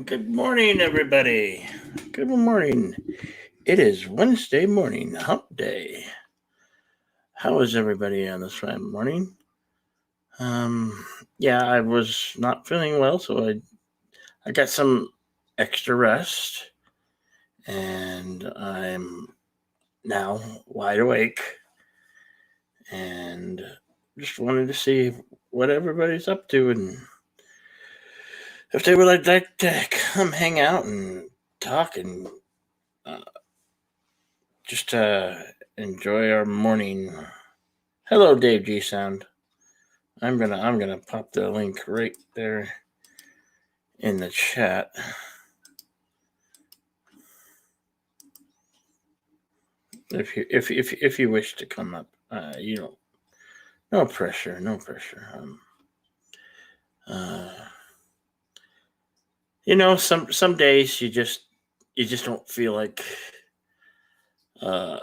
Good morning, everybody. Good morning. It is Wednesday morning, hump day. How is everybody on this Friday morning? Yeah, I was not feeling well, so I got some extra rest, and I'm now wide awake, and just wanted to see what everybody's up to and if they would like to come hang out and talk and uh, just enjoy our morning. Hello, Dave G Sound. I'm gonna pop the link right there in the chat. If you wish to come up, no pressure, no pressure. Uh, some days you just don't feel like uh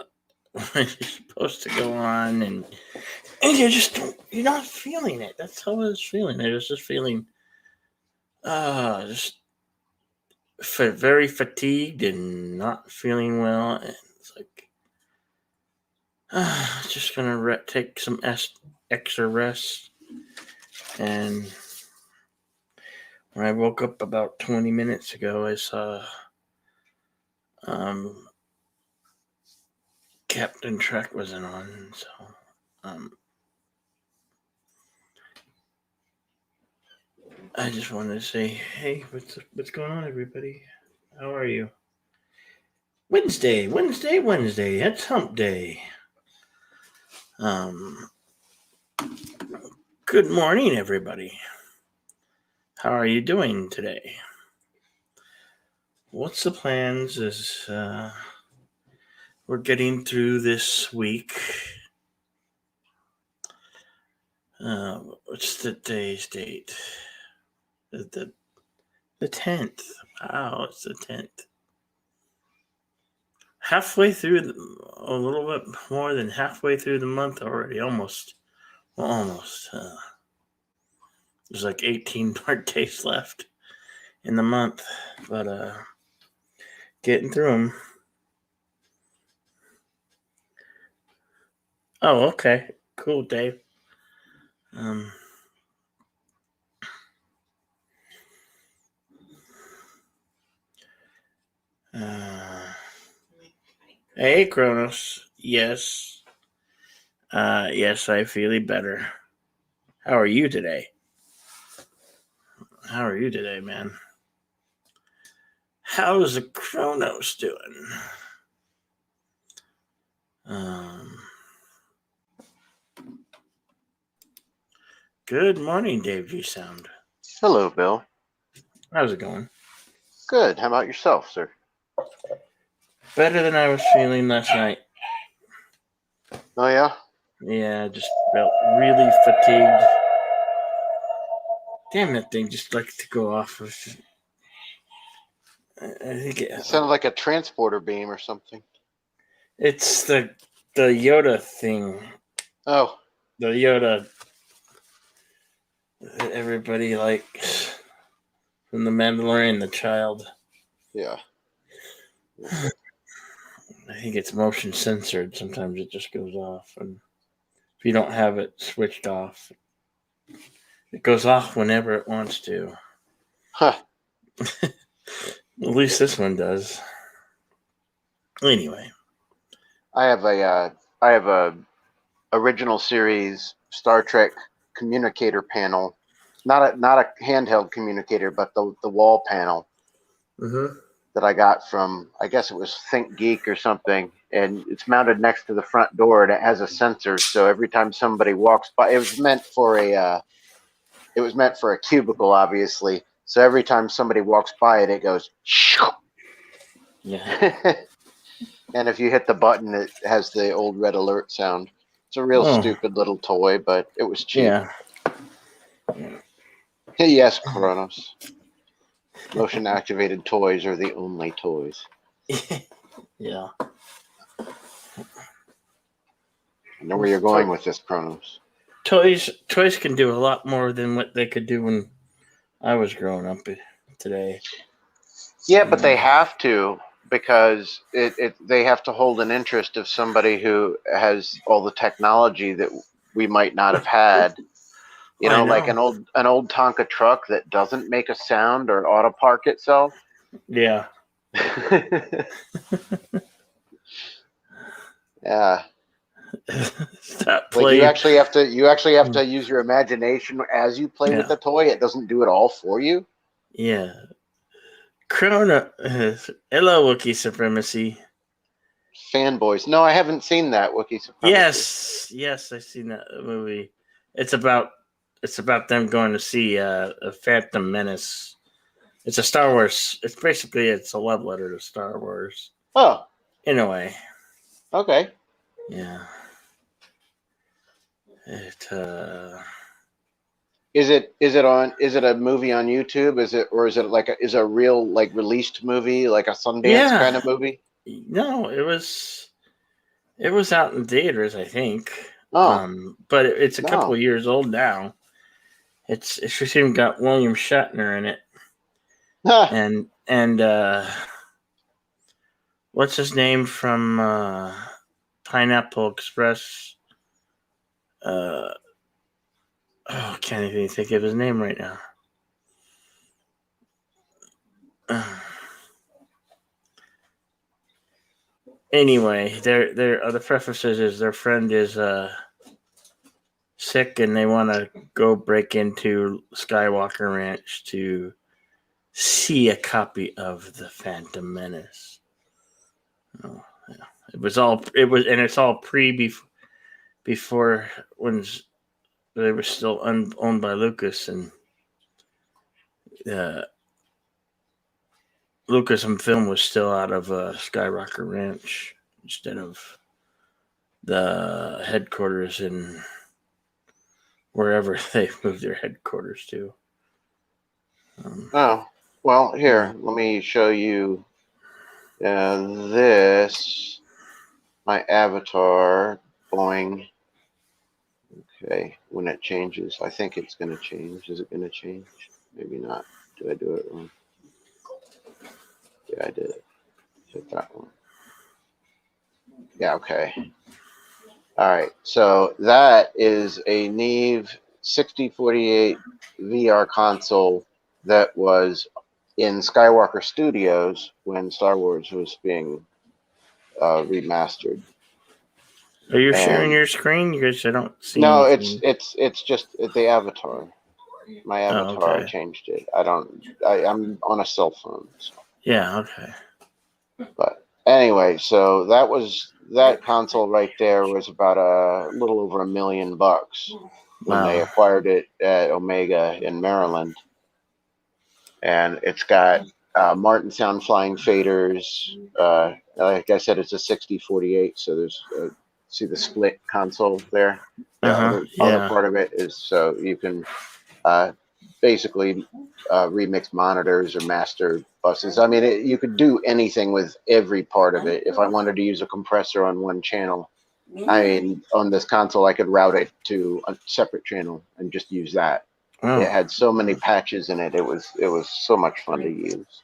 when you're supposed to go on, and you're not feeling it. That's how I was feeling. I was just feeling just very fatigued and not feeling well, and it's like just gonna take some extra rest. And when I woke up about 20 minutes ago, I saw um, Captain Trek wasn't on, so I just wanted to say, hey, what's going on, everybody? How are you? Wednesday. It's Hump Day. Good morning, everybody. How are you doing today? What's the plans as we're getting through this week? What's the day's date? The 10th. Wow, it's the 10th. Halfway through, a little bit more than halfway through the month already. Almost. There's like 18 more days left in the month, but getting through them. Oh, okay. Cool, Dave. Hey, Kronos. Yes. Yes, I feel better. How are you today? How are you today, man? How's the Kronos doing? Good morning, Dave G Sound. Hello, Bill. How's it going? Good. How about yourself, sir? Better than I was feeling last night. Oh, yeah? Yeah, just felt really fatigued. Damn, that thing just likes to go off. I think It sounded like a transporter beam or something. It's the Yoda thing. Oh. The Yoda that everybody likes from The Mandalorian, the child. Yeah. I think it's motion censored. Sometimes it just goes off, and if you don't have it switched off, it goes off whenever it wants to. Huh. At least this one does. Anyway, I have a original series Star Trek communicator panel, not a handheld communicator, but the wall panel that I got from, I guess it was Think Geek or something, and it's mounted next to the front door, and it has a sensor. So every time somebody walks by, it was meant for a cubicle, obviously. So every time somebody walks by it, it goes. Yeah. And if you hit the button, it has the old red alert sound. It's a real stupid little toy, but it was cheap. Yeah. Yes, Kronos. Motion activated toys are the only toys. Yeah. I know where you're going with this, Kronos. Toys can do a lot more than what they could do when I was growing up today. Yeah, but they have to because they have to hold an interest of somebody who has all the technology that we might not have had. You I know, like know. an old Tonka truck that doesn't make a sound or auto park itself. Yeah. Yeah. Stop Like playing. you actually have to use your imagination as you play with Yeah. the toy. It doesn't do it all for you. Yeah. Krona. Hello, Wookiee Supremacy. Fanboys. No, I haven't seen that Wookiee Supremacy. Yes, I've seen that movie. It's about them going to see a Phantom Menace. It's a Star Wars. It's a love letter to Star Wars Oh, in a way. okay. Yeah. It. Is it a movie on YouTube? Is it like is it a real like released movie, like a Sundance kind Yeah. of movie? No, it was. It was out in theaters, I think. Oh, But it's a couple no. of years old now. It's just even got William Shatner in it, Huh. and what's his name from Pineapple Express? Oh, I can't even think of his name right now. Anyway, the prefaces is their friend is sick and they want to go break into Skywalker Ranch to see a copy of the Phantom Menace. Oh, yeah. It's all before when they were still owned by Lucas, and uh, Lucasfilm was still out of Skywalker Ranch instead of the headquarters in wherever they moved their headquarters to. Oh, well, Yeah. here, let me show you this. My avatar. Boing. Okay, when it changes, I think it's going to change. Is it going to change? Maybe not. Did I do it wrong? Yeah, I did it. Hit that one. Yeah, okay. All right, so that is a Neve 6048 VR console that was in Skywalker Studios when Star Wars was being remastered. Are you sharing And your screen? Because I don't see no, anything. it's just the avatar. My Oh, avatar, I okay. changed it. I'm on a cell phone. So. Yeah, okay. But anyway, so that console right there was about a little over $1 million when they Wow. acquired it at Omega in Maryland, and it's got Martin Sound flying faders. Like I said, it's a 6048, so there's see the split console there. The other Yeah. part of it is so you can basically remix monitors or master buses. I mean, you could do anything with every part of it. If I wanted to use a compressor on one channel, I mean, on this console, I could route it to a separate channel and just use that. It Oh. had so many patches in it. It was so much fun to use.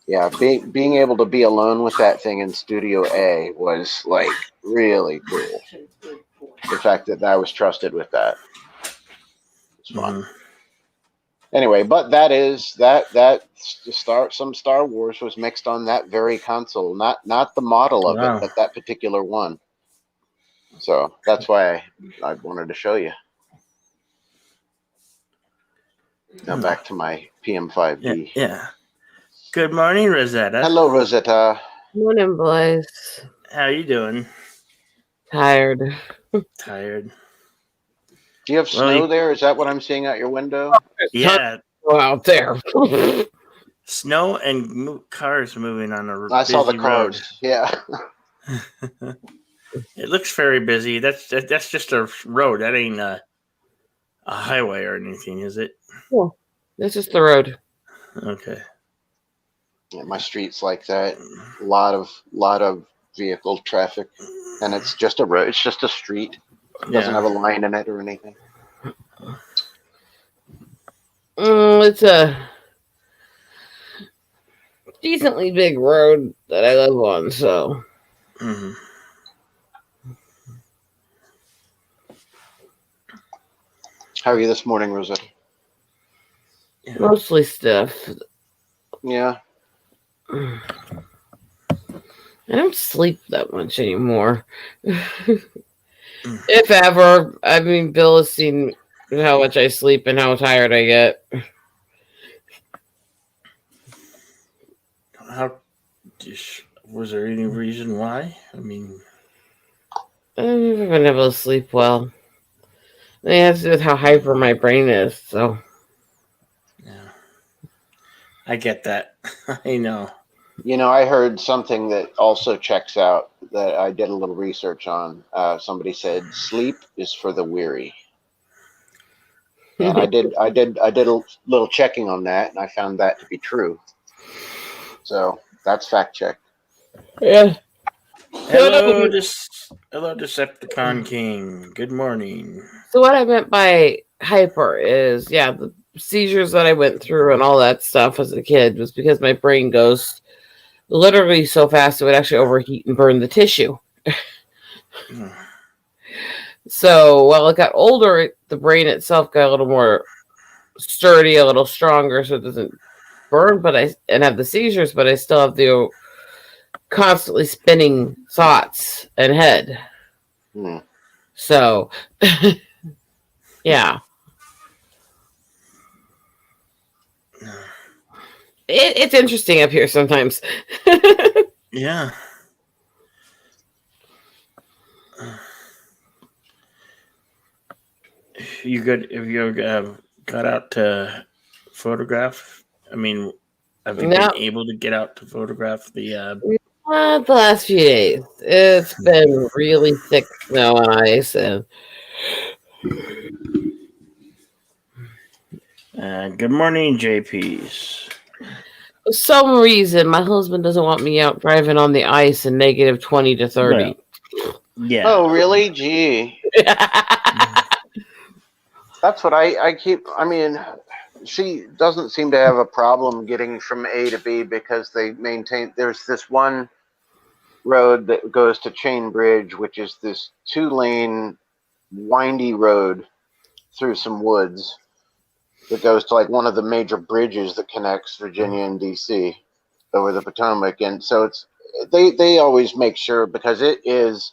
Yeah, being able to be alone with that thing in Studio A was like really cool. The fact that I was trusted with that. It's fun. Anyway, but some Star Wars was mixed on that very console, not the model of it, Wow. but that particular one. So that's why I wanted to show you. Now back to my PM5D. Yeah. Good morning, Rosetta. Hello, Rosetta. Morning, boys. How you doing? Tired. Tired. Do you have snow there? Is that what I'm seeing out your window? Yeah. Out there. Snow and cars moving on a I saw the busy cars. Yeah. It looks very busy. That's just a road. That ain't a highway or anything, is it? Yeah, this is the road. Okay. Yeah, my street's like that. A lot of vehicle traffic, and it's just a road. It's just a street. It doesn't have a line in it or anything. It's a decently big road that I live on, so Mhm. How are you this morning, Rosetta? Yeah. mostly stiff. Yeah. I don't sleep that much anymore. If ever. I mean, Bill has seen how much I sleep and how tired I get. How was there any reason why? I mean, I've never been able to sleep well. It has to do with how hyper my brain is, so. yeah, I get that. I know. I heard something that also checks out that I did a little research on. Somebody said sleep is for the weary, and I did a little checking on that, and I found that to be true. So that's fact check. Yeah. Hello, Decepticon King. Good morning. So what I meant by hyper is, yeah, the seizures that I went through and all that stuff as a kid was because my brain goes literally so fast it would actually overheat and burn the tissue. Hmm. So while it got older, the brain itself got a little more sturdy, a little stronger, so it doesn't burn. But and have the seizures, but I still have the constantly spinning thoughts and head. Hmm. So yeah, it's interesting up here sometimes. Yeah. You good? Have you ever got out to photograph? I mean, have you been Now, able to get out to photograph the? the last few days, it's been really thick snow and ice, and Good morning, JP's. for some reason, my husband doesn't want me out driving on the ice in negative 20 to 30. Well, yeah. Oh, really? Gee, that's what I keep. I mean, she doesn't seem to have a problem getting from A to B because they maintain. There's this one road that goes to Chain Bridge, which is this 2-lane windy road through some woods that goes to like one of the major bridges that connects Virginia and DC over the Potomac. And so they always make sure, because it is,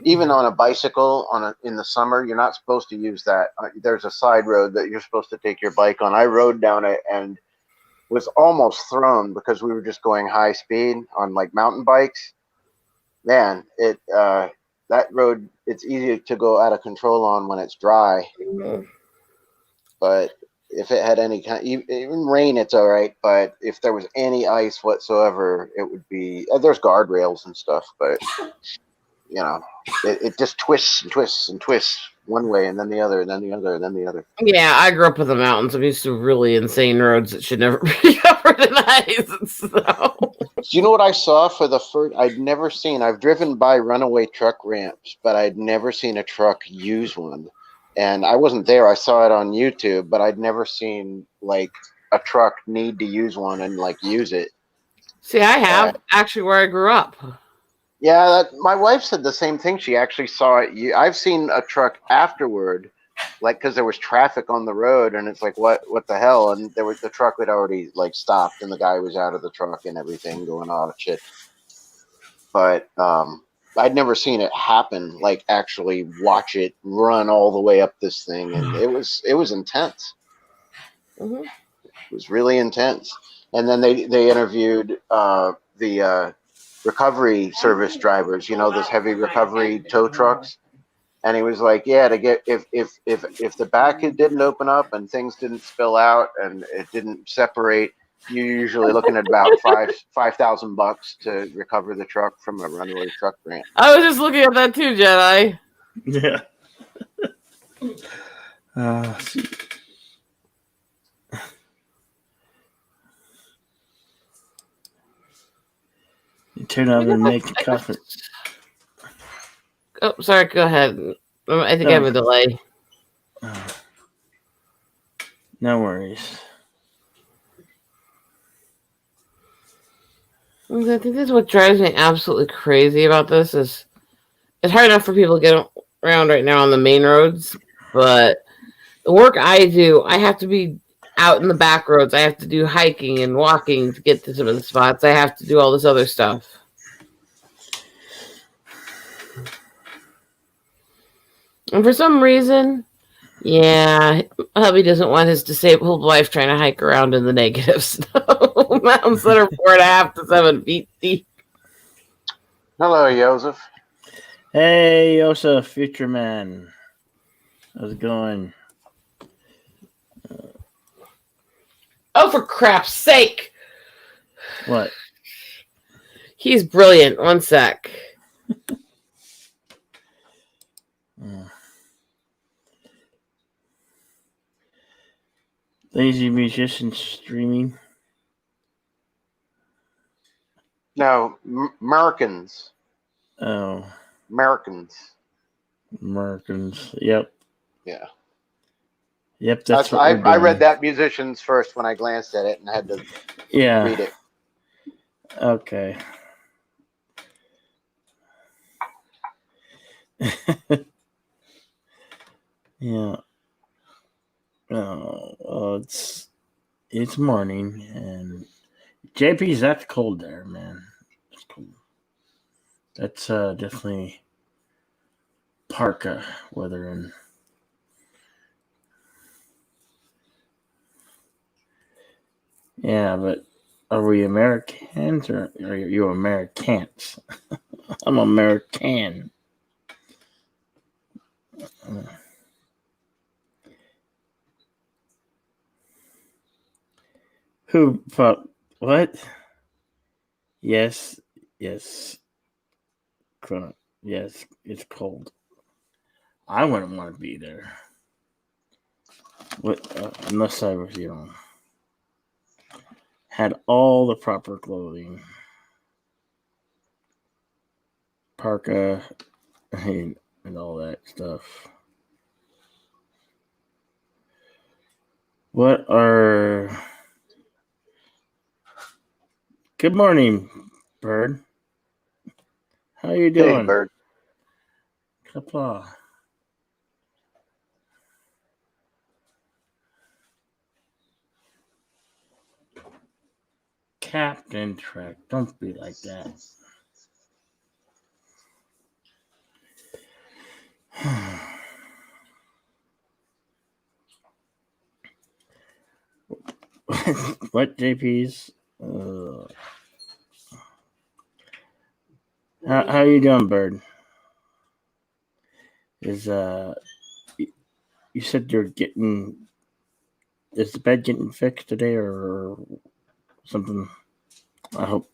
even on a bicycle in the summer, you're not supposed to use that. There's a side road that you're supposed to take your bike on. I rode down it and was almost thrown because we were just going high speed on like mountain bikes. Man, that road, it's easy to go out of control on when it's dry, but if it had any kind, even rain, it's all right. But if there was any ice whatsoever, it would be. There's guardrails and stuff, but it just twists and twists and twists one way, and then the other, and then the other, and then the other. Yeah, I grew up in the mountains. I'm used to really insane roads that should never be covered in ice and snow. Do you know what I saw for the first? I'd never seen. I've driven by runaway truck ramps, but I'd never seen a truck use one. And I wasn't there. I saw it on YouTube, but I'd never seen like a truck need to use one and like use it. See, I have actually where I grew up. Yeah, my wife said the same thing. She actually saw it. I've seen a truck afterward, like because there was traffic on the road, and it's like, what the hell? And the truck had already like stopped, and the guy was out of the truck and everything, going, oh shit. But I'd never seen it happen, like actually watch it run all the way up this thing, and it was intense. Mm-hmm. It was really intense. And then they interviewed the recovery service drivers, those heavy recovery tow trucks. And he was like, yeah, to get if the back didn't open up and things didn't spill out and it didn't separate, you're usually looking at about $5,000 to recover the truck from a runaway truck ramp. I was just looking at that too, Jedi. Yeah. You turn on and make a coffee. Oh, sorry. Go ahead. I think I have a delay. No worries. I think that's what drives me absolutely crazy about this is it's hard enough for people to get around right now on the main roads, but the work I do, I have to be out in the back roads. I have to do hiking and walking to get to some of the spots. I have to do all this other stuff. And for some reason, yeah, hubby doesn't want his disabled wife trying to hike around in the negative snow. Mountains that are 4.5 to 7 feet deep. Hello, Joseph. Hey, Yosa, future man. How's it going? Oh, for crap's sake! What? He's brilliant. One sec. Lazy musician streaming. No, Americans. Oh, Americans. Americans. Yep. Yeah. Yep, that's what I we're doing. read that musicians first when I glanced at it and had to read it. Okay. Yeah. Oh, it's morning and JP's that's cold there, man. It's cold. That's definitely parka weather and yeah, but are we Americans or are you Americans? I'm American. Who? What? Yes. Yes. Yes, it's cold. I wouldn't want to be there. Unless I was, had all the proper clothing. Parka and all that stuff. What are... Good morning, Bird. How you doing? Hey, Bird. Kapla. Captain Trek, don't be like that. What, JP's? How you doing, Bird? Is you said you're getting... Is the bed getting fixed today or something? I hope.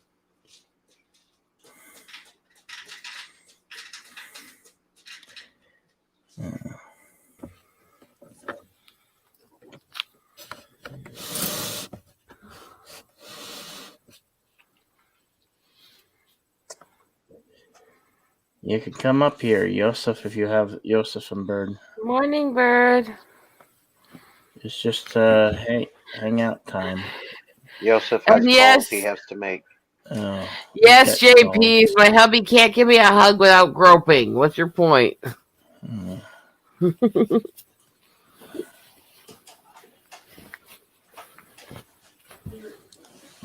You can come up here, Yosef, if you have Yosef and Bird. Morning, Bird. It's just hang out time. Joseph has calls he has to make. Oh, yes, JP's. My hubby can't give me a hug without groping. What's your point?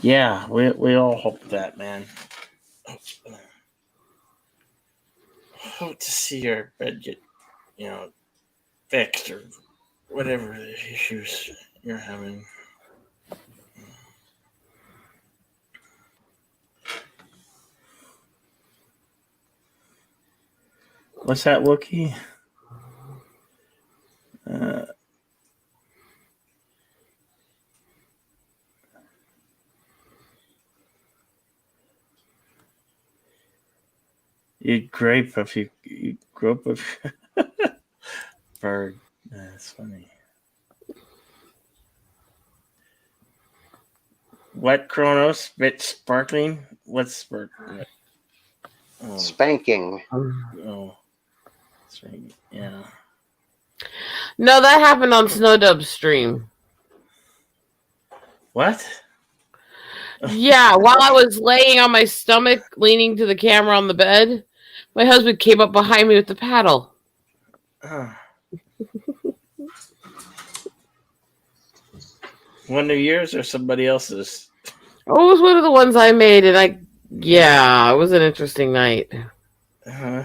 Yeah, we all hope that, man. Hope to see your bed get, fixed or whatever the issues you're having. What's that, Wookie? You'd grape if you grope with Bird. That's funny. What, Kronos? Bit sparkling? What's sparkling? Oh. Spanking. Oh. Yeah. No, that happened on Snowdub's stream. What? Yeah, while I was laying on my stomach, leaning to the camera on the bed, my husband came up behind me with the paddle. One of yours or somebody else's? Oh, it was one of the ones I made, and it was an interesting night. Uh,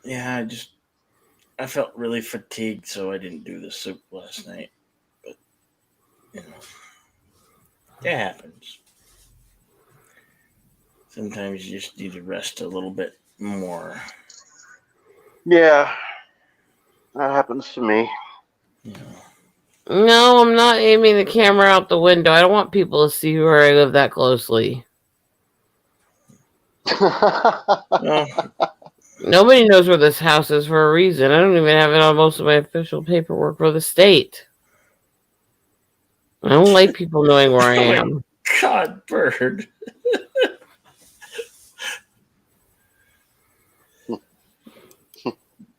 yeah, I felt really fatigued, so I didn't do the soup last night. But it happens. Sometimes you just need to rest a little bit more. Yeah, that happens to me. No, I'm not aiming the camera out the window. I don't want people to see where I live that closely. Well, Nobody knows where this house is for a reason. I don't even have it on most of my official paperwork for the state. I don't like people knowing where I am. God, Bird.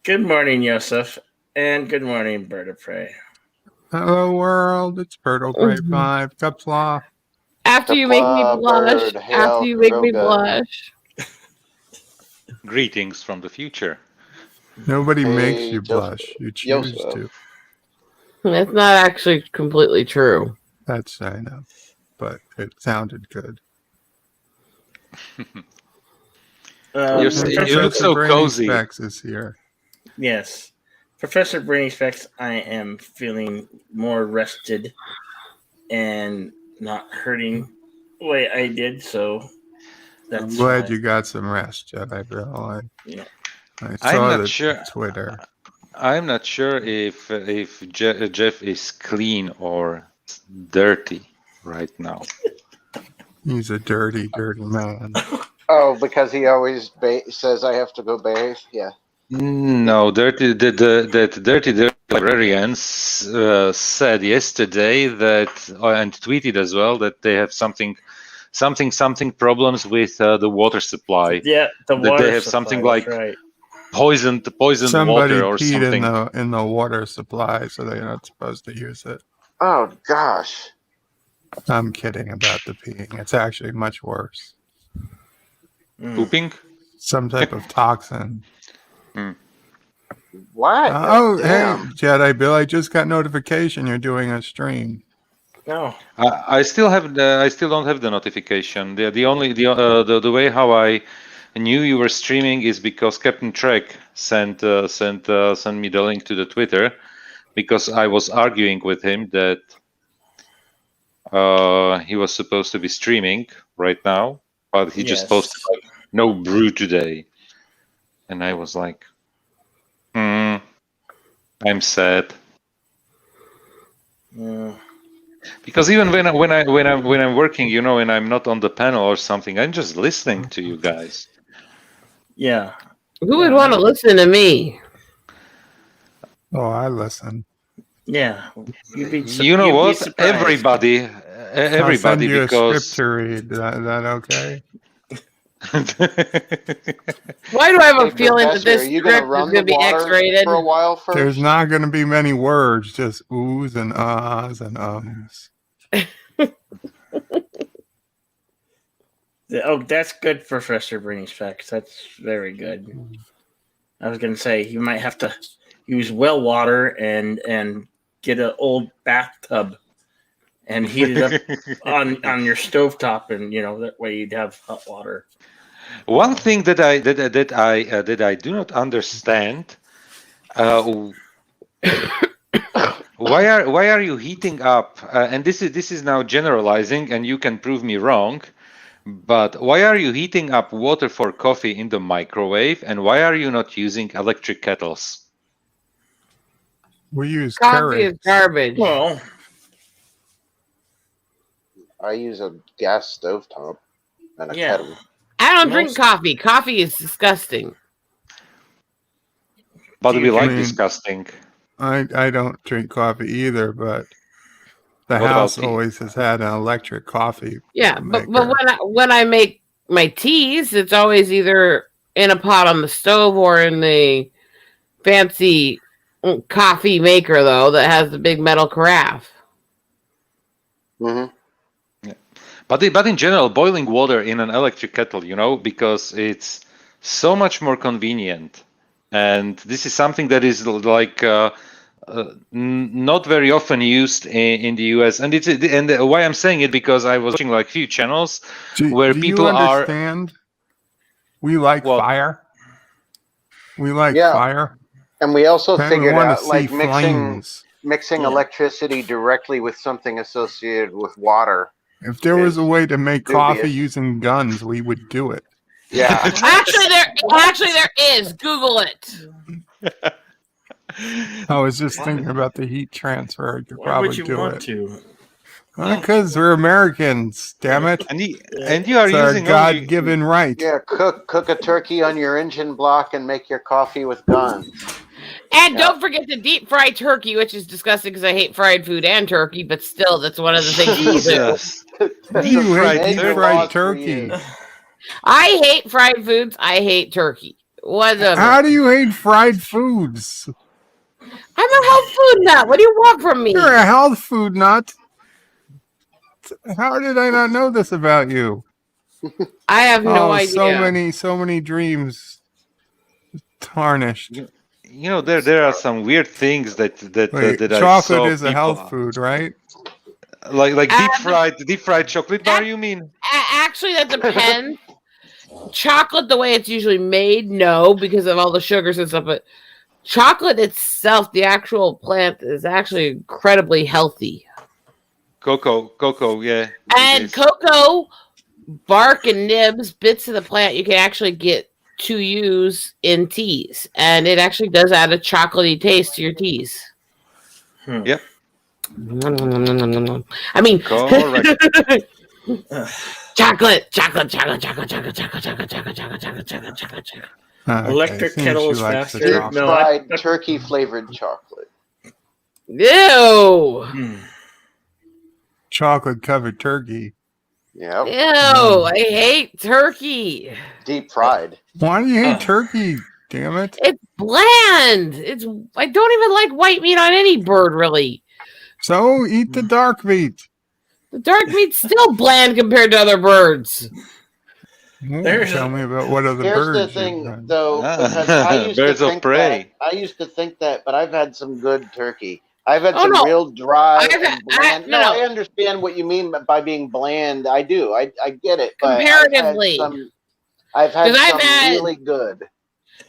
Good morning, Yosef, and good morning, Bird of Prey. Hello, world. It's Birdo Prey 5. Cupslaw. After you make me Kapla, blush. Bird, hail, After you make me Roga. blush. Greetings from the future. Nobody Hey, makes you Joseph. blush. You choose Joseph. to. That's not actually completely true. That's, I know. But it sounded good. You're And you look so Brainy cozy. Specs is here. Yes. Professor Brainy Specs, I am feeling more rested and not hurting the way I did, so that's I'm glad fine. you got some rest, Jedi Bill. Yeah. I I'm saw not the sure. Twitter. I'm not sure if Jeff is clean or dirty right now. He's a dirty, dirty man. Oh, because he always says I have to go bathe. Yeah. No, dirty. That dirty librarians said yesterday that, and tweeted as well, that they have something problems with the water supply. Yeah, the That water they have supply, something that's like right. poisoned Somebody water or peed something. in the water supply, so they're not supposed to use it. Oh gosh. I'm kidding about the peeing. It's actually much worse. Pooping? Some type of toxin. What? Oh, Damn. hey, Jedi Bill, I just got notification you're doing a stream. No. I still don't have the notification. The way how I knew you were streaming is because Captain Trek sent me the link to the Twitter, because I was arguing with him that he was supposed to be streaming right now, but he just posted like, no brew today, and I was like, I'm sad. Because even when I'm working, and I'm not on the panel or something, I'm just listening to you guys. Yeah. Who would want to listen to me? Oh, I listen. Yeah. You know what? Everybody, I'll send you a script because to read. Is that okay? Why do I have a Hey, feeling that Professor, this are you script gonna is run going the to be water X-rated? for a while first? There's not going to be many words, just oohs and ahs and ums. Oh, that's good, Professor Brainy Specs. That's very good. I was going to say, you might have to use well water and get an old bathtub and heat it up on your stovetop, and that way you'd have hot water. one thing that I do not understand, why are you heating up? And this is now generalizing, and you can prove me wrong. But why are you heating up water for coffee in the microwave, and why are you not using electric kettles? We use Coffee is Keurig. garbage. Well, I use a gas stovetop and a kettle. I don't drink coffee. Coffee is disgusting. But we like mean- disgusting. I don't drink coffee either, but the What house about tea? always has had an electric coffee. Yeah, but maker. when I make my teas, it's always either in a pot on the stove or in the fancy coffee maker, though, that has the big metal carafe. Mm-hmm. But in general, boiling water in an electric kettle, because it's so much more convenient, and this is something that is like not very often used in the US. And why I'm saying it, because I was watching like few channels where do people you are. understand? We like What? fire. We like Yeah. fire. And we also And we figured want to out see like flames. mixing Yeah. electricity directly with something associated with water. If there was a way to make coffee dubious. using guns, we would do it. Yeah. Actually, there is. Google it. I was just thinking about the heat transfer. You could Why probably would you do want it. to? Because we're Americans, damn it. And you are It's our using only. God-given right. Yeah, cook a turkey on your engine block and make your coffee with guns. And Yeah. don't forget to deep fry turkey, which is disgusting because I hate fried food and turkey, but still, that's one of the things people do. Jesus. You fried hate turkey. fried turkey. I hate fried foods. I hate turkey. What of How it? do you hate fried foods? I'm a health food nut. What do you want from me? You're a health food nut. How did I not know this about you? I have no idea. So many dreams tarnished. There are some weird things that Wait, that I chocolate saw is a people- health food, right? Like deep fried chocolate bar. You mean? Actually, that depends. Chocolate, the way it's usually made, no, because of all the sugars and stuff. But chocolate itself, the actual plant, is actually incredibly healthy. Cocoa, yeah. it And is. cocoa, bark, and nibs, bits of the plant, you can actually get to use in teas. And it actually does add a chocolatey taste to your teas. Yep. I mean, Correct. chocolate. Electric kettle is faster. Deep No, fried turkey flavored chocolate. Ew. Chocolate covered turkey. Yep. Ew. I hate turkey. Deep fried. Why do you hate turkey? Damn it. It's bland. I don't even like white meat on any bird, really. So eat the dark meat. The dark meat's still bland compared to other birds. There's- Tell me about what other Here's birds the you've thing, done. though. Because I used Birds to of think prey. That, I used to think that, but I've had some good turkey. I've had Oh, some no. real dry I've and had- bland. no. I understand what you mean by being bland. I do. I get it. But Comparatively. I've had 'Cause I've some had- really good.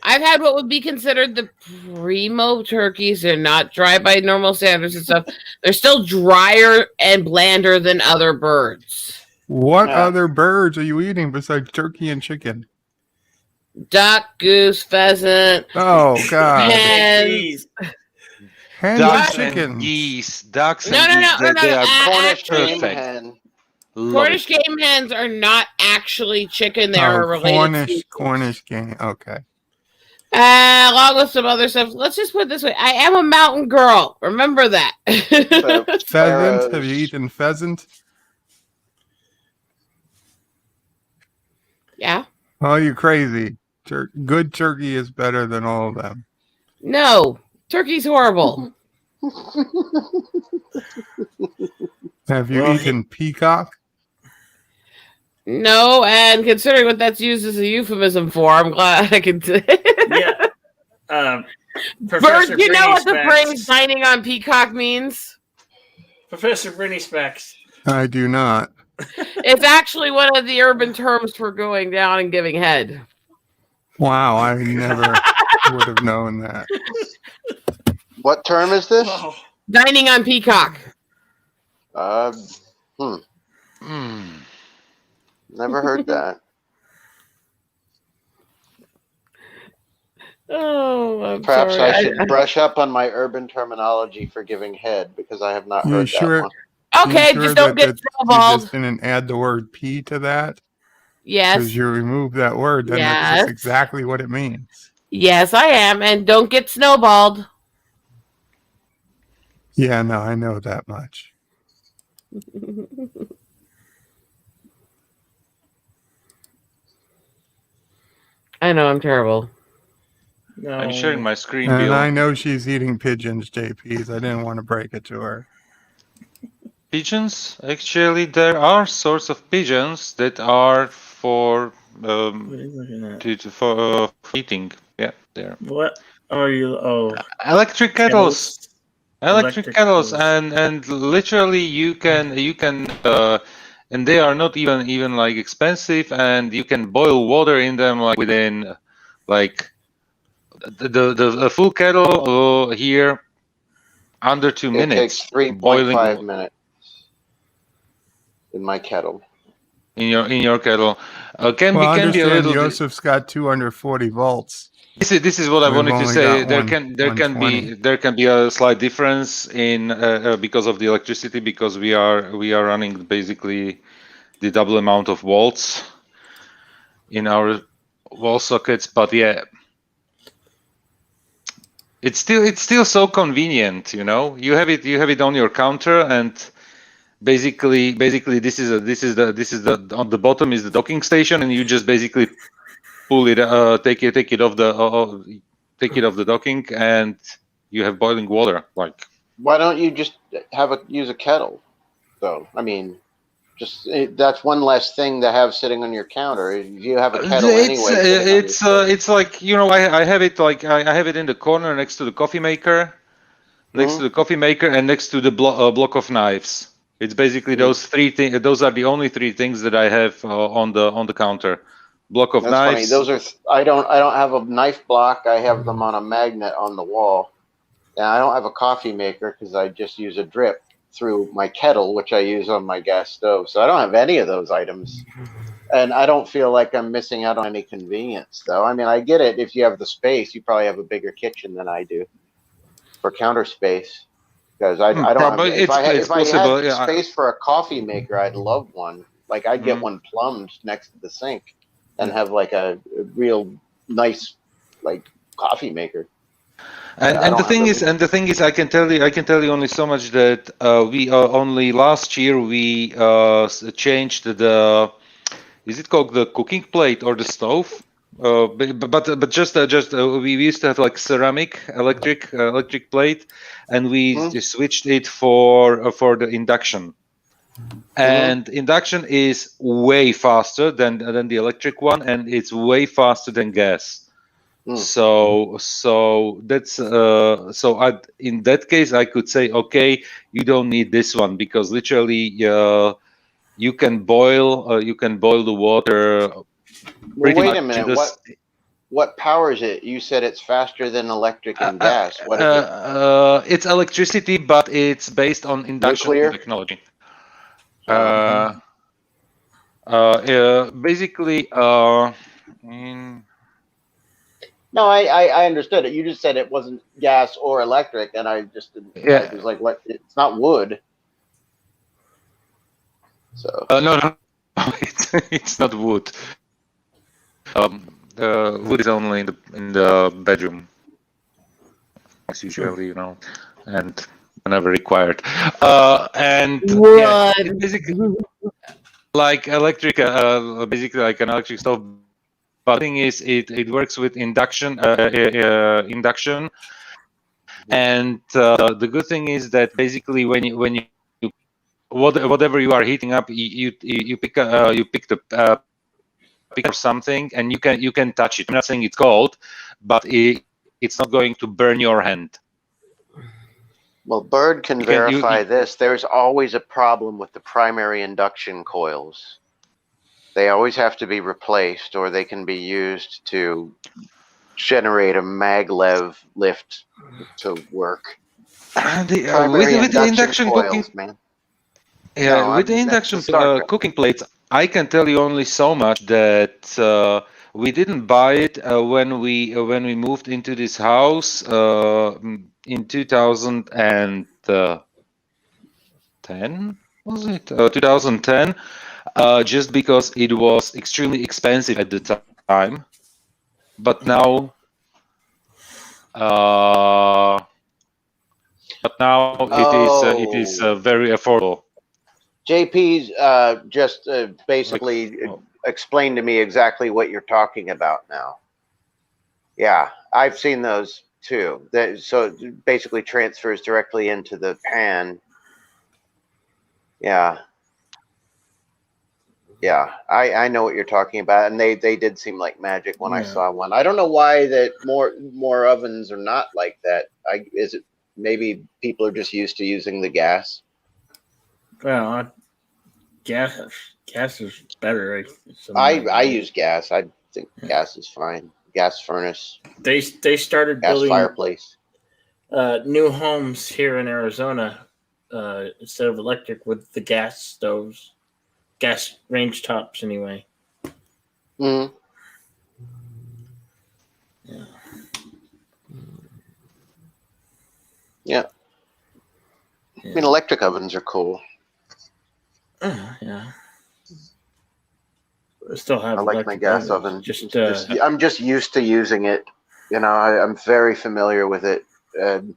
I've had what would be considered the primo turkeys. They're not dry by normal standards and stuff. They're still drier and blander than other birds. What Yeah. other birds are you eating besides turkey and chicken? Duck, goose, pheasant. Oh, God. And- Jeez. Hens and Ducks and chicken. geese. Ducks and No, no, geese. no, They no, are Cornish game perfect. hen. Love Cornish it. game hens are not actually chicken. They are related Cornish game. Okay. along with some other stuff. Let's just put it this way. I am a mountain girl. Remember that. Pheasant? Sparrows. Have you eaten pheasant? Yeah. Oh, you're crazy. Good turkey is better than all of them. No. Turkey's horrible. Have you Well, eaten peacock? No, and considering what that's used as a euphemism for, I'm glad I can. Yeah. Bird, Professor you know Brinny what the Specs. phrase dining on peacock means? Professor Brinny Specs. I do not. It's actually one of the urban terms for going down and giving head. Wow, I never would have known that. What term is this? Oh, Dining on peacock. Mm. Never heard that. Oh, I'm Perhaps sorry. I should brush up on my urban terminology for giving head because I have not You heard sure? that one. Okay, You just sure don't that get You snowballed. just didn't add the word P to that? Yes. Because you remove that word, then Yes. that's exactly what it means. Yes, I am. And don't get snowballed. Yeah, no, I know that much. I know I'm terrible. No. I'm sharing my screen, And Bill. I know she's eating pigeons, JPs. I didn't want to break it to her. Pigeons? Actually, there are sorts of pigeons that are for What are you looking at? for eating. Yeah, there. What are you? Oh, Electric kettles. kettles. Electric kettles, and literally you can and they are not even like expensive, and you can boil water in them like within like the full kettle here under 2 It minutes. takes 3.5 minutes in my kettle. in your kettle. Can Well, be a understand little. Joseph's got 240 volts. This is what I We've wanted to only say. got There can be a slight difference in because of the electricity, because we are running basically the double amount of volts in our wall sockets. But yeah, it's still so convenient. You know, you have it on your counter, and basically this is the on the bottom is the docking station, and you just basically pull it, take it off the docking, and you have boiling water. Like, Why don't you just use a kettle? So, I mean, that's one less thing to have sitting on your counter. If you have a kettle anyway, it's like, you know, I have it like I have it in the corner next to the coffee maker, and next to the block of knives. It's basically those three things. Those are the only three things that I have on the counter. Block of That's knives. funny. Those are I don't have a knife block. I have them on a magnet on the wall. And I don't have a coffee maker because I just use a drip through my kettle, which I use on my gas stove. So I don't have any of those items. And I don't feel like I'm missing out on any convenience, though. I mean, I get it. If you have the space, you probably have a bigger kitchen than I do for counter space. Because I don't have, if I had space for a coffee maker, I'd love one. Like, I'd get one plumbed next to the sink and have like a real nice like coffee maker. And the thing is, I can tell you only so much that we only last year we changed the, is it called the cooking plate or the stove? But just we used to have like ceramic electric plate, and we switched it for the induction. And induction is way faster than the electric one, and it's way faster than gas. So that's in that case I could say, okay, you don't need this one, because literally you can boil the water. Well, wait a minute. What powers it? You said it's faster than electric and gas. What is it? It's electricity, but it's based on induction technology. Basically, no, I understood it. You just said it wasn't gas or electric, and I just didn't. Yeah. It was like, what? It's not wood. So no, it's not wood. Wood is only in the bedroom, as usually, you know, and whenever required. And yeah, basically like electric, basically like an electric stove. But the thing is, it works with induction, and the good thing is that basically when you whatever you are heating up, you pick the pick up something, and you can touch it. I'm not saying it's cold, but it's not going to burn your hand. Well, Bird can verify this. There's always a problem with the primary induction coils. They always have to be replaced, or they can be used to generate a maglev lift to work. With the induction cooking, man. Yeah, with the induction cooking plates, I can tell you only so much that we didn't buy it when we moved into this house in 2010. Was it 2010? Just because it was extremely expensive at the time, but now it is very affordable. JP's just basically explained to me exactly what you're talking about now. Yeah, I've seen those too. So it basically transfers directly into the pan. Yeah. Yeah, I know what you're talking about, and they did seem like magic when I Yeah. saw one. I don't know why that more ovens are not like that. Is it maybe people are just used to using the gas? Well, gas is better. I use gas. I think gas is fine. Gas furnace, They started gas building fireplace. new homes here in Arizona instead of electric with the gas stoves, gas range tops anyway. Mm. Yeah. Yeah. I mean, electric ovens are cool. Yeah. I still have I like my electric gas ovens. oven. Just I'm just used to using it. You know, I'm very familiar with it. And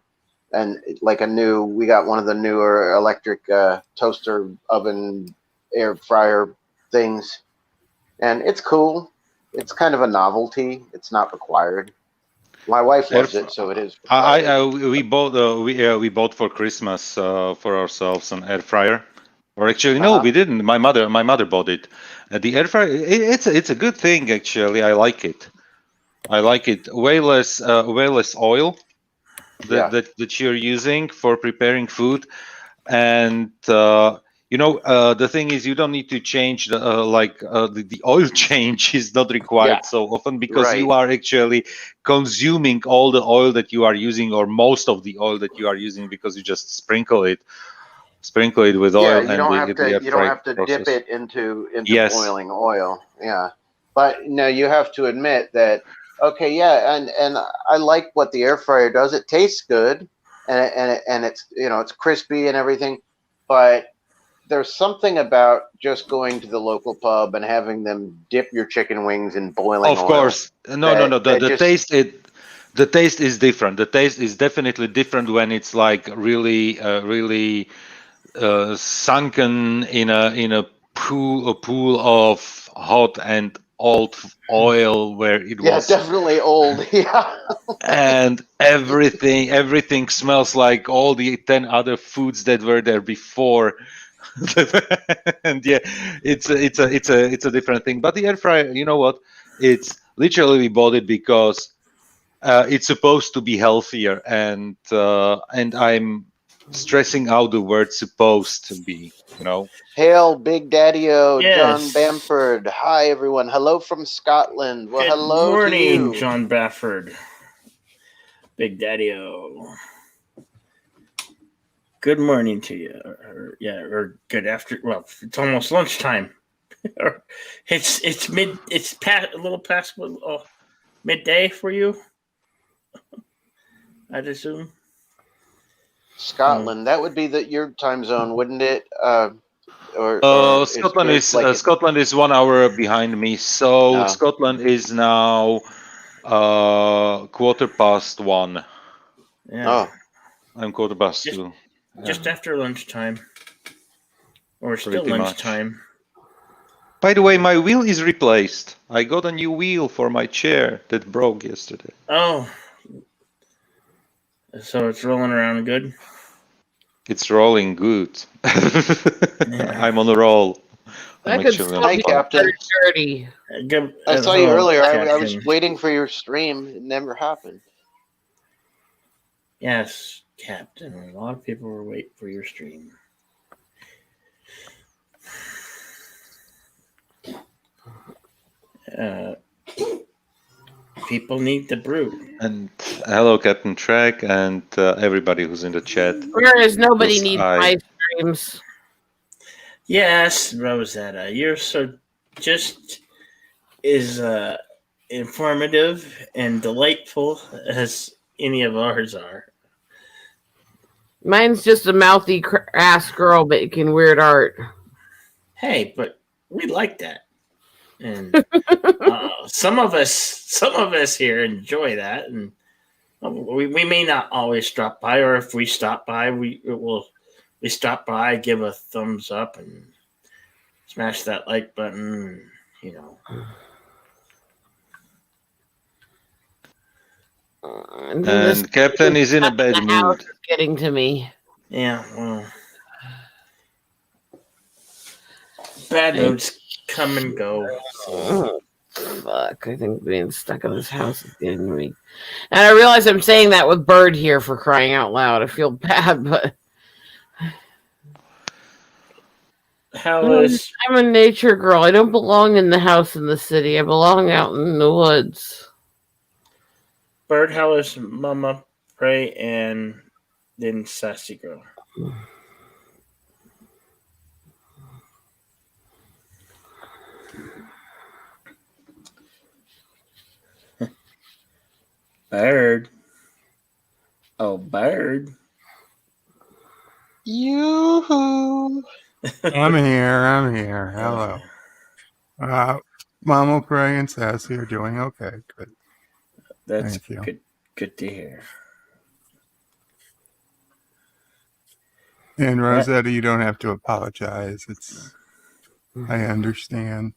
like we got one of the newer electric toaster oven air fryer things, and it's cool. It's kind of a novelty. It's not required. My wife loves it, so it is required. We bought for Christmas for ourselves an air fryer. Or actually, no, Uh-huh. we didn't. My mother bought it. The air fryer, it's a good thing actually. I like it. I like it. Way less oil Yeah. that you're using for preparing food, and the thing is you don't need to change the oil change is not required Yeah. so often because Right. you are actually consuming all the oil that you are using or most of the oil that you are using because you just sprinkle it with Yeah, oil you and don't the have to air you don't fry have to dip process. it into Yes, boiling oil. Yeah. But no, you have to admit that okay, yeah, and I like what the air fryer does. It tastes good and it's it's crispy and everything, but there's something about just going to the local pub and having them dip your chicken wings in boiling of oil course. No. that The just the taste is different. The taste is definitely different when it's like really sunken in a pool of hot and old oil where it yeah, was, definitely old. Yeah. and everything smells like all the 10 other foods that were there before. And yeah, it's a different thing. But the air fryer, you know what, it's literally we bought it because it's supposed to be healthier, and I'm stressing out the word supposed to be, Hail, Big Daddy-O, John yes. Bamford. Hi, everyone. Hello from Scotland. Well, Good hello to morning, you. John Bafford, Big Daddy-O. Good morning to you, or good after. Well, it's almost lunchtime. it's past a little past midday for you, I'd assume. Scotland. That would be your time zone, wouldn't it? Or is Scotland is 1 hour behind me, so no. Scotland is now 1:15. Yeah, Oh, I'm 2:15. just after lunchtime, or still Pretty much. lunchtime. By the way, my wheel is replaced. I got a new wheel for my chair that broke yesterday. Oh, so it's rolling around good. It's rolling good. Yeah. I'm on a roll. I I'm could actually on still hi, be fun. Captain. dirty. Good. I saw you Hello, earlier. I was Captain. waiting for your stream. It never happened. Yes, Captain. A lot of people were waiting for your stream. People need the brew. And hello, Captain Trek, and everybody who's in the chat. Whereas nobody Yes, needs my streams. Yes, Rosetta, you're so just as informative and delightful as any of ours are. Mine's just a mouthy ass girl making weird art. Hey, but we like that, and some of us here enjoy that, and we may not always drop by, or if we stop by, we stop by, give a thumbs up, and smash that like button, This And Captain is in a bad the house mood. is getting to me. Yeah, well, bad moods come and go. So. Oh, fuck. I think being stuck in this house is getting to me. And I realize I'm saying that with Bird here for crying out loud. I feel bad, but How is I'm a nature girl. I don't belong in the house in the city. I belong out in the woods. Bird? How is Mama Pray and then Sassy Girl? Bird. Oh, Bird. Yoo-hoo. I'm here. Hello. Mama Pray and Sassy are doing okay. Good. That's Thank you. good. Good to hear. And Rosetta, you don't have to apologize. I understand.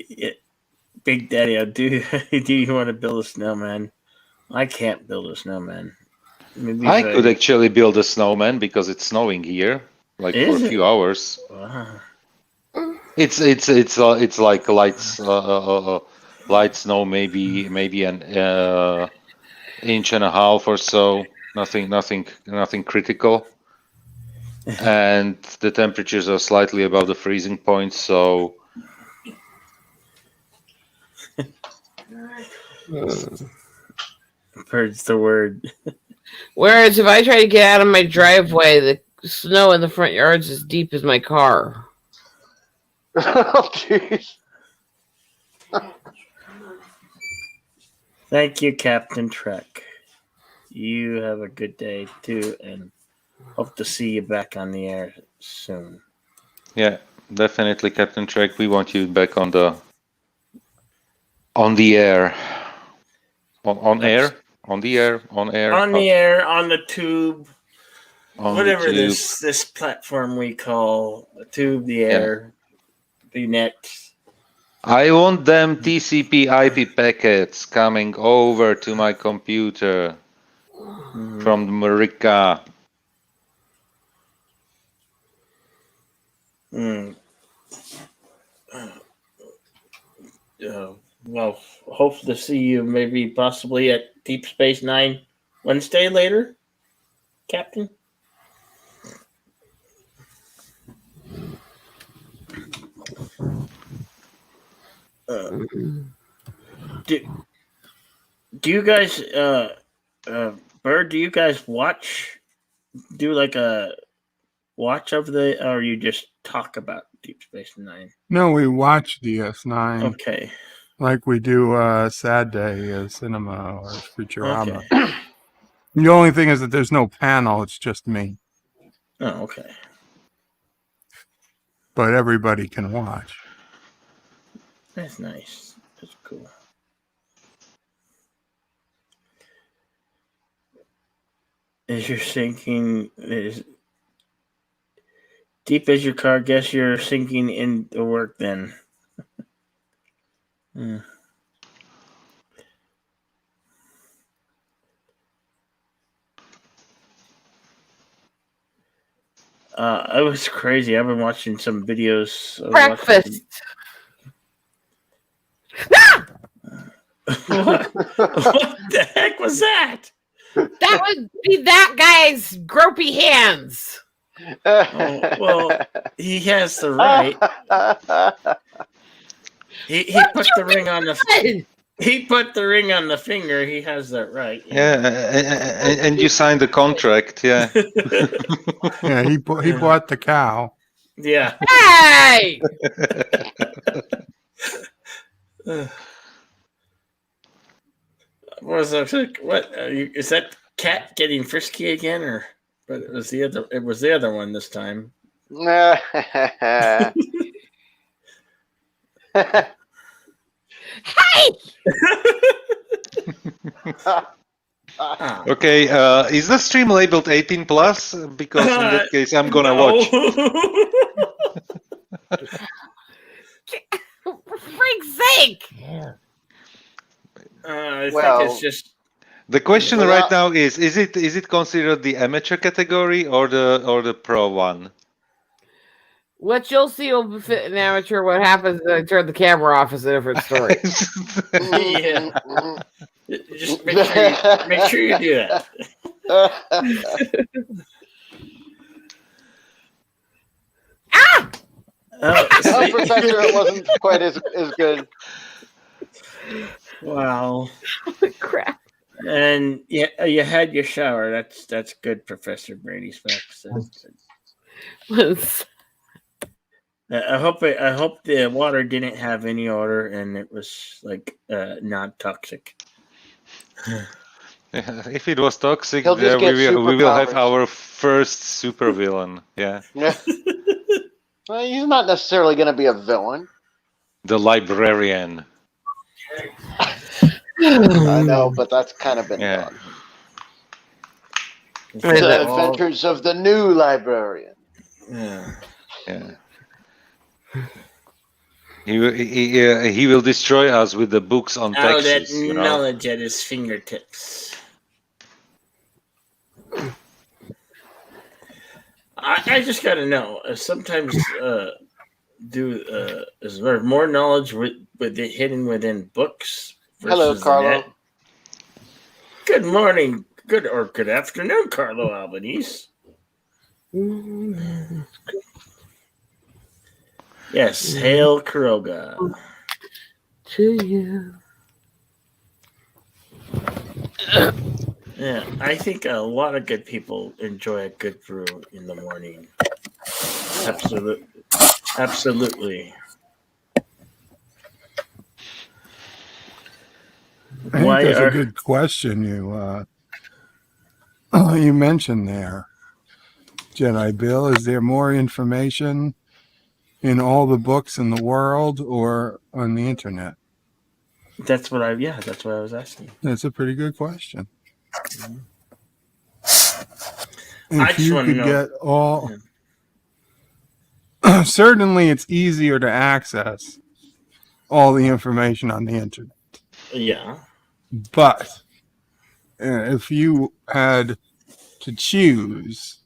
Yeah, Big Daddy, do you want to build a snowman? I can't build a snowman. Maybe I if could actually build a snowman because it's snowing here, like for Is a it? few hours. Wow. It's like light snow, maybe an inch and a half or so. Nothing critical. And the temperatures are slightly above the freezing point, so Bird's the word. Whereas if I try to get out of my driveway, the snow in the front yard's as deep as my car. Oh, jeez. Thank you, Captain Trek. You have a good day too, and hope to see you back on the air soon. yeah, definitely, Captain Trek. We want you back on the air, on air, on the air, on air, On the air, on the tube, on the whatever tube. this platform we call the tube, the air, the net. I want them TCP IP packets coming over to my computer from America. Mm. Well, hope to see you maybe possibly at Deep Space Nine Wednesday later, Captain. Do you guys, Bird? Do you guys do like a watch of or you just talk about Deep Space Nine? No, we watch DS9 Okay. like we do Sad Day Cinema or Futurama. Okay. The only thing is that there's no panel. It's just me. Oh, okay. But everybody can watch. That's nice. That's cool. As you're sinking, is deep as your car. Guess you're sinking into work then. Hmm. It was crazy. I've been watching some videos. Breakfast. What the heck was that? That would be that guy's gropey hands. Oh, well, he has the right. He put the ring on the. He put the ring on the finger. He has that right. Yeah, and you signed the contract. Yeah. Yeah, he bought the cow. Yeah. Hey! Was like, what is that cat getting frisky again, or? But it was the other. It was the other one this time. Hey! Okay, is the stream labeled 18 plus? Because in that case, I'm gonna watch. For freak's sake! I Well- think it's just The question Well, right now is it considered the amateur category or the pro one? What you'll see will fit an amateur. What happens is I turn the camera off is a different story. Yeah. Just make sure you do that. Oh, Professor, it wasn't quite as good. Wow. Crap. And yeah, you had your shower. That's good, Professor Brady Specs. I hope the water didn't have any odor and it was like not toxic. If it was toxic, He'll just we get will have superpowers. our first supervillain. Yeah, Well, he's not necessarily going to be a villain. the librarian. I know, but that's kind of been Yeah. done. Right, The that's Adventures of the New Librarian. Yeah. Yeah. He will destroy us with the books on All that Texas. You know? knowledge at his fingertips. I just gotta know. Sometimes is there more knowledge with it hidden within books? Hello, versus the Carlo. net? Good morning, good afternoon, Carlo Albanese. Yes, hail Kuroga. to you. Yeah, I think a lot of good people enjoy a good brew in the morning. Absolutely. I think Why that's are- a good question you mentioned there, Jedi Bill. Is there more information in all the books in the world or on the internet? That's what I was asking. That's a pretty good question. I If just you wanna could know- get all, certainly it's easier to access all the information on the internet. Yeah. But if you had to choose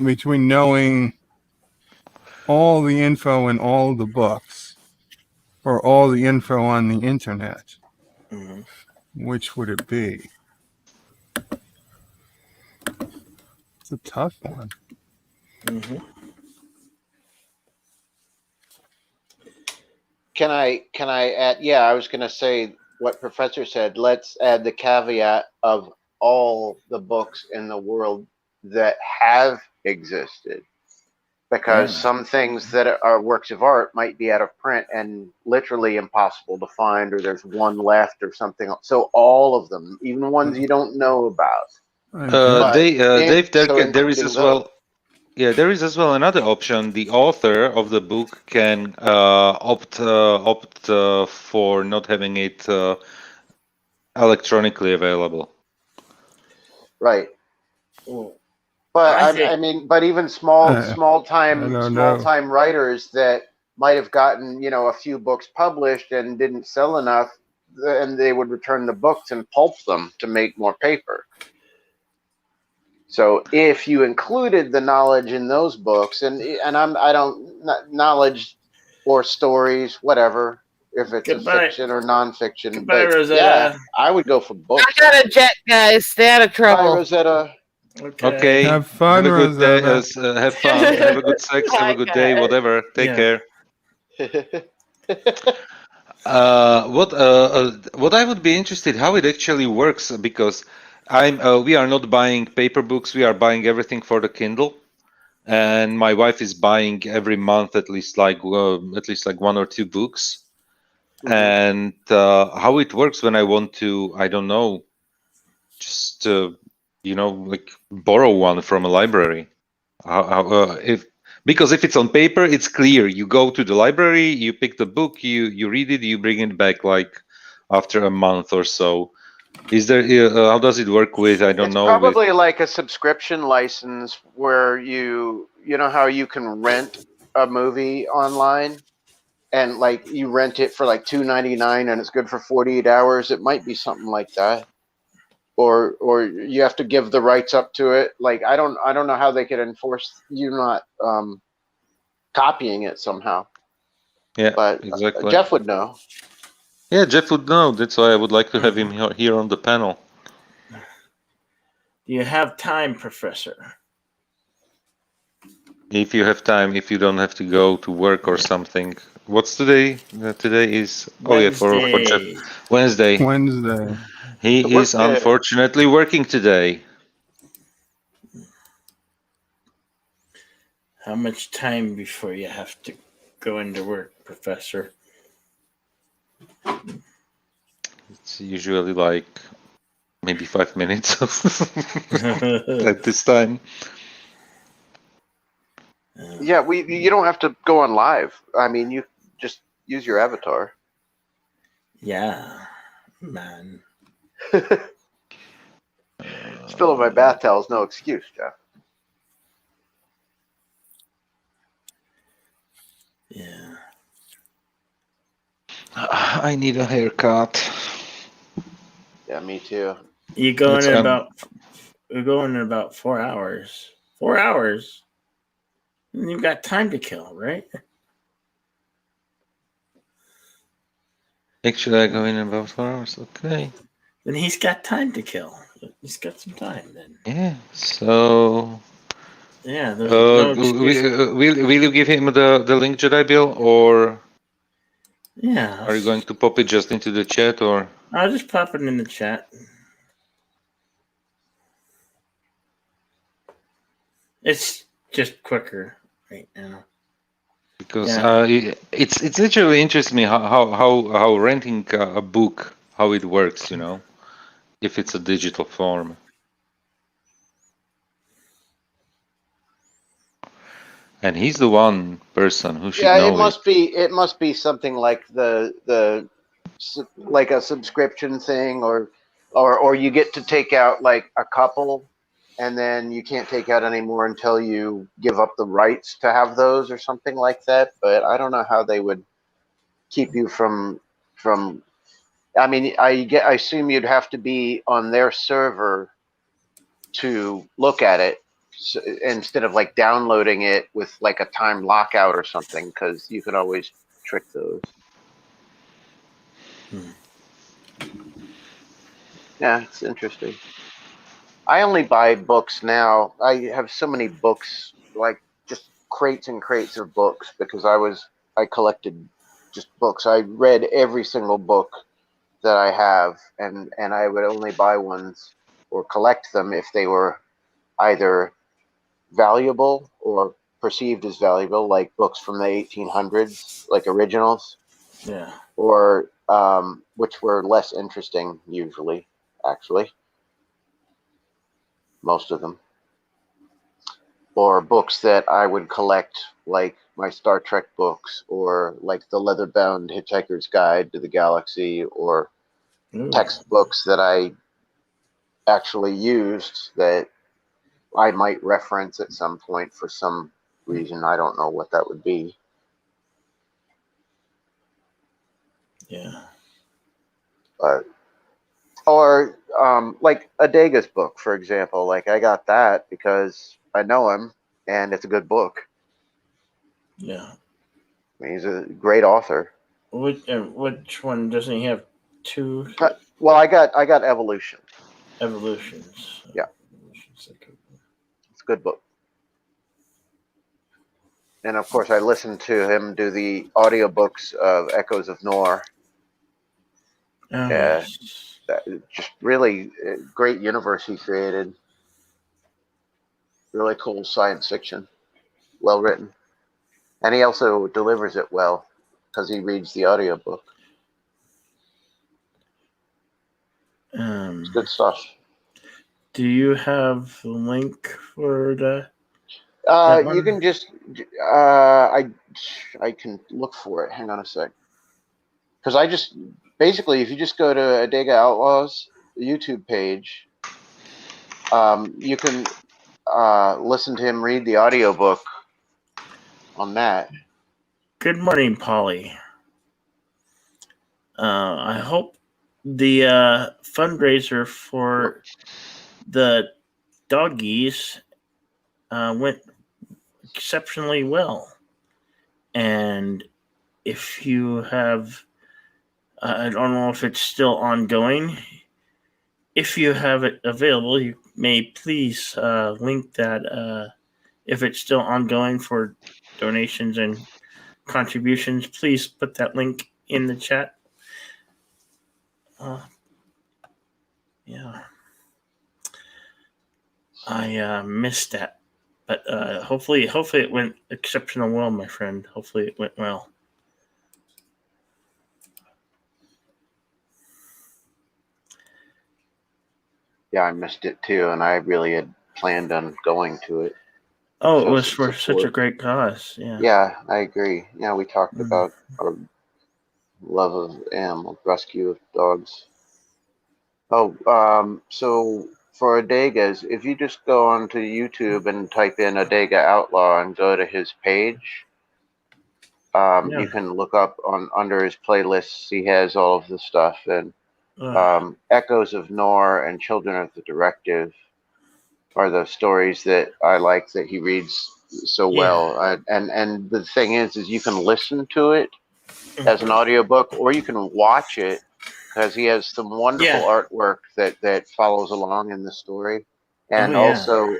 between knowing all the info in all the books or all the info on the internet, hmm which would it be? It's a tough one. hmm Can I add? Yeah, I was going to say what Professor said. Let's add the caveat of all the books in the world that have existed, because Yeah. some things that are works of art might be out of print and literally impossible to find, or there's one left or something. So all of them, even ones you don't know about. But Dave, there is including as well. Yeah, there is as well another option. The author of the book can opt for not having it electronically available. Right. Well, But I I think- mean, but even small I time don't know. writers that might have gotten a few books published and didn't sell enough, and they would return the books and pulp them to make more paper. So if you included the knowledge in those books, and knowledge or stories, whatever, if it's a Goodbye. fiction or nonfiction, Goodbye, but Rosetta. yeah, I would go for books. I got a jet, guys. Stay out of Bye, trouble. Rosetta. Okay. Have fun, Have a good day. Rosetta. Have fun. Have a good sex. Have a good day. Whatever. Take Yeah. care. What I would be interested how it actually works, because we are not buying paper books. We are buying everything for the Kindle, and my wife is buying every month at least like 1 or 2 books. And how it works when I want to, I don't know, just like borrow one from a library. Because if it's on paper, it's clear. You go to the library, you pick the book, you read it, you bring it back like after a month or so. Is there? How does it work with? I don't It's know. probably like a subscription license where you know how you can rent a movie online, and like you rent it for like $2.99 and it's good for 48 hours. It might be something like that. Or you have to give the rights up to it. Like I don't know how they could enforce you not copying it somehow. Yeah, But exactly. Jeff would know. Yeah, Jeff would know. That's why I would like to have him here on the panel. Do you have time, Professor? If you have time, if you don't have to go to work or something. What's today? Today is for Jeff, Wednesday. Wednesday. Wednesday. He The work is day. unfortunately working today. How much time before you have to go into work, Professor? It's usually like maybe 5 minutes at this time. Yeah, you don't have to go on live. I mean, you just use your avatar. Yeah, man. Spilling my bath towel is no excuse, Jeff. Yeah. I need a haircut. Yeah, me too. You go It's in about. We're going in about 4 hours. 4 hours. And you've got time to kill, right? Actually, I go in about 4 hours. Okay. Then he's got time to kill. He's got some time then. Yeah. So, Yeah. There's no excuse. will you give him the link, Jedi Bill, or Yeah. are you going to pop it just into the chat, or? I'll just pop it in the chat. It's just quicker right now. Because Yeah. it's literally interests me how renting a book, how it works, you know, if it's a digital form. And he's the one person who should Yeah, know it must be something like like a subscription thing, or you get to take out like a couple, and then you can't take out any more until you give up the rights to have those or something like that. But I don't know how they would keep you from. I mean, I assume you'd have to be on their server to look at it, so, instead of like downloading it with like a time lockout or something, because you could always trick those. Yeah, it's interesting. I only buy books now. I have so many books, like just crates and crates of books, because I collected just books. I read every single book that I have, and I would only buy ones or collect them if they were either valuable or perceived as valuable, like books from the 1800s, like originals, Yeah. or which were less interesting usually, actually, most of them, or books that I would collect, like my Star Trek books, or like the leather-bound Hitchhiker's Guide to the Galaxy, or Ooh. textbooks that I actually used that I might reference at some point for some reason. I don't know what that would be. Yeah. But or like Adega's book, for example. Like I got that because I know him, and it's a good book. Yeah. I mean, he's a great author. Which one doesn't he have two Well, I got Evolution. evolutions? Yeah. Evolutions, okay. It's a good book. And of course, I listened to him do the audiobooks of Echoes of Nor. Oh, Yeah. yes. Just really great universe he created. Really cool science fiction. Well written. And he also delivers it well because he reads the audiobook. It's good stuff. Do you have the link for the? You can just I can look for it. Hang on a sec. Because I just basically, if you just go to Adega Outlaws YouTube page, you can listen to him read the audiobook on that. Good morning, Polly. I hope the fundraiser for the doggies went exceptionally well. And if you have, I don't know if it's still ongoing. If you have it available, you may please link that if it's still ongoing for donations and contributions. Please put that link in the chat. Yeah, I missed that, but hopefully it went exceptional well, my friend. Hopefully it went well. Yeah, I missed it too, and I really had planned on going to it. Oh, it Show was some for such a support. great cause. Yeah. Yeah, I agree. Yeah, we talked Mm. about our love of animal rescue of dogs. Oh, so for Adega's, if you just go onto YouTube and type in Adega Outlaw and go to his page, Yeah. you can look up on under his playlists. He has all of the stuff, and Echoes of Nor and Children of the Directive are the stories that I like that he reads so Yeah. well. And the thing is you can listen to it as an audiobook, or you can watch it because he has some wonderful Yeah. artwork that follows along in the story, and Oh, yeah. also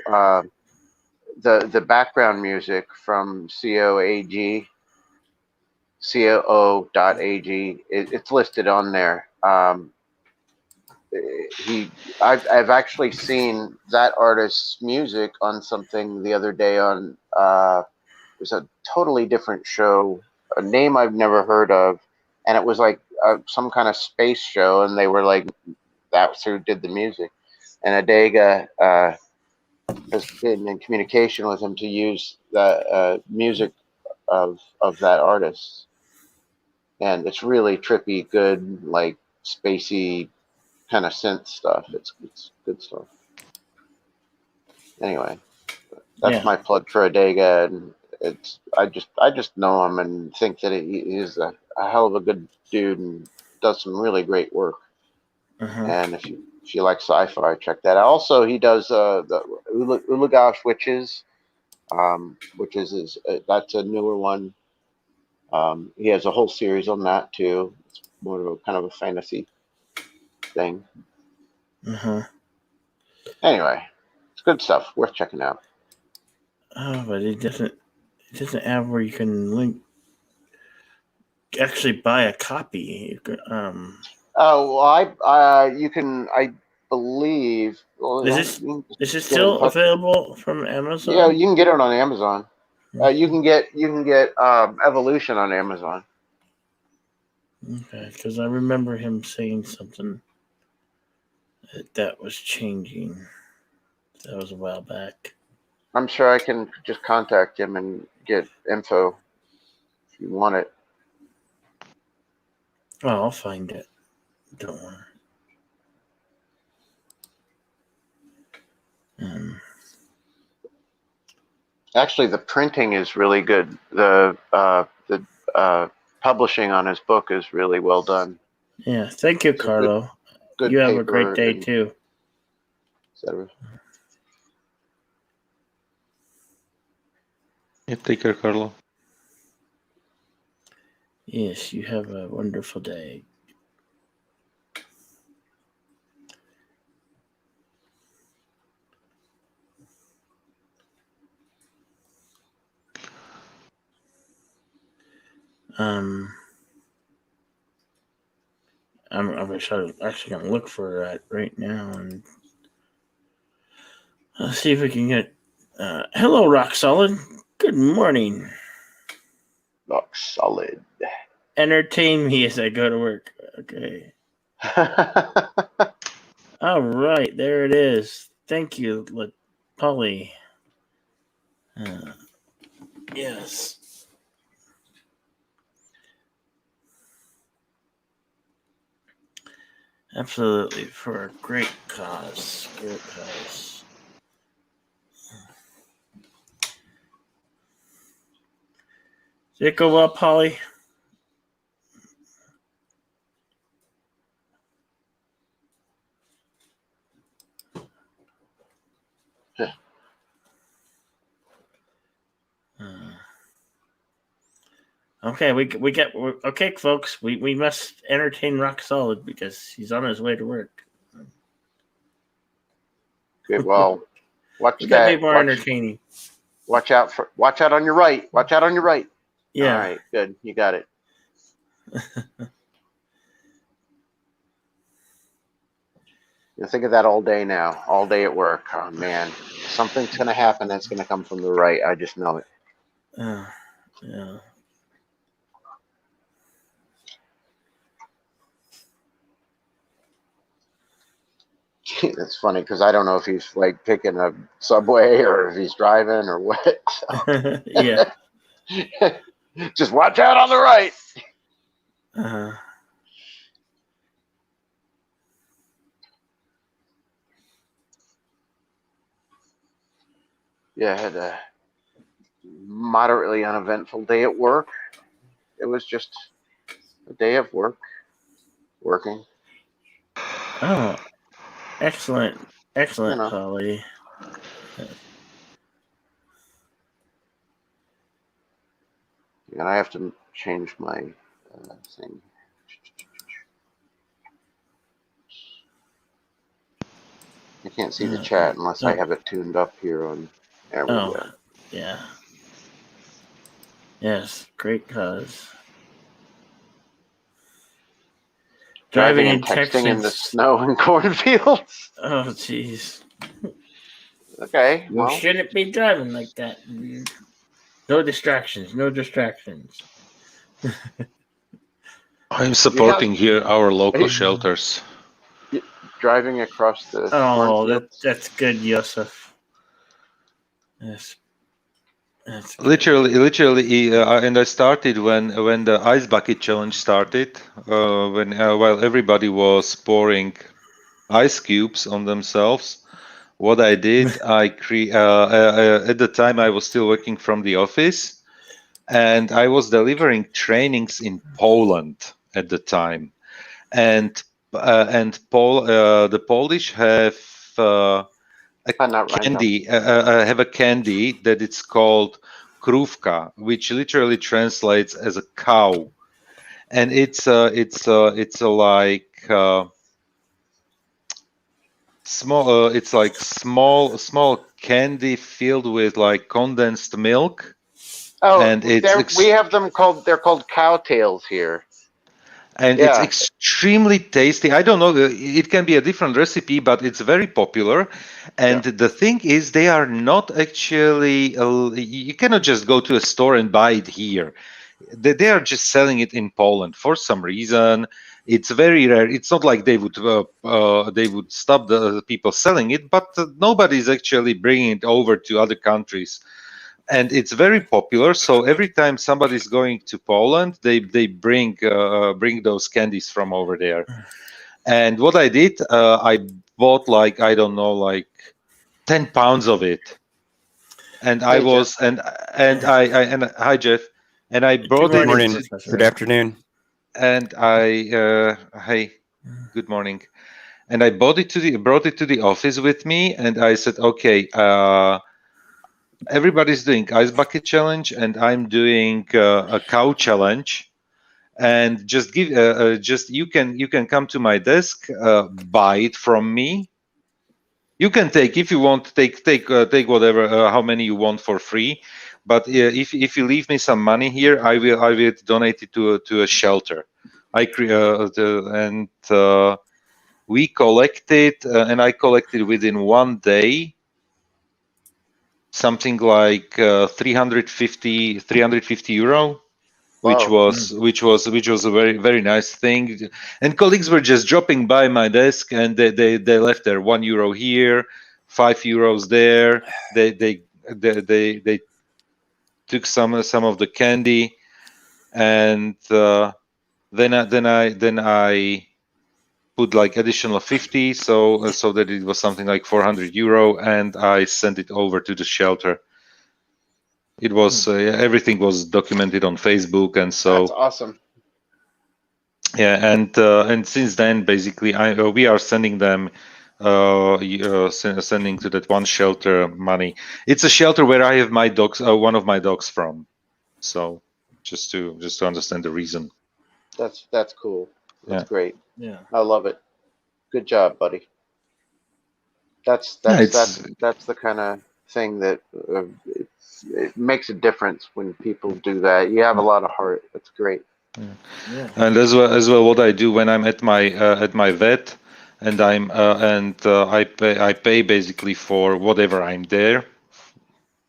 the background music from COAG, COO.AG. It's listed on there. I've actually seen that artist's music on something the other day on it was a totally different show, a name I've never heard of, and it was like some kind of space show, and they were like, that's who did the music. And Adega has been in communication with him to use the music of that artist, and it's really trippy, good, like spacey kind of synth stuff. It's good stuff. Anyway, that's my plug for Adega, and it's I just know him and think that he's a hell of a good dude and does some really great work. And if you like sci-fi, check that out. Also, he does the Ulagash Witches, which is that's a newer one. He has a whole series on that too. It's more of a kind of a fantasy thing. Anyway, it's good stuff. Worth checking out. Oh, but it doesn't have where you can link. Actually, buy a copy. Oh, well, you can. I believe. Well, Is this still available from Amazon? Yeah, you can get it on Amazon. You can get Evolution on Amazon. Okay, because I remember him saying something that was changing. That was a while back. I'm sure I can just contact him and get info if you want it. Oh, I'll find it. Don't worry. Actually, the printing is really good. The publishing on his book is really well done. Yeah, thank you, Carlo. Good you have a great day too. Etc. Yeah, take care, Carlo. Yes, you have a wonderful day. I wish I was actually going to look for that right now and see if we can get. Hello, Rock Solid. Good morning. Rock Solid. Entertain me as I go to work. Okay. All right, there it is. Thank you, Polly. Yes. Absolutely, for a great cause. Great cause. Did it go well, Polly? Okay, okay, folks. We must entertain Rock Solid because he's on his way to work. Good. Well, watch We got to that. be more entertaining. Watch out on your right. Watch out on your right. Yeah. All right. Good. You got it. You think of that all day now. All day at work. Oh man, something's gonna happen. That's gonna come from the right. I just know it. Yeah. It's funny because I don't know if he's like taking a subway or if he's driving or what. Yeah. Just watch out on the right. Yeah, I had a moderately uneventful day at work. It was just a day of working. Oh, excellent, Polly. And I have to change my thing. I can't see the chat unless I have it tuned up here on. There we go. Yeah. Yes, great cause. Driving and texting in the snow and cornfields. Oh, jeez. Okay. You shouldn't be driving like that. No distractions. I'm supporting here our local shelters. Driving across the. That's good, Yosef. Yes. That's good. Literally, and I started when the ice bucket challenge started. While everybody was pouring ice cubes on themselves, what I did, at the time I was still working from the office, and I was delivering trainings in Poland at the time, and the Polish have a candy. Have a candy that it's called krówka, which literally translates as a cow, and it's like small. It's like small candy filled with like condensed milk. Oh, and we have them called. They're called cow tails here. And it's extremely tasty. I don't know, it can be a different recipe, but it's very popular. And the thing is, they are not actually, you cannot just go to a store and buy it here. They are just selling it in Poland for some reason. It's very rare. It's not like they would stop the people selling it, but nobody's actually bringing it over to other countries. And it's very popular. So every time somebody's going to Poland, they bring those candies from over there. And what I did, I bought like 10 pounds of it. And I was and hi Jeff, and I brought it. Good morning. Good afternoon. And hey, good morning. And I brought it to the office with me, and I said, okay. Everybody's doing ice bucket challenge, and I'm doing a cow challenge. And just you can come to my desk, buy it from me. You can take, if you want, take whatever, how many you want for free. But if you leave me some money here, I will donate it to a shelter. We collected, and I collected within 1 day. Something like 350 euro, which was a very, very nice thing. And colleagues were just dropping by my desk, and they left there 1 euro here, 5 euros there. They took some of the candy, and then I put like additional 50, so that it was something like 400 euro, and I sent it over to the shelter. It was everything was documented on Facebook, and so that's awesome. Yeah, and since then, basically, we are sending them sending to that one shelter money. It's a shelter where I have my dogs, one of my dogs from. So just to understand the reason. That's cool. That's Yeah. great. Yeah. I love it. Good job, buddy. That's Yeah, that's the kind of thing that it makes a difference when people do that. You have a lot of heart. That's great. Yeah. And as well, what I do when I'm at my vet, and I pay basically for whatever I'm there.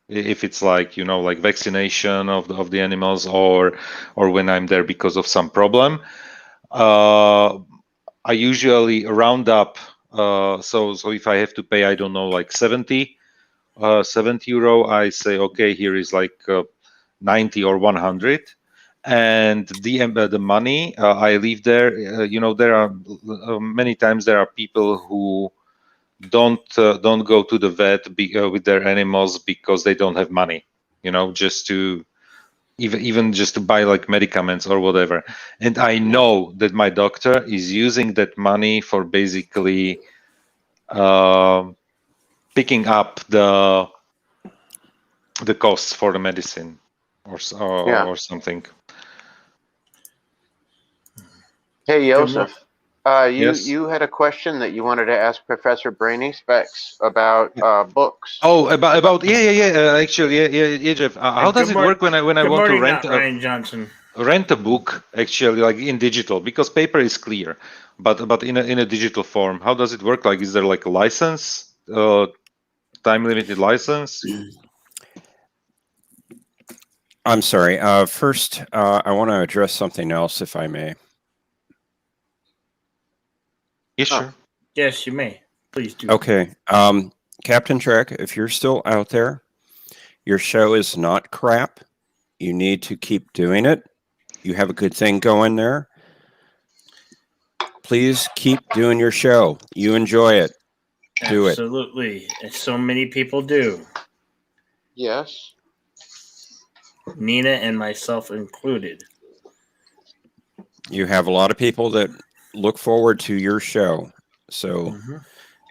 If it's like like vaccination of the animals, or when I'm there because of some problem, I usually round up. So if I have to pay, I don't know, like 70 euro, I say, okay, here is like 90 or 100, and the money I leave there. There are many times there are people who don't go to the vet with their animals because they don't have money. Just to even just to buy like medicaments or whatever. And I know that my doctor is using that money for basically picking up the costs for the medicine Yeah. or something. Hey, Good Joseph. Yes. You had a question that you wanted to ask Professor Brainy Specs about books. Oh, about actually, yeah, Jeff. How does it work when I Good want to morning, rent Ryan Johnson. a book, actually, like in digital, because paper is clear, but in a digital form? How does it work? Like, is there like a license, time limited license? I'm sorry. First, I want to address something else, if I may. Yes, sure. Yes, you may. Please do. Okay. Captain Trek, if you're still out there, your show is not crap. You need to keep doing it. You have a good thing going there. Please keep doing your show. You enjoy it. Do it. Absolutely. And so many people do. Yes. Nina and myself included. You have a lot of people that look forward to your show. So,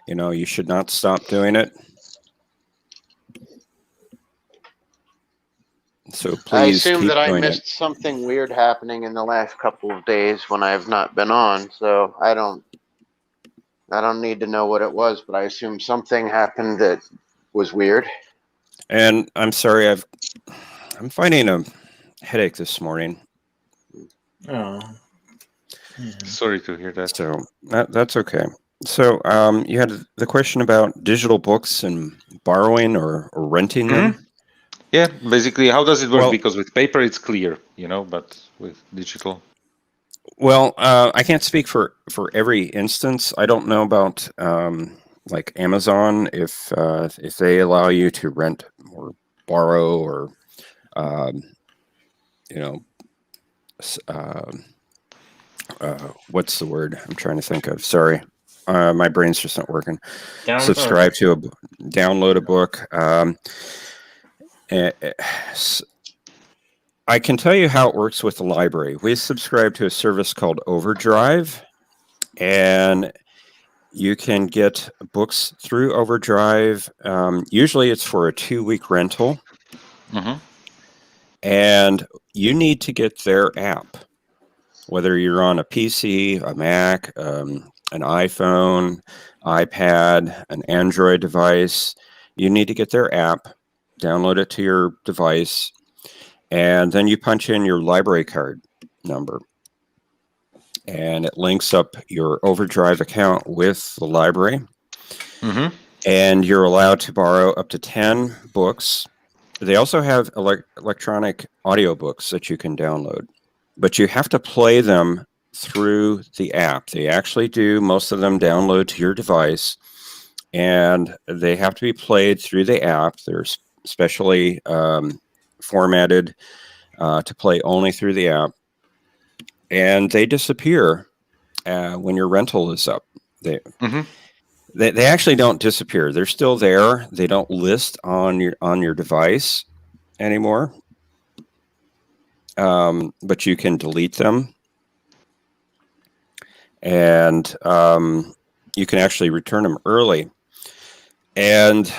Mhm. you should not stop doing it. So please I assume keep that I doing missed it. something weird happening in the last couple of days when I have not been on, so I don't need to know what it was, but I assume something happened that was weird. And I'm sorry, I'm fighting a headache this morning. Oh. Yeah. Sorry to hear that. So that's okay. So you had the question about digital books and borrowing or renting them. Yeah, basically, how does it work? Well- Because with paper it's clear, but with digital. Well, I can't speak for every instance. I don't know about like Amazon if they allow you to rent or borrow or what's the word I'm trying to think of? Sorry, my brain's just not working. Subscribe to download a book. I can tell you how it works with the library. We subscribe to a service called Overdrive, and you can get books through Overdrive. Usually it's for a 2-week rental, and you need to get their app. Whether you're on a PC, a Mac, an iPhone, iPad, an Android device, you need to get their app, download it to your device, and then you punch in your library card number. And it links up your Overdrive account with the library. And you're allowed to borrow up to 10 books. They also have electronic audiobooks that you can download. But you have to play them through the app. They actually do most of them download to your device, and they have to be played through the app. They're specially formatted to play only through the app, and they disappear when your rental is up. They actually don't disappear. They're still there. They don't list on your device anymore. But you can delete them, and you can actually return them early. And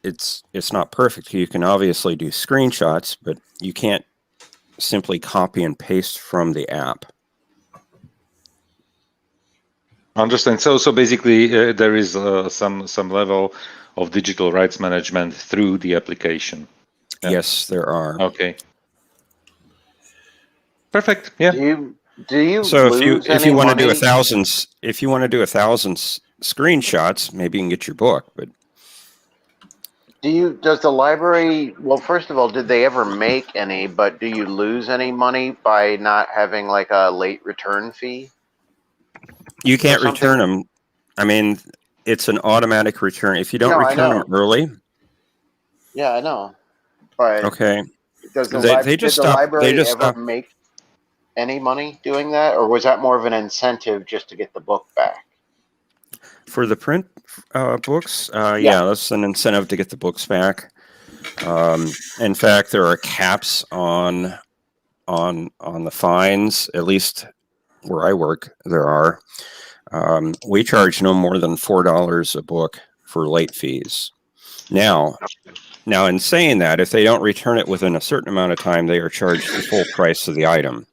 it's not perfect. You can obviously do screenshots, but you can't simply copy and paste from the app. Understand. So basically, there is some level of digital rights management through the application. Yeah. Yes, there are. Okay. Perfect. Yeah. Do you So lose if any you want to do money? 1,000 screenshots, maybe you can get your book. But Does the library, well, first of all, did they ever make any, but do you lose any money by not having like a late return fee? you can't something? return them. I mean, it's an automatic return. If you don't No, I return them know. early, Yeah, I know. But okay. does the They just did the stop. library They just ever stop. make any money doing that, or was that more of an incentive just to get the book back? For the print books, yeah, that's an incentive to get the books back. In fact, there are caps on the fines. At least where I work, there are. We charge no more than $4 a book for late fees. Now, in saying that, if they don't return it within a certain amount of time, they are charged the full price of the item.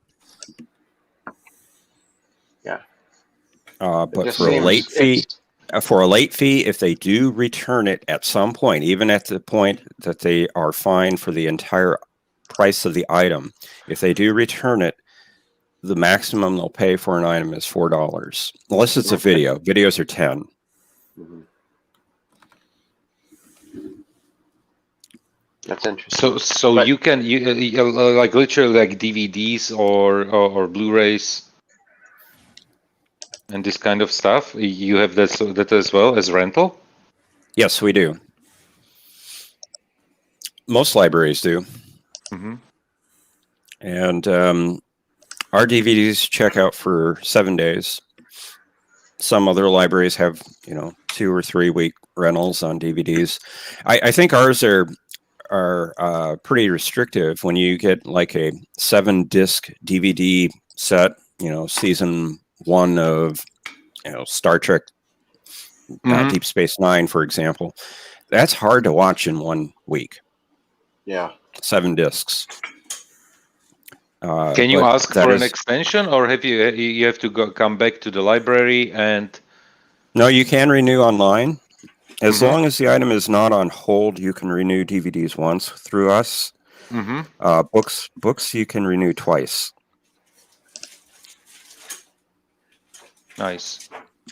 Yeah. But for a late fee, if they do return it at some point, even at the point that they are fined for the entire price of the item, if they do return it, the maximum they'll pay for an item is $4, unless it's a video. Videos are $10. Mm-hmm. That's interesting. So But- you can like literally like DVDs or Blu-rays and this kind of stuff. You have that as well as rental. Yes, we do. Most libraries do. Mm-hmm. And our DVDs check out for 7 days. Some other libraries have, 2 or 3 week rentals on DVDs. I think ours are pretty restrictive. When you get like a 7-disc DVD set, season 1 of Star Trek Deep Space Nine, for example, that's hard to watch in 1 week. Yeah. 7 discs. Can you ask for an extension, or have you have to come back to the library and? No, you can renew online. As long as the item is not on hold, you can renew DVDs once through us. Books you can renew twice. Nice.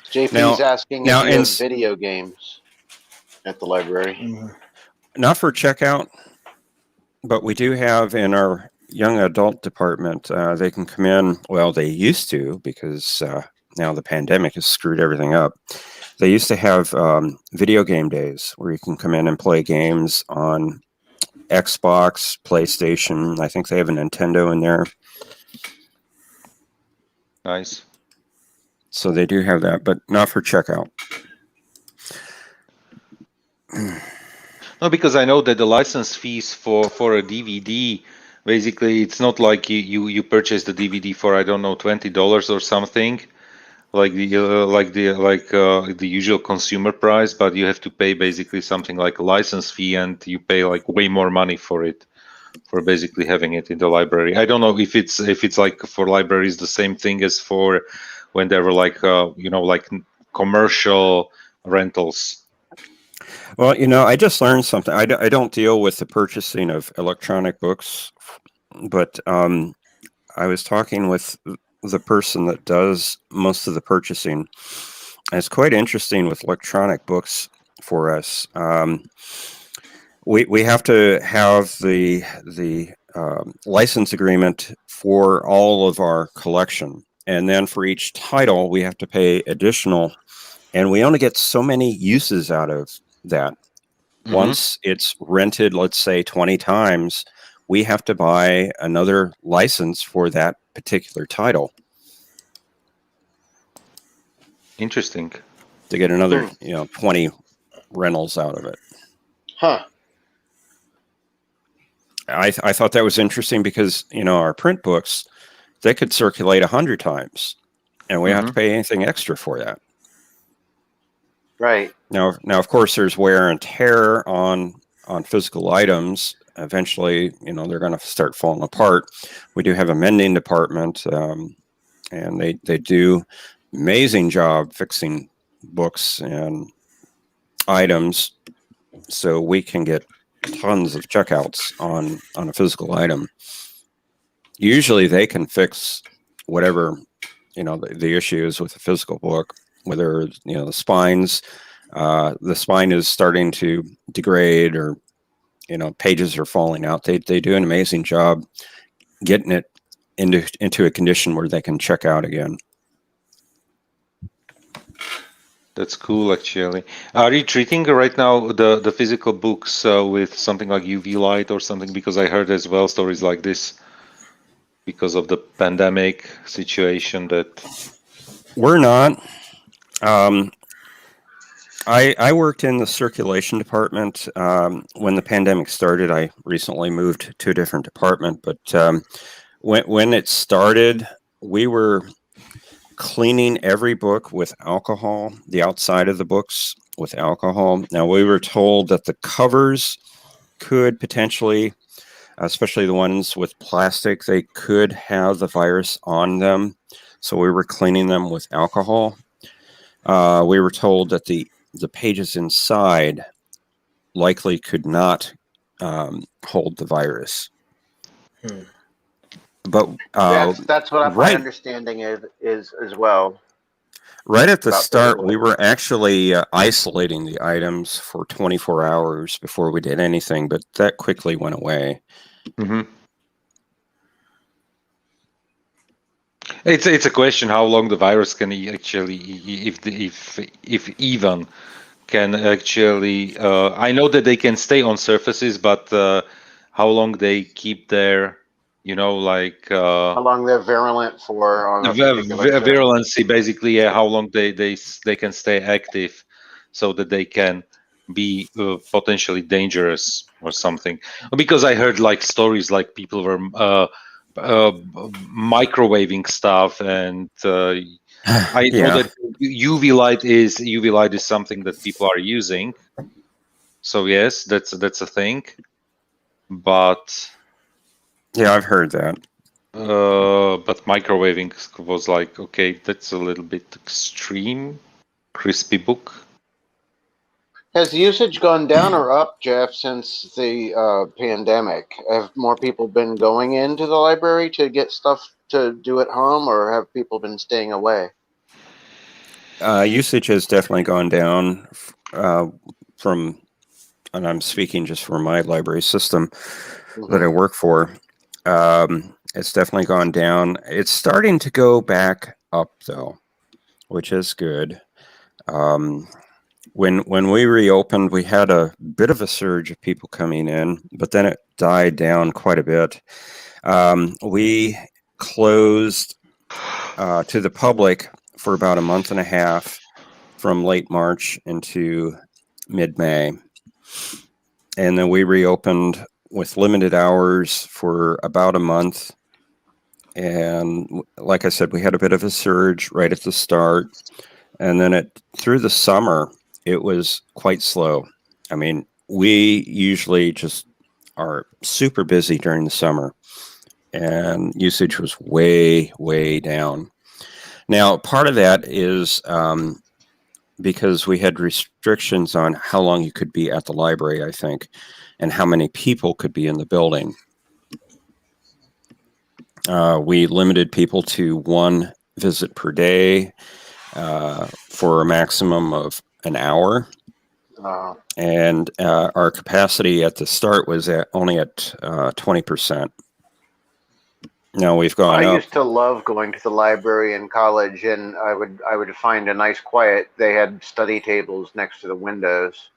JP's asking if you have video games at the library. Not for checkout, but we do have in our young adult department. They can come in. Well, they used to, because now the pandemic has screwed everything up. They used to have video game days where you can come in and play games on Xbox, PlayStation. I think they have a Nintendo in there. Nice. So they do have that, but not for checkout. No, because I know that the license fees for a DVD, basically, it's not like you purchase the DVD for, I don't know, $20 or something, like the usual consumer price, but you have to pay basically something like a license fee, and you pay like way more money for it, for basically having it in the library. I don't know if it's like for libraries the same thing as for when there were like like commercial rentals. Well, I just learned something. I don't deal with the purchasing of electronic books, but I was talking with the person that does most of the purchasing. And it's quite interesting with electronic books for us. We have to have the license agreement for all of our collection. And then for each title, we have to pay additional. And we only get so many uses out of that. Once it's rented, let's say 20 times, we have to buy another license for that particular title. Interesting. To get another, 20 rentals out of it. Huh. I thought that was interesting because, our print books, they could circulate 100 times, and we have to pay anything extra for that. Right. Now, of course, there's wear and tear on physical items, eventually, they're going to start falling apart. We do have a mending department, and they do amazing job fixing books and items, so we can get tons of checkouts on a physical item. Usually they can fix whatever the issue is with a physical book, whether the spine is starting to degrade, or pages are falling out. They do an amazing job getting it into a condition where they can check out again. That's cool, actually. Are you treating right now the physical books with something like UV light or something? Because I heard as well stories like this because of the pandemic situation that... We're not. I worked in the circulation department when the pandemic started. I recently moved to a different department, but when it started, we were cleaning every book with alcohol, the outside of the books with alcohol. Now, we were told that the covers could potentially, especially the ones with plastic, they could have the virus on them. So we were cleaning them with alcohol. We were told that the pages inside likely could not hold the virus. But that's what my understanding is as well. Right at the start, we were actually isolating the items for 24 hours before we did anything, but that quickly went away. Mm-hmm. It's a question how long the virus can actually, if even can actually. I know that they can stay on surfaces, but how long they keep their, how long they're virulent for on a virulency, basically, how long they can stay active, so that they can be potentially dangerous or something. Because I heard like stories like people were microwaving stuff, and I know that UV light is something that people are using. So yes, that's a thing. But yeah, I've heard that. But microwaving was like, okay, that's a little bit extreme. Crispy book. Has usage gone down or up, Jeff, since the pandemic? Have more people been going into the library to get stuff to do at home, or have people been staying away? Usage has definitely gone down from, and I'm speaking just for my library system that I work for. It's definitely gone down. It's starting to go back up, though, which is good. When we reopened, we had a bit of a surge of people coming in, but then it died down quite a bit. We closed to the public for about a month and a half from late March into mid-May. And then we reopened with limited hours for about a month. And like I said, we had a bit of a surge right at the start. And then through the summer, it was quite slow. I mean, we usually just are super busy during the summer, and usage was way, way down. Now, part of that is because we had restrictions on how long you could be at the library, I think, and how many people could be in the building. We limited people to one visit per day for a maximum of an hour. And our capacity at the start was only at 20%. Now we've gone up. I used to love going to the library in college, and I would find a nice quiet. They had study tables next to the windows,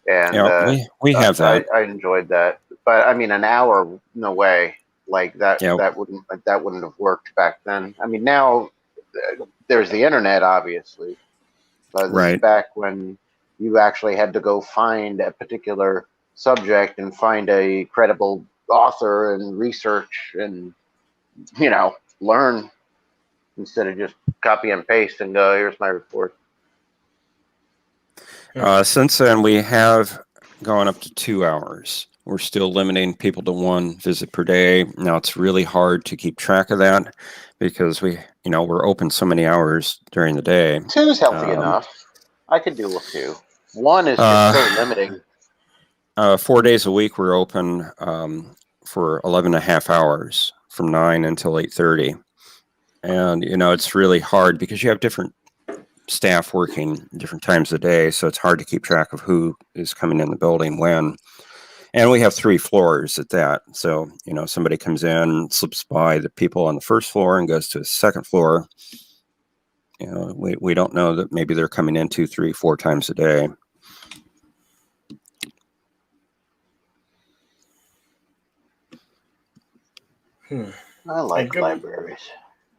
and we have that. I enjoyed that. But I mean, an hour, no way. Like that wouldn't have worked back then. I mean, now there's the internet, obviously. But this is back when you actually had to go find a particular subject and find a credible author and research and, learn instead of just copy and paste and go, here's my report. Since then, we have gone up to 2 hours We're still limiting people to 1 visit per day. Now it's really hard to keep track of that because we're open so many hours during the day. 2 is healthy enough. I could deal with 2. 1 is just so limiting. 4 days a week we're open for 11 and a half hours from 9 until 8:30. And, it's really hard because you have different staff working different times of the day. So it's hard to keep track of who is coming in the building when. And we have 3 floors at that. So, somebody comes in, slips by the people on the first floor and goes to the second floor. We don't know that maybe they're coming in 2, 3, 4 times a day. I like libraries.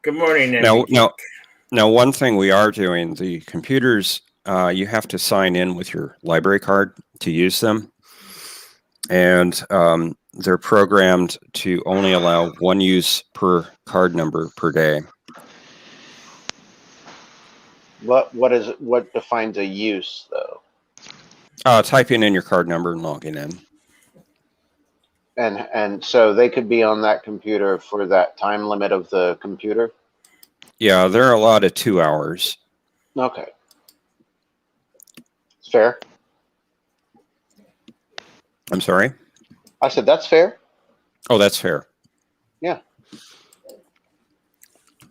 Good morning. Now, one thing we are doing, the computers, you have to sign in with your library card to use them. And they're programmed to only allow 1 use per card number per day. What defines a use, though? Typing in your card number and logging in. And so they could be on that computer for that time limit of the computer? Yeah, they're allotted 2 hours. Okay. It's fair. I'm sorry? I said that's fair. Oh, that's fair. Yeah.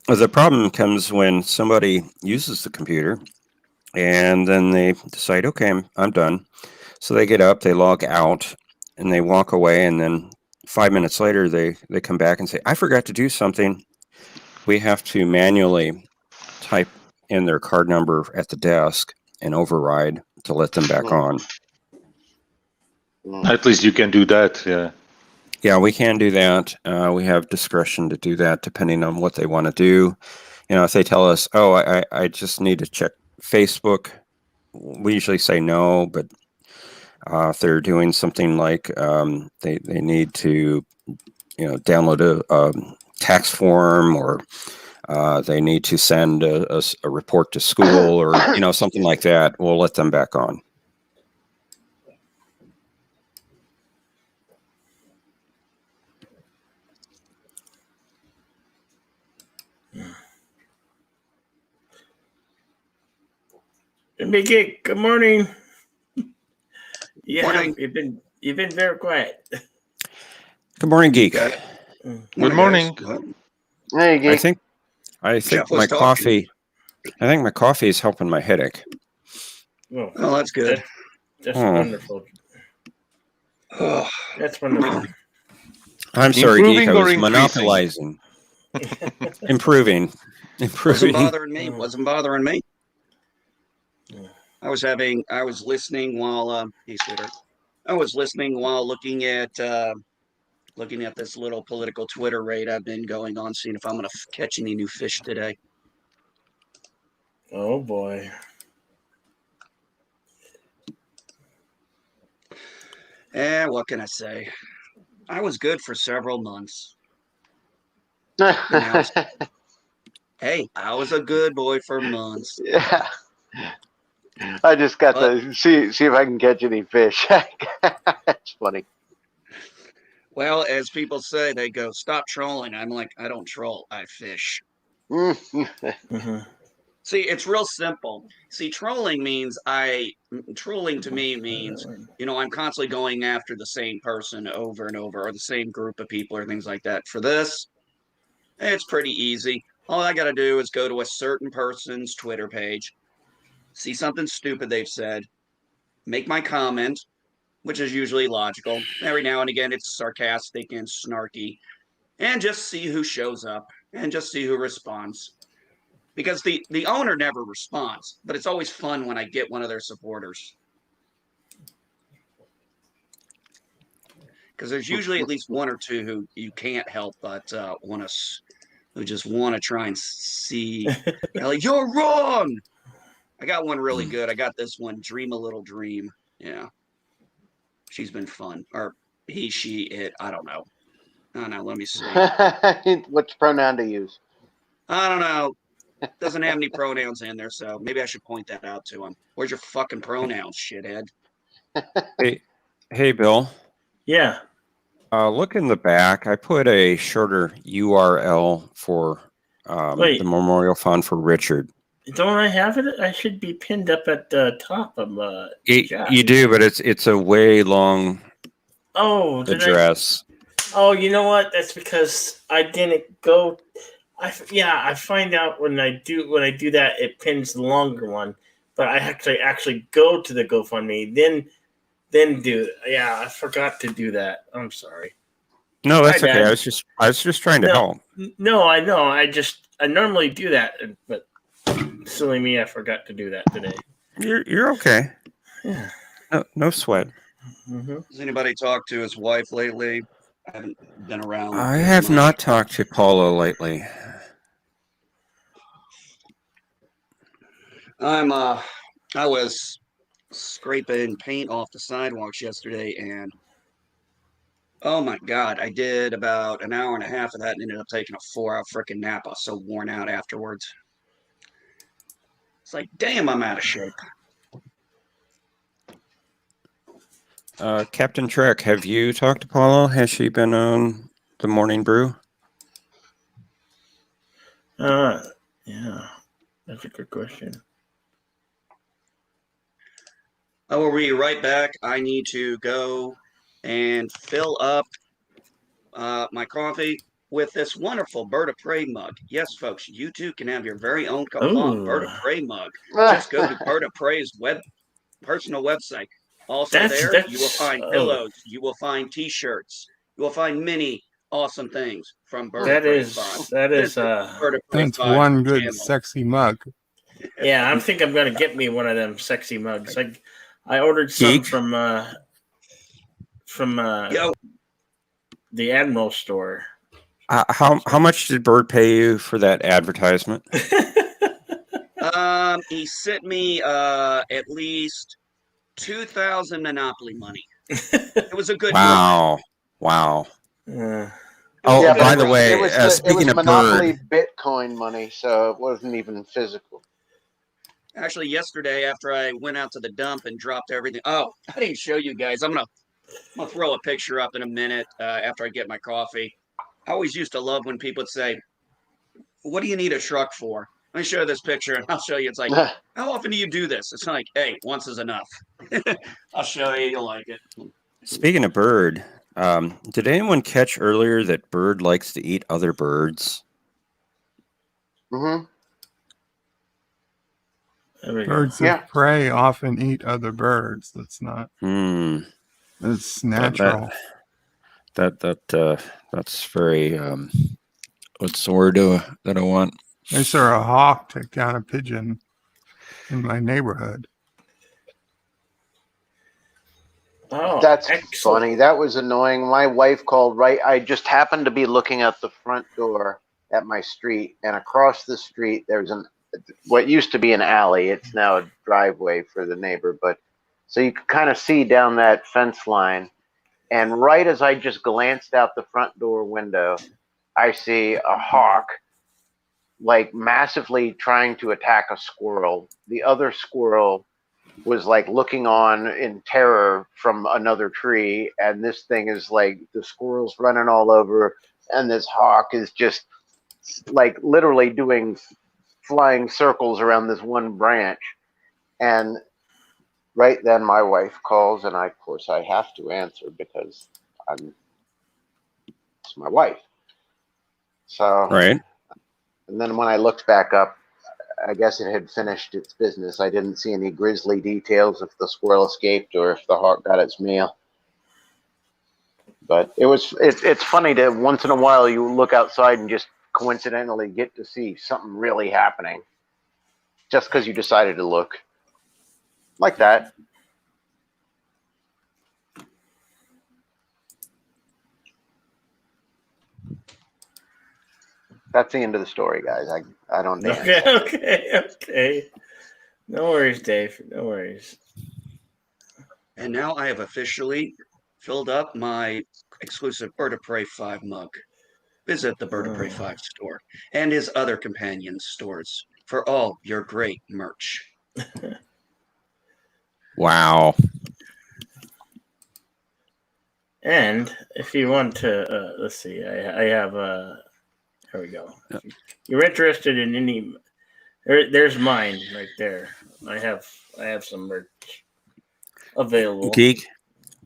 The problem comes when somebody uses the computer and then they decide, okay, I'm done. So they get up, they log out, and they walk away. And then 5 minutes later, they come back and say, I forgot to do something. We have to manually type in their card number at the desk and override to let them back on. At least you can do that, yeah. Yeah, we can do that. We have discretion to do that depending on what they want to do. If they tell us, oh, I just need to check Facebook, we usually say no. But if they're doing something like they need to, download a tax form, or they need to send a report to school, or something like that, we'll let them back on. Big Geek, good morning. Yeah, Morning. you've been very quiet. Good morning, Geek. Good morning. Hey, Geek. I think Jeff was my talking. coffee. I think my coffee is helping my headache. Oh, Oh, that's good. That's Oh. wonderful. Oh, That's wonderful. I'm sorry, Geek. Improving I or was increasing? monopolizing. Improving. wasn't bothering me. Wasn't bothering me. Yeah. I was listening while hey, sweetheart. I was listening while looking at this little political Twitter raid I've been going on, seeing if I'm gonna catch any new fish today. Oh boy. And what can I say? I was good for several months. Hey, I was a good boy for months. Yeah. I just got to see if I can catch any fish. That's funny. Well, as people say, they go, stop trolling. I'm like, I don't troll, I fish. Mm-hmm. See, it's real simple. See, trolling to me means, I'm constantly going after the same person over and over, or the same group of people, or things like that. For this, it's pretty easy. All I got to do is go to a certain person's Twitter page, see something stupid they've said, make my comment, which is usually logical. Every now and again, it's sarcastic and snarky, and just see who shows up and just see who responds. Because the owner never responds, but it's always fun when I get one of their supporters. Because there's usually at least one or two who you can't help but who just want to try and see, like, you're wrong. I got one really good. I got this one, Dream a Little Dream. Yeah. She's been fun. Or he, she, it, I don't know. Oh, no, let me see. What's pronoun to use? I don't know. Doesn't have any pronouns in there, so maybe I should point that out to him. Where's your fucking pronouns, shithead? Hey, Bill. Yeah. Look in the back. I put a shorter URL for Wait. the Memorial Fund for Richard. Don't I have it? I should be pinned up at the top of chat. You do, but it's a way long Oh, did address. Oh, you know what? That's because I didn't go. I find out when I do that, it pins the longer one. But I actually go to the GoFundMe, then do. Yeah, I forgot to do that. I'm sorry. No, that's My okay. bad. I was just trying to help. No, I know. I normally do that, but silly me, I forgot to do that today. You're okay. Yeah. No sweat. Mm-hmm. Has anybody talked to his wife lately? I haven't been around. I as have much. not talked to Paula lately. I was scraping paint off the sidewalks yesterday, and oh my God, I did about an hour and a half of that and ended up taking a 4-hour freaking nap. I was so worn out afterwards. It's like, damn, I'm out of shape. Captain Trek, have you talked to Paula? Has she been on the Morning Brew? Yeah, that's a good question. I will be right back. I need to go and fill up my coffee with this wonderful Bird of Prey mug. Yes, folks, you too can have your very own Kapong Bird of Prey mug. Just go to Bird of Prey's personal website. Also you will find pillows, you will find T-shirts, you will find many awesome things from Bird of Prey. That's one good channel. sexy mug. Yeah, I think I'm gonna get me one of them sexy mugs. I ordered some from the Admiral store. How much did Bird pay you for that advertisement? He sent me at least 2,000 Monopoly money. It was a good Wow. By the way, speaking of Monopoly Bird, Bitcoin money, so it wasn't even physical. Actually, yesterday after I went out to the dump and dropped everything. Oh, I didn't show you guys. I'm gonna throw a picture up in a minute after I get my coffee. I always used to love when people would say, "What do you need a truck for?" Let me show you this picture and I'll show you. It's like, how often do you do this? It's like, hey, once is enough. I'll show you. You'll like it. speaking of Bird, did anyone catch earlier that Bird likes to eat other birds? Mm-hmm. Birds of prey often eat other birds. That's not. It's natural. That's very. What's the word that I want? I saw a hawk take down a pigeon in my neighborhood. Oh, that's excellent. funny. That was annoying. My wife called right. I just happened to be looking at the front door at my street, and across the street there's what used to be an alley. It's now a driveway for the neighbor, but so you could kind of see down that fence line. And right as I just glanced out the front door window, I see a hawk like massively trying to attack a squirrel. The other squirrel was like looking on in terror from another tree, and this thing is like the squirrel's running all over, and this hawk is just like literally doing flying circles around this one branch. And right then my wife calls, and of course I have to answer because it's my wife. So right. And then when I looked back up, I guess it had finished its business. I didn't see any grisly details if the squirrel escaped or if the hawk got its meal. But it's funny to once in a while you look outside and just coincidentally get to see something really happening just because you decided to look like that. That's the end of the story, guys. I don't dance. Okay. No worries, Dave. No worries. And now I have officially filled up my exclusive Bird of Prey 5 mug. Visit the Bird of Prey 5 store and his other companion stores for all your great merch. Wow. And if you want to, let's see, I have here we go. Yeah. If you're interested in any, there's mine right there. I have some merch available. Geek,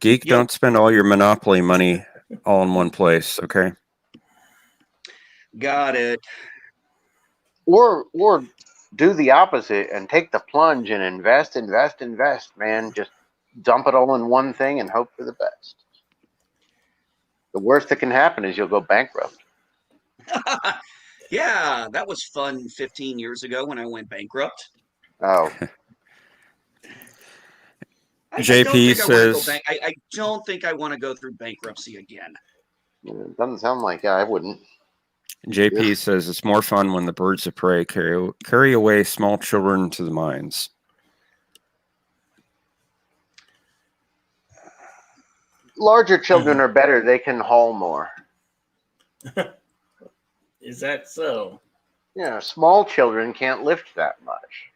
Yep. don't spend all your Monopoly money all in one place, okay? Got it. Or do the opposite and take the plunge and invest, man. Just dump it all in one thing and hope for the best. The worst that can happen is you'll go bankrupt. Yeah, that was fun 15 years ago when I went bankrupt. Oh, I JP don't think says- I don't think I want to go through bankruptcy again. it doesn't sound like I wouldn't. JP says it's more fun when the birds of prey carry away small children to the mines. Larger children are better. They can haul more. Is that so? Yeah, small children can't lift that much.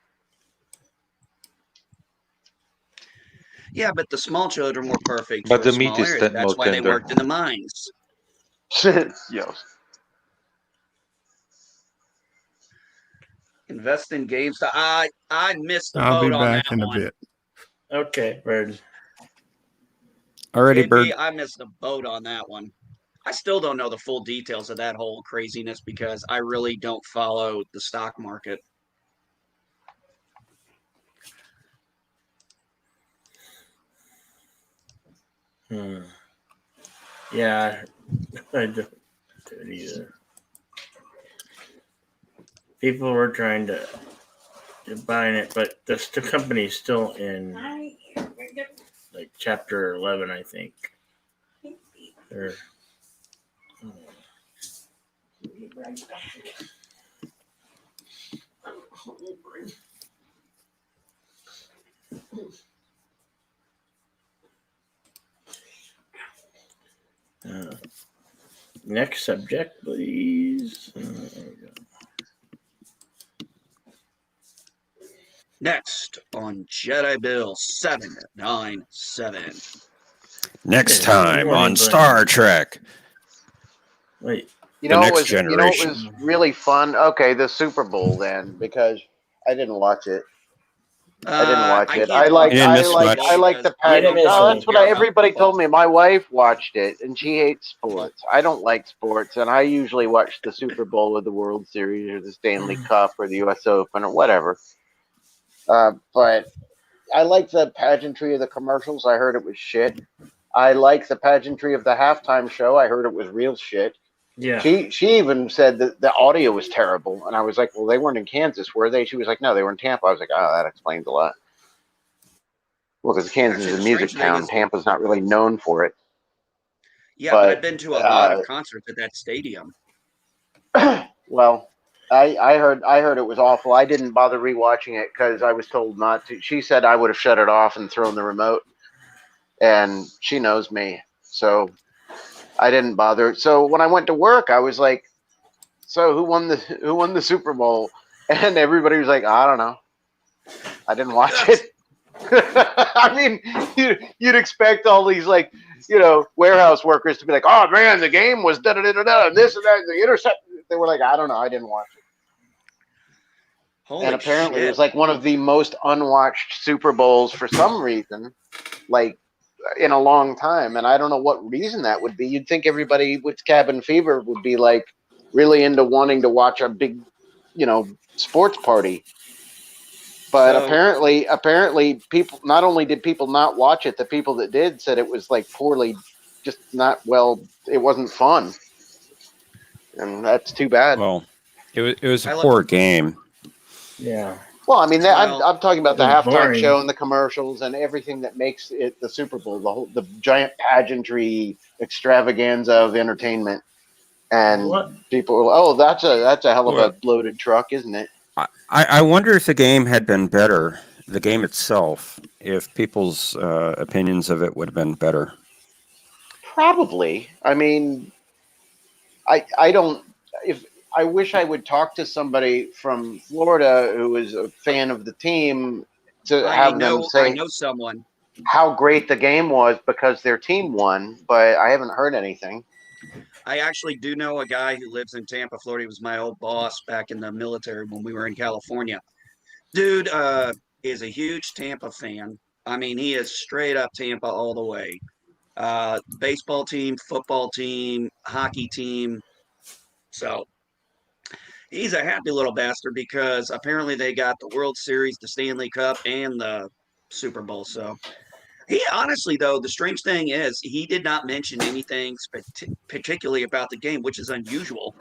Yeah, but the small children were perfect. But for the a meat small is area. more That's why they tender. worked in the mines. Yes. Invest in GameStop. I missed the I'll be boat on back that in a one. bit. Okay, Bird. Alrighty, JP, Bird. I missed the boat on that one. I still don't know the full details of that whole craziness because I really don't follow the stock market. Yeah, I don't do it either. People were trying to buying it, but the company's still in like chapter 11, I think. Or, next subject, please. There we go. Next on Jedi Bill 797. Next Okay, time morning, on Glenn. Star Trek. Wait, You The know, next it was generation. really fun. Okay, the Super Bowl then, because I didn't watch it. I didn't watch it. can't I talk like You didn't about I miss it like much. I like the because I didn't pageant. miss No, any. that's what care about everybody football. told me. My wife watched it and she hates sports. I don't like sports, and I usually watch the Super Bowl or the World Series or the Stanley Cup or the U.S. Open or whatever. But I like the pageantry of the commercials. I heard it was shit. I like the pageantry of the halftime show. I heard it was real shit. yeah. She even said that the audio was terrible, and I was like, "Well, they weren't in Kansas, were they?" She was like, "No, they were in Tampa." I was like, "Oh, that explains a lot." Well, because Kansas Actually, is a the music strange thing town, is- Tampa's not really known for it. Yeah, but But, I've been to a lot of concerts at that stadium. Well, I heard it was awful. I didn't bother rewatching it because I was told not to. She said I would have shut it off and thrown the remote, and she knows me, so I didn't bother. So when I went to work, I was like, "So who won the Super Bowl?" And everybody was like, "I don't know. I didn't watch it." I mean, you'd expect all these warehouse workers to be like, "Oh man, the game was da da da da da, and this and that, and the intercept." They were like, "I don't know. I didn't watch it." Holy And apparently, shit. it was like one of the most unwatched Super Bowls for some reason, like in a long time. And I don't know what reason that would be. You'd think everybody with cabin fever would be like really into wanting to watch a big, sports party. But So- apparently, people not only did people not watch it, the people that did said it was like poorly, just not well. It wasn't fun, and that's too bad. Well, it was I a love- poor game. Yeah. Well, I mean, Well, I'm talking about the it was halftime boring. show and the commercials and everything that makes it the Super Bowl, the giant pageantry extravaganza of entertainment. And What? people, that's a hell of Well- a loaded truck, isn't it? I wonder if the game had been better, the game itself, if people's opinions of it would have been better. Probably. I mean, I don't. If I wish I would talk to somebody from Florida who is a fan of the team to I have know them say, someone. how great the game was because their team won, but I haven't heard anything. I actually do know a guy who lives in Tampa, Florida. He was my old boss back in the military when we were in California. Dude is a huge Tampa fan. I mean, he is straight up Tampa all the way. Baseball team, football team, hockey team. So he's a happy little bastard because apparently they got the World Series, the Stanley Cup, and the Super Bowl. So he honestly, though, the strange thing is he did not mention anything particularly about the game, which is unusual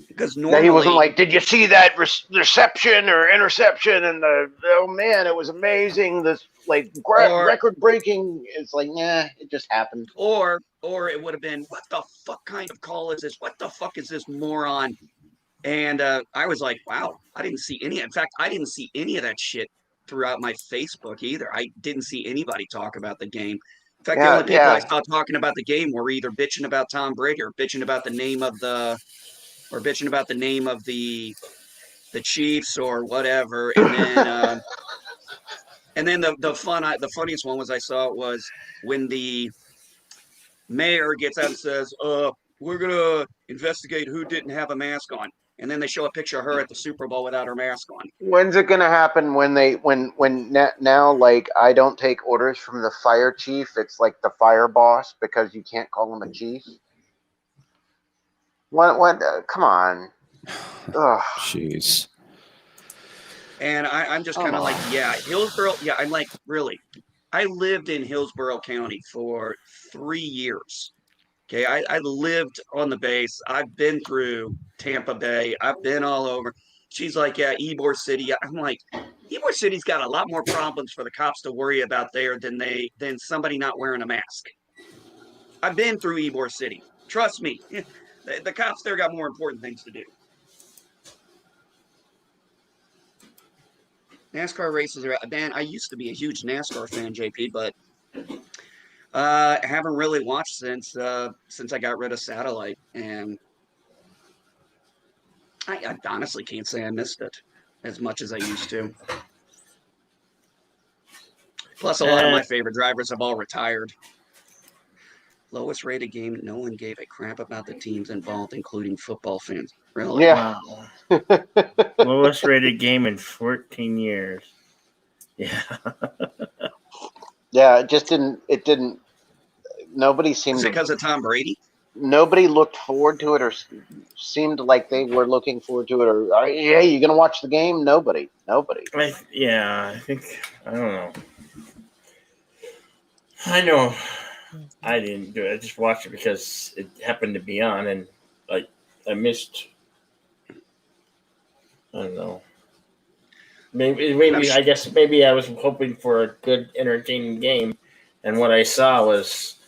because That he wasn't normally, like, did you see that reception or interception? And oh man, it was amazing. This like record breaking. It's like, nah, it just happened. or it would have been, what the fuck kind of call is this? What the fuck is this moron? And I was like, wow, I didn't see any. In fact, I didn't see any of that shit throughout my Facebook either. I didn't see anybody talk about the game. In fact, the only people I saw talking about the game were either bitching about Tom Brady or bitching about the name of the Chiefs or whatever. And then the funniest one was I saw it was when the mayor gets out and says, we're gonna investigate who didn't have a mask on. And then they show a picture of her at the Super Bowl without her mask on. When's it gonna happen? When now, like, I don't take orders from the fire chief. It's like the fire boss because you can't call him a chief. What? Come on. Ugh. Jeez. And I'm just kind of like, yeah, Hillsborough. Yeah, I'm like, really? I lived in Hillsborough County for 3 years. Okay, I lived on the base. I've been through Tampa Bay. I've been all over. She's like, yeah, Ybor City. I'm like, Ybor City's got a lot more problems for the cops to worry about there than somebody not wearing a mask. I've been through Ybor City. Trust me, the cops there got more important things to do. NASCAR races are, man, I used to be a huge NASCAR fan, JP, but I haven't really watched since I got rid of satellite, and I honestly can't say I missed it as much as I used to. Plus, a lot of my favorite drivers have all retired. Lowest rated game, no one gave a crap about the teams involved, including football fans. Really? Yeah. Wow. Lowest rated game in 14 years. Yeah. Yeah, it didn't. Nobody seemed to. Because of Tom Brady? Nobody looked forward to it or seemed like they were looking forward to it. Or, hey, you going to watch the game? Nobody. I think, I don't know. I know I didn't do it. I just watched it because it happened to be on, and like I missed. I don't know. Maybe I guess maybe I was hoping for a good, entertaining game, and what I saw was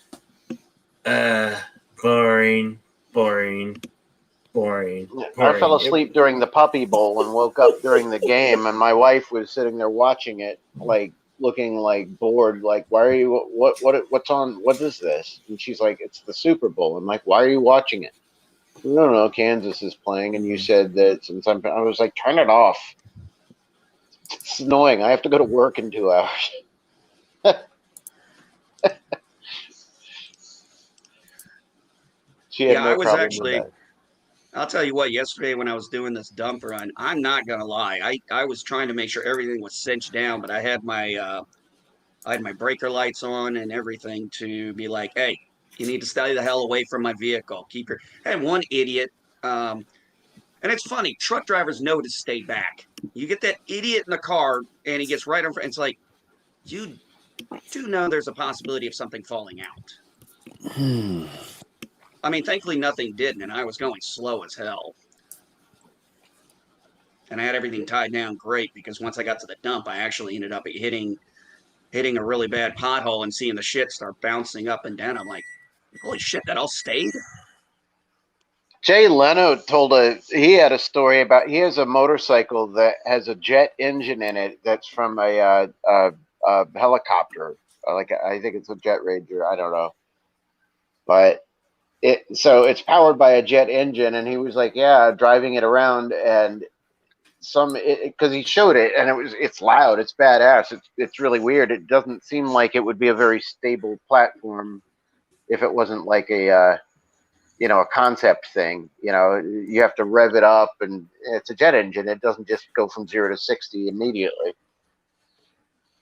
boring. I fell asleep during the Puppy Bowl and woke up during the game, and my wife was sitting there watching it, like looking like bored, like, why are you? What's on? What is this? And she's like, it's the Super Bowl. I'm like, why are you watching it? No, Kansas is playing, and you said that. Sometimes I was like, turn it off. It's annoying. I have to go to work in 2 hours. I was actually. I'll tell you what. Yesterday, when I was doing this dump run, I'm not gonna lie. I was trying to make sure everything was cinched down, but I had my breaker lights on and everything to be like, hey, you need to stay the hell away from my vehicle. I had one idiot. And it's funny, truck drivers know to stay back. You get that idiot in the car, and he gets right in front. It's like, you do know there's a possibility of something falling out. I mean, thankfully nothing didn't, and I was going slow as hell. And I had everything tied down great, because once I got to the dump, I actually ended up hitting a really bad pothole and seeing the shit start bouncing up and down. I'm like, holy shit, that all stayed? Jay Leno he had a story about, he has a motorcycle that has a jet engine in it that's from a helicopter. Like, I think it's a Jet Ranger. I don't know. But so it's powered by a jet engine. And he was like, yeah, driving it around. And because he showed it and it's loud, it's badass, it's really weird. It doesn't seem like it would be a very stable platform if it wasn't like a a concept thing. You have to rev it up, and it's a jet engine. It doesn't just go from 0 to 60 immediately.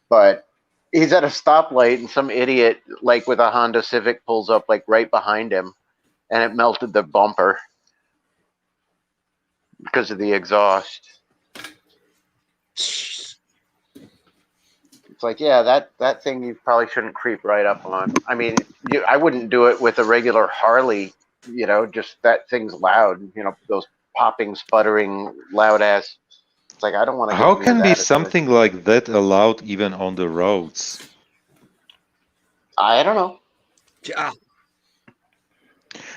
But he's at a stoplight, and some idiot, like with a Honda Civic, pulls up like right behind him, and it melted the bumper because of the exhaust. It's like, yeah, that thing you probably shouldn't creep right up on. I mean, I wouldn't do it with a regular Harley. Just that thing's loud. Those popping, sputtering, loud ass. It's like, I don't want to. How can be something like that allowed even on the roads? I don't know. Yeah.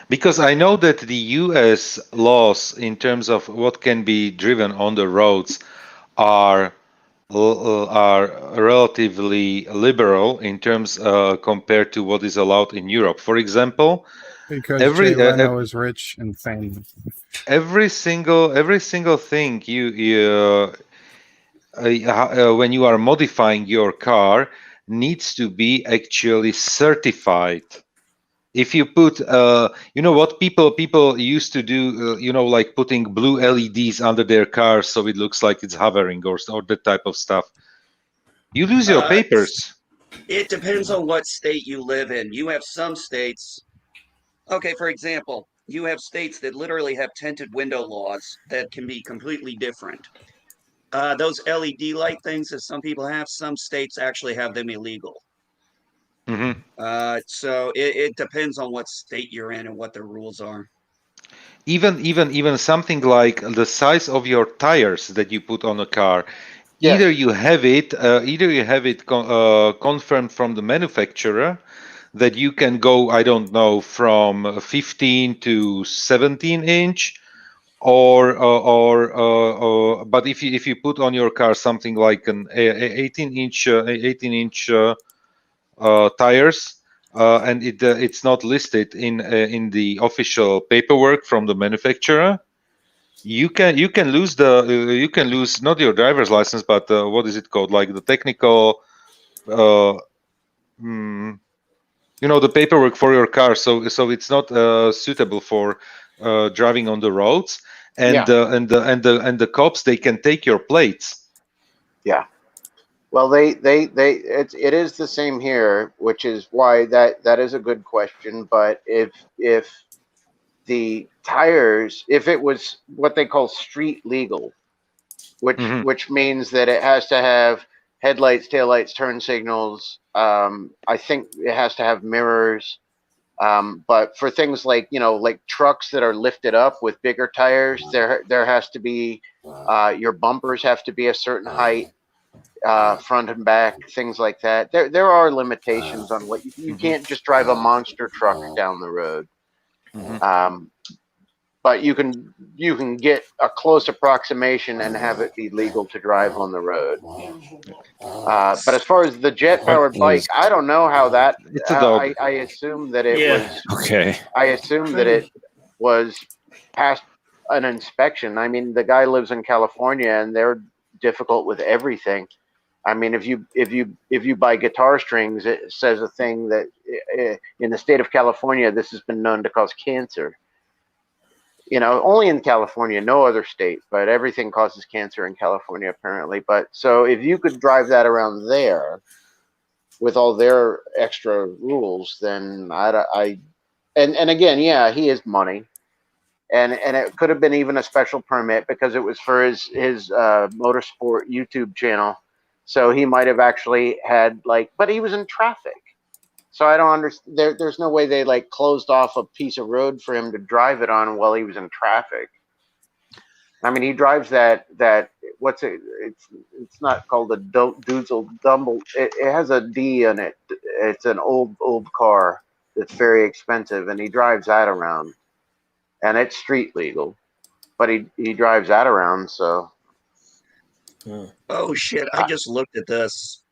Because I know that the U.S. laws in terms of what can be driven on the roads are relatively liberal in terms compared to what is allowed in Europe. For example, Because Jay Leno is rich and famous. Every single thing when you are modifying your car needs to be actually certified. If you put, what people used to do, like putting blue LEDs under their cars so it looks like it's hovering or that type of stuff. You lose your papers. It depends on what state you live in. You have some states. Okay, for example, you have states that literally have tinted window laws that can be completely different. Those LED light things that some people have, some states actually have them illegal. Mm-hmm. So it depends on what state you're in and what the rules are. Even something like the size of your tires that you put on a car. Yes. Either you have it confirmed from the manufacturer that you can go, I don't know, from 15 to 17 inch, but if you put on your car something like an 18 inch tires, and it's not listed in the official paperwork from the manufacturer, you can lose not your driver's license, but what is it called, like the technical the paperwork for your car, so it's not suitable for driving on the roads, and the cops, they can take your plates. Yeah. Well, it is the same here, which is why that is a good question. But if the tires, if it was what they call street legal, which means that it has to have headlights, taillights, turn signals. I think it has to have mirrors. But for things like like trucks that are lifted up with bigger tires, there has to be your bumpers have to be a certain height, front and back, things like that. There are limitations on what you can't just drive a monster truck down the road. But you can get a close approximation and have it be legal to drive on the road. But as far as the jet-powered bike, I don't know how that. I assume that it was okay. I assume that it was past an inspection. I mean, the guy lives in California, and they're difficult with everything. I mean, if you buy guitar strings, it says a thing that in the state of California, this has been known to cause cancer. Only in California, no other state, but everything causes cancer in California, apparently. But so if you could drive that around there with all their extra rules, then and again, yeah, he has money. And it could have been even a special permit because it was for his motorsport YouTube channel. So he might have actually had but he was in traffic. So I don't understand. There's no way they closed off a piece of road for him to drive it on while he was in traffic. I mean, he drives that what's it? It's not called a Doozle Dumble. It has a D on it. It's an old car that's very expensive, and he drives that around, and it's street legal, but he drives that around. So. Oh shit! I just looked at this.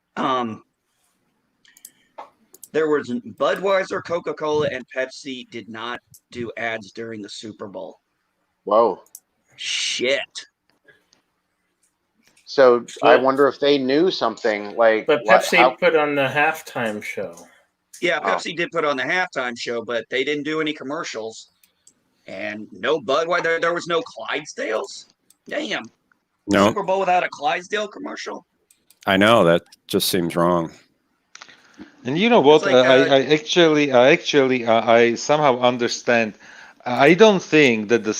There was Budweiser, Coca-Cola, and Pepsi did not do ads during the Super Bowl. Whoa. Shit. So I But- wonder if they knew something like. But what- Pepsi how- put on the halftime show. Yeah, Oh. Pepsi did put on the halftime show, but they didn't do any commercials. And no Budweiser. There was no Clydesdales. Damn. No, Super Bowl without a Clydesdale commercial? I know that just seems wrong. And you know what? It's like, I somehow understand. I don't think that the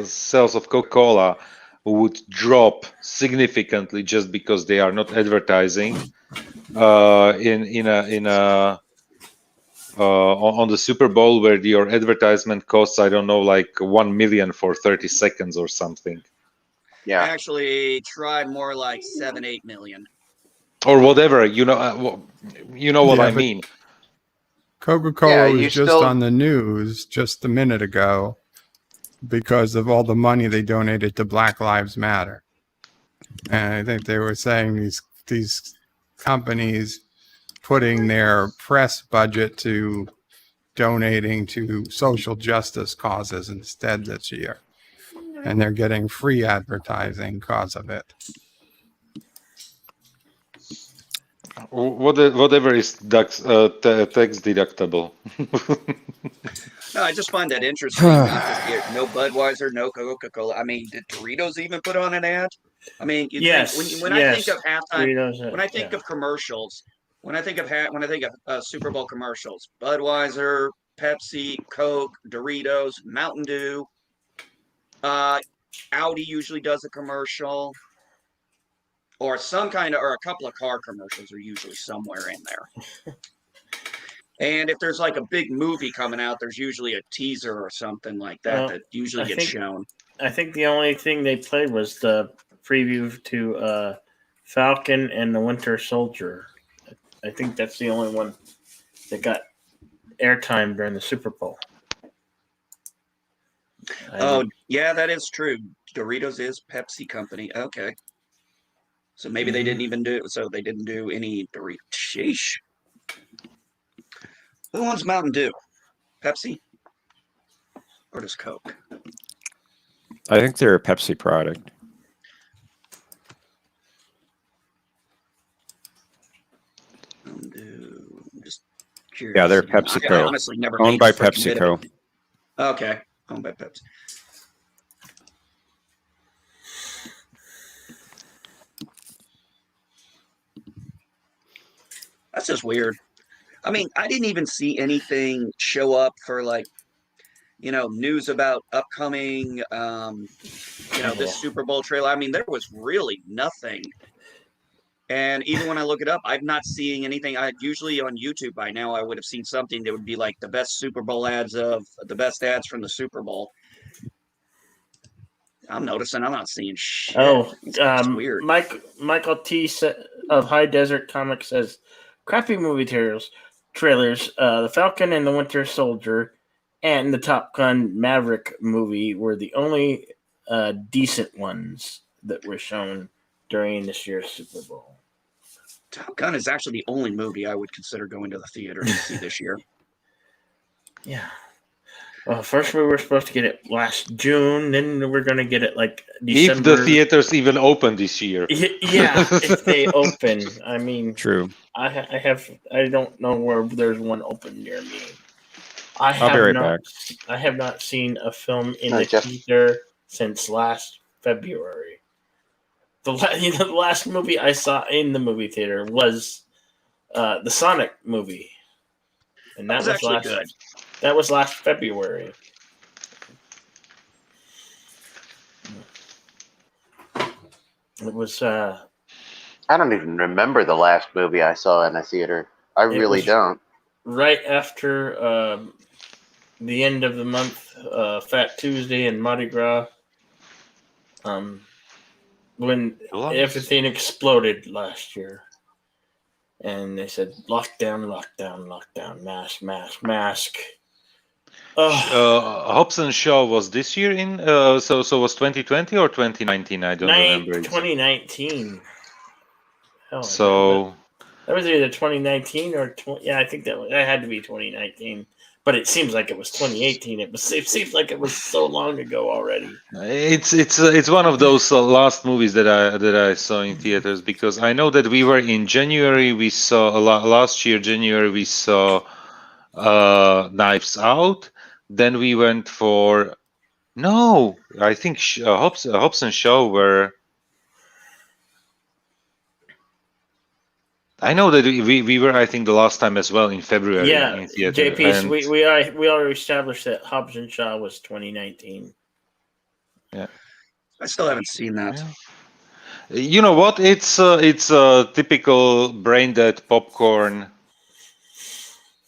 sales of Coca-Cola would drop significantly just because they are not advertising on the Super Bowl, where your advertisement costs, I don't know, like 1 million for 30 seconds or something, Yeah. Actually, tried more like 7-8 million. or whatever. You know what Yeah, I but- mean. Coca-Cola Yeah, you was just still- on the news just a minute ago because of all the money they donated to Black Lives Matter. And I think they were saying these companies putting their press budget to donating to social justice causes instead this year. And they're getting free advertising because of it. Whatever is tax deductible. No, I just find that interesting. Not just, no Budweiser, no Coca-Cola. I mean, did Doritos even put on an ad? I mean, you Yes, think, when yes. I think of halftime, Doritos, when I think yeah. of commercials, when I think of Super Bowl commercials, Budweiser, Pepsi, Coke, Doritos, Mountain Dew. Audi usually does a commercial, or a couple of car commercials are usually somewhere in there. And if there's like a big movie coming out, there's usually a teaser or something like that Well, that usually I gets think- shown. I think the only thing they played was the preview to Falcon and the Winter Soldier. I think that's the only one that got airtime during the Super Bowl. Oh, yeah, that is true. Doritos is Pepsi company. Okay. So maybe they didn't even they didn't do any Doritos. Sheesh. Who owns Mountain Dew? Pepsi? Or does Coke? I think they're a Pepsi product. Mountain Dew. I'm just curious. Yeah, they're I PepsiCo. honestly never Owned made by the freaking bit of PepsiCo. it. Okay. Owned by Pepsi. That's just weird. I mean, I didn't even see anything show up for news about upcoming, this Super Bowl trailer. I mean, there was really nothing. And even when I look it up, I'm not seeing anything. I usually on YouTube by now, I would have seen something that would be like the best Super Bowl ads from the Super Bowl. I'm noticing I'm not seeing shit. Oh, It's weird. Michael T. of High Desert Comics says, crappy movie trailers, The Falcon and the Winter Soldier and the Top Gun Maverick movie were the only decent ones that were shown during this year's Super Bowl. Top Gun is actually the only movie I would consider going to the theater to see this year. Yeah. Well, first we were supposed to get it last June, then we're going to get it like December. If the theaters even open this year. Yeah, if they open. I mean, True. I don't know where there's one open near me. I'll be right back. I have not seen a film in No, the Jeff. theater since last February. The last movie I saw in the movie theater was the Sonic movie, and that was actually good. That was last February. It was. I don't even remember the last movie I saw in a theater. I really was- don't. Right after the end of the month, Fat Tuesday and Mardi Gras, when Nice. everything exploded last year. And they said, lockdown, lockdown, lockdown, mask, mask, mask. Oh, Hobson Shaw was this year in so was 2020 or 2019? I don't remember. 2019. Hell, So that was either 2019 or I think that had to be 2019 but it seems like it was 2018. It seems like it was so long ago already. It's one of those last movies that I saw in theaters, because I know that we were in January. We saw last year January. We saw Knives Out. Then we went for I think Hobbs and Shaw were. I know that we were, I think, the last time as well in February Yeah, in theater. JP, and- we already established that Hobbs and Shaw was 2019. I still haven't seen that. Yeah. You know what? It's a typical brain dead popcorn,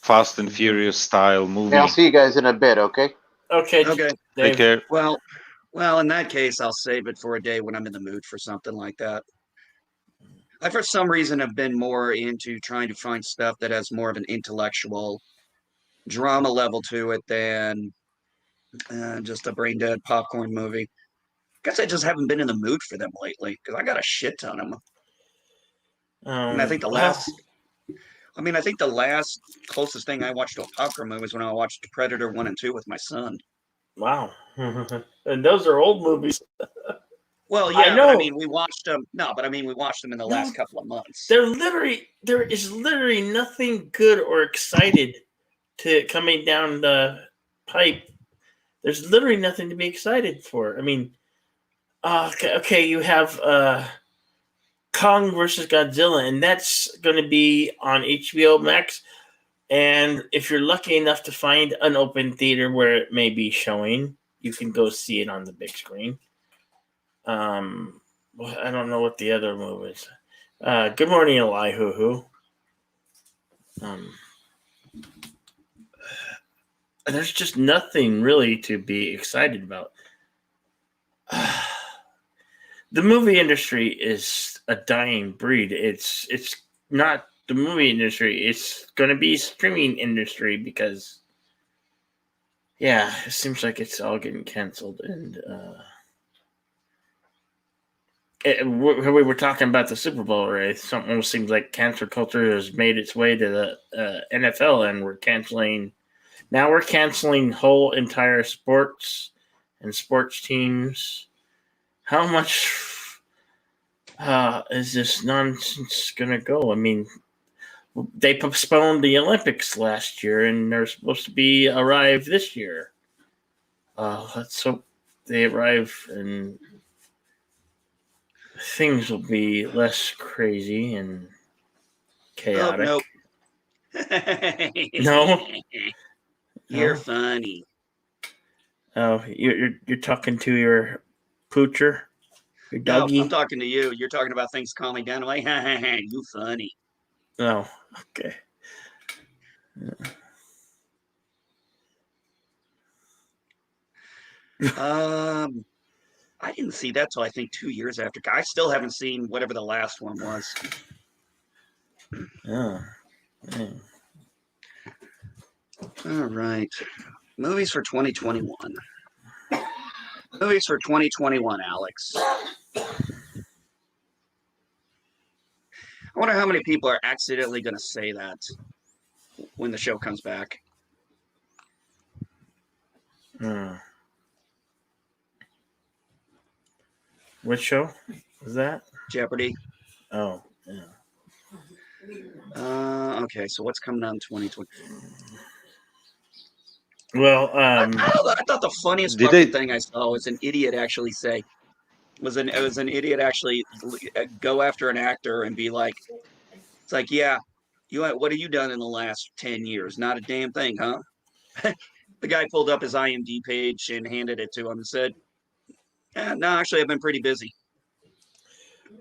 Fast and Furious style movie. Yeah, I'll see you guys in a bit, okay? Okay. Okay. Take Dave. care. Well, in that case, I'll save it for a day when I'm in the mood for something like that. I, for some reason, have been more into trying to find stuff that has more of an intellectual drama level to it than just a brain dead popcorn movie. Guess I just haven't been in the mood for them lately because I got a shit ton of them. And I think the last closest thing I watched to a popcorn movie was when I watched Predator 1 and 2 with my son. Wow. And those are old movies. Well, I yeah, know. but I mean, we watched them. No, but I mean, we watched them in the last couple of months. There is literally nothing good or excited coming down the pipe. There's literally nothing to be excited for. I mean, okay, you have Kong versus Godzilla, and that's going to be on HBO Max. And if you're lucky enough to find an open theater where it may be showing, you can go see it on the big screen. Well, I don't know what the other move is. Good morning, Elihu. There's just nothing really to be excited about. The movie industry is a dying breed. It's not the movie industry. It's going to be streaming industry because, yeah, it seems like it's all getting canceled. And we were talking about the Super Bowl, right? Something almost seems like cancel culture has made its way to the NFL, and we're canceling. Now we're canceling whole entire sports and sports teams. How much is this nonsense going to go? I mean, they postponed the Olympics last year, and they're supposed to arrive this year. Let's hope they arrive and things will be less crazy and chaotic. Oh, nope. No? You're No? funny. Oh, you're talking to your poocher, your No, doggy? I'm talking to you. You're talking about things calming down. I'm like, you funny. Oh, okay. I didn't see that till I think 2 years after. I still haven't seen whatever the last one was. Oh, man. All right. Movies for 2021. Movies for 2021, Alex. I wonder how many people are accidentally going to say that when the show comes back. Which show was that? Jeopardy. Oh, yeah. Okay, so what's coming out in 2020? Well, I thought the funniest Did fucking they- thing I saw was an idiot actually say, it was an idiot actually go after an actor and be like, it's like, yeah, what have you done in the last 10 years? Not a damn thing, huh? The guy pulled up his IMDb page and handed it to him and said, no, actually, I've been pretty busy.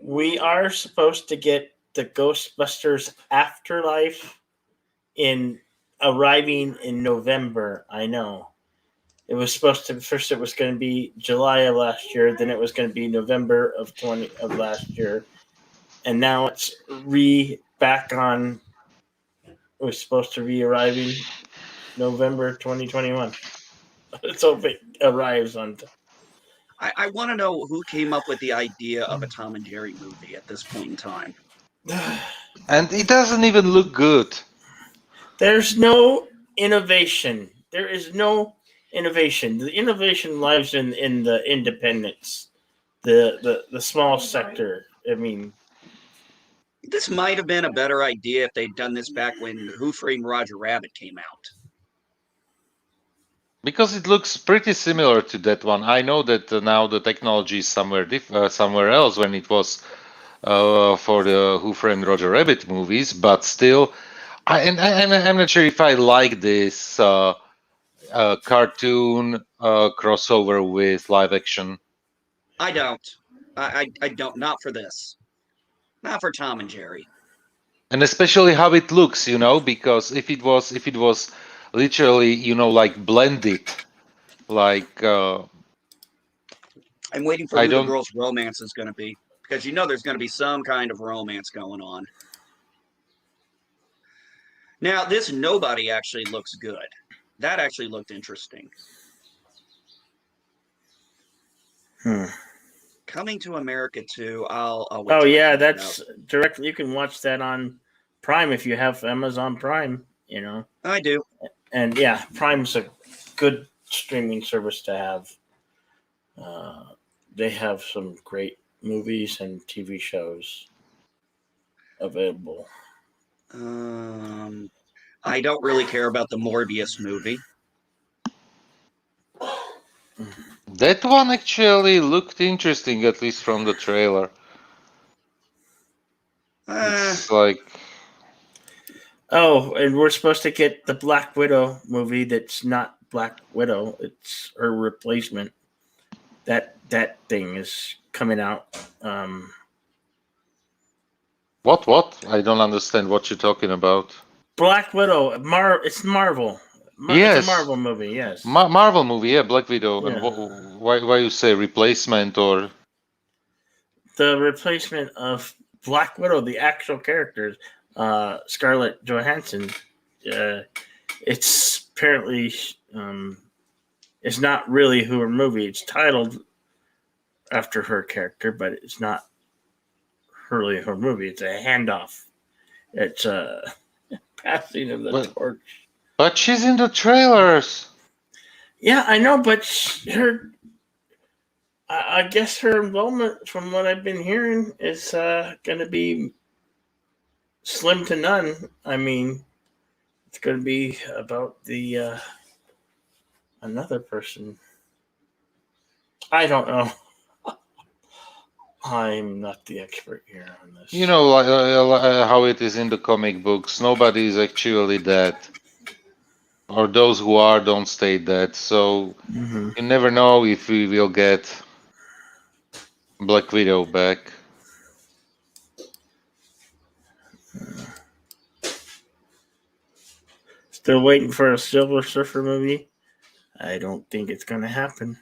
we are supposed to get the Ghostbusters Afterlife arriving in November. I know. It was supposed to first. It was going to be July of last year. Then it was going to be November of last year, and now it's back on. It was supposed to be arriving November 2021. Let's hope it arrives on. I want to know who came up with the idea of a Tom and Jerry movie at this point in time. And it doesn't even look good. There's no innovation. There is no innovation. The innovation lies in the independents, the small sector. I mean, This might have been a better idea if they'd done this back when Who Framed Roger Rabbit came out. Because it looks pretty similar to that one. I know that now the technology is somewhere else when it was for the Who Framed Roger Rabbit movies, but still, I'm not sure if I like this cartoon crossover with live action. I don't. I don't. Not for this. Not for Tom and Jerry. And especially how it looks, because if it was literally, like blended, like I'm waiting for I who the don't- girl's romance is going to be, because there's going to be some kind of romance going on. Now, this Nobody actually looks good. That actually looked interesting. Coming to America too. I'll wait oh till it yeah, comes that's out. directly. You can watch that on Prime if you have Amazon Prime. I do. And yeah, Prime's a good streaming service to have. They have some great movies and TV shows available. I don't really care about the Morbius movie. That one actually looked interesting, at least from the trailer. It's like, Oh, and we're supposed to get the Black Widow movie that's not Black Widow. It's her replacement. That thing is coming out. what? I don't understand what you're talking about. Black Widow. It's Marvel. Yes. It's a Marvel movie. Yes. Marvel movie, yeah, Black Widow. Yeah. And why you say replacement or? The replacement of Black Widow, the actual characters, Scarlett Johansson. It's apparently it's not really her movie. It's titled after her character, but it's not really her movie. It's a handoff. It's a passing of the torch. But she's in the trailers. Yeah, I know, but I guess her involvement, from what I've been hearing, is going to be slim to none. I mean, it's going to be about the another person. I don't know. I'm not the expert here on this. You know how it is in the comic books. Nobody is actually dead. Or those who are don't stay dead. So you never know if we will get Black Widow back. Still waiting for a Silver Surfer movie. I don't think it's going to happen.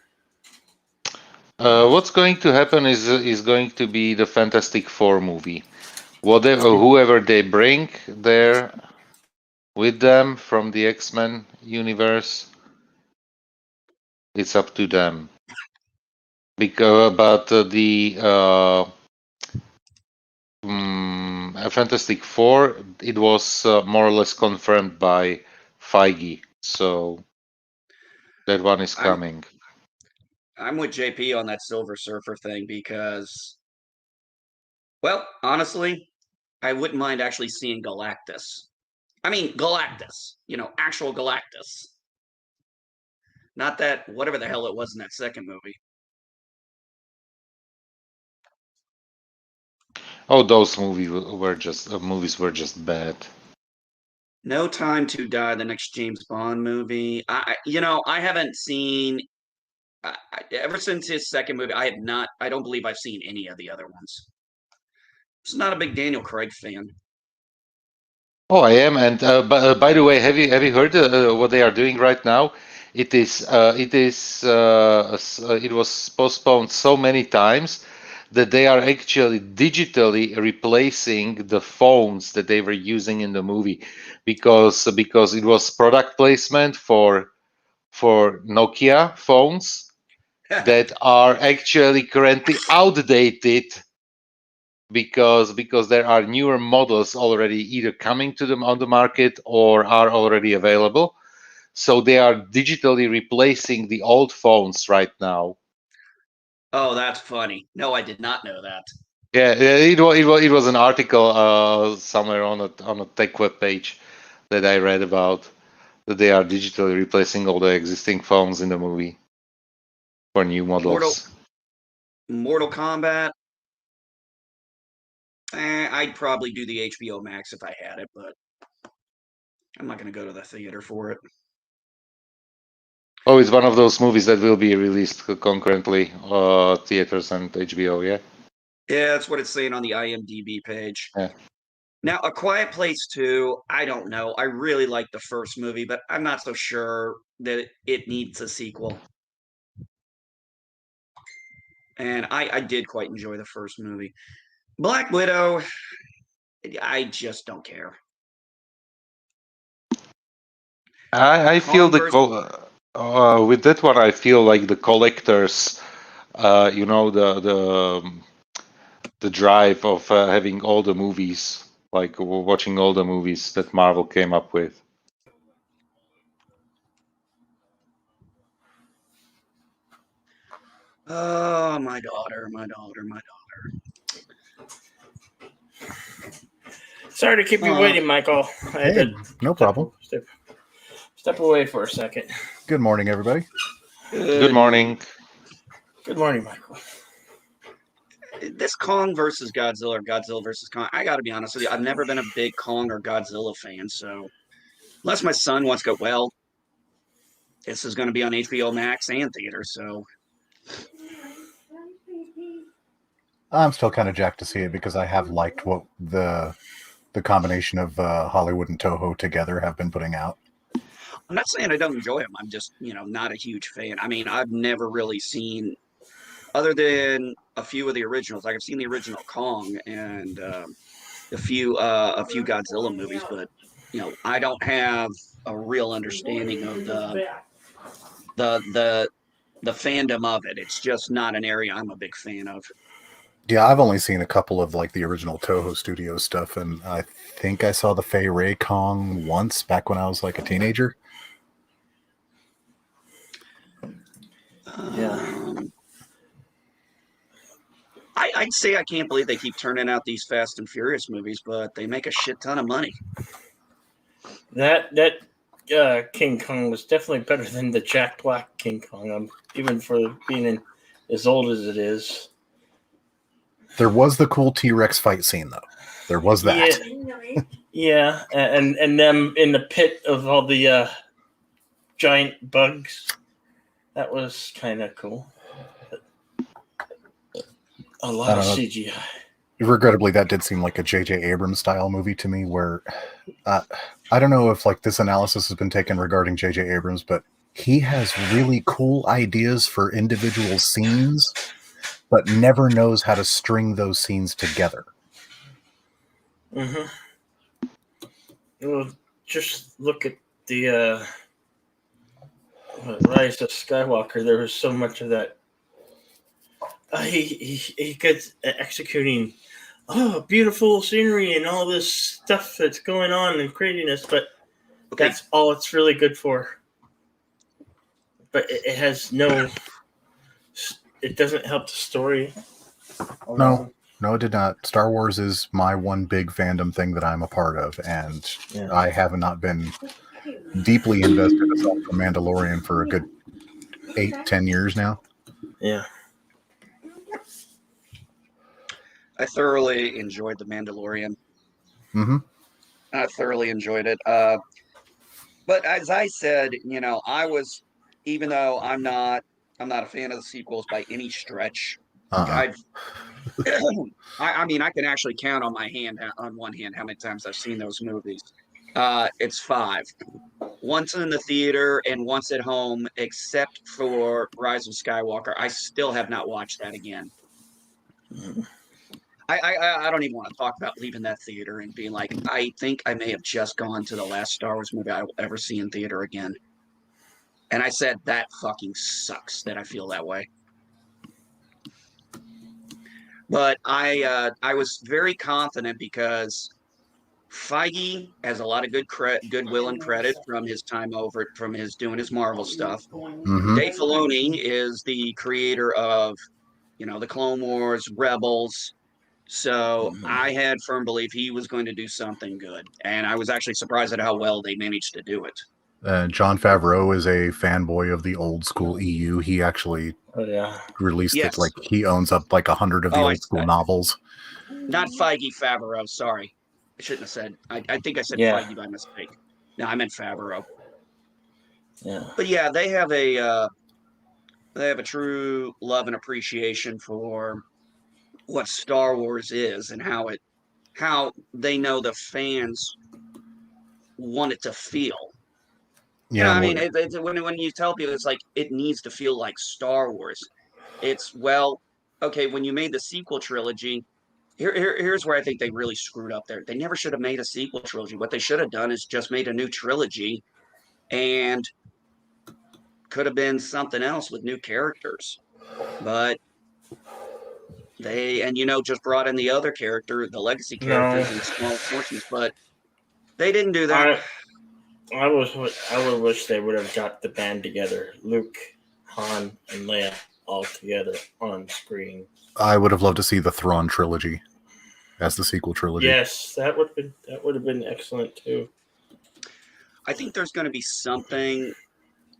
What's going to happen is going to be the Fantastic Four movie. Whoever they bring there with them from the X-Men universe, it's up to them. But the Fantastic Four, it was more or less confirmed by Feige, so that one is coming. I'm with JP on that Silver Surfer thing because, well, honestly, I wouldn't mind actually seeing Galactus. I mean, Galactus, actual Galactus. Not that, whatever the hell it was in that second movie. Oh, those movies were just bad. No Time to Die, the next James Bond movie. I haven't seen ever since his second movie. I don't believe I've seen any of the other ones. I'm not a big Daniel Craig fan. Oh, I am. And by the way, have you heard what they are doing right now? It was postponed so many times that they are actually digitally replacing the phones that they were using in the movie, because it was product placement for Nokia phones that are actually currently outdated, because there are newer models already either coming to them on the market or are already available. So they are digitally replacing the old phones right now. Oh, that's funny. No, I did not know that. Yeah, it was an article somewhere on a tech web page that I read about, that they are digitally replacing all the existing phones in the movie for new models. Mortal Kombat. I'd probably do the HBO Max if I had it, but I'm not going to go to the theater for it. Oh, it's one of those movies that will be released concurrently, theaters and HBO. Yeah. Yeah, that's what it's saying on the IMDb page. Yeah. Now, A Quiet Place 2, I don't know. I really like the first movie, but I'm not so sure that it needs a sequel. And I did quite enjoy the first movie. Black Widow, I just don't care. I feel Converse- with that one, I feel like the collectors, the drive of having all the movies, like watching all the movies that Marvel came up with. Oh, my daughter. Sorry to keep you waiting, Michael. I had Hey, to no problem. step away for a second. Good morning, everybody. Good morning. Good morning, Michael. This Kong versus Godzilla or Godzilla versus Kong, I got to be honest with you, I've never been a big Kong or Godzilla fan, so unless my son wants to go, well, this is going to be on HBO Max and theater, so I'm still kind of jacked to see it because I have liked what the combination of Hollywood and Toho together have been putting out. I'm not saying I don't enjoy them. I'm just, not a huge fan. I mean, I've never really seen, other than a few of the originals, like I've seen the original Kong and a few Godzilla movies, but I don't have a real understanding of the fandom of it. It's just not an area I'm a big fan of. Yeah, I've only seen a couple of like the original Toho Studios stuff, and I think I saw the Fay Ray Kong once back when I was like a teenager. Yeah. I'd say I can't believe they keep turning out these Fast and Furious movies, but they make a shit ton of money. That King Kong was definitely better than the Jack Black King Kong, even for being as old as it is. There was the cool T-Rex fight scene, though. There was that. Yeah, and them in the pit of all the giant bugs. That was kind of cool. A lot of CGI. Regrettably, that did seem like a J.J. Abrams style movie to me, where I don't know if like this analysis has been taken regarding J.J. Abrams, but he has really cool ideas for individual scenes, but never knows how to string those scenes together. Mm-hmm. Well, just look at the Rise of Skywalker. There was so much of that. He gets executing beautiful scenery and all this stuff that's going on and craziness, but that's all it's really good for. But it has no. It doesn't help the story. No, it did not. Star Wars is my one big fandom thing that I'm a part of, and I have not been deeply invested aside from Mandalorian for a good 8-10 years now. Yeah. I thoroughly enjoyed The Mandalorian. Mm-hmm. I thoroughly enjoyed it. But as I said, I was, even though I'm not a fan of the sequels by any stretch. I mean, I can actually count on one hand how many times I've seen those movies. It's 5. Once in the theater and once at home, except for Rise of Skywalker. I still have not watched that again. I don't even want to talk about leaving that theater and being like, I think I may have just gone to the last Star Wars movie I will ever see in theater again. And I said, that fucking sucks that I feel that way. But I was very confident because Feige has a lot of goodwill and credit from his time over, from his doing his Marvel stuff. Mhm. Dave Filoni is the creator of, the Clone Wars, Rebels. So I had firm belief he was going to do something good, and I was actually surprised at how well they managed to do it. John Favreau is a fanboy of the old school EU. He actually released Yes. it. Like, he owns up like 100 of the Oh, old school novels. Not Feige, Favreau. Sorry, I shouldn't have said. I think I said Yeah. Feige by mistake. No, I meant Favreau. Yeah. But yeah, they have a true love and appreciation for what Star Wars is and how they know the fans want it to feel. Yeah, I mean, when you tell people, it's like it needs to feel like Star Wars. It's, well, okay, when you made the sequel trilogy, here's where I think they really screwed up there. They never should have made a sequel trilogy. What they should have done is just made a new trilogy, and could have been something else with new characters. But they, just brought in the other character, the legacy characters in small portions, but they didn't do that. I would wish they would have got the band together, Luke, Han, and Leia all together on screen. I would have loved to see the Thrawn trilogy as the sequel trilogy. Yes, that would have been excellent too. I think there's going to be something.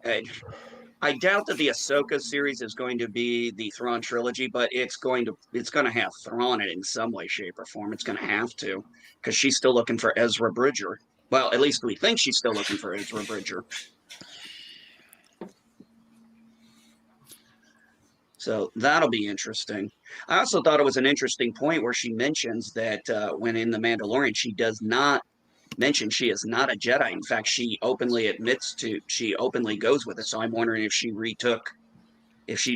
I doubt that the Ahsoka series is going to be the Thrawn trilogy, but it's going to have Thrawn in it in some way, shape, or form. It's going to have to, because she's still looking for Ezra Bridger. Well, at least we think she's still looking for Ezra Bridger. So that'll be interesting. I also thought it was an interesting point where she mentions that when in The Mandalorian, she does not mention she is not a Jedi. In fact, she openly goes with it. So I'm wondering if she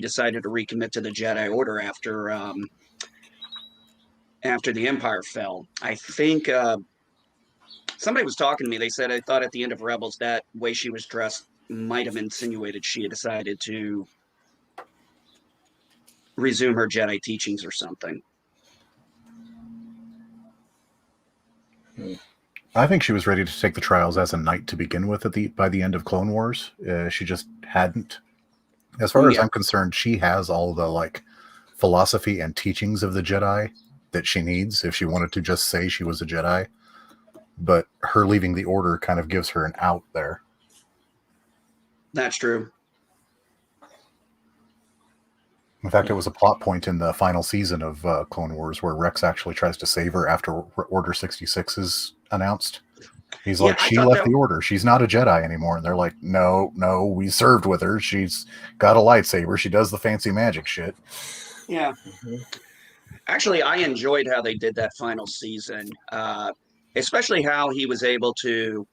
decided to recommit to the Jedi Order after the Empire fell. I think somebody was talking to me. They said, I thought at the end of Rebels, that way she was dressed might have insinuated she had decided to resume her Jedi teachings or something. I think she was ready to take the trials as a knight to begin with by the end of Clone Wars. She just hadn't. As far as I'm concerned, she has all the philosophy and teachings of the Jedi that she needs if she wanted to just say she was a Jedi. But her leaving the Order kind of gives her an out there. That's true. In fact, it was a plot point in the final season of Clone Wars where Rex actually tries to save her after Order 66 is announced. He's like, she left the Order. She's not a Jedi anymore. And they're like, no, we served with her. She's got a lightsaber. She does the fancy magic shit. Yeah. Actually, I enjoyed how they did that final season, especially how he was able to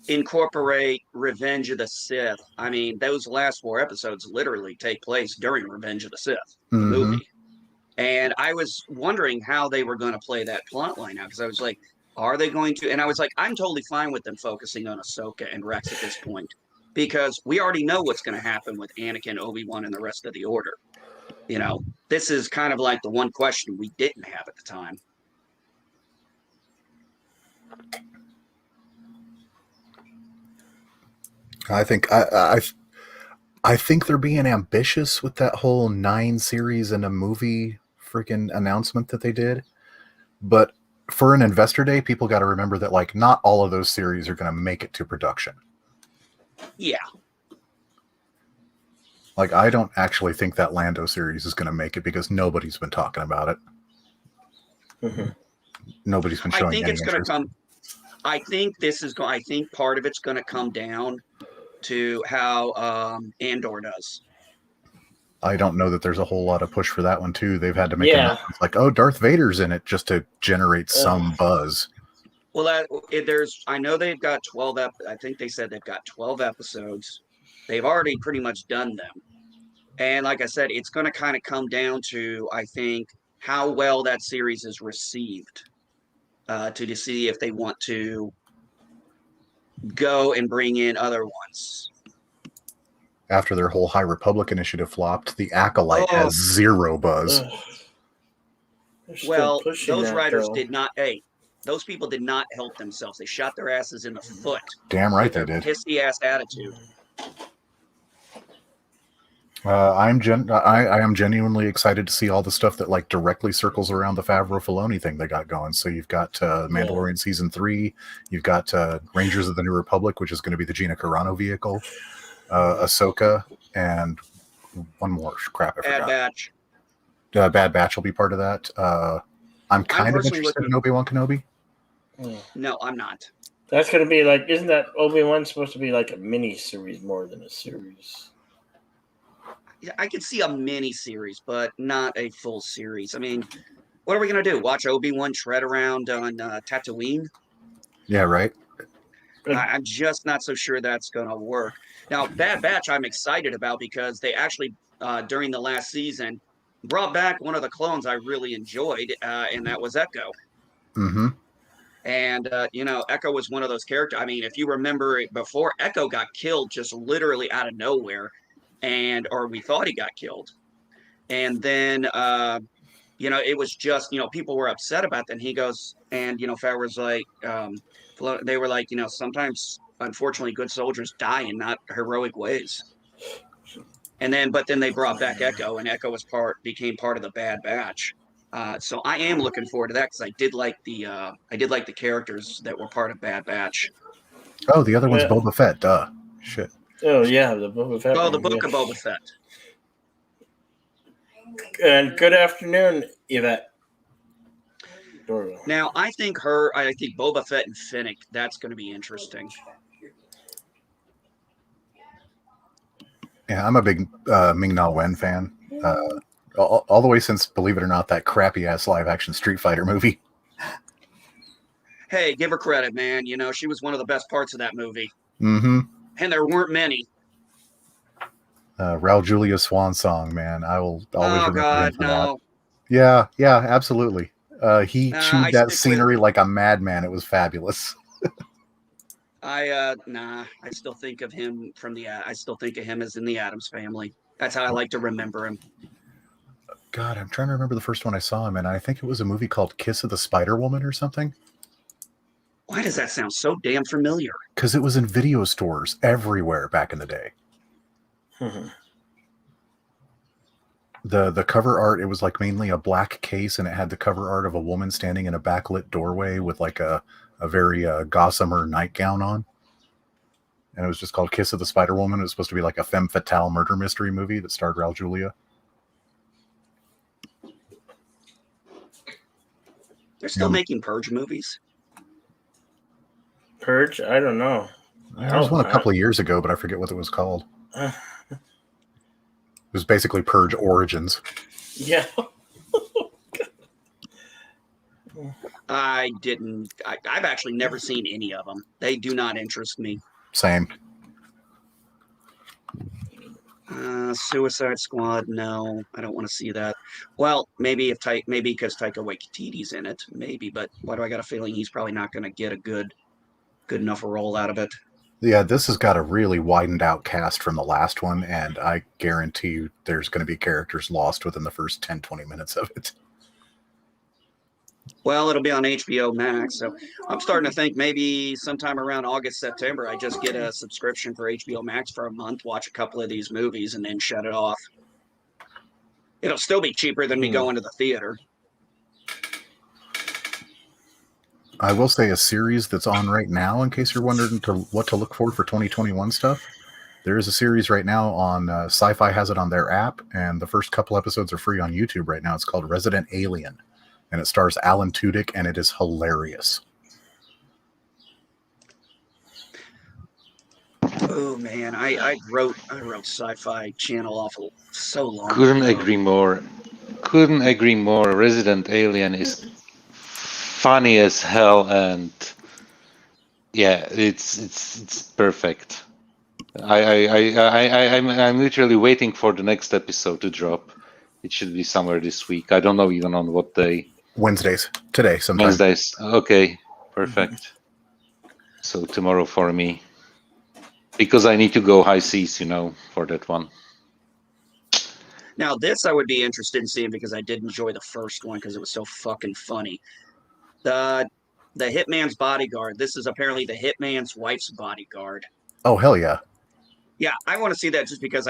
incorporate Revenge of the Sith. I mean, those last 4 episodes literally take place during Revenge of the Sith, the movie. And I was wondering how they were going to play that plot line out, because I was like, are they going to? And I was like, I'm totally fine with them focusing on Ahsoka and Rex at this point, because we already know what's going to happen with Anakin, Obi-Wan, and the rest of the Order. This is kind of like the one question we didn't have at the time. I think I think they're being ambitious with that whole 9 series and a movie freaking announcement that they did. But for an investor day, people got to remember that not all of those series are going to make it to production. Yeah. I don't actually think that Lando series is going to make it because nobody's been talking about it. Nobody's been showing. I think it's going to come. I think part of it's going to come down to how Andor does. I don't know that there's a whole lot of push for that one too. They've had to make it Darth Vader's in it just to generate some buzz. Well, I know they've got 12. I think they said they've got 12 episodes. They've already pretty much done them, and like I said, it's going to kind of come down to, I think, how well that series is received, to see if they want to go and bring in other ones. After their whole High Republic initiative flopped, the Acolyte has zero buzz. Well, those writers did not. Hey, those people did not help themselves. They shot their asses in the foot. Damn right with they their did. pissy ass attitude. I am genuinely excited to see all the stuff that like directly circles around the Favreau Filoni thing they got going. So you've got Mandalorian season 3, you've got Rangers of the New Republic, which is going to be the Gina Carano vehicle, Ahsoka, and one more crap I Bad forgot. Batch. Bad Batch will be part of that. I'm kind of personally interested in looking- Obi-Wan Kenobi. No, I'm not. That's gonna be like, isn't that Obi-Wan supposed to be like a mini series more than a series? Yeah, I could see a mini series, but not a full series. I mean, what are we gonna do? Watch Obi-Wan tread around on Tatooine? Yeah, right. I'm just not so sure that's gonna work. Now, Bad Batch, I'm excited about because they actually during the last season brought back one of the clones I really enjoyed, and that was Echo. Mm-hmm. And Echo was one of those characters. I mean, if you remember before, Echo got killed just literally out of nowhere, or we thought he got killed, and then it was just people were upset about that. And he goes, and Favreau's like, they were like, sometimes unfortunately good soldiers die in not heroic ways. And then, but then they brought back Echo, and Echo became part of the Bad Batch. So I am looking forward to that because I did like the characters that were part of Bad Batch. Oh, the other one's Yeah. Boba Fett. Duh. Shit. Oh yeah, the Boba Fett. Oh, the one, Book yeah. of Boba Fett. And good afternoon, Yvette. Dorville. Now I think Boba Fett and Finnick. That's going to be interesting. Yeah, I'm a big Ming-Na Wen fan. All the way since, believe it or not, that crappy ass live action Street Fighter movie. Hey, give her credit, man. She was one of the best parts of that movie, Mm-hmm. and there weren't many. Raul Julia Swan Song, man. I will always Oh remember God, him for that. no. Yeah, absolutely. He Nah, chewed I that stick scenery like a madman. It was fabulous. I still think of him I still think of him as in the Addams Family. That's how I like to remember him. God, I'm trying to remember the first one I saw him in. I think it was a movie called Kiss of the Spider Woman or something. Why does that sound so damn familiar? Because it was in video stores everywhere back in the day. Mhm. The cover art, it was like mainly a black case, and it had the cover art of a woman standing in a backlit doorway with like a very gossamer nightgown on. And it was just called Kiss of the Spider Woman. It was supposed to be like a femme fatale murder mystery movie that starred Raul Julia. They're still Yeah. making Purge movies. Purge? I don't know. There was one a couple of years ago, but I forget what it was called. Uh, It was basically Purge Origins. yeah. I've actually never seen any of them. They do not interest me. Same. Suicide Squad, no, I don't want to see that. Well, maybe because Taika Waititi's in it, maybe. But why do I got a feeling he's probably not going to get a good enough role out of it? Yeah, this has got a really widened out cast from the last one, and I guarantee you there's going to be characters lost within the first 10, 20 minutes of it. Well, it'll be on HBO Max, so I'm starting to think maybe sometime around August, September, I just get a subscription for HBO Max for a month, watch a couple of these movies, and then shut it off. It'll still be cheaper than me going to the theater. I will say a series that's on right now, in case you're wondering what to look for 2021 stuff. There is a series right now on Sci-Fi has it on their app, and the first couple episodes are free on YouTube right now. It's called Resident Alien, and it stars Alan Tudyk, and it is hilarious. Oh man, I wrote Sci-Fi Channel off so long. Couldn't ago. agree more. Couldn't agree more. Resident Alien is funny as hell, and yeah, it's perfect. I'm literally waiting for the next episode to drop. It should be somewhere this week. I don't know even on what day. Wednesdays. Today, sometime. Wednesdays. Okay, perfect. So tomorrow for me, because I need to go high seas, for that one. Now this I would be interested in seeing because I did enjoy the first one because it was so fucking funny. The Hitman's Bodyguard. This is apparently the Hitman's wife's bodyguard. Oh hell yeah! Yeah, I want to see that just because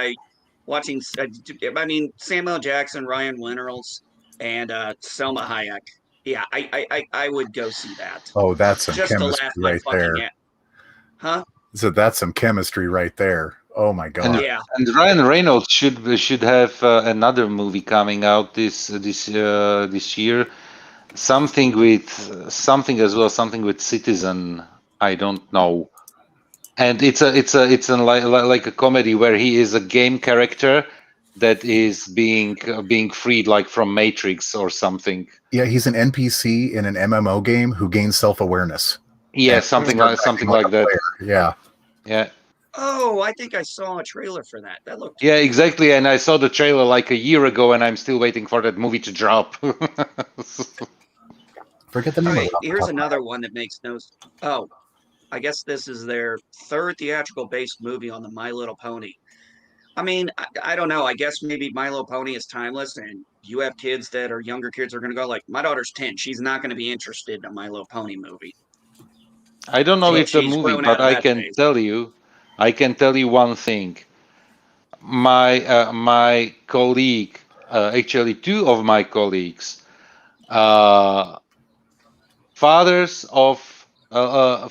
Samuel Jackson, Ryan Reynolds, and Selma Hayek. Yeah, I would go see that. Oh, that's some Just to chemistry laugh my right fucking there. at. Huh? So that's some chemistry right there. Oh my god! Yeah. And Ryan Reynolds should have another movie coming out this year. Something with Citizen. I don't know. And it's like a comedy where he is a game character that is being freed like from Matrix or something. Yeah, he's an NPC in an MMO game who gains self-awareness. Yeah, And something starts like acting that. a player. Yeah. Yeah. Oh, I think I saw a trailer for that. That looked. Yeah, exactly. And I saw the trailer like a year ago, and I'm still waiting for that movie to drop. Forget the name Okay, of it. here's another one that makes no. Oh, I guess this is their third theatrical-based movie on the My Little Pony. I mean, I don't know. I guess maybe My Little Pony is timeless, and you have kids that are younger kids are going to go like, my daughter's 10. She's not going to be interested in a My Little Pony movie. I don't know if the She's movie, grown but out of I that can phase. tell you one thing. My colleague, actually two of my colleagues, fathers of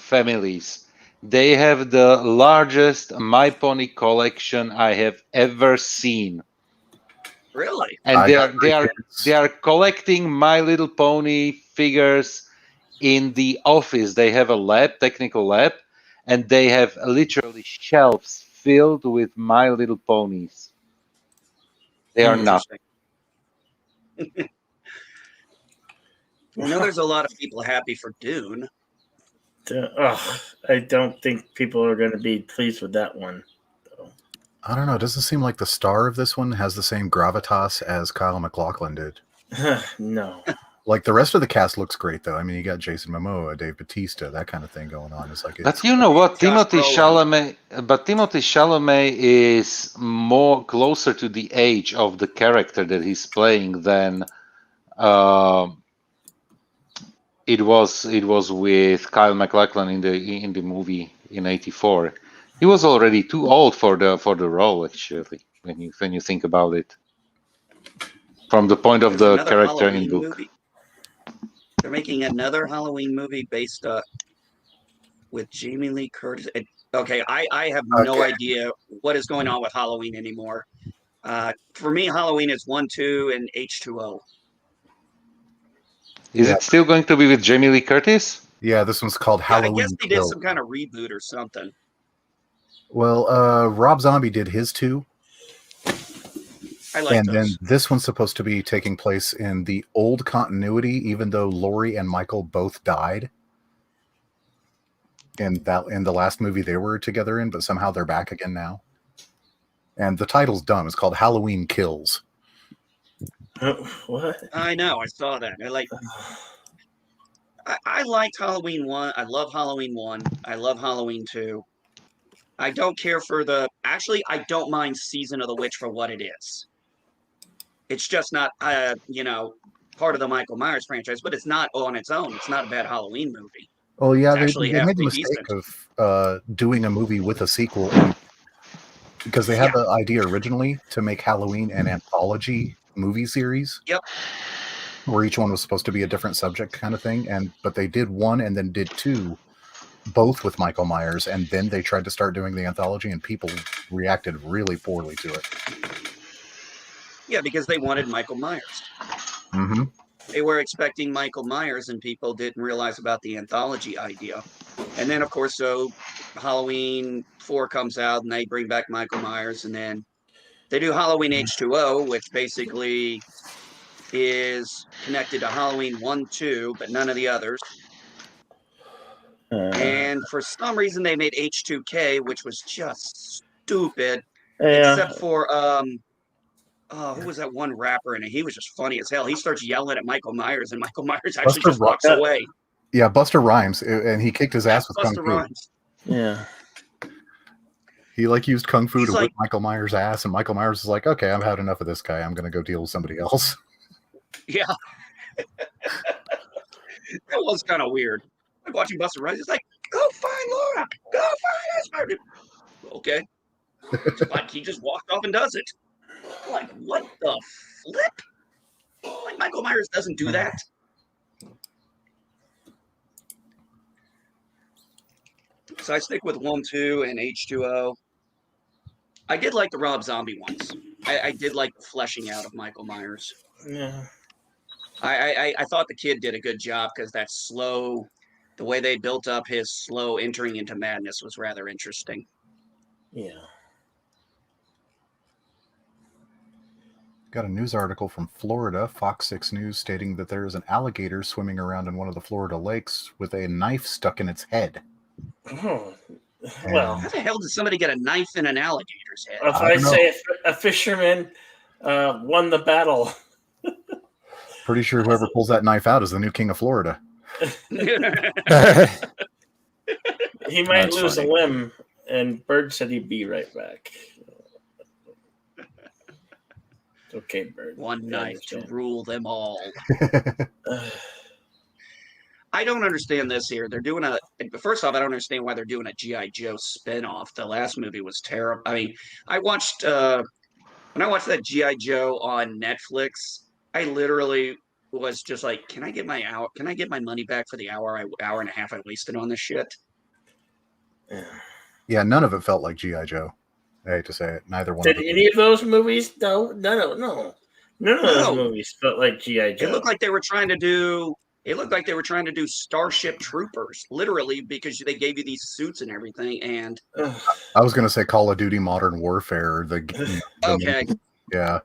families, they have the largest My Pony collection I have ever seen, Really? and I got three they kids. are collecting My Little Pony figures in the office. They have a lab, technical lab, and they have literally shelves filled with My Little Ponies. They are not. Interesting. I know there's a lot of people happy for Dune. I don't think people are going to be pleased with that one. I don't know. It doesn't seem like the star of this one has the same gravitas as Kyle MacLachlan did. No. Like the rest of the cast looks great though. I mean, you got Jason Momoa, Dave Bautista, that kind of thing going on. It's like, But you know what, Josh Timothy Brolin. Chalamet is more closer to the age of the character that he's playing than it was with Kyle MacLachlan in the movie in '84. He was already too old for the role, actually, when you think about it, from the point of There's the another character in Halloween book. movie. They're making another Halloween movie based with Jamie Lee Curtis. Okay, I have no idea what is going on with Halloween anymore. For me, Halloween is 1, 2, and H2O. Is it still going to be with Jamie Lee Curtis? Yeah, this one's called Yeah, Halloween I guess they did Kills. some kind of reboot or something. Well, Rob Zombie did his too. I like And then those. this one's supposed to be taking place in the old continuity, even though Laurie and Michael both died in the last movie they were together in, but somehow they're back again now. And the title's dumb. It's called Halloween Kills. What? I know. I saw that. I liked Halloween 1. I love Halloween 1. I love Halloween 2. I don't care for actually, I don't mind Season of the Witch for what it is. It's just not, part of the Michael Myers franchise, but it's not on its own. It's not a bad Halloween movie. Oh yeah, It's actually they made the halfway mistake decent. of doing a movie with a sequel because they had the idea originally to make Halloween an anthology movie series. Yep. Where each one was supposed to be a different subject kind of thing, but they did one and then did two, both with Michael Myers, and then they tried to start doing the anthology, and people reacted really poorly to it. Yeah, because they wanted Michael Myers. Mm-hmm. They were expecting Michael Myers, and people didn't realize about the anthology idea. And then, of course, so Halloween 4 comes out, and they bring back Michael Myers, and then they do Halloween H2O, which basically is connected to Halloween 1, 2, but none of the others. And for some reason, they made H2K, which was just stupid, except for who was that one rapper in it? He was just funny as hell. He starts yelling at Michael Myers, and Michael Myers actually Busta just walks away. Yeah, Busta Rhymes, and he kicked his ass with Kung Busta Fu. Rhymes. Yeah. He used Kung Fu He's to like- whip Michael Myers' ass, and Michael Myers is like, "Okay, I've had enough of this guy. I'm going to go deal with somebody else." Yeah. That was kind of weird. Like watching Buster Rhymes. It's like, go find Laura. Go find us. Okay. Like he just walked off and does it. I'm like, what the flip? Like Michael Myers doesn't do that. So I stick with 1, 2, and H2O. I did like the Rob Zombie ones. I did like the fleshing out of Michael Myers. Yeah. I thought the kid did a good job because that slow, the way they built up his slow entering into madness was rather interesting. Yeah. Got a news article from Florida, Fox 6 News, stating that there is an alligator swimming around in one of the Florida lakes with a knife stuck in its head. Oh, well, How the hell did somebody get a knife in an alligator's head? if I I don't know. say a fisherman won the battle, Pretty sure whoever pulls that knife out is the new king of Florida. he might That's lose funny. a limb. And Bird said he'd be right back. Okay, Bird. One I knife to understand. rule them all. I don't understand this here. They're doing first off, I don't understand why they're doing a G.I. Joe spinoff. The last movie was terrible. I mean, I watched, when I watched that G.I. Joe on Netflix, I literally was just like, can I get my money back for the hour and a half I wasted on this shit? Yeah, none of it felt like G.I. Joe. I hate to say it. Neither one Did of them. any of those movies? No. None of those movies felt like G.I. Joe. It looked like they were trying to do Starship Troopers, literally, because they gave you these suits and everything. And I was going to say Call of Duty Modern Warfare. okay, Yeah.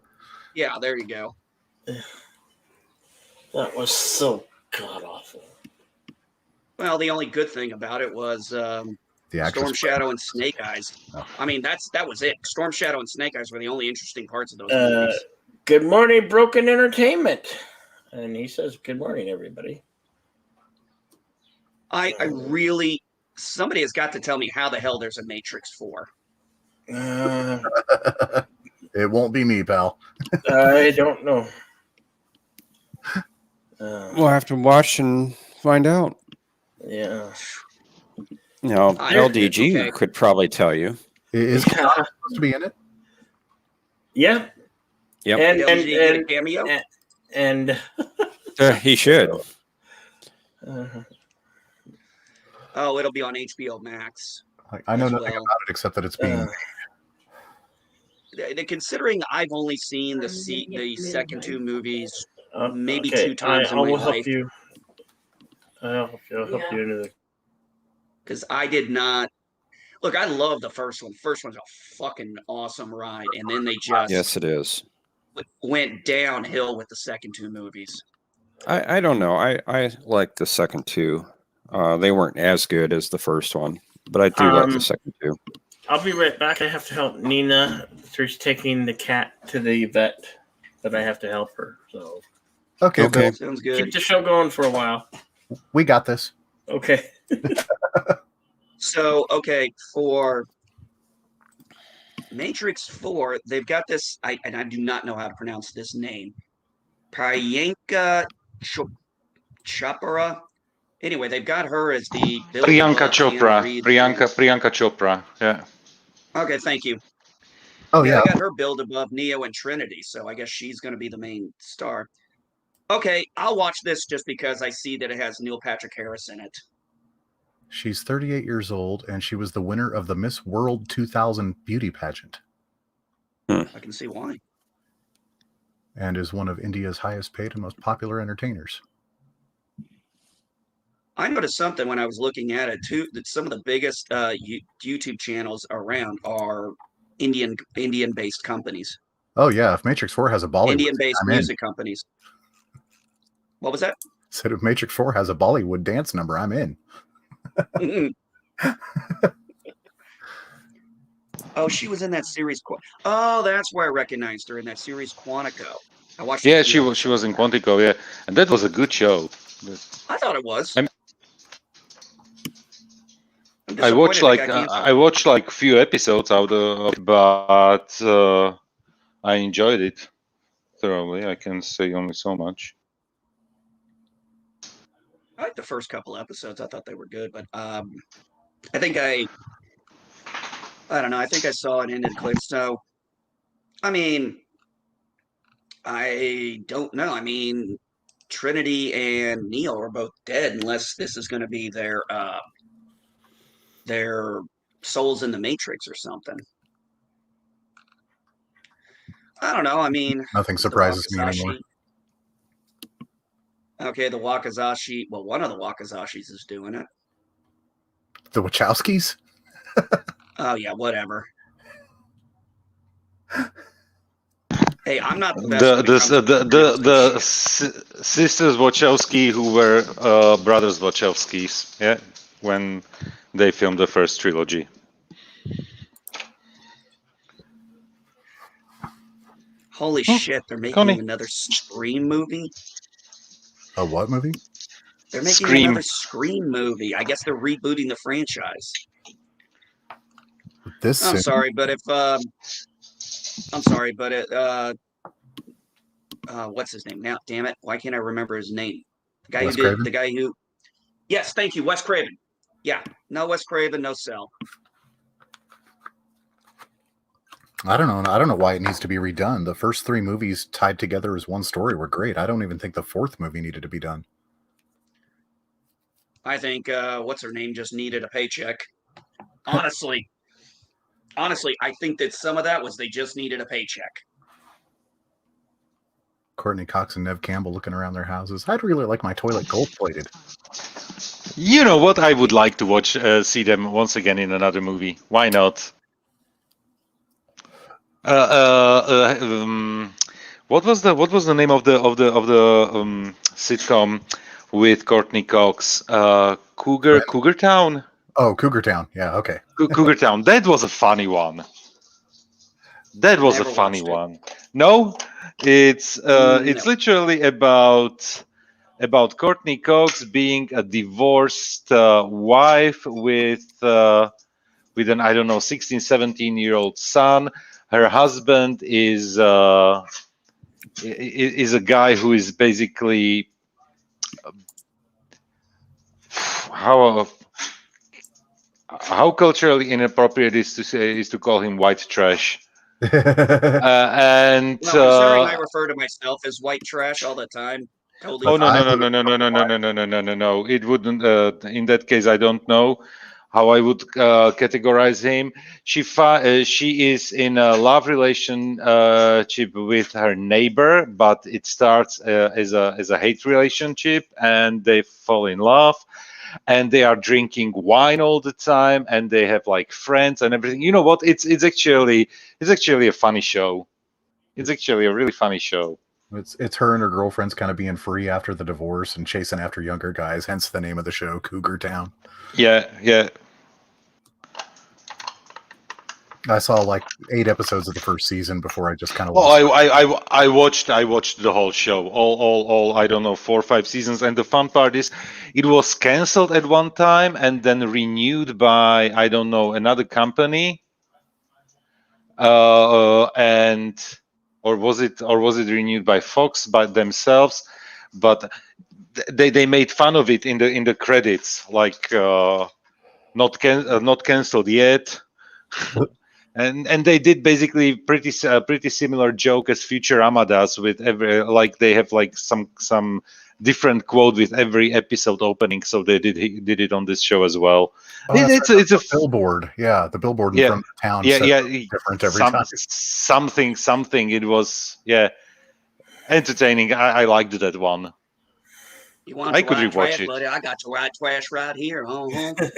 yeah, there you go. That was so god awful. Well, the only good thing about it was The action. Storm Shadow and Snake Eyes. Oh. I mean, that was it. Storm Shadow and Snake Eyes were the only interesting parts of those movies. Good morning, Broken Entertainment. And he says, good morning, everybody. I really, somebody has got to tell me how the hell there's a Matrix 4. It won't be me, pal. I don't know. We'll have to watch and find out. Yeah. No, LDG okay. could probably tell you. Is Kyle supposed to be in it? Yeah. Yep. And LG get a cameo? and He should. Oh, it'll be on HBO Max. I know As nothing well. about it except that it's being. Considering I've only seen the second two movies, maybe okay, 2 times in I my will help life, you. I'll help you into the. because I did not. Look, I love the first one. The first one's a fucking awesome ride, and then they just Yes, it is. went downhill with the second 2 movies. I don't know. I like the second two. They weren't as good as the first one, but I do like the second two. I'll be right back. I have to help Nina. She's taking the cat to the vet, but I have to help her. So Okay. Okay. Sounds keep good. the show going for a while. We got this. Okay. So, okay, for Matrix 4, they've got this, and I do not know how to pronounce this name, Priyanka Chopra. Anyway, they've got her as the Priyanka Chopra. Priyanka Chopra. Yeah. Okay, thank you. Oh, Yeah, yeah. I got her billed above Neo and Trinity, so I guess she's going to be the main star. Okay, I'll watch this just because I see that it has Neil Patrick Harris in it. She's 38 years old, and she was the winner of the Miss World 2000 beauty pageant I can see why. and is one of India's highest paid and most popular entertainers. I noticed something when I was looking at it too, that some of the biggest YouTube channels around are Indian-based companies, Oh, yeah. If Matrix 4 has a Bollywood, Indian-based I'm in. music companies. What was that? Said if Matrix 4 has a Bollywood dance number, I'm in. Oh, she was in that series. Oh, that's where I recognized her in that series Quantico. I watched. Yeah, she was in Quantico. Yeah, and that was a good show. I thought it was. I'm disappointed I watched it like got canceled. I watched like few episodes out of it, but I enjoyed it thoroughly. I can say only so much. I liked the first couple episodes. I thought they were good, but I think I don't know. I think I saw it ended quick. So, I mean, I don't know. I mean, Trinity and Neo are both dead unless this is going to be their souls in the Matrix or something. I don't know. I mean, Nothing the surprises me anymore. Wakazashi. Okay, the Wakazashi. Well, one of the Wakazashis is doing it. The Wachowskis? Oh yeah, whatever. Hey, I'm not the best. The sisters Wachowski who were brothers Wachowskis, yeah, when they filmed the first trilogy. Holy shit! They're making Connie. another Scream movie. A what movie? They're making Scream. another Scream movie. I guess they're rebooting the franchise. This I'm soon? sorry, but if I'm sorry, but what's his name now? Damn it! Why can't I remember his name? The guy Wes who did Craven? the guy who. Yes, thank you, Wes Craven. Yeah, no Wes Craven, no Cell. I don't know. I don't know why it needs to be redone. The first 3 movies tied together as one story were great. I don't even think the 4th movie needed to be done. I think what's her name just needed a paycheck. Honestly, I think that some of that was they just needed a paycheck. Courtney Cox and Nev Campbell looking around their houses. I'd really like my toilet gold plated. You know what? I would like to watch, see them once again in another movie. Why not? What was the name of the sitcom with Courtney Cox? Cougar Town. Oh, Cougar Town. Yeah, okay. Cougar Town. That was a funny one. That was a Never funny watched it. one. No, it's No. literally about Courtney Cox being a divorced wife with an, I don't know, 16, 17-year-old son. Her husband is a guy who is basically how culturally inappropriate is to call him white trash. And No, considering I refer to myself as white trash all the time. Totally. oh no fine. no! It wouldn't. In that case, I don't know how I would categorize him. She is in a love relationship with her neighbor, but it starts as a hate relationship, and they fall in love, and they are drinking wine all the time, and they have like friends and everything. You know what? It's actually a funny show. It's actually a really funny show. It's her and her girlfriends kind of being free after the divorce and chasing after younger guys, hence the name of the show, Cougar Town. Yeah. I saw like 8 episodes of the first season before I just kind of. Oh, I watched the whole show, all I don't know, 4 or 5 seasons, and the fun part is, it was canceled at one time and then renewed by, I don't know, another company, or was it renewed by Fox by themselves? But they made fun of it in the credits, like not canceled yet. And they did basically pretty similar joke as Futurama does, with they have like some different quote with every episode opening, so they did it on this show as well. It's a billboard, yeah, the billboard in front of the town. Different every time. Something. It was entertaining. I liked that one. You want I could white rewatch trash, it. buddy? I got your white trash right here. I got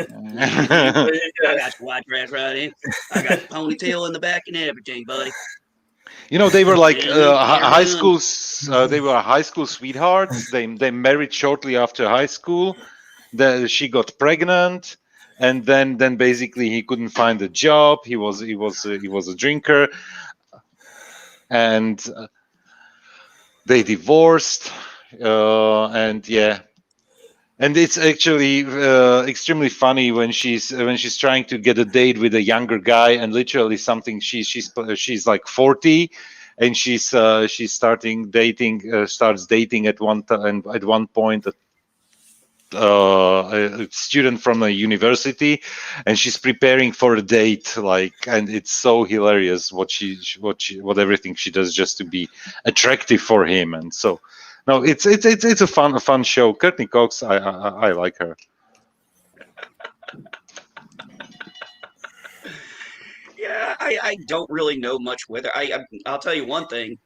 your white trash right here. I got the ponytail in the back and everything, buddy. You know, they were like Yeah, high school. They were high school sweethearts. They married shortly after high school. She got pregnant, and then basically he couldn't find a job. He was a drinker, and they divorced. And it's actually extremely funny when she's trying to get a date with a younger guy, and literally something she's like 40, and she starts dating at one point a student from a university, and she's preparing for a date. And it's so hilarious what everything she does just to be attractive for him. And so, no, it's a fun show. Courtney Cox, I like her. Yeah, I don't really know much with her. I'll tell you one thing.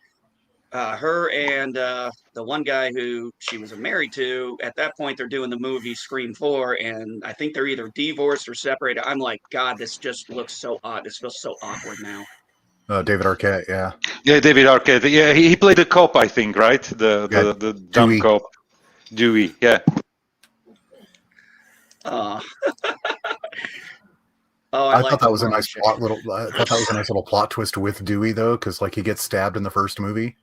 Her and the one guy who she was married to, at that point, they're doing the movie Scream 4, and I think they're either divorced or separated. I'm like, God, this just looks so odd. This feels so awkward now. David Arquette, yeah. Yeah, David Arquette. Yeah, he played the cop, I think, right? The dumb Dewey. cop. Dewey, yeah. I thought that was a nice little plot twist with Dewey, though, because like he gets stabbed in the first movie,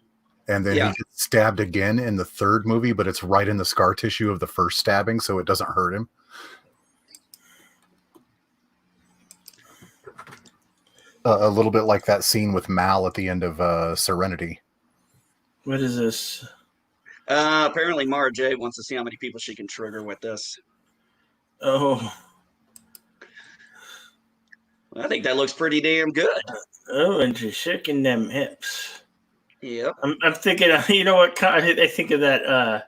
and then he gets stabbed again in the third movie, but it's right in the scar tissue of the first stabbing, so it doesn't hurt him. A little bit like that scene with Mal at the end of Serenity. What is this? Apparently, Mara J wants to see how many people she can trigger with this. Oh. I think that looks pretty damn good. Oh, and she's shaking them hips. Yep. I'm thinking, you know what? I think of that,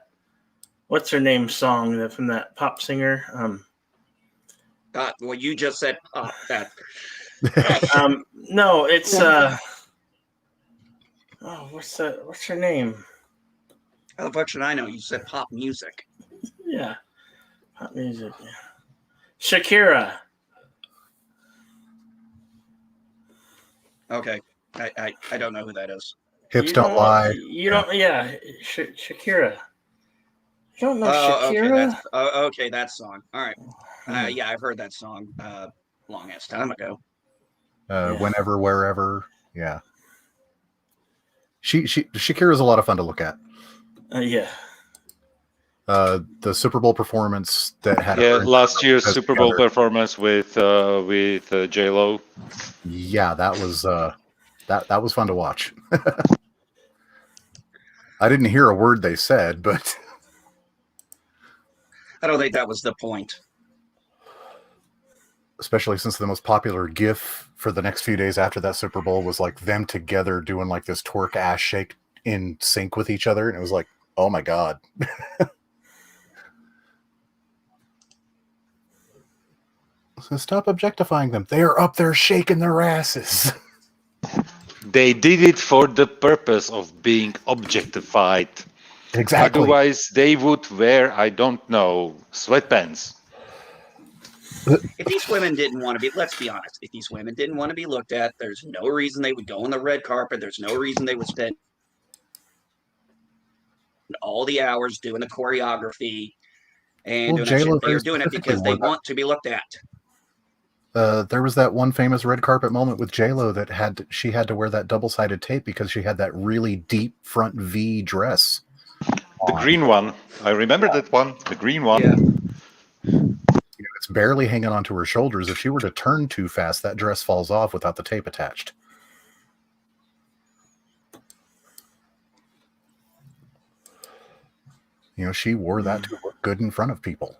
what's her name song from that pop singer? Well, you just said pop. No, it's, what's her name? How the fuck should I know? You said pop music. Yeah. Pop music. Yeah. Shakira. Okay. I don't know who that is. Hips don't lie. You don't, yeah. Shakira. You don't know Shakira? Okay, that song. All right. Yeah, I've heard that song long ass time ago. Whenever, wherever. Yeah. Shakira's a lot of fun to look at. Yeah. The Super Bowl performance that had last year's Super Bowl performance with J-Lo. Yeah, that was that was fun to watch. I didn't hear a word they said, but I don't think that was the point. Especially since the most popular GIF for the next few days after that Super Bowl was like them together doing like this twerk ass shake in sync with each other, and it was like, oh my god. So stop objectifying them. They are up there shaking their asses. They did it for the purpose of being objectified. Exactly. Otherwise, they would wear, I don't know, sweatpants. If these women didn't want to be, let's be honest, if these women didn't want to be looked at, there's no reason they would go on the red carpet. There's no reason they would spend all the hours doing the choreography and doing that shit. They are doing it because they want to be looked at. There was that one famous red carpet moment with J-Lo that she had to wear that double-sided tape because she had that really deep front V dress. The green one. I remember that one. The green one. Yeah. It's barely hanging onto her shoulders. If she were to turn too fast, that dress falls off without the tape attached. She wore that to look good in front of people.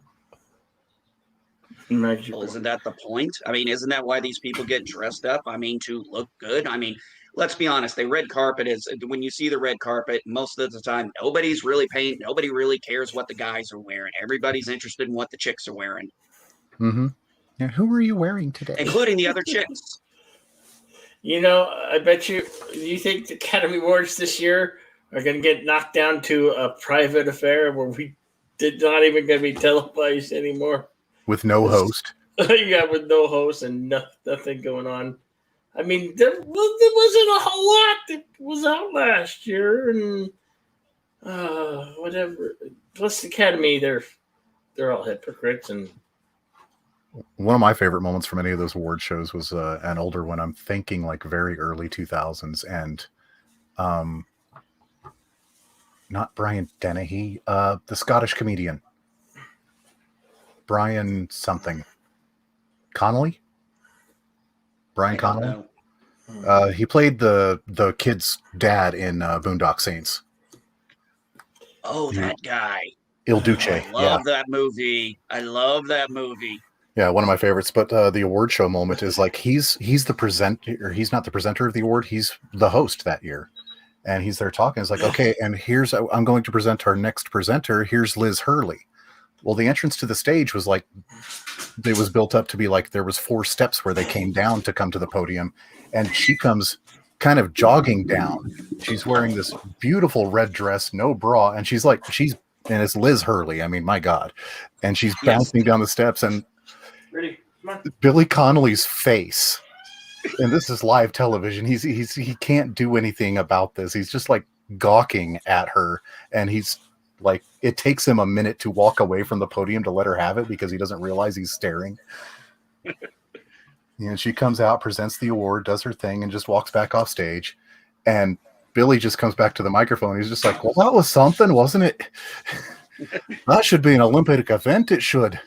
Well, isn't that the point? I mean, isn't that why these people get dressed up? I mean, to look good. I mean, let's be honest. The red carpet is, when you see the red carpet, most of the time, nobody's really paying. Nobody really cares what the guys are wearing. Everybody's interested in what the chicks are wearing. Mm-hmm. Yeah, who are you wearing today? Including the other chicks. I bet you think the Academy Awards this year are going to get knocked down to a private affair where we did not even going to be televised anymore? With no host. Yeah, with no host and nothing going on. I mean, there wasn't a whole lot that was out last year, and whatever. Plus, the Academy, they're all hypocrites. And one of my favorite moments from any of those award shows was an older one. I'm thinking like very early 2000s, and not Brian Dennehy, the Scottish comedian. Brian something. Connolly? Brian Connolly? He played the kid's dad in Boondock Saints. Oh, that guy. Il Duce. I love that movie. I love that movie. Yeah, one of my favorites. But the award show moment is like he's the presenter, or he's not the presenter of the award. He's the host that year, and he's there talking. It's like, okay, and I'm going to present our next presenter. Here's Liz Hurley. Well, the entrance to the stage was like, it was built up to be like there was 4 steps where they came down to come to the podium, and she comes kind of jogging down. She's wearing this beautiful red dress, no bra, and and it's Liz Hurley. I mean, my God, and she's bouncing down the steps, and Billy Connolly's face, and this is live television. He can't do anything about this. He's just like gawking at her, and he's like, it takes him a minute to walk away from the podium to let her have it because he doesn't realize he's staring. And she comes out, presents the award, does her thing, and just walks back off stage. And Billy just comes back to the microphone. He's just like, well, that was something, wasn't it? That should be an Olympic event. It should.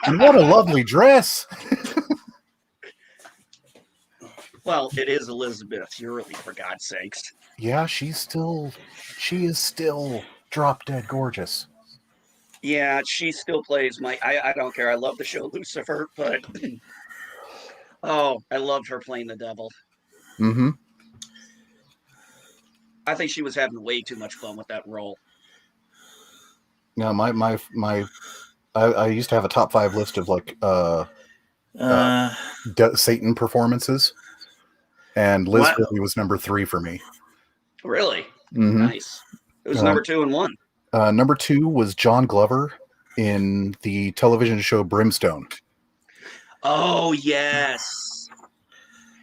And what a lovely dress. Well, it is Elizabeth Hurley, for God's sakes. Yeah, she is still drop dead gorgeous. Yeah, she still plays I don't care. I love the show Lucifer, but oh, I loved her playing the devil. Mm-hmm. I think she was having way too much fun with that role. Now, I used to have a top 5 list of like Satan performances, and Liz Hurley was number 3 for me. Really? Mm-hmm. Nice. It was number 2 and 1. Number 2 was John Glover in the television show Brimstone. Oh, yes.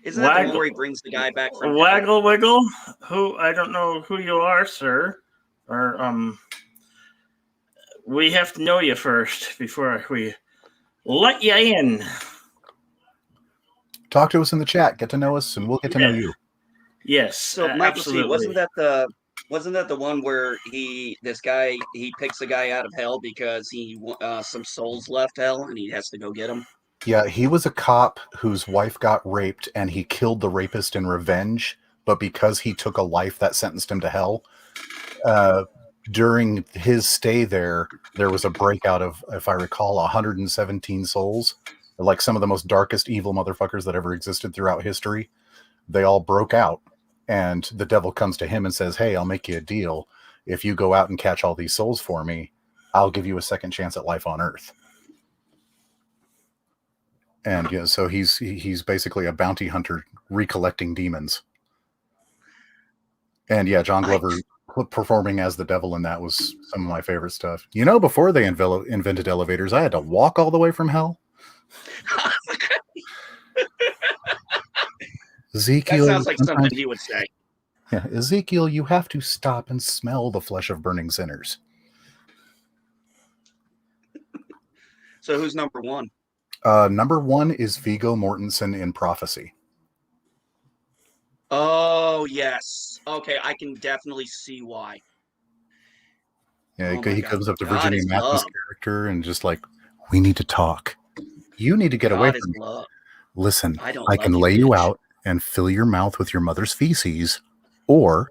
Isn't that the one where he brings the guy back from Waggle Wiggle? Who, I don't know who you are, sir. Or, we have to know you first before we let you in. Talk to us in the chat. Get to know us, and we'll get to know you. Yes. So, Michael, absolutely. wasn't that the one where he picks a guy out of hell because he some souls left hell and he has to go get them? Yeah, he was a cop whose wife got raped, and he killed the rapist in revenge. But because he took a life, that sentenced him to hell. During his stay there was a breakout of, if I recall, 117 souls. Like some of the most darkest evil motherfuckers that ever existed throughout history. They all broke out. And the devil comes to him and says, hey, I'll make you a deal. If you go out and catch all these souls for me, I'll give you a second chance at life on Earth. And yeah, so he's basically a bounty hunter recollecting demons. And yeah, John Glover performing as the devil in that was some of my favorite stuff. You know, before they invented elevators, I had to walk all the way from hell. Ezekiel, that sounds like something he would say. Yeah, Ezekiel, you have to stop and smell the flesh of burning sinners. So who's number 1? Number 1 is Viggo Mortensen in Prophecy. Oh, yes. Okay, I can definitely see why. Yeah, he comes up to Virginia Madsen's character and just like, we need to talk. You need to get away from me. Love. Listen, I can lay you out and fill your mouth with your mother's feces, or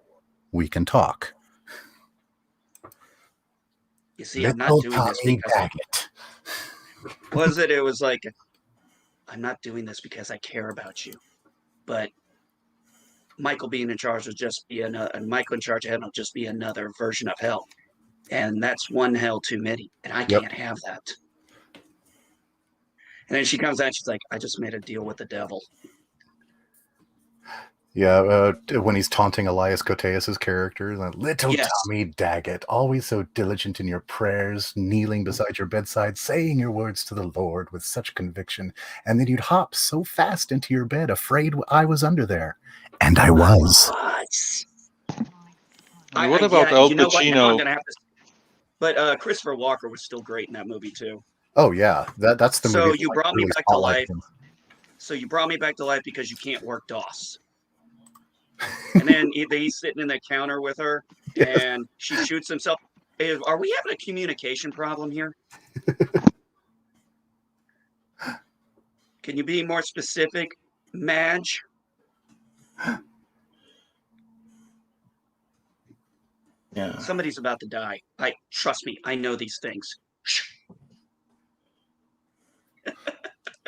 we can talk. You see, I'm not doing this because it was like, I'm not doing this because I care about you, but Michael being in charge will just be Michael in charge of heaven will just be another version of hell, and that's one hell too many, and I can't have that. And then she comes out, she's like, I just made a deal with the devil. Yeah, when he's taunting Elias Koteas' character, like, little Tommy Daggett, always so diligent in your prayers, kneeling beside your bedside, saying your words to the Lord with such conviction, and then you'd hop so fast into your bed, afraid I was under there. And I was. What about Al Pacino? But Christopher Walker was still great in that movie, too. Oh, yeah. That's the movie. So you brought me back to life. So you brought me back to life because you can't work DOS. And then he's sitting in the counter with her, and she shoots himself. Are we having a communication problem here? Can you be more specific, Madge? Yeah. Somebody's about to die. Trust me, I know these things.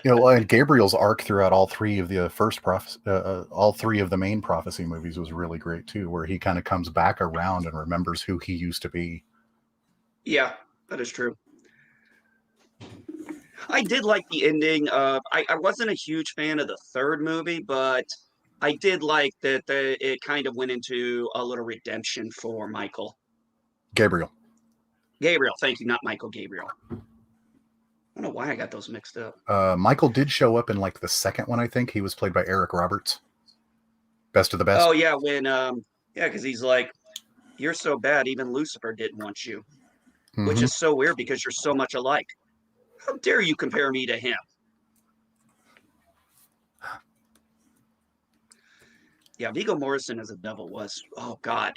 You know, and Gabriel's arc throughout all three of the all three of the main prophecy movies was really great too, where he kind of comes back around and remembers who he used to be. Yeah, that is true. I did like the ending. I wasn't a huge fan of the third movie, but I did like that it kind of went into a little redemption for Michael. Gabriel. Gabriel, thank you, not Michael, Gabriel. I don't know why I got those mixed up. Michael did show up in like the second one, I think. He was played by Eric Roberts. Best of the best. Oh yeah, when because he's like, you're so bad, even Lucifer didn't want you, which is so weird because you're so much alike. How dare you compare me to him? Yeah, Viggo Mortensen as a devil was, oh God.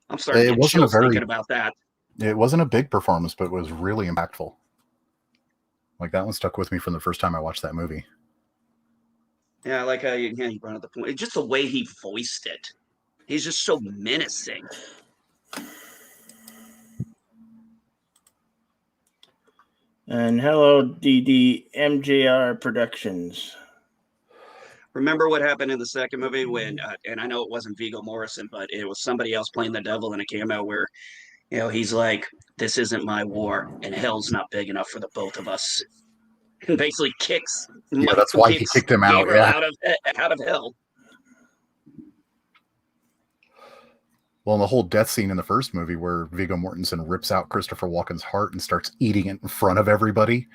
I'm starting to get chills thinking about that. It wasn't a big performance, but it was really impactful. Like, that one stuck with me from the first time I watched that movie. Yeah, like how you brought up the point. It's just the way he voiced it. He's just so menacing. And hello, DDMJR Productions. Remember what happened in the second movie when, and I know it wasn't Viggo Mortensen, but it was somebody else playing the devil in a cameo where, he's like, this isn't my war, and hell's not big enough for the both of us. And basically kicks. Yeah, that's why he kicked him out. Yeah. out of hell. Well, and the whole death scene in the first movie where Viggo Mortensen rips out Christopher Walken's heart and starts eating it in front of everybody.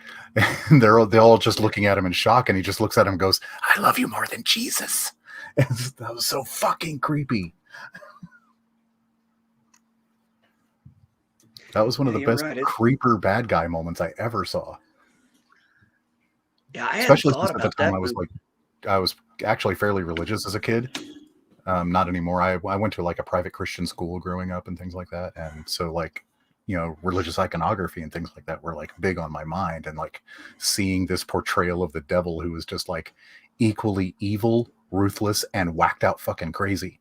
And they're all just looking at him in shock. And he just looks at him and goes, I love you more than Jesus. And that was so fucking creepy. That was one of the best creeper bad guy moments I ever saw. Yeah, I especially thought since at the about time that. I was actually fairly religious as a kid. Not anymore. I went to like a private Christian school growing up and things like that. And so like, religious iconography and things like that were like big on my mind. And like seeing this portrayal of the devil who was just like equally evil, ruthless, and whacked out fucking crazy.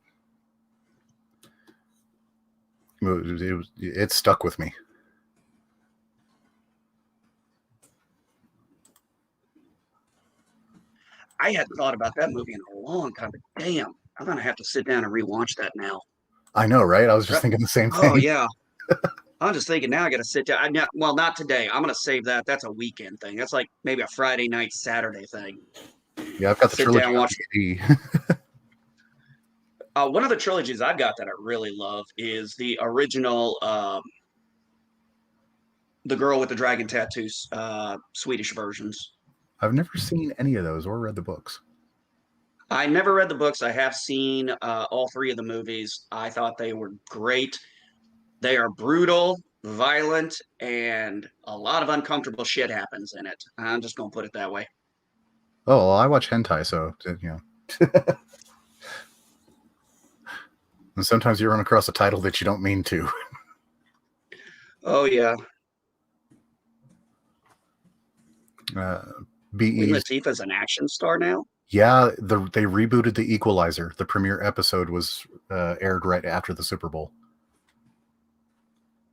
It stuck with me. I hadn't thought about that movie in a long time, but damn, I'm going to have to sit down and rewatch that now. I know, right? I was just thinking the same thing. Oh, yeah. I'm just thinking now I got to sit down. Well, not today. I'm going to save that. That's a weekend thing. That's like maybe a Friday night, Saturday thing. Yeah, I've got the trilogy down, watch DVD. One of the trilogies I've got that I really love is the original The Girl with the Dragon Tattoos, Swedish versions. I've never seen any of those or read the books. I never read the books. I have seen all three of the movies. I thought they were great. They are brutal, violent, and a lot of uncomfortable shit happens in it. I'm just going to put it that way. Oh, well, I watch hentai, so, And sometimes you run across a title that you don't mean to. Oh, yeah. Queen Latifah's an action star now? Yeah, they rebooted The Equalizer. The premiere episode was aired right after the Super Bowl.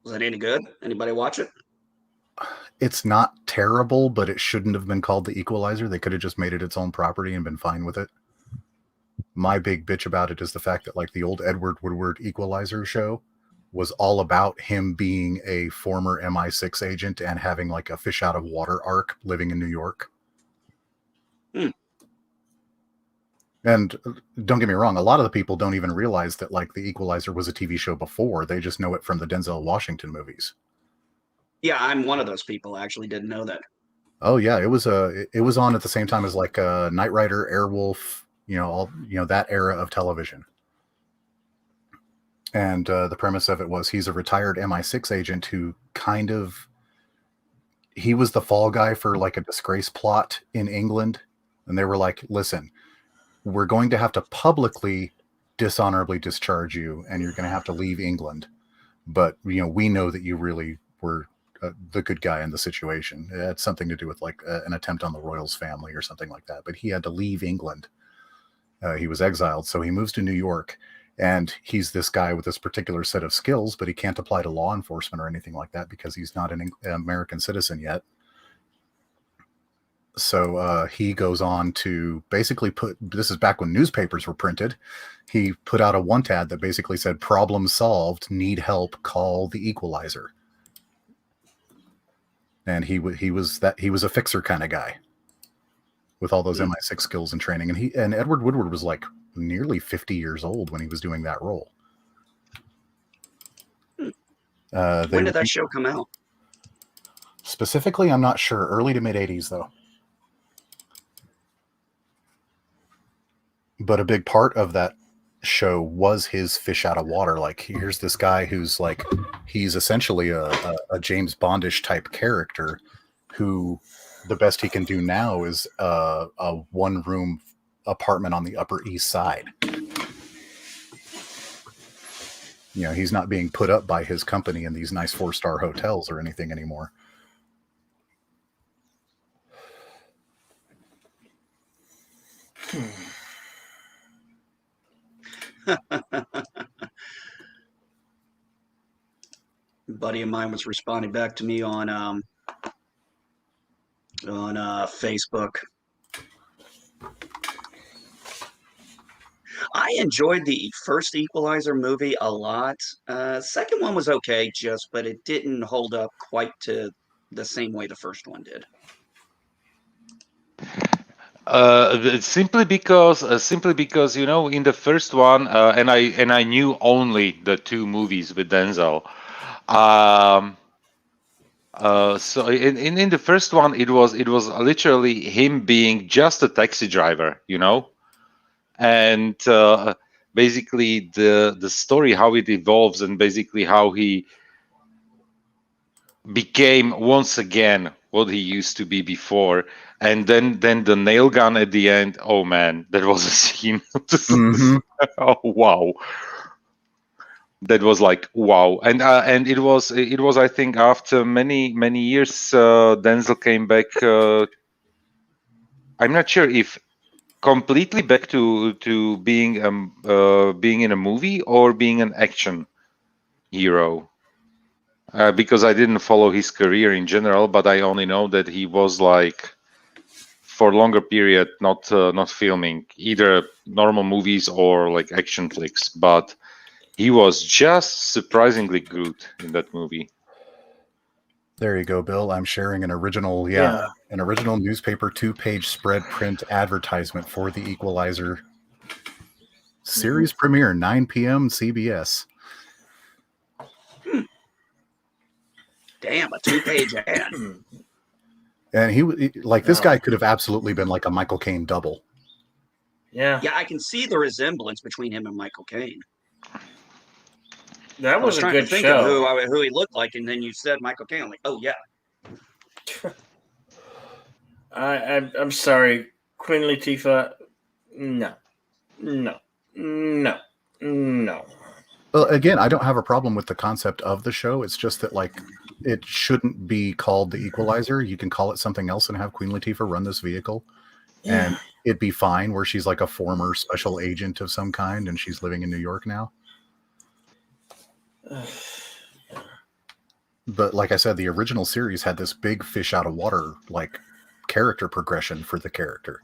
Was it any good? Anybody watch it? It's not terrible, but it shouldn't have been called The Equalizer. They could have just made it its own property and been fine with it. My big bitch about it is the fact that like the old Edward Woodward Equalizer show was all about him being a former MI6 agent and having like a fish out of water arc living in New York. And don't get me wrong, a lot of the people don't even realize that like The Equalizer was a TV show before. They just know it from the Denzel Washington movies. Yeah, I'm one of those people. I actually didn't know that. Oh yeah, it was on at the same time as like Knight Rider, Airwolf, that era of television. And the premise of it was he's a retired MI6 agent who he was the fall guy for like a disgrace plot in England. And they were like, listen, we're going to have to publicly dishonorably discharge you and you're going to have to leave England. But, we know that you really were the good guy in the situation. It had something to do with like an attempt on the royals family or something like that. But he had to leave England. He was exiled. So he moves to New York And he's this guy with this particular set of skills, but he can't apply to law enforcement or anything like that because he's not an American citizen yet. So he goes on to basically this is back when newspapers were printed. He put out a want ad that basically said, "Problem solved, need help, call the Equalizer." And he was a fixer kind of guy with all those MI6 skills and training. And Edward Woodward was like nearly 50 years old when he was doing that role. When did that show come out? Specifically, I'm not sure. Early to mid 80s, though. But a big part of that show was his fish out of water. Like, here's this guy who's like, he's essentially a James Bondish type character who the best he can do now is a one-room apartment on the Upper East Side. You know, he's not being put up by his company in these nice 4-star hotels or anything anymore. A buddy of mine was responding back to me on Facebook. I enjoyed the first Equalizer movie a lot. Second one was okay, but it didn't hold up quite to the same way the first one did. Simply because you know, in the first one, and I knew only the 2 movies with Denzel. So in the first one, it was literally him being just a taxi driver, you know, and basically the story, how it evolves, and basically how he became once again what he used to be before. And then the nail gun at the end. Oh man, that was a scene. Mm-hmm. Oh wow, that was like wow. And it was I think after many years, Denzel came back. I'm not sure if completely back to being in a movie or being an action hero. Because I didn't follow his career in general, but I only know that he was like, for a longer period, not filming either normal movies or like action flicks, but he was just surprisingly good in that movie. There you go, Bill. I'm sharing an original newspaper 2-page spread print advertisement for the Equalizer series premiere, 9 p.m. CBS. Damn, a 2-page ad. And this guy could have absolutely been like a Michael Caine double. Yeah. Yeah, I can see the resemblance between him and Michael Caine. That was a good think show. of who he looked like, and then you said Michael Caine. I'm like, oh yeah. I'm sorry, Queen Latifah. No. Well, again, I don't have a problem with the concept of the show. It's just that, like, it shouldn't be called The Equalizer. You can call it something else and have Queen Latifah run this vehicle. Yeah. And it'd be fine, where she's like a former special agent of some kind and she's living in New York now. But like I said, the original series had this big fish out of water, like, character progression for the character,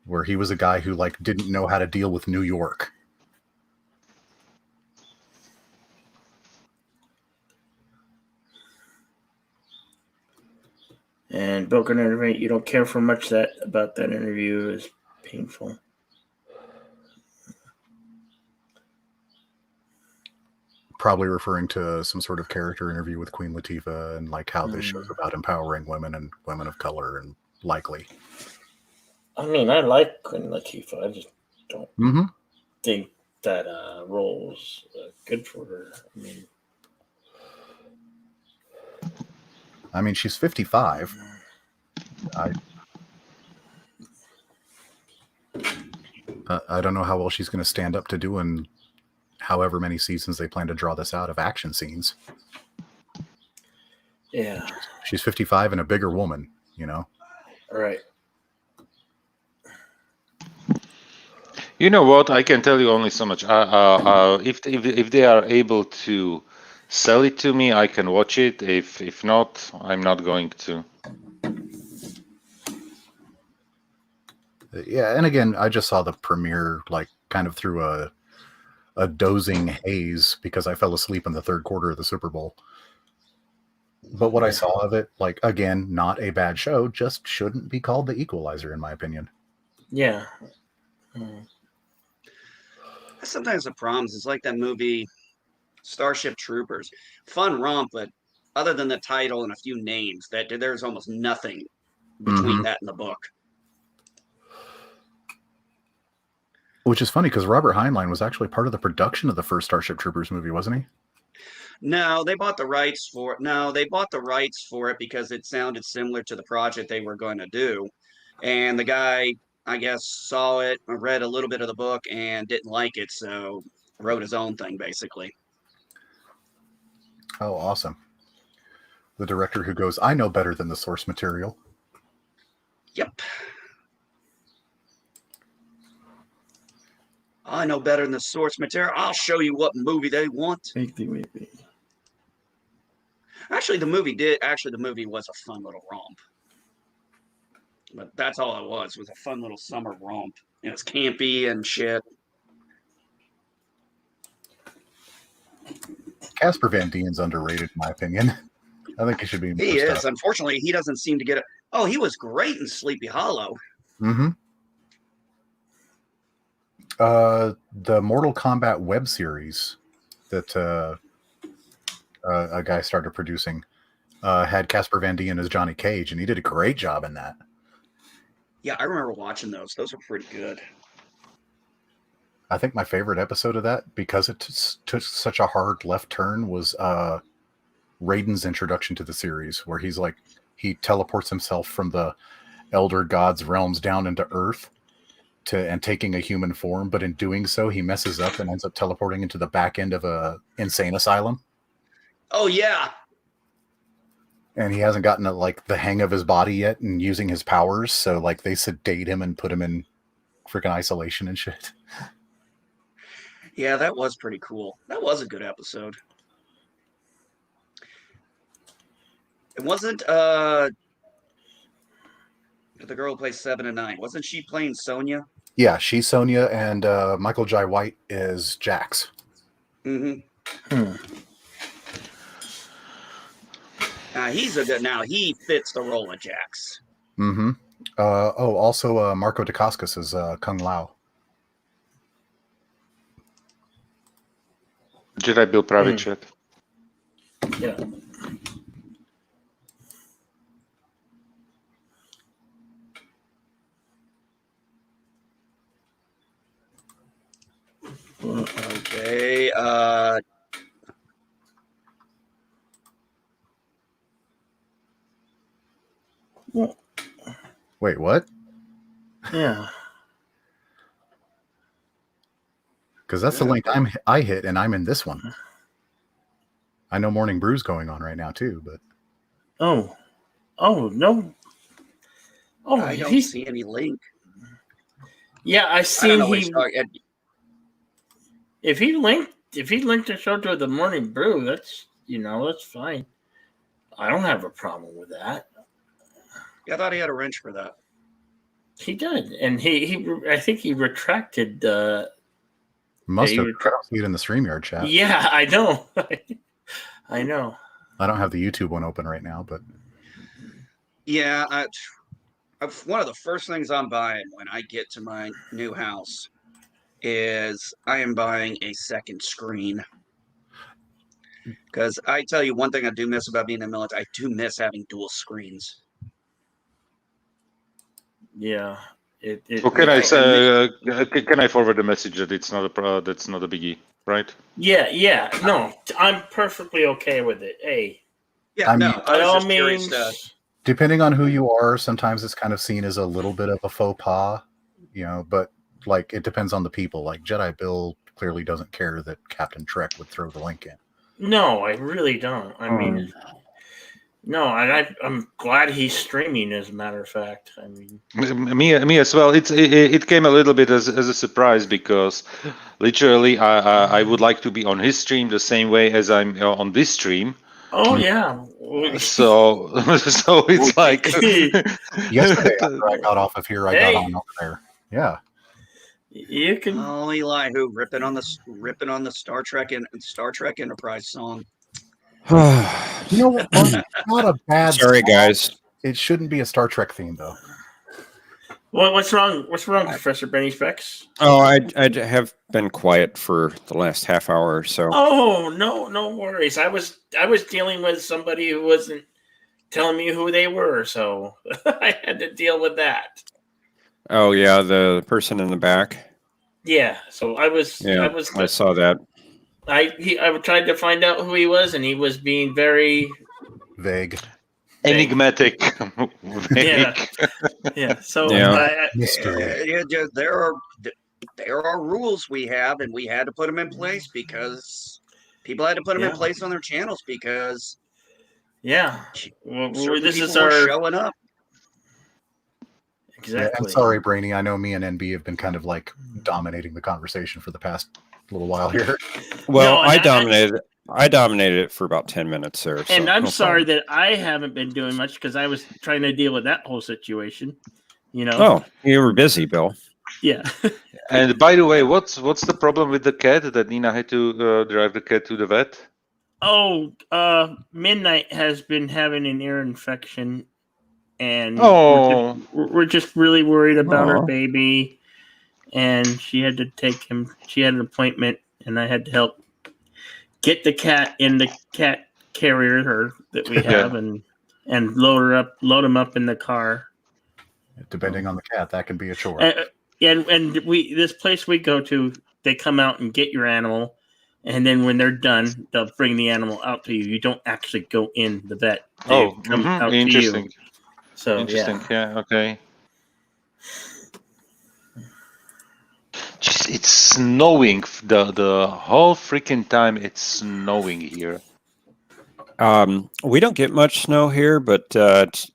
where he was a guy who, like, didn't know how to deal with New York. And Bill can interview. You don't care for much about that interview. Is painful. Probably referring to some sort of character interview with Queen Latifah and like how this show's about empowering women and women of color, and likely. I mean, I like Queen Latifah. I just don't think that role's good for her. I mean, she's 55. I don't know how well she's going to stand up to doing however many seasons they plan to draw this out of action scenes. Yeah. She's 55 and a bigger woman, you know? All right. You know what? I can tell you only so much. If they are able to sell it to me, I can watch it. If not, I'm not going to. Yeah, and again, I just saw the premiere like kind of through a dozing haze because I fell asleep in the third quarter of the Super Bowl. But what I saw of it, like, again, not a bad show, just shouldn't be called The Equalizer, in my opinion. Yeah. Sometimes the problems is like that movie Starship Troopers. Fun romp, but other than the title and a few names, that there's almost nothing between that and the book. Which is funny because Robert Heinlein was actually part of the production of the first Starship Troopers movie, wasn't he? No, they bought the rights for it. No, they bought the rights for it because it sounded similar to the project they were going to do. And the guy, I guess, saw it, read a little bit of the book, and didn't like it, so wrote his own thing, basically. Oh, awesome. The director who goes, I know better than the source material. Yep. I know better than the source material. I'll show you what movie they want. Actually, the movie was a fun little romp. But that's all it was a fun little summer romp. It was campy and shit. Casper Van Dien's underrated, in my opinion. I think he should be. He is. Unfortunately, he doesn't seem to get it. Oh, he was great in Sleepy Hollow. Mm-hmm. The Mortal Kombat web series that a guy started producing had Casper Van Dien as Johnny Cage, and he did a great job in that. Yeah, I remember watching those. Those were pretty good. I think my favorite episode of that, because it took such a hard left turn, was Raiden's introduction to the series, where he teleports himself from the Elder Gods realms down into Earth and taking a human form, but in doing so, he messes up and ends up teleporting into the back end of a insane asylum. Oh yeah. And he hasn't gotten the hang of his body yet and using his powers, so they sedate him and put him in freaking isolation and shit. Yeah, that was pretty cool. That was a good episode. It wasn't the girl who plays 7 and 9. Wasn't she playing Sonya? Yeah, she's Sonya, and Michael Jai White is Jax. Mm-hmm. He's a good. Now he fits the role of Jax. Mm-hmm. Also Marco Dacascos is Kung Lao. Jedi Bill private chat. Yeah. Okay. Wait, what? Yeah. Because that's the link I hit, and I'm in this one. I know Morning Brew's going on right now too, but Oh no. Oh, I don't see any link. Yeah, I I don't seen know he. If he linked the show to the Morning Brew, that's fine. I don't have a problem with that. Yeah, I thought he had a wrench for that. He did, and I think he retracted. must have. I don't see it in the StreamYard chat. Yeah, I know. I know. I don't have the YouTube one open right now, but Yeah, one of the first things I'm buying when I get to my new house is I am buying a second screen. Because I tell you one thing I do miss about being in the military, I do miss having dual screens. Yeah. Well, can I say? Can I forward the message that it's not that's not a biggie, right? Yeah. No, I'm perfectly okay with it. Hey. Yeah, I I was just curious to. depending on who you are, sometimes it's kind of seen as a little bit of a faux pas, but it depends on the people. Like Jedi Bill clearly doesn't care that Captain Trek would throw the link in. No, I really don't. I mean, No, I'm glad he's streaming. As a matter of fact, I mean, Me as well. It came a little bit as a surprise because literally I would like to be on his stream the same way as I'm on this stream. oh yeah. So it's like Yesterday, after I got off of here, I Hey. got on over there. Yeah. You can. Oh, Eli, who ripping on the Star Trek and Star Trek Enterprise song? You know what? It's not a bad. Sorry, song. guys. It shouldn't be a Star Trek theme, though. What's wrong? What's wrong, Professor Benny Specs? Oh, I have been quiet for the last half hour or so. Oh no worries. I was dealing with somebody who wasn't telling me who they were, so I had to deal with that. Oh yeah, the person in the back. Yeah, so I saw that. I tried to find out who he was, and he was being very Vague. enigmatic. Yeah. Yeah. So Yeah. Mystery. There are rules we have, and we had to put them in place because people had to put them in Yeah. place on their channels because yeah. Well, certain this people is were our showing up. Yeah, exactly. I'm sorry, Brainy. I know me and NB have been kind of like dominating the conversation for the past little while here. Well, No, and I dominated it for about 10 minutes there. So And I'm no sorry problem. that I haven't been doing much because I was trying to deal with that whole situation. You know. Oh, you were busy, Bill. Yeah. And by the way, what's the problem with the cat that Nina had to drive the cat to the vet? Oh, Midnight has been having an ear infection, and Oh, we're just really worried about her Aw. baby. And she had to take him. She had an appointment, and I had to help get the cat in the cat carrier that we Yeah. have, and load him up in the car. Depending on the cat, that can be a chore. And we this place we go to, they come out and get your animal, and then when they're done, they'll bring the animal out to you. You don't actually go in the vet. They come out to interesting. you. So Interesting. yeah. Yeah. Okay. Just, it's snowing the whole freaking time. It's snowing here. We don't get much snow here, but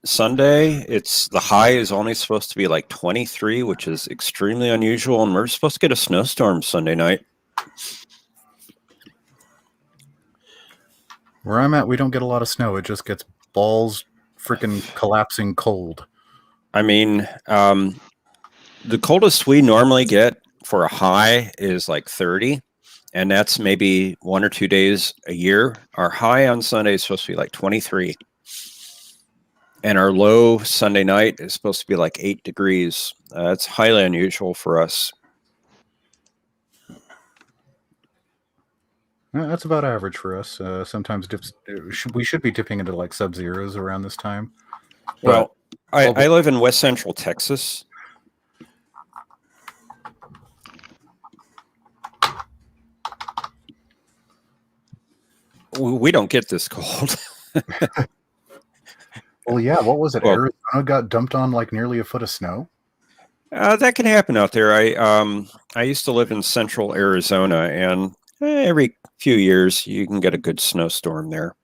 Sunday, the high is only supposed to be like 23, which is extremely unusual, and we're supposed to get a snowstorm Sunday night. Where I'm at, we don't get a lot of snow. It just gets balls freaking collapsing cold. I mean, the coldest we normally get for a high is like 30, and that's maybe 1 or 2 days a year. Our high on Sunday is supposed to be like 23, and our low Sunday night is supposed to be like 8 degrees. It's highly unusual for us. That's about average for us. Sometimes we should be dipping into like sub-zeros around this time. Well, I live in West Central Texas. We don't get this cold. Well, yeah. What was it? Well- Arizona got dumped on like nearly a foot of snow. That can happen out there. I used to live in central Arizona, and every few years you can get a good snowstorm there.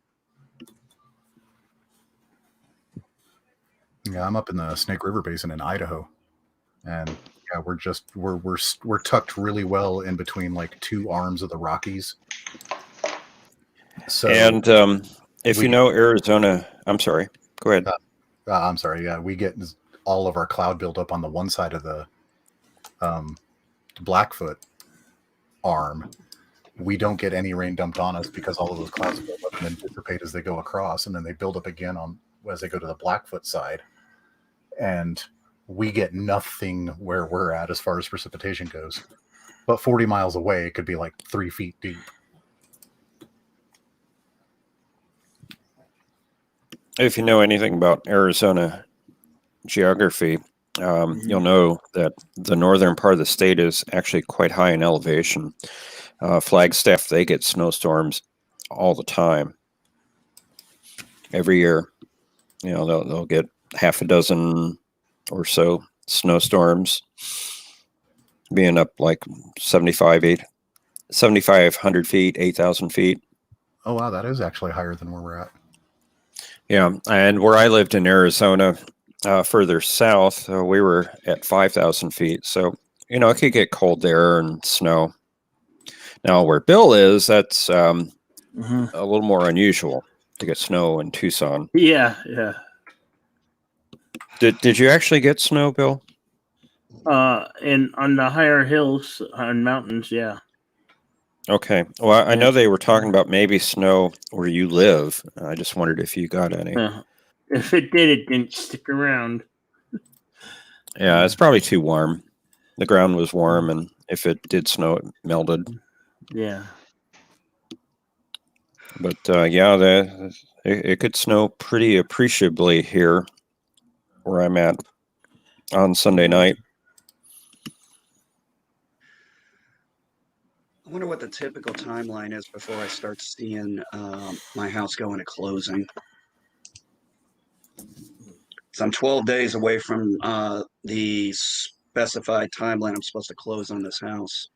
Yeah, I'm up in the Snake River Basin in Idaho, and yeah, we're tucked really well in between like two arms of the Rockies. So, And if you know Arizona, I'm sorry. Go ahead. I'm sorry. Yeah, we get all of our cloud buildup on the one side of the Blackfoot arm. We don't get any rain dumped on us because all of those clouds build up and then dissipate as they go across, and then they build up again as they go to the Blackfoot side. And we get nothing where we're at as far as precipitation goes. But 40 miles away, it could be like 3 feet deep. If you know anything about Arizona geography, you'll know that the northern part of the state is actually quite high in elevation. Flagstaff, they get snowstorms all the time. Every year, they'll get half a dozen or so snowstorms, being up like 7,500 feet, 8,000 feet. Oh, wow. That is actually higher than where we're at. Yeah, and where I lived in Arizona, further south, we were at 5,000 feet. So, it could get cold there and snow. Now, where Bill is, that's a little more unusual to get snow in Tucson. Yeah. Did you actually get snow, Bill? And on the higher hills and mountains, yeah. Okay. Well, I Yeah. know they were talking about maybe snow where you live. I just wondered if you got any. If it did, it didn't stick around. Yeah, it's probably too warm. The ground was warm, and if it did snow, it melted. Yeah. But it could snow pretty appreciably here where I'm at on Sunday night. I wonder what the typical timeline is before I start seeing my house go into closing. So I'm 12 days away from the specified timeline I'm supposed to close on this house.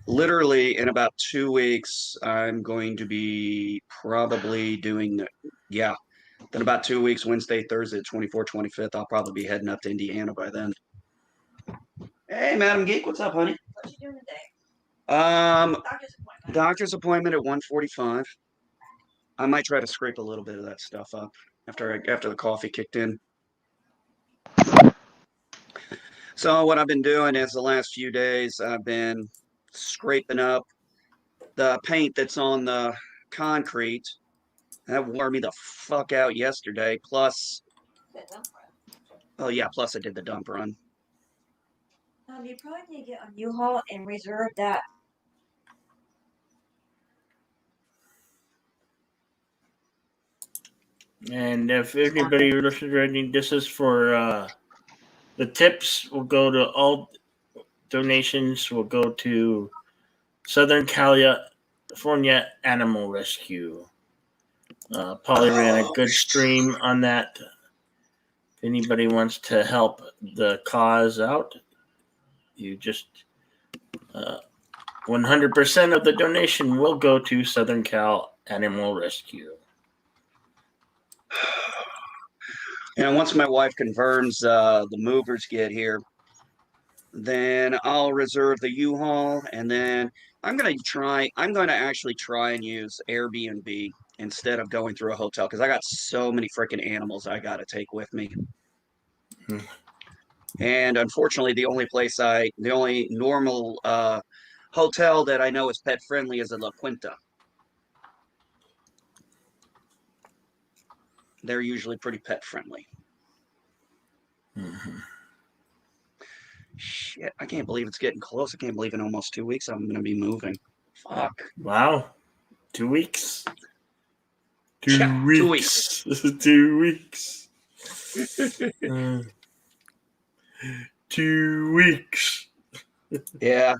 Literally in about 2 weeks, I'm going to be probably doing, then about 2 weeks, Wednesday, Thursday, 24th, 25th, I'll probably be heading up to Indiana by then. Hey, Madam Geek, what's up, honey? What you doing today? Doctor's appointment at 1:45. I might try to scrape a little bit of that stuff up after the coffee kicked in. So what I've been doing is the last few days I've been scraping up the paint that's on the concrete. That wore me the fuck out yesterday. Plus I did the dump run. You probably need to get on U-Haul and reserve that. And if anybody listening, this is for the tips will go to all donations will go to Southern California Animal Rescue. Polly ran a good stream on that. If anybody wants to help the cause out, you just 100% of the donation will go to Southern Cal Animal Rescue. And once my wife confirms the movers get here, then I'll reserve the U-Haul, and then I'm going to actually try and use Airbnb instead of going through a hotel, because I got so many freaking animals I got to take with me. And unfortunately, the only normal hotel that I know is pet friendly is a La Quinta. They're usually pretty pet friendly. Mm-hmm. Shit, I can't believe it's getting close. I can't believe in almost 2 weeks I'm going to be moving. Fuck. Wow. 2 weeks. 2 weeks. 2 weeks. 2 weeks. Yeah.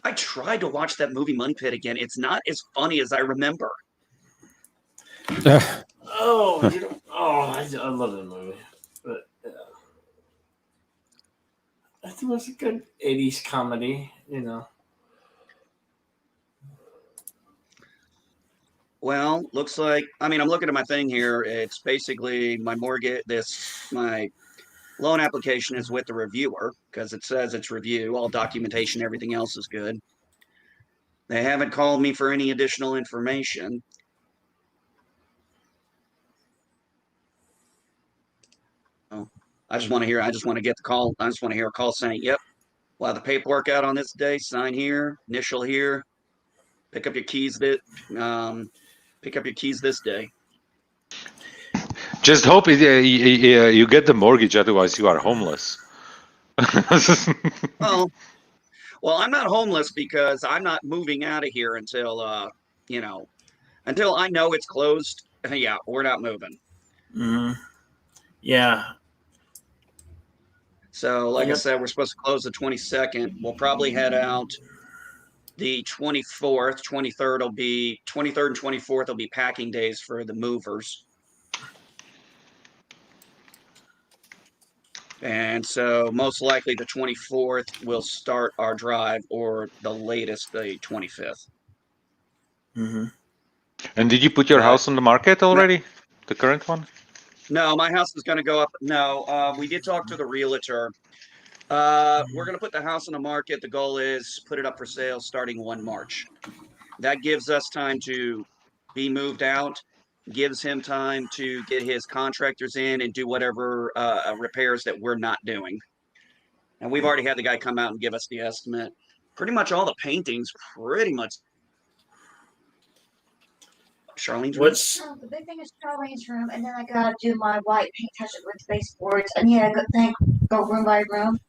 I tried to watch that movie Money Pit again. It's not as funny as I remember. I love that movie. But I think it was a good 80s comedy, Well, looks like, I'm looking at my thing here. It's basically my my loan application is with the reviewer because it says it's review, all documentation, everything else is good. They haven't called me for any additional information. Oh, I just want to get the call. I just want to hear a call saying, yep, we'll have the paperwork out on this day, sign here, initial here, pick up your keys this day. Just hope you get the mortgage, otherwise you are homeless. Well, I'm not homeless because I'm not moving out of here until until I know it's closed. Yeah, we're not moving. Mm-hmm. Yeah. So, like I said, we're supposed to close the 22nd. We'll probably head out the 24th. 23rd and 24th will be packing days for the movers. And so most likely the 24th we'll start our drive, or the latest the 25th. Mm-hmm. And did you put your But- house on the market already? The current one? No, my house is going to go up. No, we did talk to the realtor. We're going to put the house on the market. The goal is put it up for sale starting 1 March. That gives us time to be moved out, gives him time to get his contractors in and do whatever repairs that we're not doing. And we've already had the guy come out and give us the estimate. Pretty much all the paintings, pretty much. Charlene's room? What's The big thing is Charlene's room, and then I gotta do my white paint, touch it with baseboards, and yeah, go room by room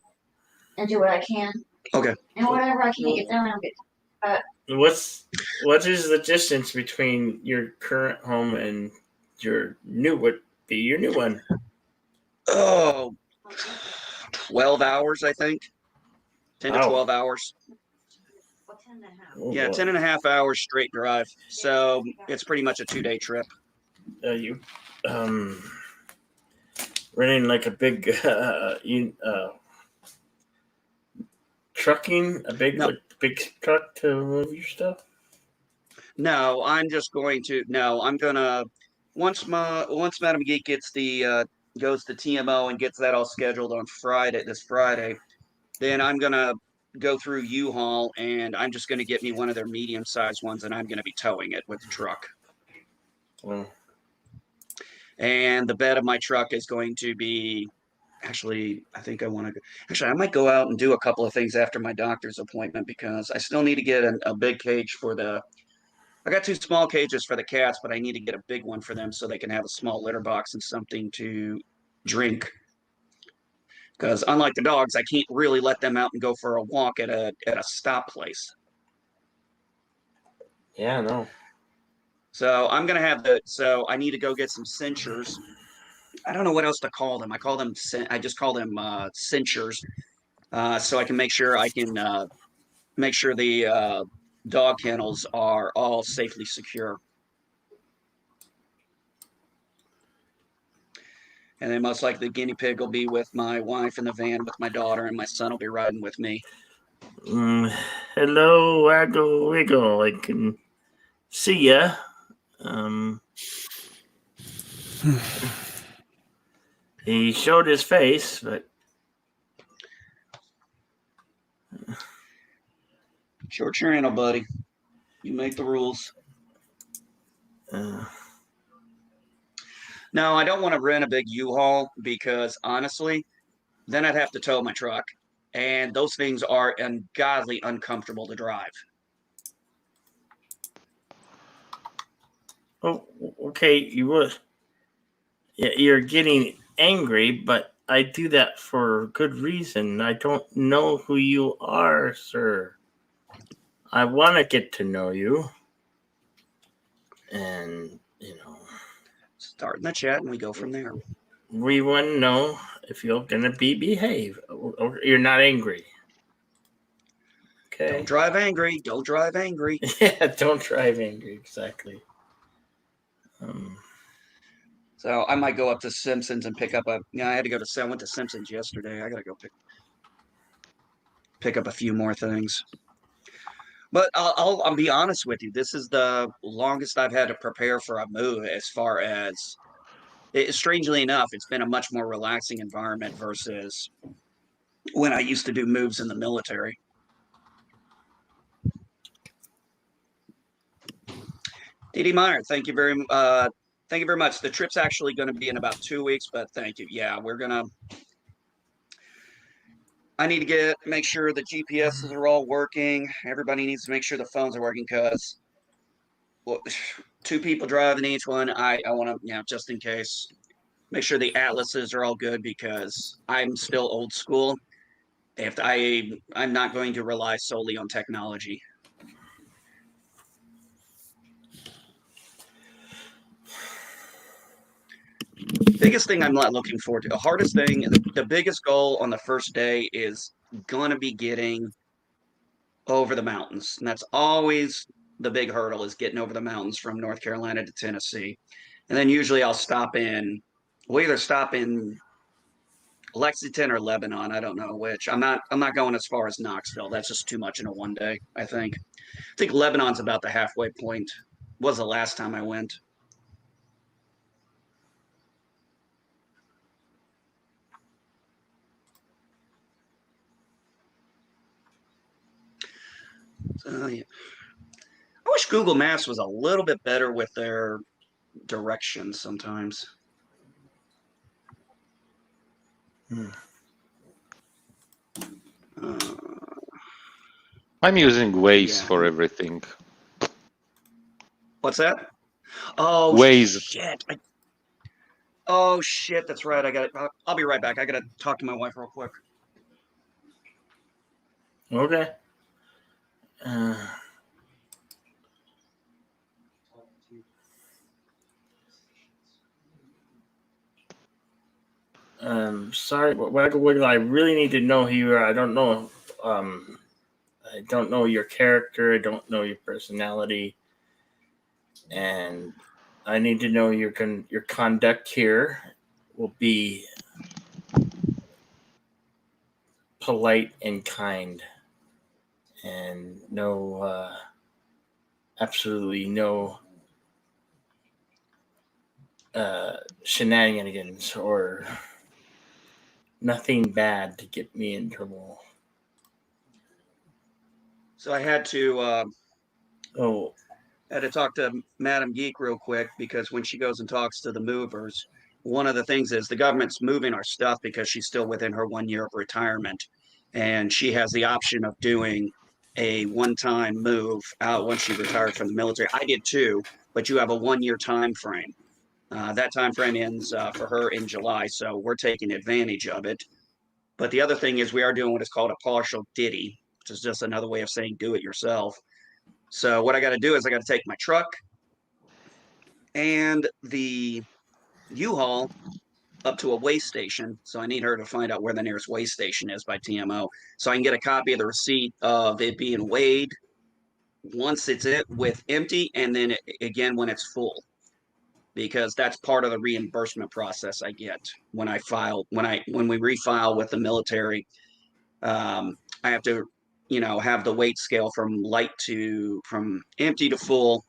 and do what I can. Okay. And whatever I can get done, I'll get. what is the distance between your current home and your new what be your new one? Oh, 12 hours, I think. 10 to Wow. 12 hours. Well, 10 and a half. Oh, Yeah, boy. 10 and a half hours straight drive. So it's pretty much a 2-day trip. You running like a big trucking a big No. big truck to move your stuff? No, I'm just going to. No, I'm gonna. Once Madam Geek gets the goes to TMO and gets that all scheduled on this Friday, then I'm gonna go through U-Haul and I'm just gonna get me one of their medium-sized ones and I'm gonna be towing it with the truck. Well, And the bed of my truck is going to be. Actually, I think I want to. Actually, I might go out and do a couple of things after my doctor's appointment because I still need to get a big cage for the. I got 2 small cages for the cats, but I need to get a big one for them so they can have a small litter box and something to drink. Because unlike the dogs, I can't really let them out and go for a walk at a stop place. yeah, no. So I'm gonna have So I need to go get some cinchers. I don't know what else to call them. I just call them cinchers, so I can make sure the dog kennels are all safely secure. And then most likely the guinea pig will be with my wife in the van with my daughter, and my son will be riding with me. Hello, Waggle Wiggle. I can see ya. He showed his face, but Short your handle, buddy. You make the rules. No, I don't want to rent a big U-Haul because honestly, then I'd have to tow my truck, and those things are ungodly uncomfortable to drive. oh, okay, you would. Yeah, you're getting angry, but I do that for good reason. I don't know who you are, sir. I want to get to know you, and Start in the chat, and we go from there. we want to know if you're gonna behave or you're not angry. Okay. Don't drive angry. Don't drive angry. Yeah, don't drive angry. Exactly. So I might go up to Simpsons and pick up I had to go I went to Simpsons yesterday. I got to go pick up a few more things. But I'll be honest with you. This is the longest I've had to prepare for a move. As far as strangely enough, it's been a much more relaxing environment versus when I used to do moves in the military. D.D. Meyer, thank you very much. The trip's actually going to be in about 2 weeks, but thank you. Yeah, I need to make sure the GPSs are all working. Everybody needs to make sure the phones are working because 2 people driving each one. I want to, just in case, make sure the atlases are all good because I'm still old school. I'm not going to rely solely on technology. Biggest thing I'm not looking forward to. The hardest thing, the biggest goal on the first day is going to be getting over the mountains. And that's always the big hurdle is getting over the mountains from North Carolina to Tennessee. And then usually we'll either stop in Lexington or Lebanon. I don't know which. I'm not going as far as Knoxville. That's just too much in a one day, I think. I think Lebanon's about the halfway point. Was the last time I went. So, yeah. I wish Google Maps was a little bit better with their directions sometimes. I'm using Waze Yeah. for everything. What's that? Oh, Waze. shit. Oh, shit. That's right. I'll be right back. I got to talk to my wife real quick. Okay. Sorry, what I really need to know here. I don't know. I don't know your character. I don't know your personality, and I need to know your conduct here will be polite and kind, and no, absolutely no shenanigans or nothing bad to get me in trouble. So I had to Oh, talk to Madam Geek real quick because when she goes and talks to the movers, one of the things is the government's moving our stuff because she's still within her 1 year of retirement, and she has the option of doing a one-time move out once she retired from the military. I did too, but you have a 1 year time frame. That time frame ends for her in July, so we're taking advantage of it. But the other thing is we are doing what is called a partial ditty, which is just another way of saying do it yourself. So what I got to do is I got to take my truck and the U-Haul up to a weigh station. So I need her to find out where the nearest weigh station is by TMO, so I can get a copy of the receipt of it being weighed once it's with empty, and then again when it's full, because that's part of the reimbursement process I get when I file when we refile with the military. I have to have the weight scale from empty to full,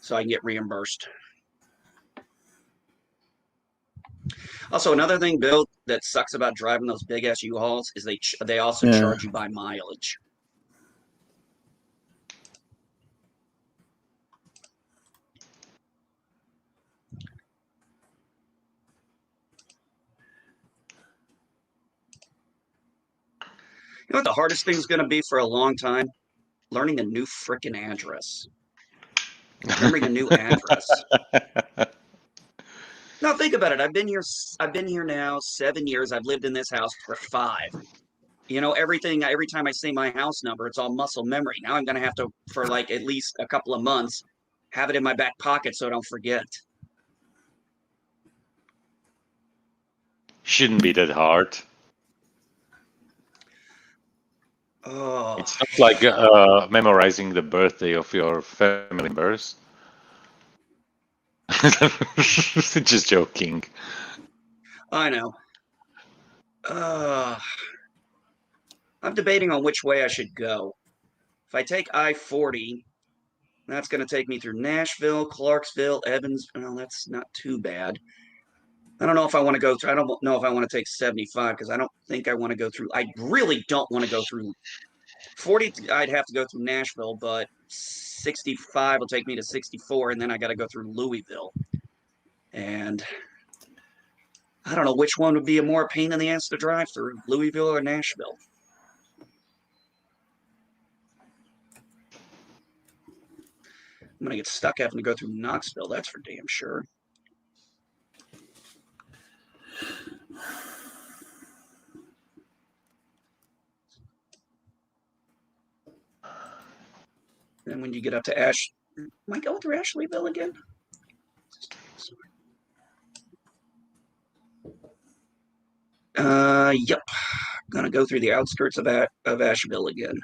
so I can get reimbursed. Also, another thing, Bill, that sucks about driving those big ass U-Hauls is they also charge you by mileage. You know what the hardest thing is going to be for a long time? Learning a new freaking address. Remembering a new address. Now think about it. I've been here now 7 years. I've lived in this house for 5. Every time I say my house number, it's all muscle memory. Now I'm going to have to, for like at least a couple of months, have it in my back pocket so I don't forget. Shouldn't be that hard. Oh, It's not like memorizing the birthday of your family members. Just joking. I know. I'm debating on which way I should go. If I take I-40, that's going to take me through Nashville, Clarksville, Evans. Well, that's not too bad. I don't know if I want to go through. I don't know if I want to take 75 because I don't think I want to go through. I really don't want to go through 40. I'd have to go through Nashville, but 65 will take me to 64, and then I got to go through Louisville. And I don't know which one would be a more pain in the ass to drive through, Louisville or Nashville. I'm going to get stuck having to go through Knoxville, that's for damn sure. And when you get up to am I going through Ashleyville again? Yep. Gonna go through the outskirts of Asheville again.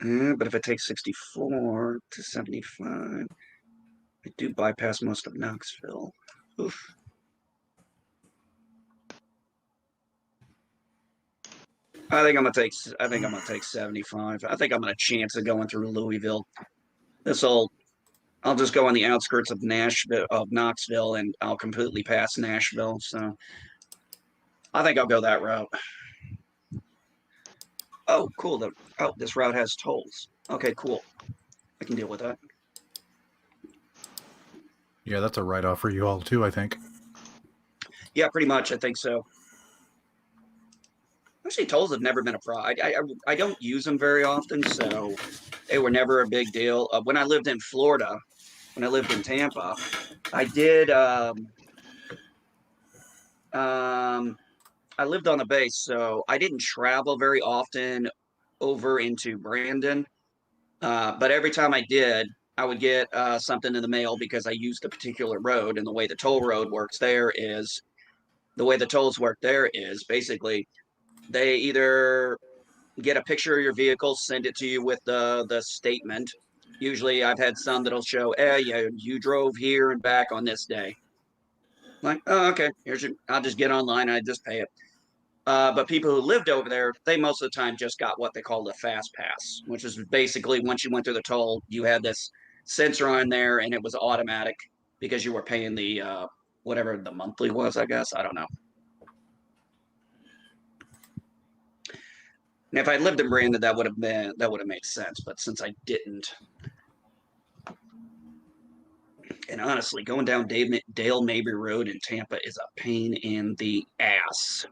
But if it takes 64 to 75, I do bypass most of Knoxville. Oof. I think I'm gonna take 75. I think I'm gonna chance of going through Louisville. I'll just go on the outskirts of Knoxville, and I'll completely pass Nashville. So I think I'll go that route. Oh, cool. This route has tolls. Okay, cool. I can deal with that. Yeah, that's a write-off for you all too, I think. Yeah, pretty much. I think so. Actually, tolls have never been a problem. I don't use them very often, so they were never a big deal. When I lived in Florida, when I lived in Tampa, I did. I lived on the base, so I didn't travel very often over into Brandon. But every time I did, I would get something in the mail because I used a particular road. And the way the toll road works there is, the way the tolls work there is basically they either get a picture of your vehicle, send it to you with the statement. Usually I've had some that'll show, yeah, you drove here and back on this day. Like, oh, okay, I'll just get online and I just pay it. But people who lived over there, they most of the time just got what they call the fast pass, which is basically once you went through the toll, you had this sensor on there and it was automatic because you were paying the whatever the monthly was, I guess. I don't know. And if I lived in Brandon, that would have made sense. But since I didn't, and honestly, going down Dale Mabry Road in Tampa is a pain in the ass.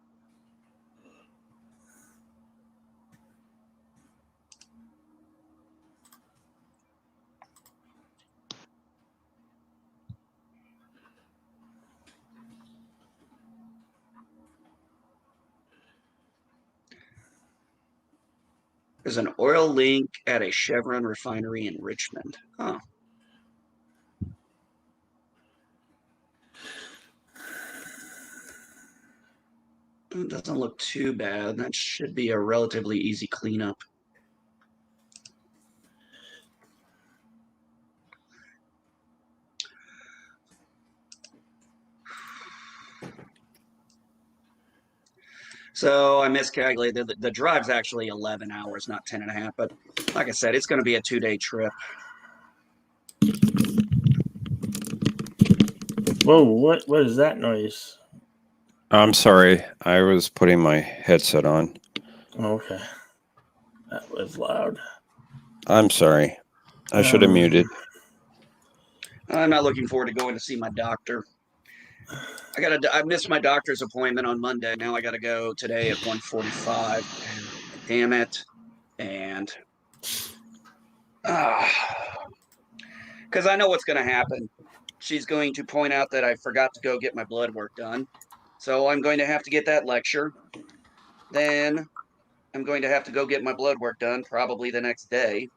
There's an oil leak at a Chevron refinery in Richmond. Huh. It doesn't look too bad. That should be a relatively easy cleanup. So I miscalculated. The drive's actually 11 hours, not 10 and a half. But like I said, it's going to be a 2-day trip. Whoa, what is that noise? I'm sorry. I was putting my headset on. Okay. That was loud. I'm sorry. I should have muted. I'm not looking forward to going to see my doctor. I missed my doctor's appointment on Monday. Now I got to go today at 1:45. Damn it. And because I know what's going to happen. She's going to point out that I forgot to go get my blood work done. So I'm going to have to get that lecture. Then I'm going to have to go get my blood work done probably the next day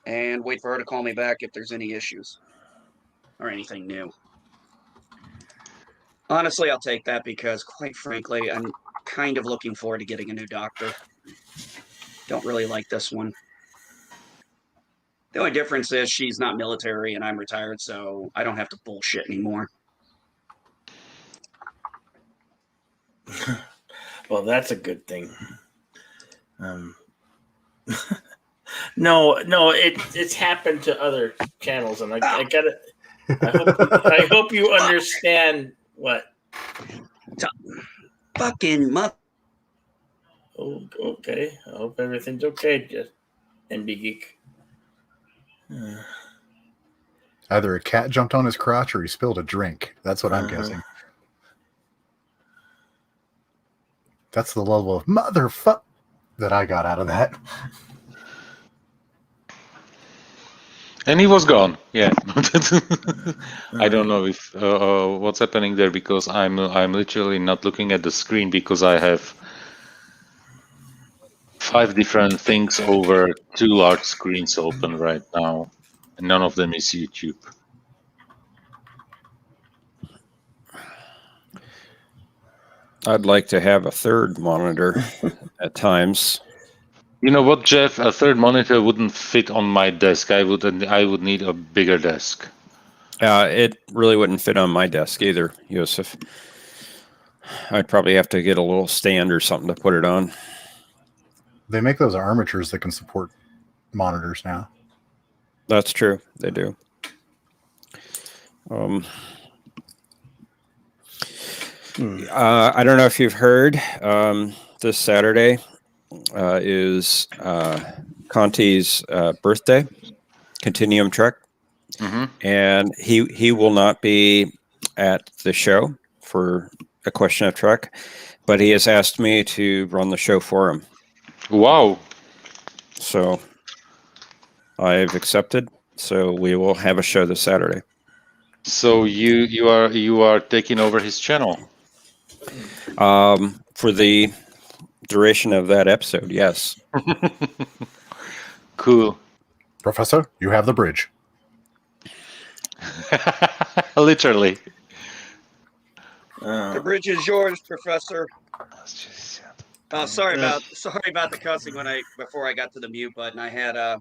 and wait for her to call me back if there's any issues or anything new. Honestly, I'll take that because, quite frankly, I'm kind of looking forward to getting a new doctor. Don't really like this one. The only difference is she's not military and I'm retired, so I don't have to bullshit anymore. Well, that's a good thing. No, it's happened to other channels, and I got it. I hope you understand what. Fucking mother. Oh, okay. I hope everything's okay, just NB Geek. Either a cat jumped on his crotch or he spilled a drink. That's what I'm guessing. That's the level of motherfuck that I got out of that. And he was gone. Yeah. I don't know if what's happening there because I'm literally not looking at the screen because I have 5 different things over 2 large screens open right now, and none of them is YouTube. I'd like to have a third monitor at times. You know what, Jeff? A third monitor wouldn't fit on my desk. I would need a bigger desk. It really wouldn't fit on my desk either, Yusuf. I'd probably have to get a little stand or something to put it on. They make those armatures that can support monitors now. That's true. They do. I don't know if you've heard, this Saturday is Conti's birthday, Continuum Trek. Mm-hmm. And he will not be at the show for A Question of Trek, but he has asked me to run the show for him. Wow. So I've accepted. So we will have a show this Saturday. So you are taking over his channel. For the duration of that episode, yes. Cool. Professor, you have the bridge. Literally. The bridge is yours, Professor. Sorry about the cussing before I got to the mute button. I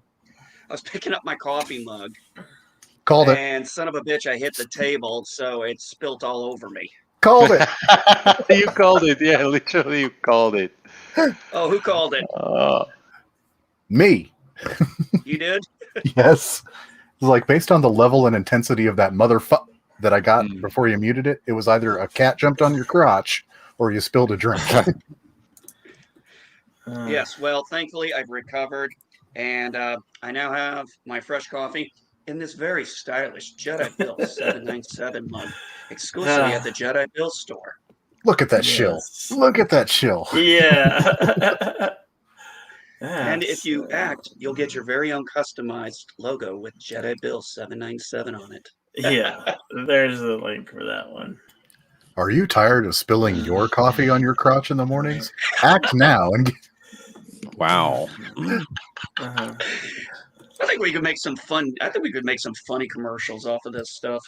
was picking up my coffee mug. Called it. And son of a bitch, I hit the table, so it spilt all over me. Called it. You called it. Yeah, literally, you called it. Oh, who called it? Me. You did? Yes. It's like based on the level and intensity of that motherfucker that I got before you muted it, it was either a cat jumped on your crotch or you spilled a drink. Yes. Well, thankfully, I've recovered, and I now have my fresh coffee in this very stylish Jedi Bill 797 mug, exclusively at the Jedi Bill store. Look at that shill. Look at that shill. Yeah. And if you act, you'll get your very own customized logo with Jedi Bill 797 on it. Yeah, there's the link for that one. Are you tired of spilling your coffee on your crotch in the mornings? Act now and Wow. Uh-huh. I think we could make some fun. I think we could make some funny commercials off of this stuff.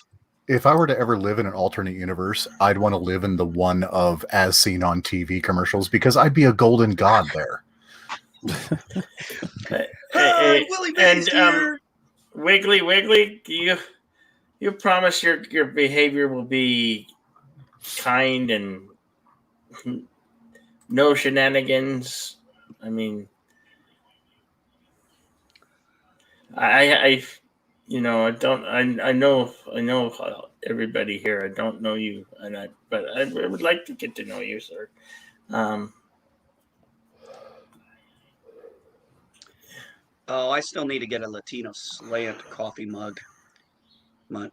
if I were to ever live in an alternate universe, I'd want to live in the one of as seen on TV commercials because I'd be a golden god there. Wiggly, you promise your behavior will be kind and no shenanigans. I mean, I know everybody here. I don't know you, but I would like to get to know you, sir. Oh, I still need to get a Latino slant coffee mug. But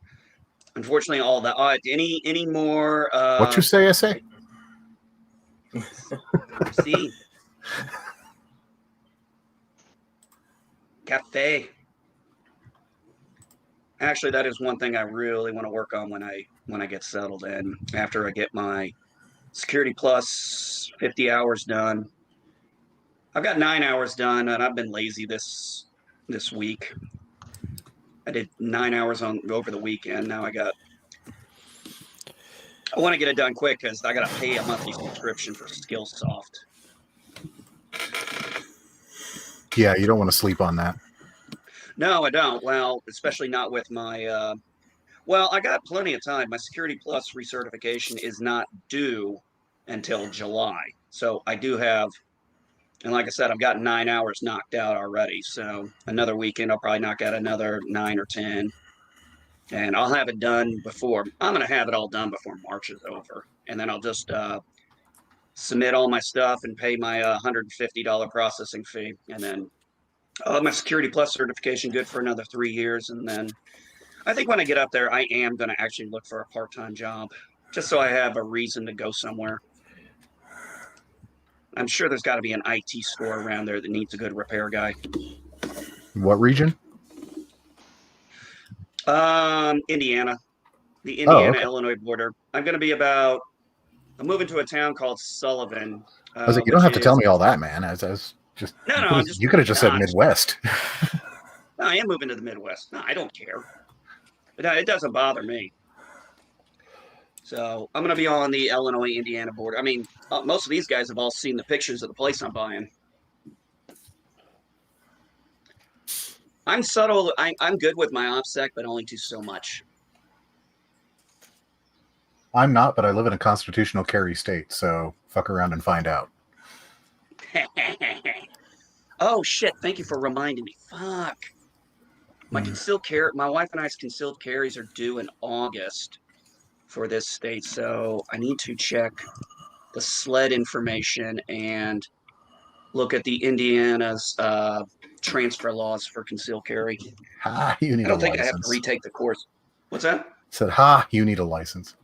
unfortunately, all that. Any more? What you say? I say. See, cafe. Actually, that is one thing I really want to work on when I get settled in. After I get my Security Plus 50 hours done. I've got 9 hours done, and I've been lazy this week. I did 9 hours over the weekend. Now I want to get it done quick because I got to pay a monthly subscription for Skillsoft. Yeah, you don't want to sleep on that. No, I don't. Well, especially not with my. Well, I got plenty of time. My Security Plus recertification is not due until July, so I do have. And like I said, I've got 9 hours knocked out already. So another weekend, I'll probably knock out another 9 or 10. And I'll have it done before. I'm going to have it all done before March is over. And then I'll just submit all my stuff and pay my $150 processing fee. And then I'll have my Security Plus certification good for another 3 years. And then I think when I get up there, I am going to actually look for a part-time job just so I have a reason to go somewhere. I'm sure there's got to be an IT store around there that needs a good repair guy. What region? Indiana, the Indiana-Illinois okay. border. I'm moving to a town called Sullivan. I was like, you don't have to tell me all that, man. I was just No, you could have just said Midwest. No, I am moving to the Midwest. No, I don't care. It doesn't bother me. So I'm going to be on the Illinois-Indiana border. I mean, most of these guys have all seen the pictures of the place I'm buying. I'm subtle. I'm good with my OPSEC, but only to so much. I'm not, but I live in a constitutional carry state, so fuck around and find out. Oh shit! Thank you for reminding me. Fuck. My wife and I's concealed carries are due in August for this state, so I need to check the SLED information and look at the Indiana's transfer laws for concealed carry. Ha, you need I a don't think I have to license. retake the course. What's that? Said, ha, you need a license.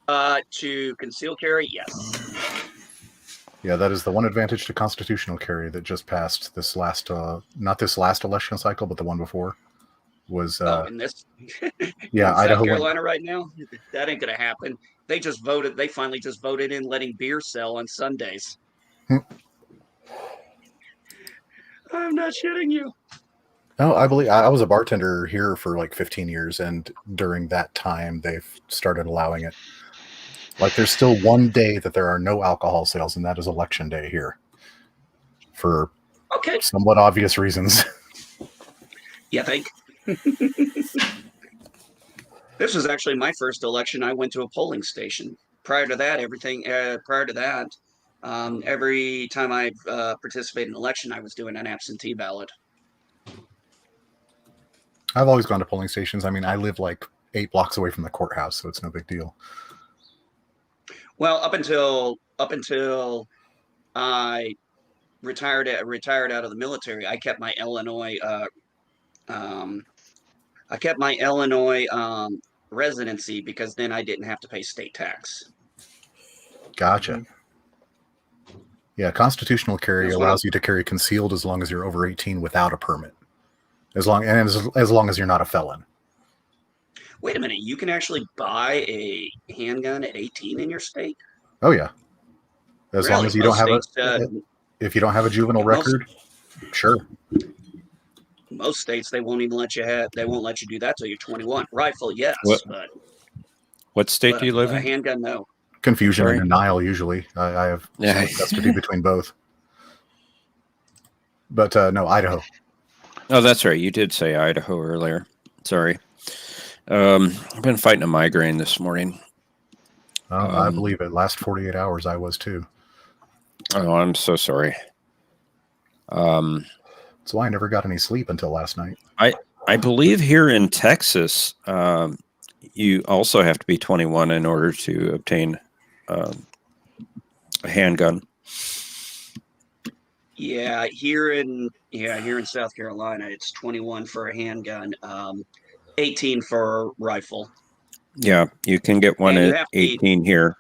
To conceal carry, yes. Yeah, that is the one advantage to constitutional carry that just passed this last, not this last election cycle, but the one before was, In this, yeah, in Idaho. South Carolina right now, that ain't gonna happen. They just voted. They finally just voted in letting beer sell on Sundays. Hmm. I'm not shitting you. No, I believe I was a bartender here for like 15 years, and during that time, they've started allowing it. Like, there's still one day that there are no alcohol sales, and that is election day here, for Okay. somewhat obvious reasons. You think? This was actually my first election. I went to a polling station. Prior to that, every time I participated in an election, I was doing an absentee ballot. I've always gone to polling stations. I mean, I live like 8 blocks away from the courthouse, so it's no big deal. Well, up until I retired out of the military, I kept my Illinois residency, because then I didn't have to pay state tax. Gotcha. Mm-hmm. Yeah, constitutional carry That's allows you to carry concealed as long as you're over 18 without a permit. As long as you're not a felon. Wait a minute, you can actually buy a handgun at 18 in your state? Oh yeah. As long Really? as you don't have States, if you don't have a juvenile record, sure. Most states, they won't even let you do that till you're 21. Rifle, yes, What state but do you live a in? handgun, no. Confusion Sorry? and denial usually. I have Yeah. some custody between both. But no, Idaho. Oh, that's right. You did say Idaho earlier. Sorry. I've been fighting a migraine this morning. I believe it. Last 48 hours I was too. Oh, I'm so sorry. That's why I never got any sleep until last night. I believe here in Texas, you also have to be 21 in order to obtain a handgun. Yeah, here in South Carolina, it's 21 for a handgun, 18 for a rifle. Yeah, you can get one And you at have to be- 18 here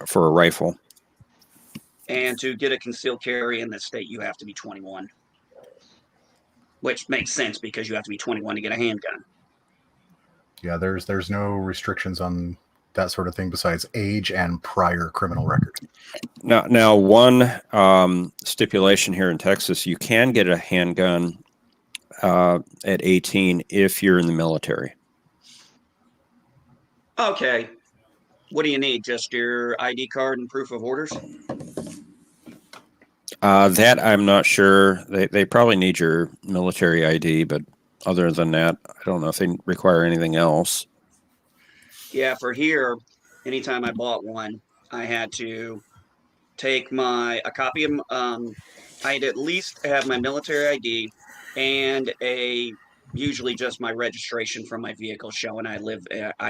for a rifle. And to get a concealed carry in the state, you have to be 21. Which makes sense, because you have to be 21 to get a handgun. Yeah, there's no restrictions on that sort of thing besides age and prior criminal record. Now, one stipulation here in Texas, you can get a handgun at 18 if you're in the military. Okay. What do you need? Just your ID card and proof of orders? That I'm not sure. They probably need your military ID, but other than that, I don't know if they require anything else. Yeah, for here, anytime I bought one, I had to take a copy of, I'd at least have my military ID and usually just my registration from my vehicle showing I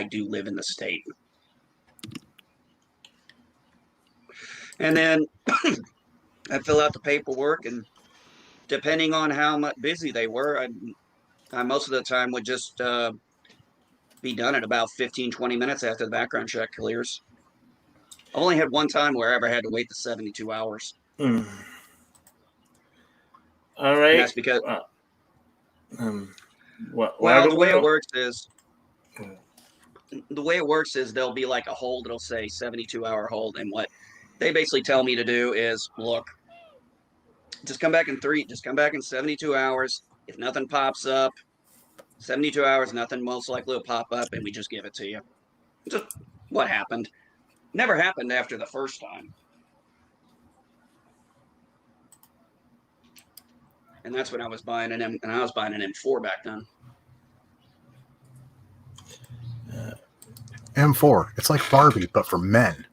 do live in the state. And then I fill out the paperwork, and depending on how much busy they were, I most of the time would just be done in about 15, 20 minutes after the background check clears. I only had one time where I ever had to wait the 72 hours. All And right. that's because, Well, the way it works is there'll be like a hold. It'll say 72-hour hold. And what they basically tell me to do is, look, just come back in 72 hours. If nothing pops up, 72 hours, nothing most likely will pop up, and we just give it to you. Just what happened. Never happened after the first time. and that's when I was buying an M4 back then. M4. It's like Barbie, but for men.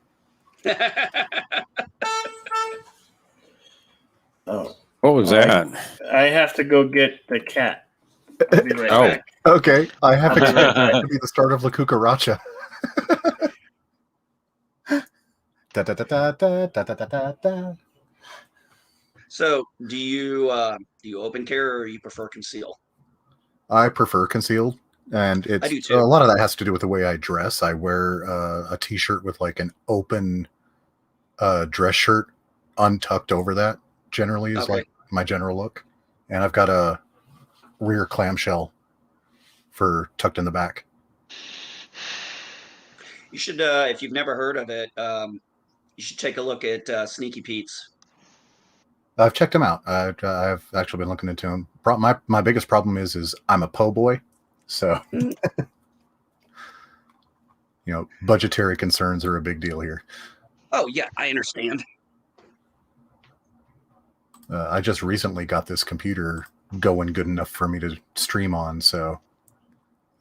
Oh, What was All right. that? I have to go get the cat. I'll be right Oh. back. Okay, I have I'll be right expected back. that to be the start of La Cucaracha. Da, da, da, da, da, da, da, da, da. So, do you open carry or you prefer conceal? I prefer concealed, and I do it's too. a lot of that has to do with the way I dress. I wear a t-shirt with like an open dress shirt untucked over that. Generally, is Okay. like my general look, and I've got a rear clamshell for tucked in the back. You should, if you've never heard of it, you should take a look at Sneaky Pete's. I've checked them out. I've actually been looking into them. My biggest problem is I'm a po' boy, so Mhm. budgetary concerns are a big deal here. Oh yeah, I understand. I just recently got this computer going good enough for me to stream on, so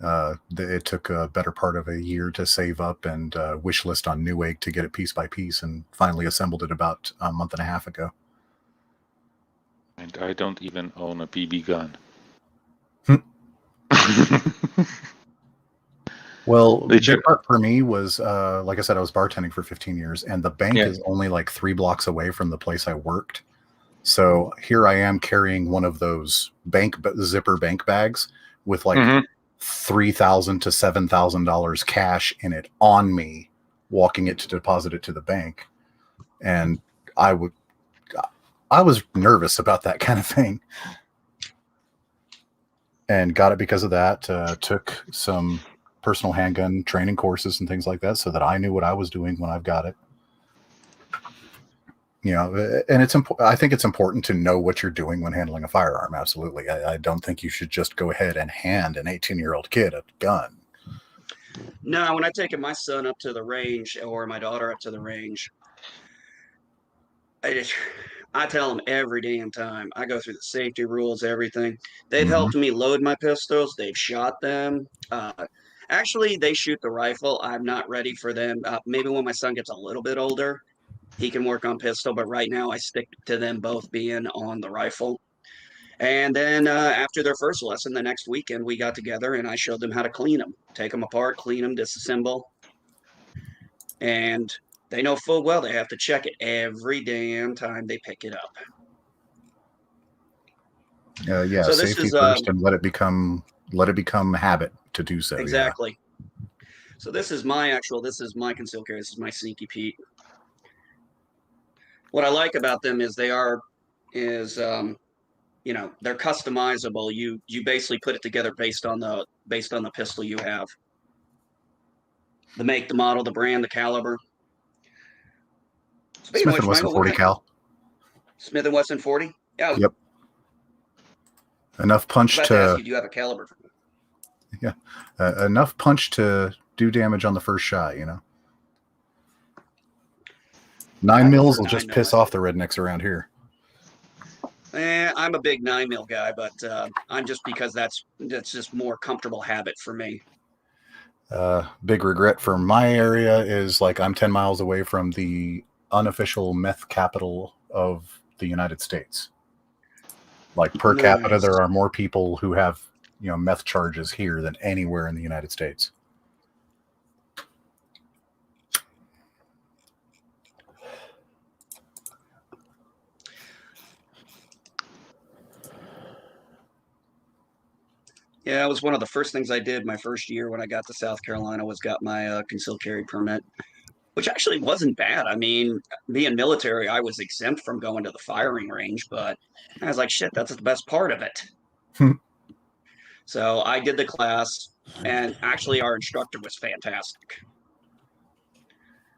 it took a better part of a year to save up and wish list on Newegg to get it piece by piece, and finally assembled it about a month and a half ago. And I don't even own a BB gun. Well, the Did you- big part for me was, like I said, I was bartending for 15 years, and the bank Yeah. is only like 3 blocks away from the place I worked. So here I am carrying one of those zipper bank bags with like Mhm. $3,000 to $7,000 cash in it on me, walking it to deposit it to the bank, and I was nervous about that kind of thing, and got it because of that. Took some personal handgun training courses and things like that, so that I knew what I was doing when I've got it. And it's important. I think it's important to know what you're doing when handling a firearm. Absolutely. I don't think you should just go ahead and hand an 18-year-old kid a gun. No, when I taken my son up to the range or my daughter up to the range, I tell them every damn time. I go through the safety rules, everything. They've Mhm. helped me load my pistols. They've shot them. Actually, they shoot the rifle. I'm not ready for them. Maybe when my son gets a little bit older, he can work on pistol. But right now, I stick to them both being on the rifle. And then after their first lesson, the next weekend, we got together and I showed them how to clean them, take them apart, clean them, disassemble. And they know full well they have to check it every damn time they pick it up. Yeah, So this safety is, first, and let it become habit to do so. Exactly. So this is my concealed carry. This is my Sneaky Pete. What I like about them is they're customizable. You basically put it together based on the pistol you have. The make, the model, the brand, the caliber. Yeah. Smith & Wesson 40 cal. Smith & Wesson 40? Yeah. Yep. Enough punch To ask you, do you have a caliber? Yeah. Enough punch to do damage on the first shot, 9 mils will just piss off the rednecks around here. I'm a big 9mm guy, but I'm just because that's just more comfortable habit for me. Big regret for my area is like I'm 10 miles away from the unofficial meth capital of the United States. Like per capita, Nice. there are more people who have meth charges here than anywhere in the United States. Yeah, it was one of the first things I did my first year when I got to South Carolina was got my concealed carry permit, which actually wasn't bad. I mean, being military, I was exempt from going to the firing range, but I was like, shit, that's the best part of it. So I did the class, and actually our instructor was fantastic.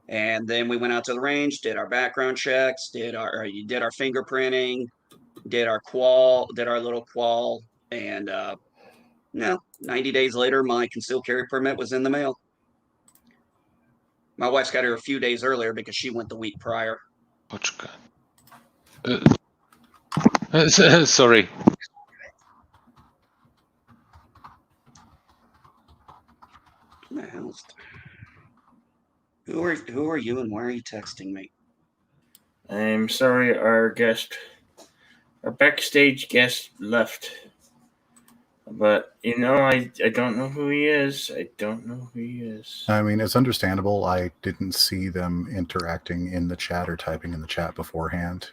And then we went out to the range, did our background checks, did our fingerprinting, did our little qual, and 90 days later, my concealed carry permit was in the mail. My wife's got her a few days earlier because she went the week prior. Sorry. What the hell's who are you and why are you texting me? I'm sorry, our backstage guest left. But I don't know who he is. I don't know who he is. I mean, it's understandable. I didn't see them interacting in the chat or typing in the chat beforehand.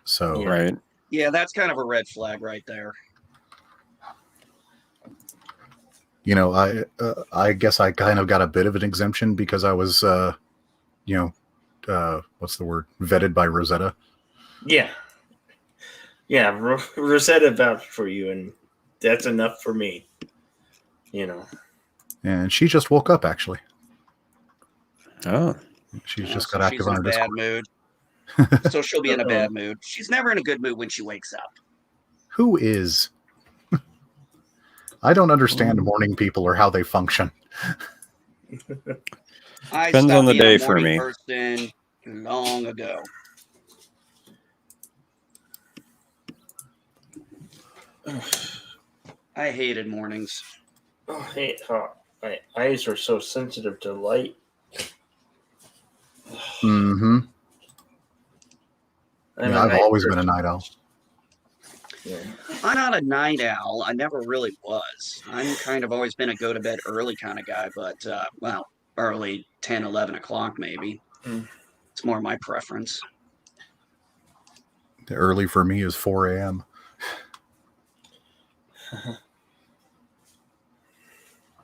So, Yeah. Right. Yeah, that's kind of a red flag right there. I guess I kind of got a bit of an exemption because I was, what's the word? Vetted by Rosetta. Yeah. Yeah, Rosetta vouched for you, and that's enough for me. And she just woke up, actually. Oh. She's Oh, just so got she's active on in her a bad Discord. mood. So she'll be in a bad mood. She's never in a good mood when she wakes up. Who is? I don't understand morning people or how they function. I Depends stopped on the being a day for morning me. person long ago. I hated mornings. Oh, hey, my eyes are so sensitive to light. Mm-hmm. I'm I've always been a night owl. Yeah. I'm not a night owl. I never really was. I'm kind of always been a go to bed early kind of guy, but early 10, 11 o'clock maybe. Mm. It's more my preference. The early for me is 4 a.m.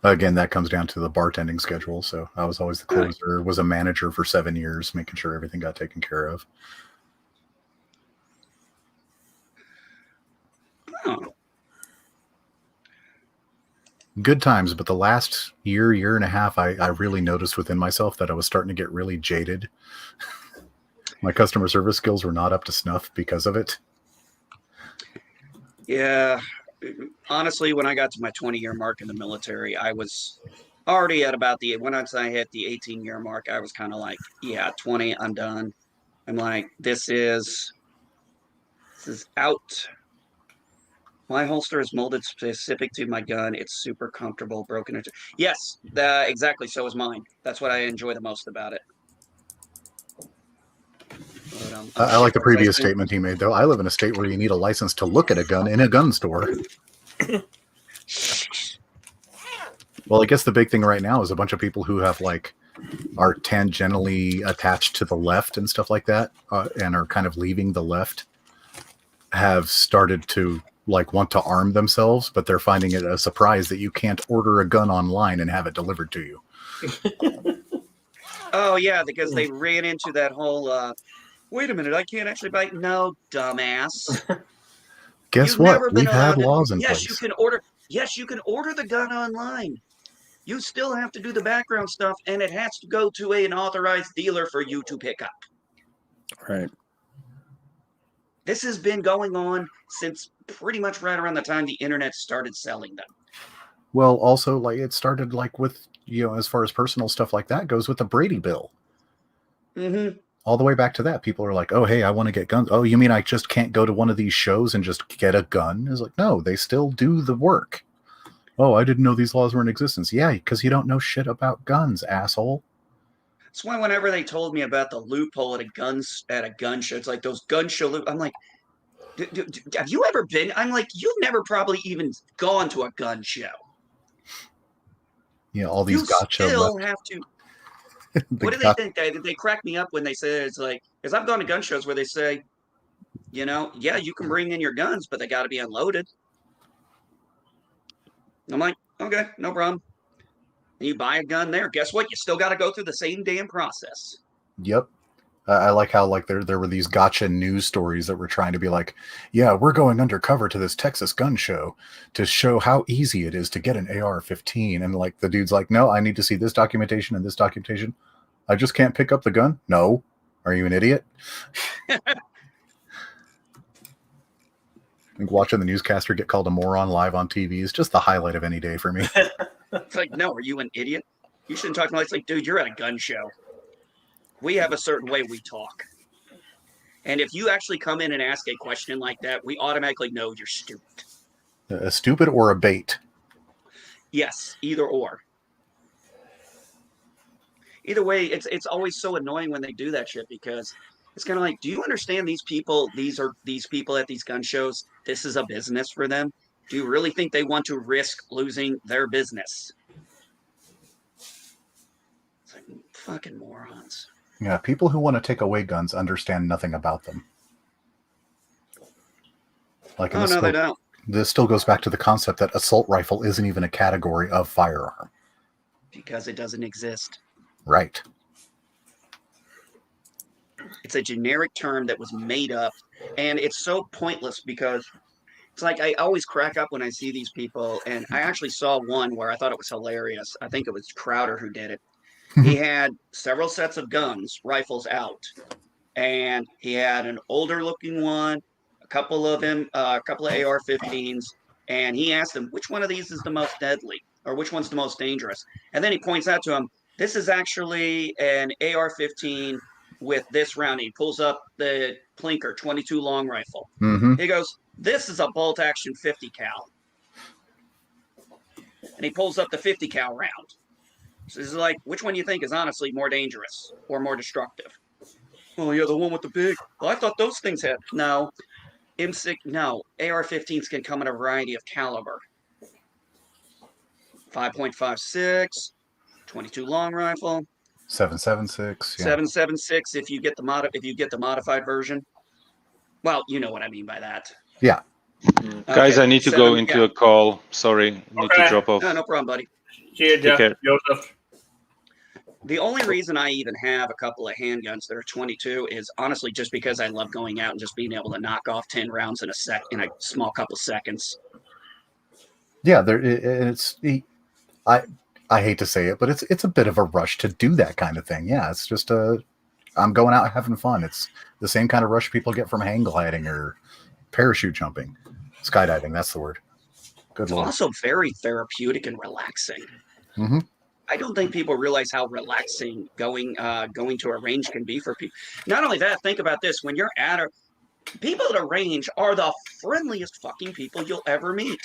Again, that comes down to the bartending schedule. So I was always the closer, was a manager for 7 years, making sure everything got taken care of. Oh. Good times, but the last year and a half, I really noticed within myself that I was starting to get really jaded. My customer service skills were not up to snuff because of it. Yeah. Honestly, when I got to my 20-year mark in the military, I was already at about once I hit the 18-year mark, I was kind of like, yeah, 20, I'm done. I'm like, this is out. My holster is molded specific to my gun. It's super comfortable, broken into. Yes, exactly. So is mine. That's what I enjoy the most about it. But, I like the previous statement he made, though. I live in a state where you need a license to look at a gun in a gun store. Well, I guess the big thing right now is a bunch of people who have are tangentially attached to the left and stuff like that, and are kind of leaving the left, have started to want to arm themselves, but they're finding it a surprise that you can't order a gun online and have it delivered to you. Oh yeah, because they ran into that whole wait a minute, I can't actually buy. No, dumbass. Guess You've what? never been We've had allowed to- laws in yes, place. you can order. Yes, you can order the gun online. You still have to do the background stuff, and it has to go to an authorized dealer for you to pick up. Right. This has been going on since pretty much right around the time the internet started selling them. Well, also, it started with, as far as personal stuff like that goes, with the Brady Bill. Mm-hmm. All the way back to that, people are like, oh, hey, I want to get guns. Oh, you mean I just can't go to one of these shows and just get a gun? It's like, no, they still do the work. Oh, I didn't know these laws were in existence. Yeah, because you don't know shit about guns, asshole. That's why whenever they told me about the loophole at a gun show, it's like those gun show. I'm like, have you ever been? I'm like, you've never probably even gone to a gun show. Yeah, all these you gotcha. Still have to. What do they think? They crack me up when they say it's like, because I've gone to gun shows where they say, yeah, you can bring in your guns, but they got to be unloaded. I'm like, okay, no problem. And you buy a gun there. Guess what? You still got to go through the same damn process. Yep. I like how there were these gotcha news stories that were trying to be like, yeah, we're going undercover to this Texas gun show to show how easy it is to get an AR-15. And the dude's like, no, I need to see this documentation and this documentation. I just can't pick up the gun. No. Are you an idiot? I think watching the newscaster get called a moron live on TV is just the highlight of any day for me. It's like, no, are you an idiot? You shouldn't talk to me. It's like, dude, you're at a gun show. We have a certain way we talk. And if you actually come in and ask a question like that, we automatically know you're stupid. A stupid or a bait. Yes, either or. Either way, it's always so annoying when they do that shit, because it's kind of like, do you understand these people? These people at these gun shows. This is a business for them. Do you really think they want to risk losing their business? It's like, fucking morons. Yeah, people who want to take away guns understand nothing about them. Like, Oh, no, they don't. This still goes back to the concept that assault rifle isn't even a category of firearm. Because it doesn't exist. Right. It's a generic term that was made up, and it's so pointless because it's like I always crack up when I see these people, and I actually saw one where I thought it was hilarious. I think it was Crowder who did it. He had several sets of guns, rifles out, and he had an older looking one, a couple of AR-15s, and he asked him, which one of these is the most deadly, or which one's the most dangerous? And then he points out to him, this is actually an AR-15 with this round. He pulls up the Plinker 22 long rifle. Mm-hmm. He goes, this is a bolt action 50 cal. And he pulls up the 50 cal round. So this is like, which one do you think is honestly more dangerous or more destructive? Oh yeah, the one with the big. Well, I thought those things had no. M6, no. AR-15s can come in a variety of caliber. 5.56, 22 long rifle. 7.76. Yeah. 7.76 if you get the modified version. Well, you know what I mean by that. Yeah. Guys, Okay, I need to go into a call. Sorry, need to drop off. No problem, buddy. See you, Take care. Joseph. The only reason I even have a couple of handguns that are 22 is honestly just because I love going out and just being able to knock off 10 rounds in a small couple seconds. Yeah, I hate to say it, but it's a bit of a rush to do that kind of thing. Yeah, it's just I'm going out having fun. It's the same kind of rush people get from hang gliding or parachute jumping, skydiving. That's the word. Good It's Lord. also very therapeutic and relaxing. Mm-hmm. I don't think people realize how relaxing going to a range can be for people. Not only that, think about this: when you're people at a range are the friendliest fucking people you'll ever meet.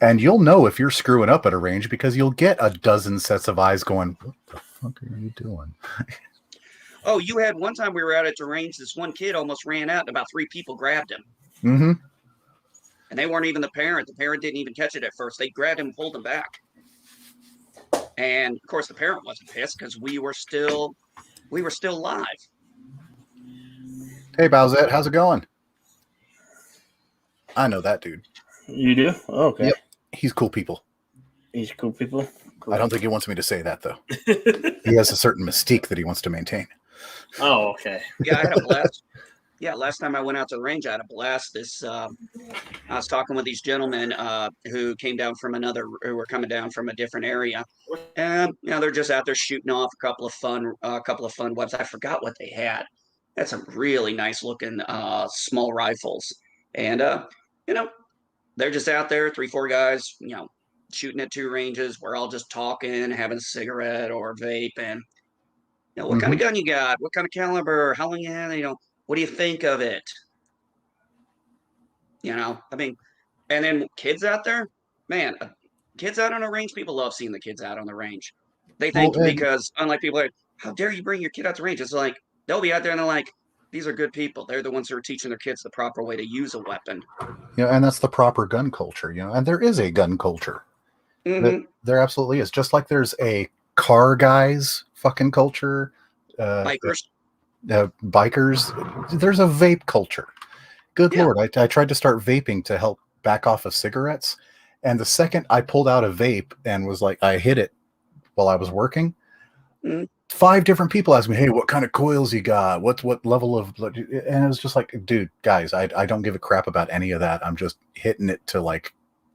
And you'll know if you're screwing up at a range because you'll get a dozen sets of eyes going, what the fuck are you doing? Oh, you had one time we were out at the range. This one kid almost ran out, and about 3 people grabbed him. Mm-hmm. And they weren't even the parent. The parent didn't even catch it at first. They grabbed him and pulled him back. And of course, the parent wasn't pissed because we were still live. Hey, Bowsette, how's it going? I know that dude. You do? Oh, okay. Yep. He's cool people. He's cool people. Cool. I don't think he wants me to say that, though. He has a certain mystique that he wants to maintain. Oh, okay. Yeah, I had a blast. Yeah, last time I went out to the range, I had a blast. I was talking with these gentlemen who were coming down from a different area, and they're just out there shooting off a couple of fun webs. I forgot what they had. Had some really nice looking small rifles, and they're just out there, 3-4 guys, shooting at 2 ranges. We're all just talking, having a cigarette or a vape, and what kind of gun you got? What kind of caliber? How long you had? What do you think of it? I mean, and then kids out there, man, kids out on a range, people love seeing the kids out on the range. They think because unlike people are, how dare you bring your kid out to range? It's like, they'll be out there and they're like, these are good people. They're the ones who are teaching their kids the proper way to use a weapon. And that's the proper gun culture, and there is a gun culture. Mm-hmm. There absolutely is. Just like there's a car guys fucking culture. Bikers. Bikers, there's a vape culture. Good Lord, I tried to start vaping to help back off of cigarettes, and the second I pulled out a vape and was like, I hit it while I was working, 5 different people asked me, hey, what kind of coils you got? What level of, and it was just like, dude, guys, I don't give a crap about any of that. I'm just hitting it to like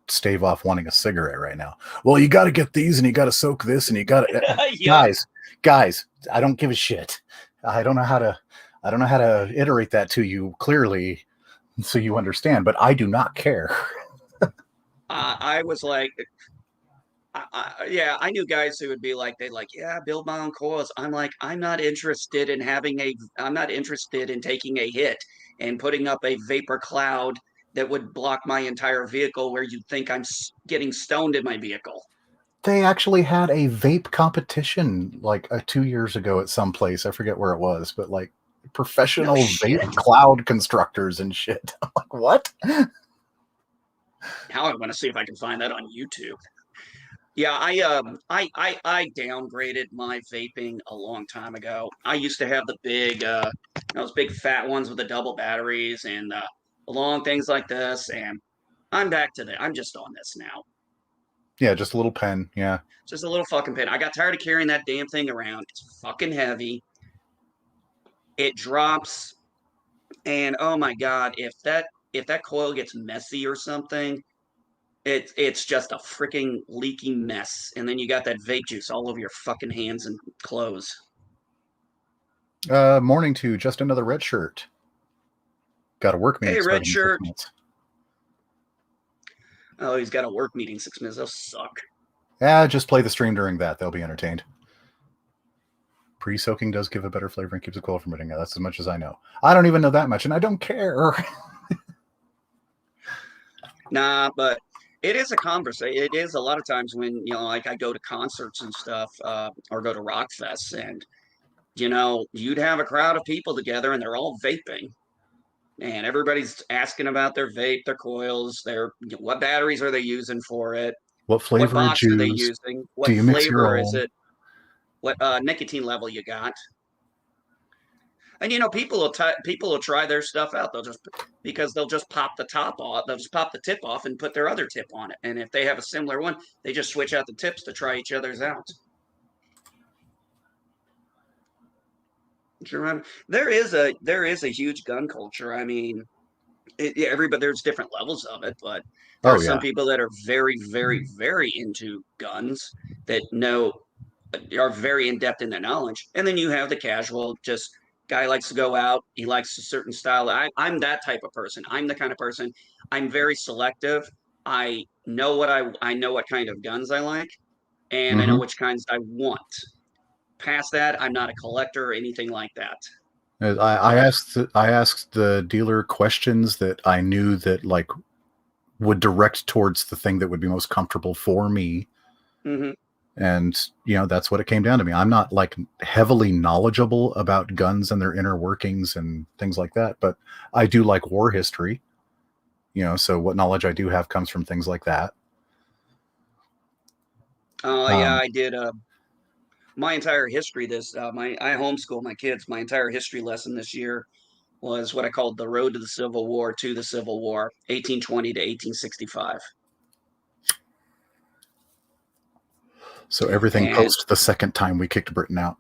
stave off wanting a cigarette right now. Well, you got to get these and you got to soak this and you got to, guys, I don't give a shit. I don't know how to iterate that to you clearly so you understand, but I do not care. I was like, Yeah, I knew guys who would be like, they'd like, yeah, build my own coils. I'm like, I'm not interested in I'm not interested in taking a hit and putting up a vapor cloud that would block my entire vehicle where you'd think I'm getting stoned in my vehicle. They actually had a vape competition like 2 years ago at some place. I forget where it was, but like professional vape cloud constructors and shit. I'm like, what? Now I want to see if I can find that on YouTube. Yeah, I downgraded my vaping a long time ago. I used to have the big those big fat ones with the double batteries and long things like this, and I'm back to that. I'm just on this now. Yeah, just a little pen. Yeah. Just a little fucking pen. I got tired of carrying that damn thing around. It's fucking heavy. It drops, and oh my god, if that coil gets messy or something, it's just a freaking leaky mess. And then you got that vape juice all over your fucking hands and clothes. Morning to just another red shirt. Got a work meeting. Hey, red starting in 6 shirt. minutes. Oh, he's got a work meeting 6 minutes. That'll suck. Yeah, just play the stream during that. They'll be entertained. Pre-soaking does give a better flavor and keeps the coil from burning. That's as much as I know. I don't even know that much, and I don't care. Nah, but it is a conversation. It is a lot of times when, like I go to concerts and stuff, or go to rock fests, and, you'd have a crowd of people together and they're all vaping. And everybody's asking about their vape, their coils, what batteries are they using for it? What flavor what box are they juice? using? What Do you mix your flavor is own? it? What nicotine level you got? And people will try their stuff out. They'll just pop the top off. They'll just pop the tip off and put their other tip on it. And if they have a similar one, they just switch out the tips to try each other's out. Do you remember? There is a huge gun culture. I mean, everybody, there's different levels of it, but there are some people that are very, very, very into guns that are very in depth in their knowledge, and then you have the casual, just guy likes to go out. He likes a certain style. I'm that type of person. I'm the kind of person. I'm very selective. I know what kind of guns I like, and I know which kinds I want. Past that, I'm not a collector or anything like that. I asked the dealer questions that I knew that like would direct towards the thing that would be most comfortable for me. Mm-hmm. And that's what it came down to me. I'm not like heavily knowledgeable about guns and their inner workings and things like that, but I do like war history. So what knowledge I do have comes from things like that. Yeah, I did. My entire history, I homeschool my kids. My entire history lesson this year was what I called the road to the Civil War, 1820 to 1865. So everything post the second time we kicked Britain out.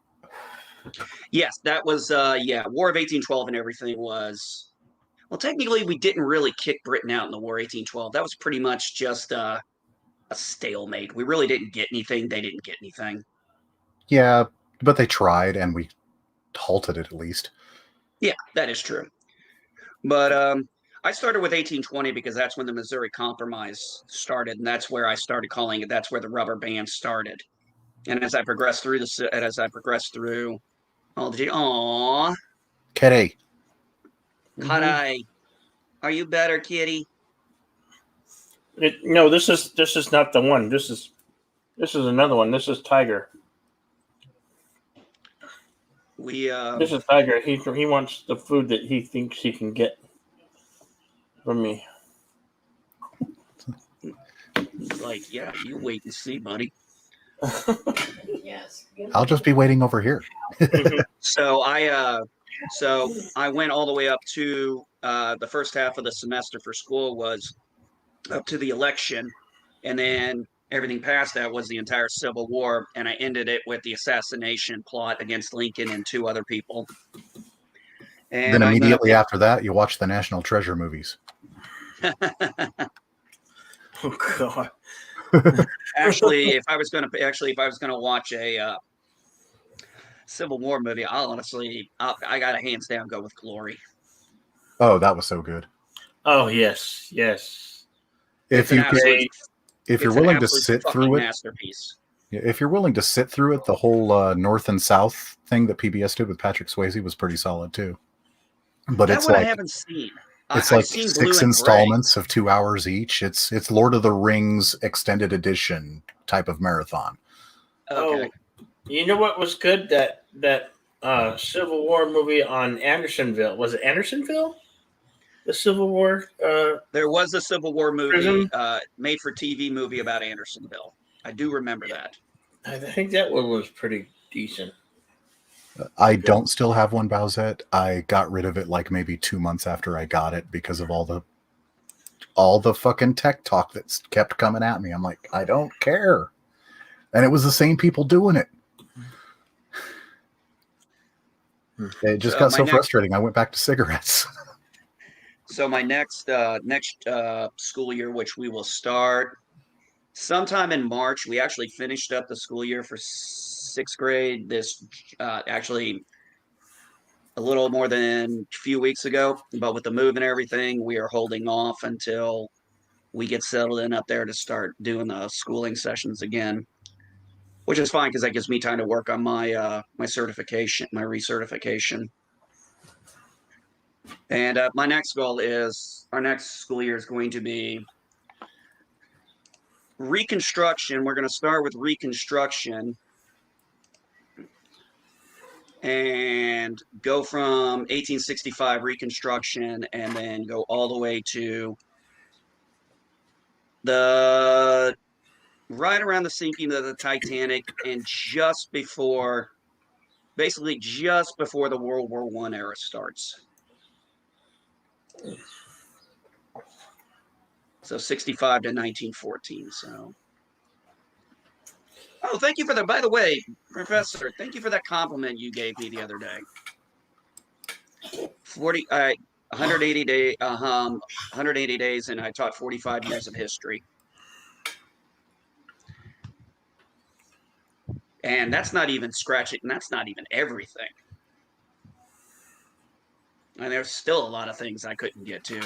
Yes, that was War of 1812 and everything was. Well, technically, we didn't really kick Britain out in the War 1812. That was pretty much just a stalemate. We really didn't get anything. They didn't get anything. Yeah, but they tried, and we halted it at least. Yeah, that is true. But I started with 1820 because that's when the Missouri Compromise started, and that's where I started calling it. That's where the rubber band started. And as I progressed through aww, Kitty, Cut-eye, are you better, kitty? No, this is not the one. This is another one. This is Tiger. This is Tiger. He wants the food that he thinks he can get from me. Like, yeah, you wait and see, buddy. Yes. I'll just be waiting over here. So I went all the way up to the first half of the semester for school was up to the election, and then everything past that was the entire Civil War, and I ended it with the assassination plot against Lincoln and 2 other people. And then immediately after that, you watch the National Treasure movies. Oh God! Actually, if I was going to watch a Civil War movie, I got to hands down go with Glory. Oh, that was so good. Oh yes. If if you're It's an willing to absolute sit fucking through it, masterpiece. if you're willing to sit through it, the whole North and South thing that PBS did with Patrick Swayze was pretty solid too. But That it's one I like haven't seen. it's I've like seen 6 Blue and Gray. installments of 2 hours each. It's Lord of the Rings extended edition type of marathon. Okay. Oh, you know what was good? That Civil War movie on Andersonville. Was it Andersonville? The Civil War. There was a Civil War movie, Prism? made for TV movie about Andersonville. I do remember that. I think that one was pretty decent. I don't still have one, Bowsette. I got rid of it like maybe 2 months after I got it because of all the fucking tech talk that's kept coming at me. I'm like, I don't care. And it was the same people doing it. It just So got my so next- frustrating. I went back to cigarettes. So my next school year, which we will start sometime in March, we actually finished up the school year for 6th grade. This actually a little more than a few weeks ago, but with the move and everything, we are holding off until we get settled in up there to start doing the schooling sessions again, which is fine because that gives me time to work on my my certification, my recertification. And my next goal is our next school year is going to be Reconstruction. We're going to start with Reconstruction and go from 1865 Reconstruction and then go all the way to the right around the sinking of the Titanic and just before, basically just before the World War I era starts. So 65 to 1914. So, oh, thank you for that. By the way, Professor, thank you for that compliment you gave me the other day. 180 days, and I taught 45 years of history. And that's not even scratching, and that's not even everything. And there's still a lot of things I couldn't get to.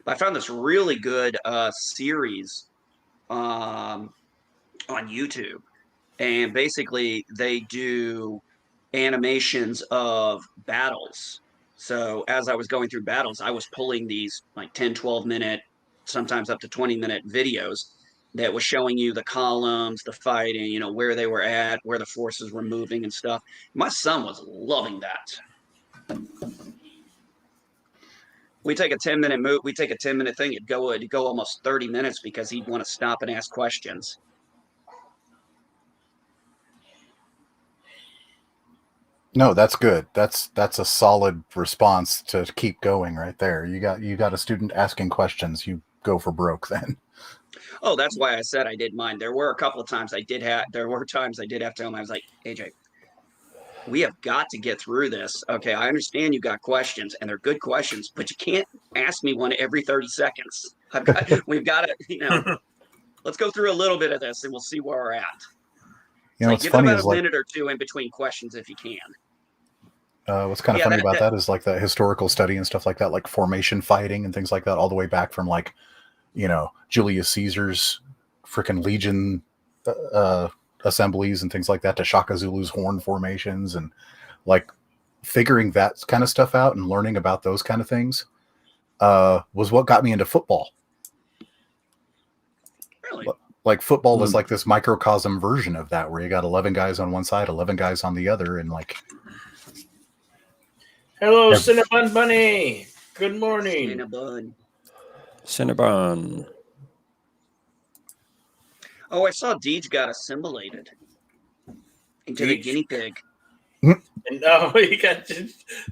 But I found this really good series on YouTube. And basically, they do animations of battles. So as I was going through battles, I was pulling these like 10, 12-minute, sometimes up to 20-minute videos that was showing you the columns, the fighting, you know, where they were at, where the forces were moving and stuff. My son was loving that. We take a 10-minute move. We take a 10-minute thing. It'd go almost 30 minutes because he'd want to stop and ask questions. No, that's good. That's a solid response to keep going right there. You got a student asking questions. You go for broke then. Oh, that's why I said I didn't mind. There were a couple of times there were times I did have to tell him, I was like, AJ, we have got to get through this. Okay, I understand you got questions and they're good questions, but you can't ask me one every 30 seconds. We've got to, you know, let's go through a little bit of this and we'll see where we're at. You know, Like, what's give funny about is a like minute or two in between questions if you can. what's kind of Yeah, funny that- about that is like the historical study and stuff like that, like formation fighting and things like that, all the way back from like, you know, Julius Caesar's freaking legion assemblies and things like that to Shaka Zulu's horn formations, and like figuring that kind of stuff out and learning about those kind of things was what got me into football. Really? Like football is like this microcosm version of that, where you got 11 guys on one side, 11 guys on the other, and like. Hello, Yeah. Cinnabon Bunny. Good morning. Cinnabon. Cinnabon. Oh, I saw Deej got assimilated into the Deej? guinea pig. And you got to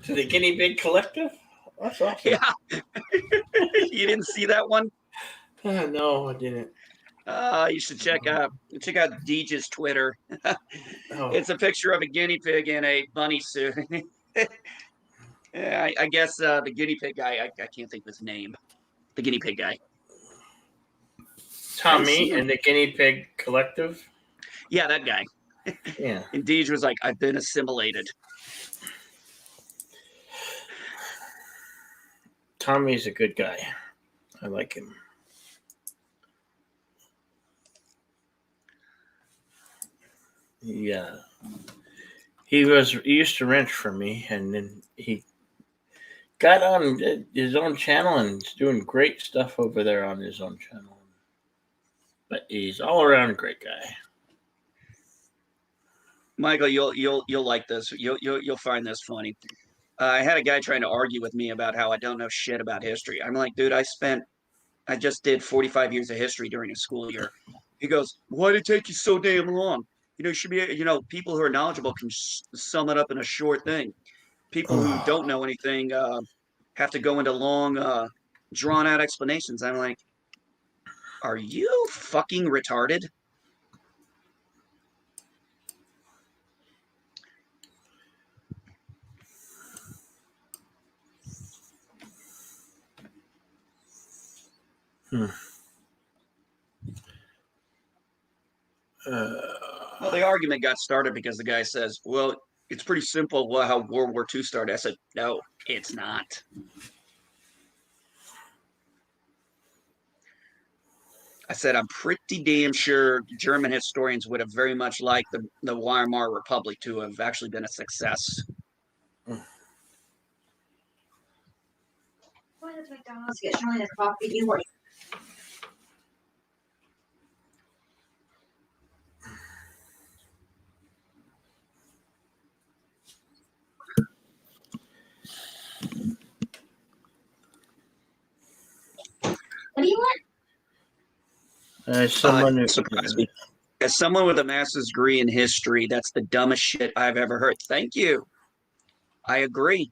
the Guinea Pig Collective. That's awesome. Yeah. You didn't see that one? No, I didn't. You should check out Deej's Twitter. Oh. It's a picture of a guinea pig in a bunny suit. Yeah, I guess the guinea pig guy, I can't think of his name. The guinea pig guy. Tommy and the Guinea Pig Collective. Yeah, that guy. Yeah. And Deej was like, I've been assimilated. Tommy's a good guy. I like him. Yeah. He used to wrench for me, and then he got on his own channel and is doing great stuff over there on his own channel. But he's all around a great guy. Michael, you'll like this. You'll find this funny. I had a guy trying to argue with me about how I don't know shit about history. I'm like, dude, I just did 45 years of history during a school year. He goes, why did it take you so damn long? You should be, people who are knowledgeable can sum it up in a short thing. People who don't know anything have to go into long, drawn out explanations. I'm like, are you fucking retarded? Well, the argument got started because the guy says, well, it's pretty simple how World War II started. I said, no, it's not. I said, I'm pretty damn sure German historians would have very much liked the Weimar Republic to have actually been a success. Why does McDonald's get Charlie a coffee? You were. What do you want? Someone Surprised me. As someone with a master's degree in history, that's the dumbest shit I've ever heard. Thank you. I agree.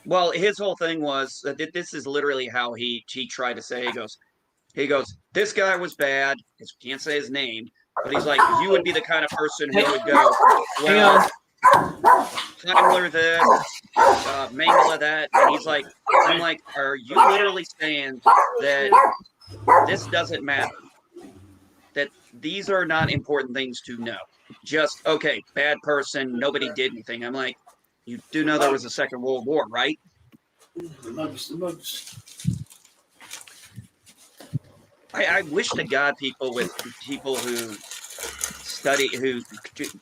Well, his whole thing was that this is literally how he tried to say. He goes, this guy was bad. Can't say his name, but he's like, you would be the kind of person who would go, well, Heimler this, Mengele that, and he's like, I'm like, are you literally saying that this doesn't matter? That these are not important things to know. Just, okay, bad person, nobody did anything. I'm like, you do know there was a Second World War, right? The mugs. I wish to God people who study, who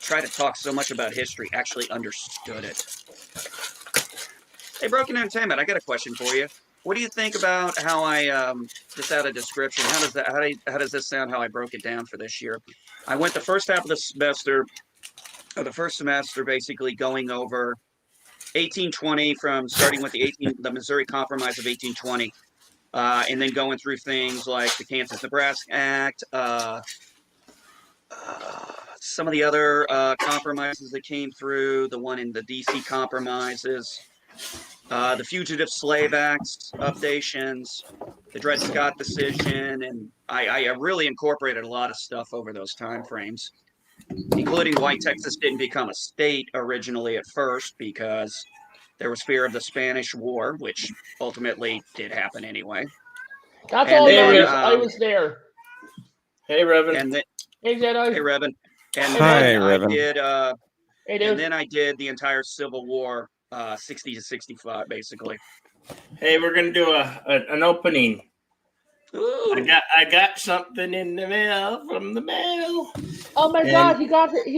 try to talk so much about history actually understood it. Hey, Broken Entertainment, I got a question for you. What do you think about how I just out of description? How does this sound? How I broke it down for this year? I went the first half of the semester, or the first semester, basically going over 1820 from starting with the Missouri Compromise of 1820, and then going through things like the Kansas-Nebraska Act, some of the other compromises that came through, the one in the D.C. compromises. The Fugitive Slave Acts updations, the Dred Scott decision, and I really incorporated a lot of stuff over those time frames, including why Texas didn't become a state originally at first, because there was fear of the Spanish War, which ultimately did happen anyway. That's And all then, there is. I was there. Hey, Revan. And then, Hey, Jedi. hey, Revan. And Hi, then I Revan. did, Hey, dude. and then I did the entire Civil War, 60 to 65, basically. Hey, we're gonna do an opening. Ooh. I got something in the mail from the mail. Oh my And- God, he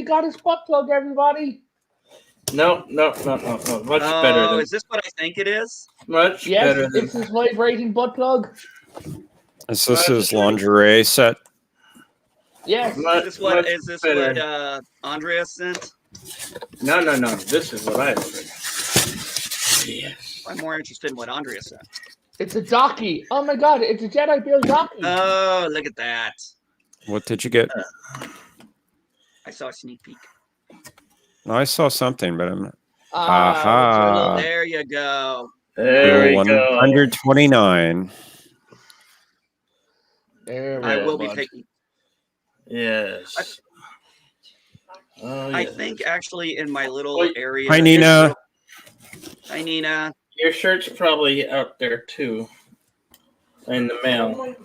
got his butt plug, everybody. No. Much better Oh, than is this what I think it is? much Yes, better than. it's his vibrating butt plug. Is this his lingerie set? Yes. Much, Is this better. what Andrea sent? No. This is what I ordered. Yes. I'm more interested in what Andrea sent. It's a jockey. Oh my God, it's a Jedi Bill jockey. Oh, look at that. What did you get? I saw a sneak peek. No, I saw something, but I'm Ah, There you go. There we go. 129. there we I go, will be bud. picking. Yes. Oh, I yeah. think actually in my little Wait. area. Hi, Nina. Hi, Nina. Your shirt's probably out there too, in the mail.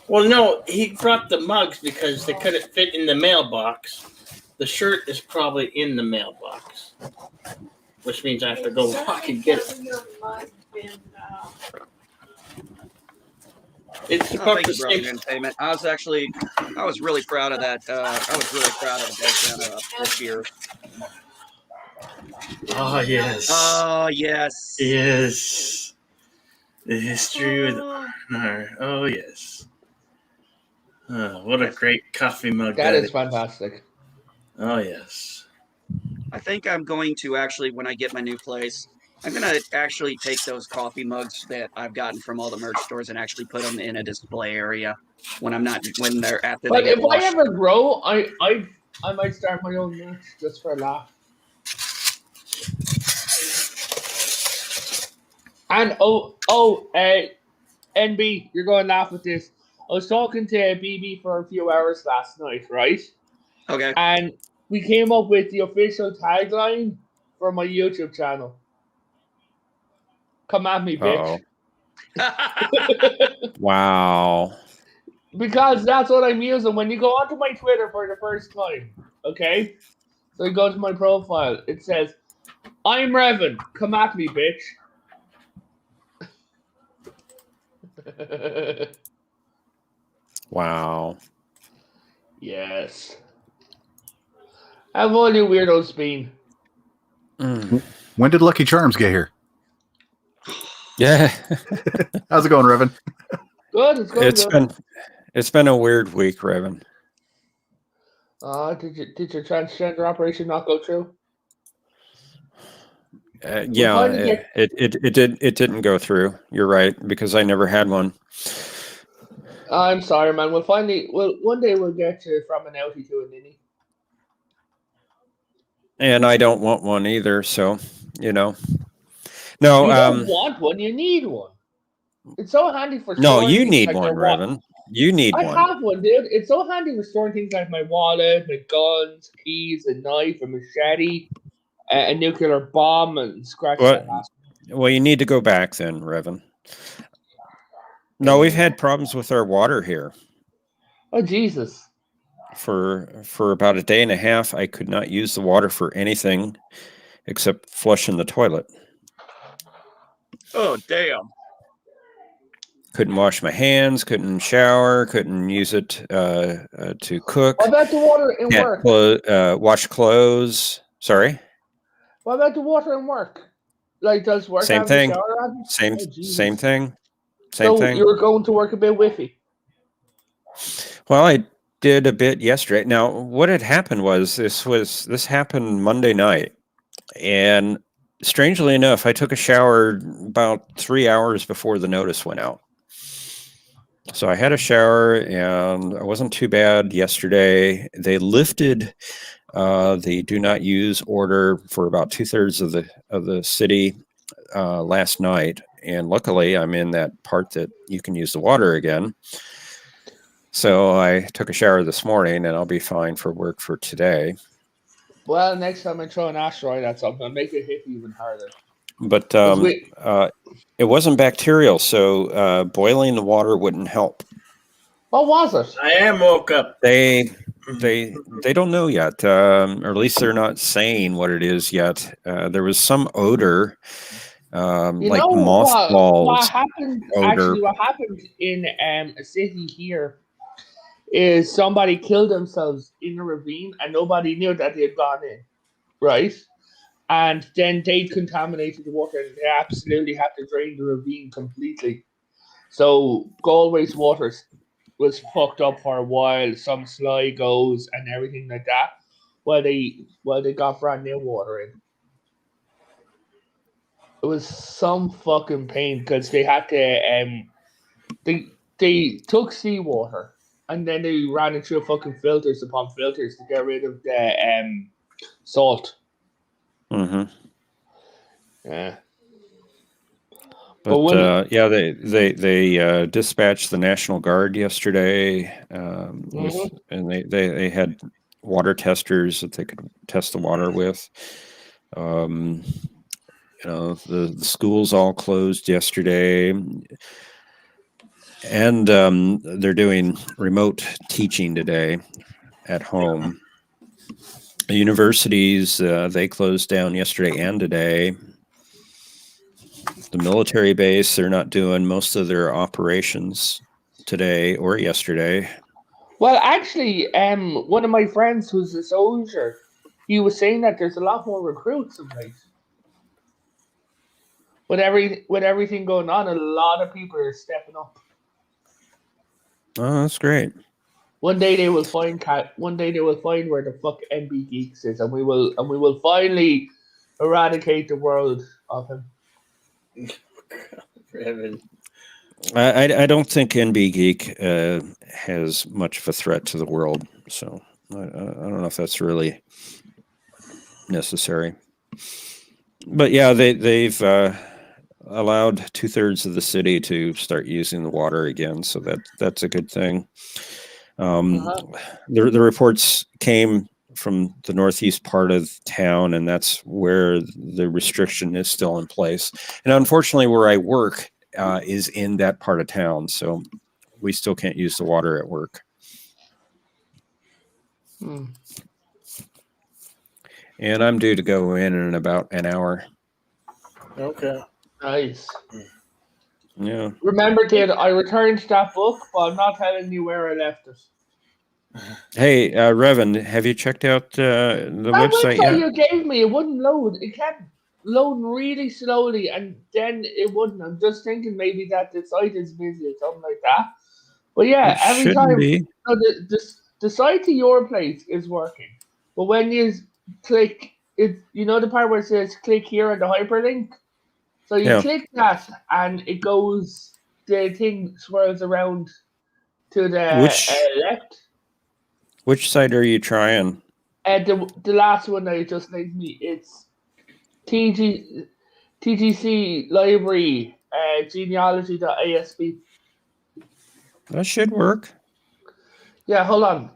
Well, no, he brought the mugs because they couldn't fit in the mailbox. The shirt is probably in the mailbox. which means I have to go walk and get it. It's Oh, about thank the you, Brother same. Entertainment. I was really proud of that. I was really proud of the breakdown this year. Oh yes. Oh, yes. Yes. The history with honor. Oh yes. What a great coffee mug That is fantastic. Oh yes. I think I'm going to actually, when I get my new place, I'm going to actually take those coffee mugs that I've gotten from all the merch stores and actually put them in a display area when they're after But they get if washed. I ever grow, I might start my own merch just for a laugh. And NB, you're going to laugh at this. I was talking to BB for a few hours last night, right? Okay. And we came up with the official tagline for my YouTube channel. Come at me, bitch. Wow. Because that's what I'm using. When you go onto my Twitter for the first time, okay? So you go to my profile. It says, I'm Revan. Come at me, bitch. Wow. Yes. Have all you weirdos been? When did Lucky Charms get here? Yeah. How's it going, Revan? Good. It's good. It's been a weird week, Revan. Did your transgender operation not go through? Yeah, it didn't go through. You're right, because I never had one. I'm sorry, man. One day we'll get you from an outie to a ninny. And I don't want one either, so No, you don't want one, you need one. It's so handy for no, storing you things need like one, your wallet. Revan. You need I one. have one, dude. It's so handy for storing things like my wallet, my guns, keys, a knife, a machete, a nuclear bomb, and scratch that last one. Well, you need to go back then, Revan. No, we've had problems with our water here. Oh, Jesus. For about a day and a half, I could not use the water for anything except flushing the toilet. Oh, damn. Couldn't wash my hands, couldn't shower, couldn't use it to cook. What about the water in work? Wash clothes. Sorry? What about the water in work? Like, does work Same have thing. a shower on? Same thing. Same so thing. You were going to work a bit whiffy. Well, I did a bit yesterday. Now, what had happened was this happened Monday night, and strangely enough, I took a shower about 3 hours before the notice went out. So I had a shower, and it wasn't too bad yesterday. They lifted the do not use order for about 2/3 of the city last night, and luckily I'm in that part that you can use the water again. So I took a shower this morning, and I'll be fine for work for today. Well, next time I throw an asteroid at something, I'll make it hit even harder. But it wasn't bacterial, so boiling the water wouldn't help. What was it? I am woke up. They don't know yet, or at least they're not saying what it is yet. There was some odor, like mothballs. What happened? Odor. Actually, what happened in a city here is somebody killed themselves in a ravine, and nobody knew that they had gone in, right? And then they contaminated the water, and they absolutely had to drain the ravine completely. So Galway's water was fucked up for a while. Some Sligo's and everything like that. While they got brand new water in. It was some fucking pain because they had to they took seawater and then they ran it through fucking filters upon filters to get rid of the salt. Mm-hmm. Yeah. But yeah, they dispatched the National Guard yesterday, and they had water testers that they could test the water with. The schools all closed yesterday, and they're doing remote teaching today at home. Universities, they closed down yesterday and today. The military base, they're not doing most of their operations today or yesterday. Well, actually, one of my friends who's a soldier, he was saying that there's a lot more recruits in place. With everything going on, a lot of people are stepping up. Oh, that's great. One day they will find where the fuck NB Geeks is, and we will finally eradicate the world of him. Revan. I don't think NB Geek has much of a threat to the world, so I don't know if that's really necessary. But yeah, they've allowed 2/3 of the city to start using the water again, so that's a good thing. The reports came from the northeast part of town, and that's where the restriction is still in place. And unfortunately, where I work is in that part of town, so we still can't use the water at work. And I'm due to go in about an hour. Okay. Nice. Yeah. Remember, kid, I returned that book, but I'm not telling you where I left it. Hey, Revan, have you checked out the website yet? You gave me, it wouldn't load. It kept loading really slowly, and then it wouldn't. I'm just thinking maybe that the site is busy or something like that. But yeah, It every shouldn't time be. so the site to your place is working, but when you click it, you know the part where it says click here on the hyperlink. So you click that, and it goes. The thing swirls around to the left. Which site are you trying? The last one that you just linked me, it's TGC Library genealogy.asp. That should work. Yeah, hold on.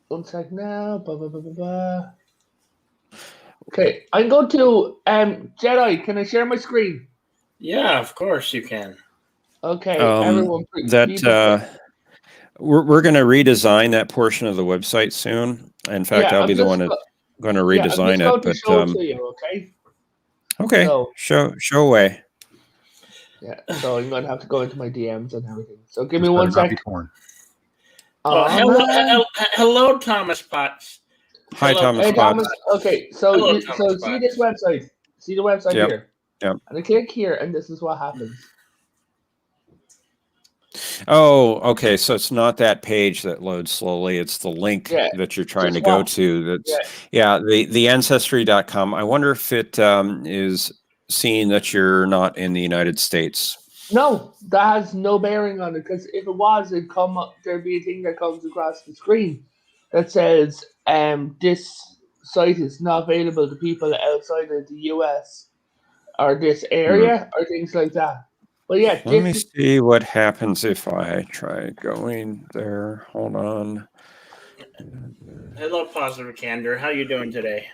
1 sec now. Okay, I'm going to Jedi. Can I share my screen? Yeah, of course you can. Okay, everyone. We're going to redesign that portion of the website soon. In fact, I'll be the one going to redesign it. But to you, okay. Okay, so, show away. Yeah, so I'm going to have to go into my DMs and everything. So give me 1 sec. Hello, Thomas Potts. Hi, Thomas Potts. Okay, so see this website. See the website here. Yep. And I click here, and this is what happens. Oh, okay. So it's not that page that loads slowly. It's the link that you're trying to go to. That's the ancestry.com. I wonder if it is seeing that you're not in the United States. No, that has no bearing on it, because if it was, it'd come up. There'd be a thing that comes across the screen that says, "This site is not available to people outside of the US or this area," or things like that. But yeah, let me see what happens if I try going there. Hold on. Hello, Positive Candor. How you doing today?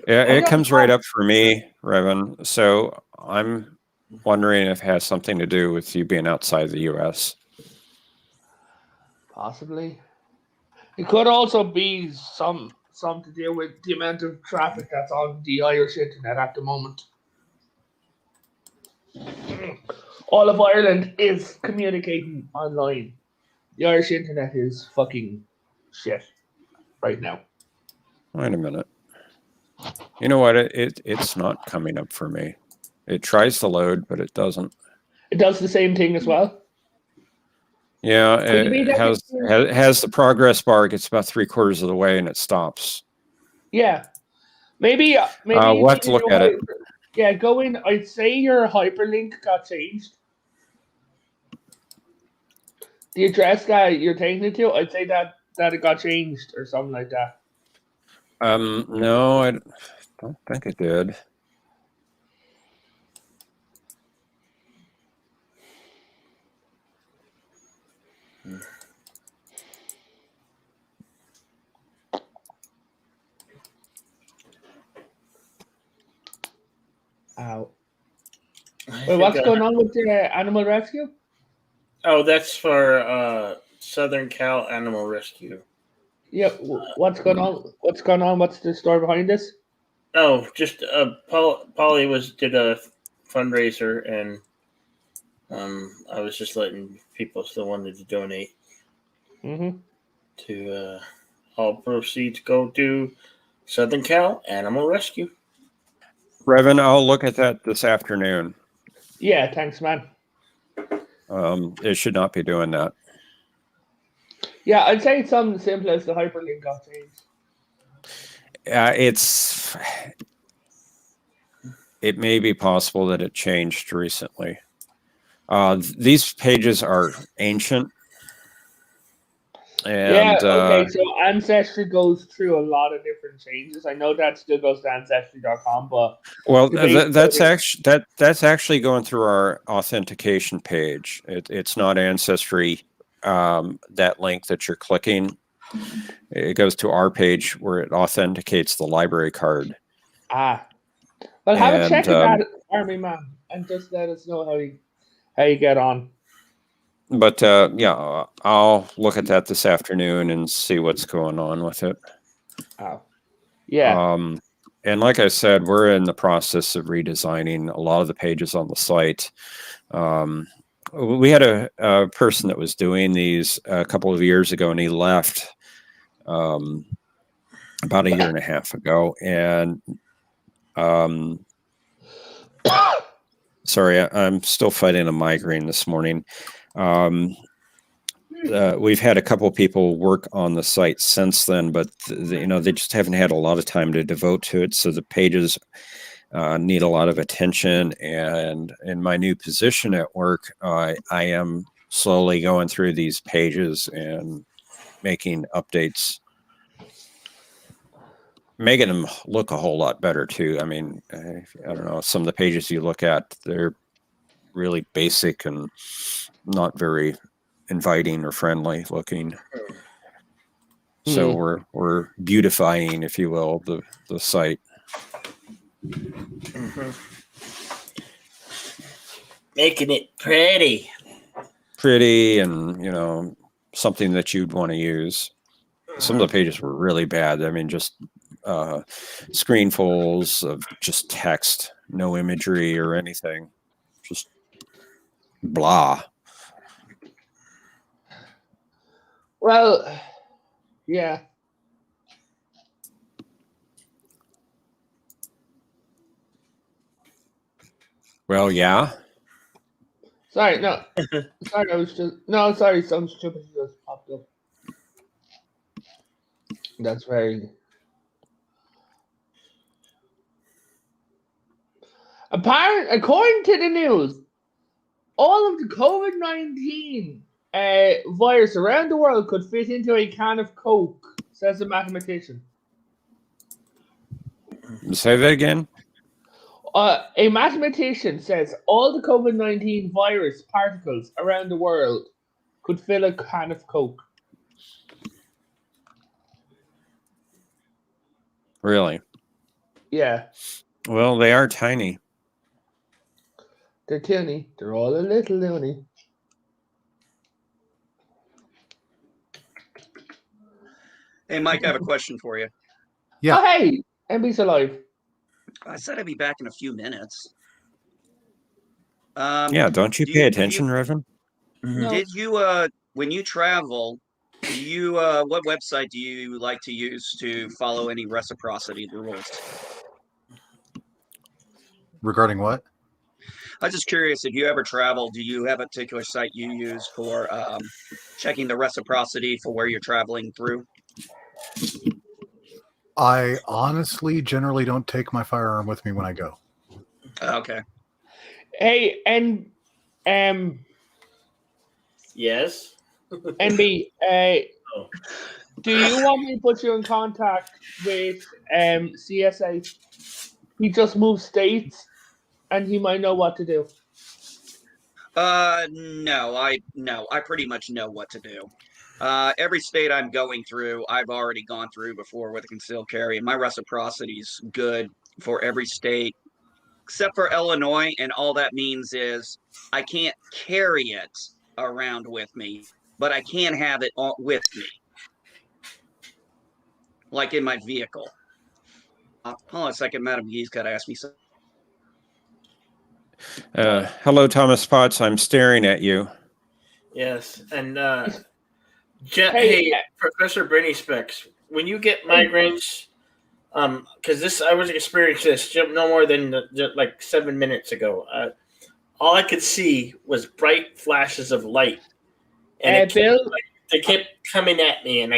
Yeah, it comes right up for me, Revan. So I'm wondering if it has something to do with you being outside the U.S. Possibly. It could also be some to deal with the amount of traffic that's on the Irish internet at the moment. All of Ireland is communicating online. The Irish internet is fucking shit right now. Wait a minute. You know what? It's not coming up for me. It tries to load, but it doesn't. It does the same thing as well? Yeah, it has the progress bar. It gets about 3/4 of the way, and it stops. Yeah, maybe. We'll have to look at it. Yeah, go in. I'd say your hyperlink got changed. The address that you're taking it to, I'd say that it got changed or something like that. No, I don't think it did. Ow. Wait, what's going on with the animal rescue? Oh, that's for Southern Cal Animal Rescue. Yeah, what's going on? What's going on? What's the story behind this? Oh, just Polly did a fundraiser, and I was just letting people still wanted to donate. Mm-hmm. To all proceeds go to Southern Cal Animal Rescue. Revan, I'll look at that this afternoon. Yeah, thanks, man. It should not be doing that. Yeah, I'd say it's something simple as the hyperlink got changed. It may be possible that it changed recently. These pages are ancient. And, okay, so Ancestry goes through a lot of different changes. I know that still goes to Ancestry.com, but that's actually going through our authentication page. It's not Ancestry. That link that you're clicking, it goes to our page where it authenticates the library card. Well, have a check of that, Army Man, and just let us know how you get on. But yeah, I'll look at that this afternoon and see what's going on with it. Oh, yeah. And like I said, we're in the process of redesigning a lot of the pages on the site. We had a person that was doing these a couple of years ago, and he left about a year and a half ago. And sorry, I'm still fighting a migraine this morning. We've had a couple of people work on the site since then, but they just haven't had a lot of time to devote to it. So the pages need a lot of attention. And in my new position at work, I am slowly going through these pages and making updates, making them look a whole lot better too. I mean, I don't know, some of the pages you look at, they're really basic and not very inviting or friendly looking. So we're beautifying, if you will, the site. Mm-hmm. Making it pretty, and something that you'd want to use. Some of the pages were really bad. I mean, just screenfuls of just text, no imagery or anything, just blah. Well, yeah. Well, yeah. Sorry, no. Sorry, I was just sorry, something stupid just popped up. That's very. According to the news, all of the COVID-19 virus around the world could fit into a can of Coke, says a mathematician. Say that again. A mathematician says all the COVID-19 virus particles around the world could fill a can of Coke. Really? Yeah. Well, they are tiny. They're teeny. They're all a little loony. Hey, Mike, I have a question for you. Yeah. Oh, hey, MB's alive. I said I'd be back in a few minutes. Yeah, don't you pay attention, Revan? Did you, when you travel, what website do you like to use to follow any reciprocity rules? Regarding what? I'm just curious, if you ever travel, do you have a particular site you use for checking the reciprocity for where you're traveling through? I honestly generally don't take my firearm with me when I go. Okay. Hey, and yes. NB, do you want me to put you in contact with CSA? He just moved states, and he might know what to do. No, I pretty much know what to do. Every state I'm going through, I've already gone through before with a concealed carry, and my reciprocity's good for every state except for Illinois, and all that means is I can't carry it around with me. but I can have it with me, like in my vehicle. Hold on a second, Madam Gee's got to ask me something. Hello, Thomas Potts. I'm staring at you. Yes, and Hey, Professor Brainy Specs, when you get migraines, because I was experiencing this no more than like 7 minutes ago. All I could see was bright flashes of light, and Bill, they kept coming at me, and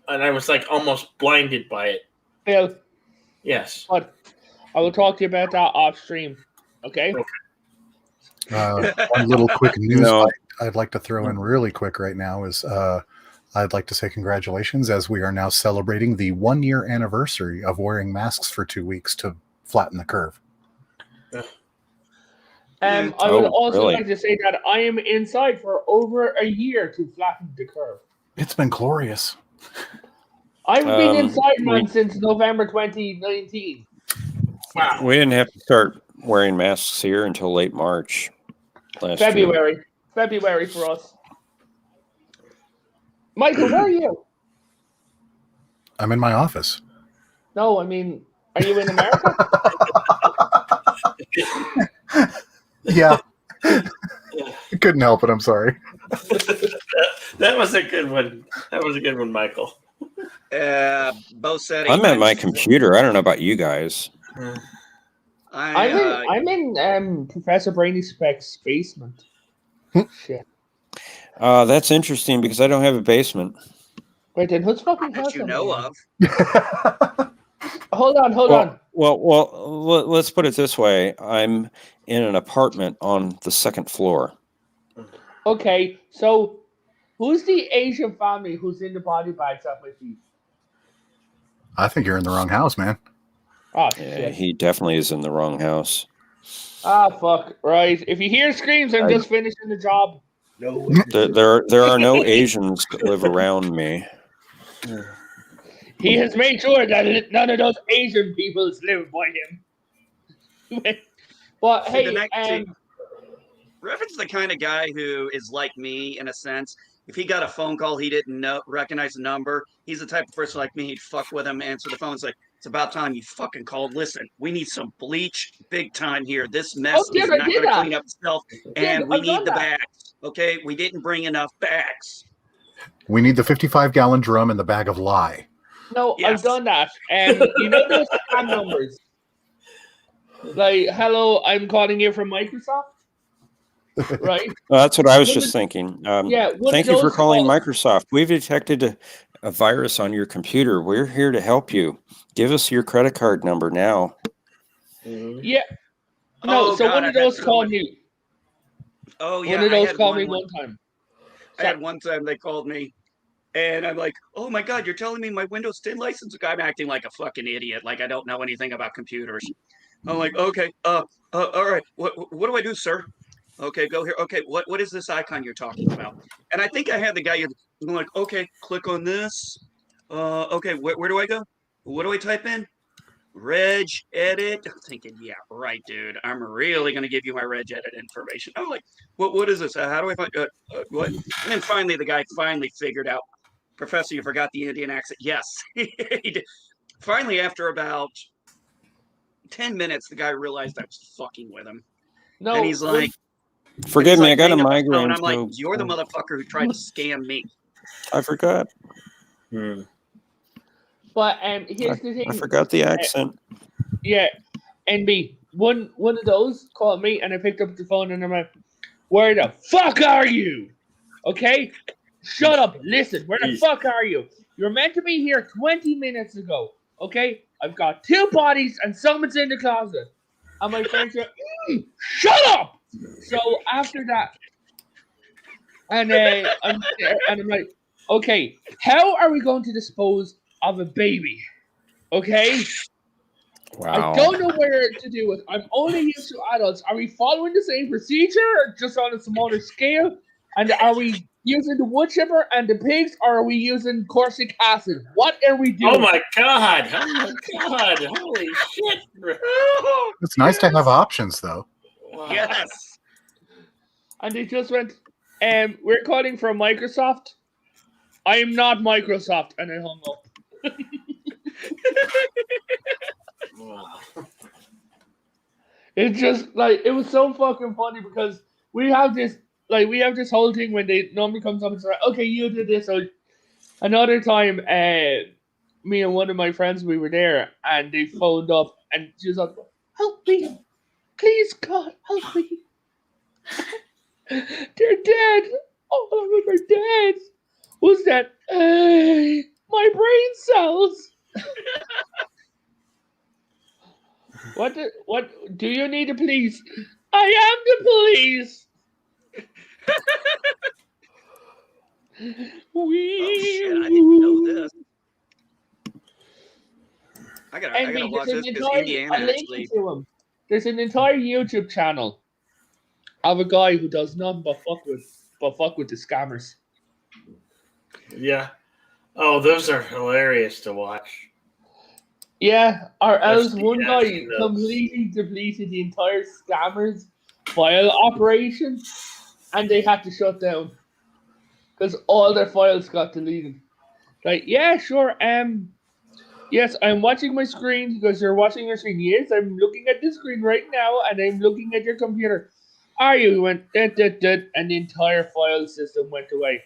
I was like almost blinded by it. Bill, Yes. but I will talk to you about that off stream. Okay. One little quick news No. bite I'd like to throw in really quick right now is I'd like to say congratulations, as we are now celebrating the 1-year anniversary of wearing masks for 2 weeks to flatten the curve. I would Oh, also really? like to say that I am inside for over a year to flatten the curve. It's been glorious. I've been inside, we- man, since November 2019. Wow. We didn't have to start wearing masks here until late March last year. February for us. Michael, where are you? I'm in my office. No, I mean, are you in America? Yeah. Yeah. Couldn't help it. I'm sorry. That was a good one. That was a good one, Michael. Both said I'm at my computer. I don't know about you guys. I'm in Professor Brainy Specs' basement. Shit. That's interesting because I don't have a basement. Wait, then who's fucking that house you am know I in? of. Hold on. Well, let's put it this way. I'm in an apartment on the second floor. Okay, so who's the Asian family who's in the body bags at my feet? I think you're in the wrong house, man. Oh, Yeah, shit. he definitely is in the wrong house. Ah, fuck. Right. If you hear screams, I'm just finishing the job. No. There are no Asians that live around me. He has made sure that none of those Asian peoples live by him. But See, hey, Revan's the kind of guy who is like me in a sense. If he got a phone call, he didn't recognize the number. He's the type of person like me. He'd fuck with him, answer the phone. It's like, it's about time you fucking called. Listen, we need some bleach big time here. This mess is not going to clean up itself, and we need the bags. Okay? We didn't bring enough bags. We need the 55-gallon drum and the bag of lye. no, Yes. I've done that. You know those scam numbers? Like, hello, I'm calling you from Microsoft. Right? Well, that's what I was just thinking. Yeah. Thank you for calling Microsoft. We've detected a virus on your computer. We're here to help you. Give us your credit card number now. Yeah. No, Oh, so God, one I of had those so called much- me. Oh, yeah. One of I those had called me one one time. I had one time they called me, and I'm like, oh my God, you're telling me my Windows 10 license? I'm acting like a fucking idiot, like I don't know anything about computers. I'm like, okay, all right, what do I do, sir? Okay, go here. Okay, what is this icon you're talking about? And I think I had the guy. I'm like, okay, click on this. Okay, where do I go? What do I type in? Reg edit. I'm thinking, yeah, right, dude. I'm really gonna give you my reg edit information. I'm like, what is this? How do I find what? And then finally, the guy figured out. Professor, you forgot the Indian accent. Yes, he did. Finally, after about 10 minutes, the guy realized I was fucking with him, No, and he's like, Forgive he's me, like, I got a hang up the phone. migraine. I'm like, so- you're the motherfucker who tried to scam me. I forgot. but here's the thing. I forgot the accent. Yeah, NB. One of those called me, and I picked up the phone, and I'm like, "Where the fuck are you? Okay, shut up. Listen, where the fuck are you? You're meant to be here 20 minutes ago. Okay, I've got 2 bodies, and someone's in the closet." And my friend said, "Shut up." So after that, and I'm like, "Okay, how are we going to dispose of a baby? Okay." Wow. I don't know where to do it. I'm only used to adults. Are we following the same procedure, or just on a smaller scale? And are we using the wood chipper and the pigs, or are we using Corsic acid? What are we doing? Oh my God! Oh my God! Holy shit, bro! It's nice to have options, though. Wow. Yes. And they just went, we're calling from Microsoft. I am not Microsoft, and I hung up. Wow. It's just like it was so fucking funny because we have this whole thing when the number comes up and says, okay, you did this. So another time, me and one of my friends, we were there and they phoned up and she was like, help me, please God, help me. They're dead. All of them are dead. Who's that? My brain cells. What do you need the police? I am the police. Oh shit! I didn't know this. I gotta watch this because Indiana actually. There's an entire YouTube channel of a guy who does nothing but fuck with the scammers. Yeah. Oh, those are hilarious to watch. Yeah, or else the one guy action of- completely deleted the entire scammers file operation, and they had to shut down because all their files got deleted. Like, yeah, sure. Yes, I'm watching my screen because you're watching your screen. Yes, I'm looking at the screen right now, and I'm looking at your computer. Are you? He went and the entire file system went away.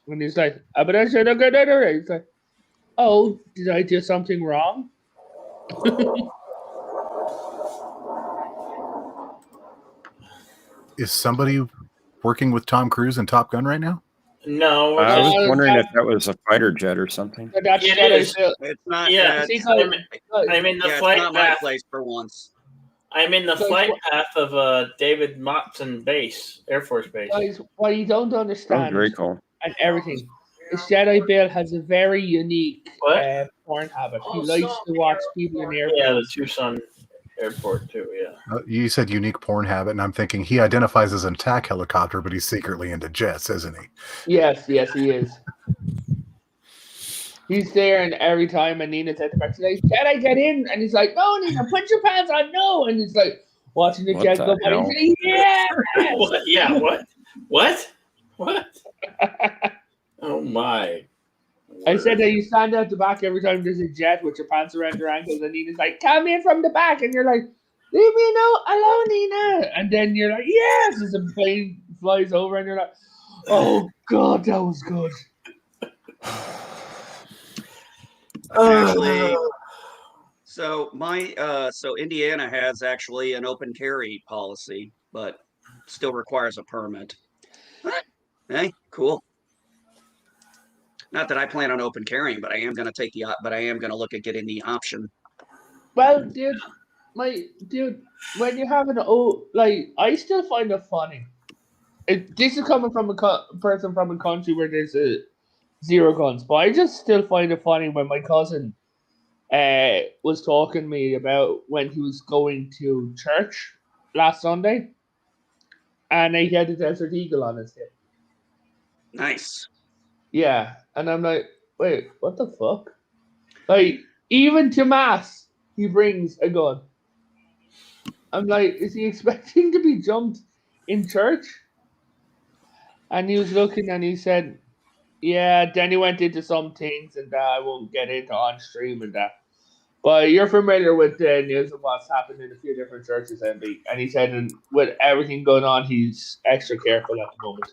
And he's like, but I said okay. He's like, oh, did I do something wrong? Is somebody working with Tom Cruise in Top Gun right now? No, I it's was wondering if that was a fighter jet or something. That's It what is. I feel. It's not. Yeah, It's, I'm in the yeah, flight it's not my path. place for once. I'm in the Guys, flight what- path of David Motzen Base, Air Force Base. Guys, what you don't That was understand very cool. and everything is Jedi Bill has a very unique What? porn habit. He likes to watch people in airplanes. Yeah, the Tucson Airport too. Yeah. You said unique porn habit, and I'm thinking he identifies as an attack helicopter, but he's secretly into jets, isn't he? Yes, he is. He's there, and every time and Nina's at the back, she's like, can I get in? And he's like, no, Nina, put your pants on, no. And he's like, watching the What jet the go by. hell? He's like, yeah. What? Yeah. What? What? What? Oh my! I said that you stand out the back every time there's a jet with your pants around your ankles, and Nina's like, come in from the back. And you're like, leave me alone, Nina. And then you're like, yes, as a plane flies over, and you're like, oh, God, that was good. Actually, so Indiana has actually an open carry policy, but still requires a permit. Hey, cool. Not that I plan on open carrying, but I am going to look at getting the option. Well, dude, when you have I still find it funny. This is coming from a person from a country where there's zero guns, but I just still find it funny when my cousin was talking to me about when he was going to church last Sunday, and he had a Desert Eagle on his hip. Nice. Yeah, and I'm like, wait, what the fuck? Like, even to mass, he brings a gun. I'm like, is he expecting to be jumped in church? And he was looking and he said, yeah, then he went into some things and I won't get into on stream and that. But you're familiar with the news of what's happened in a few different churches, MB. And he said, and with everything going on, he's extra careful at the moment.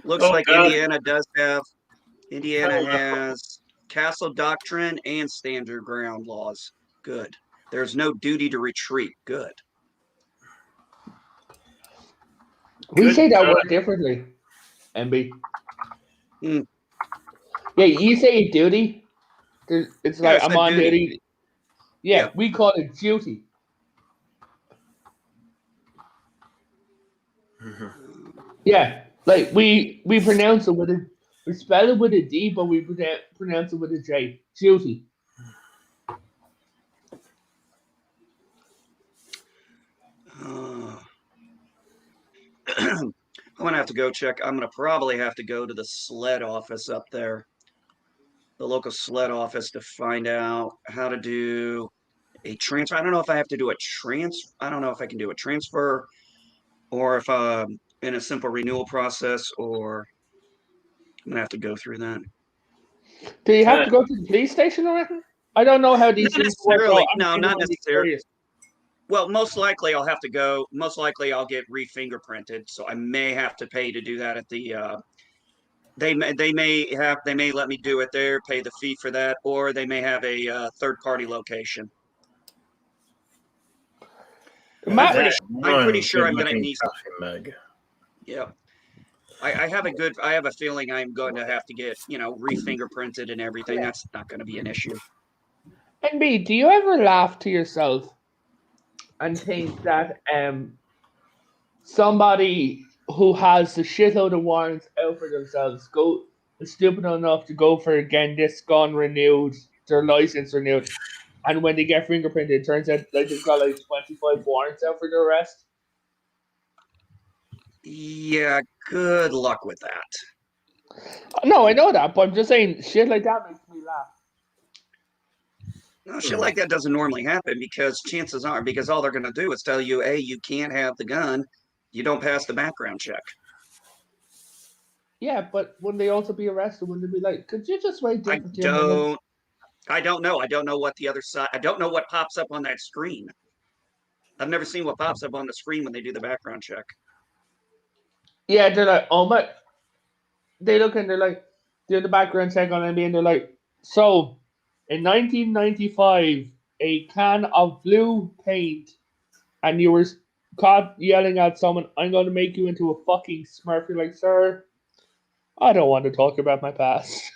Looks Oh, like God. Indiana has castle doctrine and stand your ground laws. Good. There's no duty to retreat. Good. We Good say that God. word differently, MB. Hmm. Yeah, you say duty. It's Yeah, I like I'm said on duty. duty. Yeah, Yeah. we call it duty. Yeah, like we pronounce it we spell it with a D, but we pronounce it with a J. Duty. I'm gonna have to go check. I'm gonna probably have to go to the SLED office up there, the local SLED office, to find out how to do a transfer. I don't know if I have to do a I don't know if I can do a transfer or if in a simple renewal process, or I'm gonna have to go through that. Do you have to go to the police station or anything? I don't know how these Not things work necessarily. out. I'm No, not genuinely necessarily. curious. Well, most likely I'll have to go. Most likely I'll get re-fingerprinted, so I may have to pay to do that at the. They may let me do it there, pay the fee for that, or they may have a third-party location. Matt, I'm pretty sure I'm gonna good-looking need. coffee mug. Yeah. I have a feeling I'm going to have to get, re-fingerprinted and everything. That's not going to be an issue. NB, do you ever laugh to yourself and think that somebody who has the shitload of warrants out for themselves is stupid enough to go for again this gun renewed, their license renewed, and when they get fingerprinted, it turns out like they've got like 25 warrants out for their arrest? Yeah, good luck with that. No, I know that, but I'm just saying shit like that makes me laugh. No, shit like that doesn't normally happen because chances are, because all they're going to do is tell you, hey, you can't have the gun. You don't pass the background check. Yeah, but wouldn't they also be arrested? Wouldn't they be like, could you just wait there for 2 minutes? I don't know. I don't know what the other side, I don't know what pops up on that screen. I've never seen what pops up on the screen when they do the background check. Yeah, they're like, oh my. They look and they're like, doing the background check on NB and they're like, so in 1995, a can of blue paint, and you were caught yelling at someone, I'm going to make you into a fucking Smurf. You're like, sir, I don't want to talk about my past.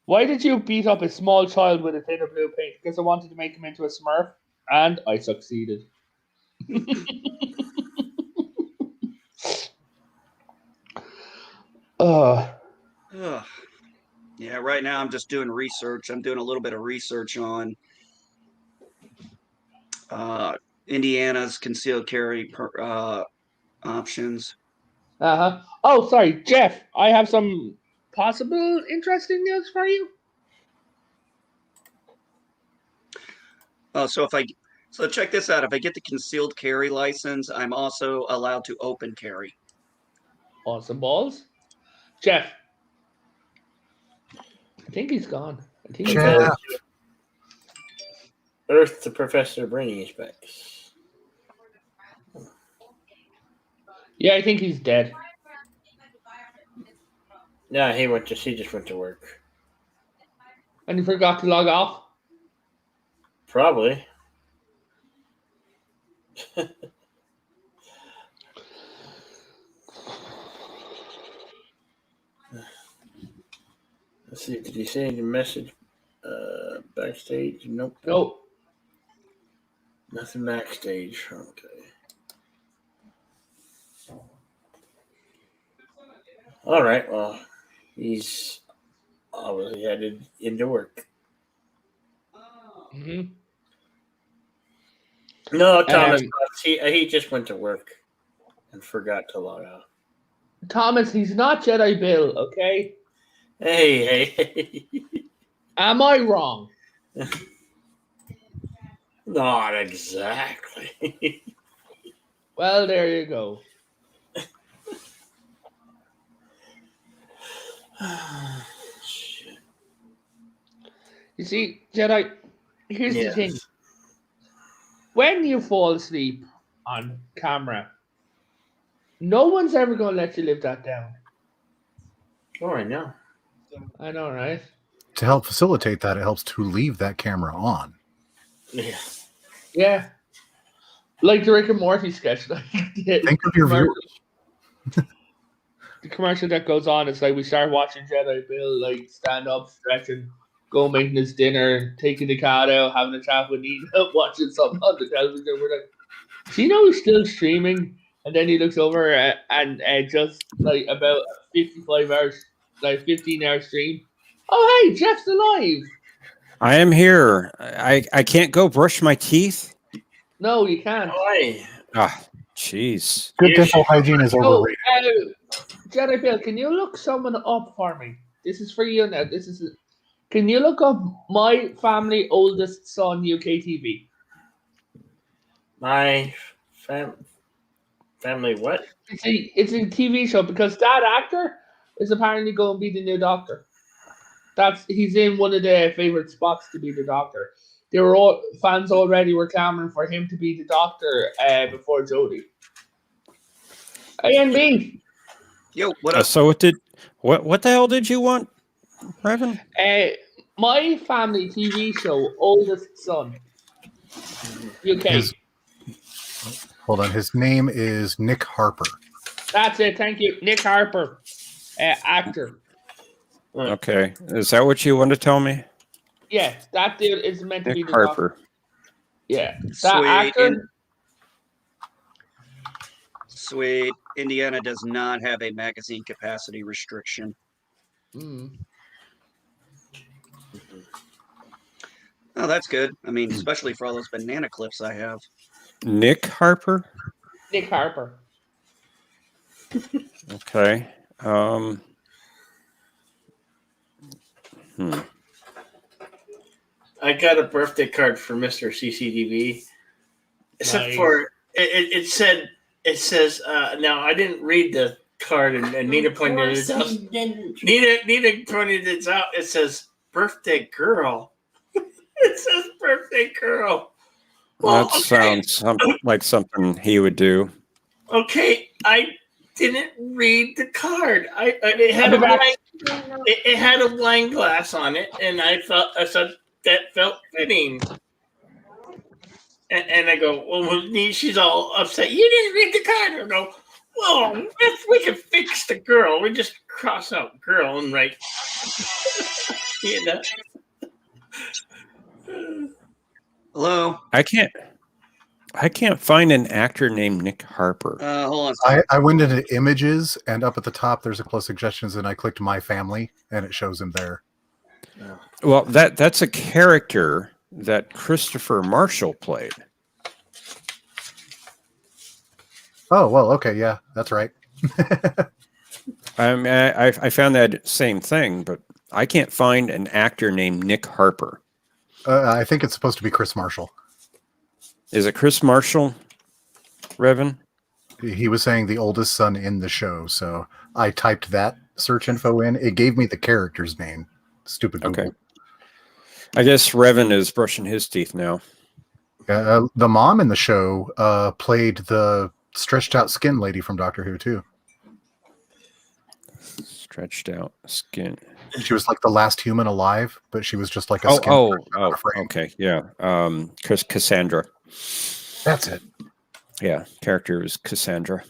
Why did you beat up a small child with a tin of blue paint? Because I wanted to make him into a Smurf, and I succeeded. Yeah, right now I'm just doing research. I'm doing a little bit of research on Indiana's concealed carry options. Oh, sorry, Jeff. I have some possible interesting news for you. Oh, so check this out. If I get the concealed carry license, I'm also allowed to open carry. Awesome balls. Jeff. I think he's gone. I think he's Jeff. gone. Earth to Professor Brainy Specs. Yeah, I think he's dead. No, he just went to work. And he forgot to log off? Probably. Let's see. Did he say any message backstage? Nope. Nope. Nothing backstage. Okay. All right. Well, he's obviously headed into work. Mm-hmm. No, Thomas. He just went to work and forgot to log out. Thomas, he's not Jedi Bill, okay? Hey. Am I wrong? Not exactly. Well, there you go. Shit. You see, Jedi, here's the Yes. thing. When you fall asleep on camera, no one's ever going to let you live that down. Oh, I know. I know, right? To help facilitate that, it helps to leave that camera on. Yeah. Yeah. Like the Rick and Morty sketch. Like Think of your viewers. The commercial that goes on, it's like we start watching Jedi Bill like stand up, stretching, go making his dinner, taking the cat out, having a chat with Nina, watching something on the television. We're like, do you know he's still streaming? And then he looks over and just like about 55 hours, like 15-hour stream. Oh, hey, Jeff's alive. I am here. I can't go brush my teeth. No, you can't. Why? Ah, jeez. Good dental hygiene is So, overrated. Jedi Bill, can you look someone up for me? This is for you now. Can you look up My Family Oldest Son UK TV? My family what? It's a TV show because that actor is apparently going to be the new Doctor. He's in one of their favorite spots to be the Doctor. Fans already were clamoring for him to be the Doctor before Jodie. A&B. Yo, what up? So what the hell did you want, Revan? My family TV show, Oldest Son. UK. Hold on. His name is Nick Harper. That's it. Thank you. Nick Harper, actor. Okay, is that what you want to tell me? Yeah, that dude is meant to be Nick the Harper. Doctor. Yeah, that Sweet. actor. Sweet. Indiana does not have a magazine capacity restriction. Mm. Oh, that's good. I mean, especially for all those banana clips I have. Nick Harper. Nick Harper. Okay. I got a birthday card for Mr. CCDV. Except Nice. for it says now I didn't read the card and Nina pointed it out. Nina pointed it out. It says birthday girl. It says birthday girl. Well, That sounds like something he would do. Okay, I didn't read the card. It had a wine glass on it, and I said that felt fitting. And I go, well, she's all upset. You didn't read the card. I go, well, if we can fix the girl, we just cross out girl and write. You know. Hello. I can't find an actor named Nick Harper. Hold on. I went into images, and up at the top there's a close suggestions, and I clicked My Family, and it shows him there. Well, that's a character that Christopher Marshall played. Oh, well, okay, yeah, that's right. I found that same thing, but I can't find an actor named Nick Harper. I think it's supposed to be Chris Marshall. Is it Chris Marshall, Revan? He was saying the oldest son in the show, so I typed that search info in. It gave me the character's name. Stupid Google. Okay. I guess Revan is brushing his teeth now. The mom in the show played the stretched out skin lady from Doctor Who too. Stretched out skin. She was like the last human alive, but she was just like a skin. Okay, yeah. Cassandra. That's it. Yeah, character is Cassandra.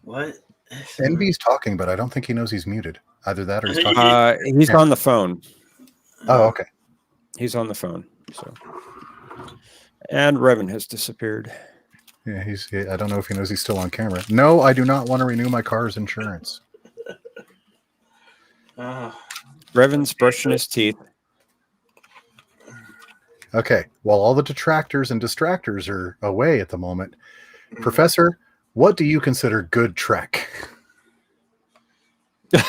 What? NB's talking, but I don't think he knows he's muted. Either that or he's talking. He's on the phone. Oh, okay. He's on the phone. So, and Revan has disappeared. Yeah, I don't know if he knows he's still on camera. No, I do not want to renew my car's insurance. Revan's brushing his teeth. Okay, while all the detractors and distractors are away at the moment, Professor, what do you consider good Trek? That's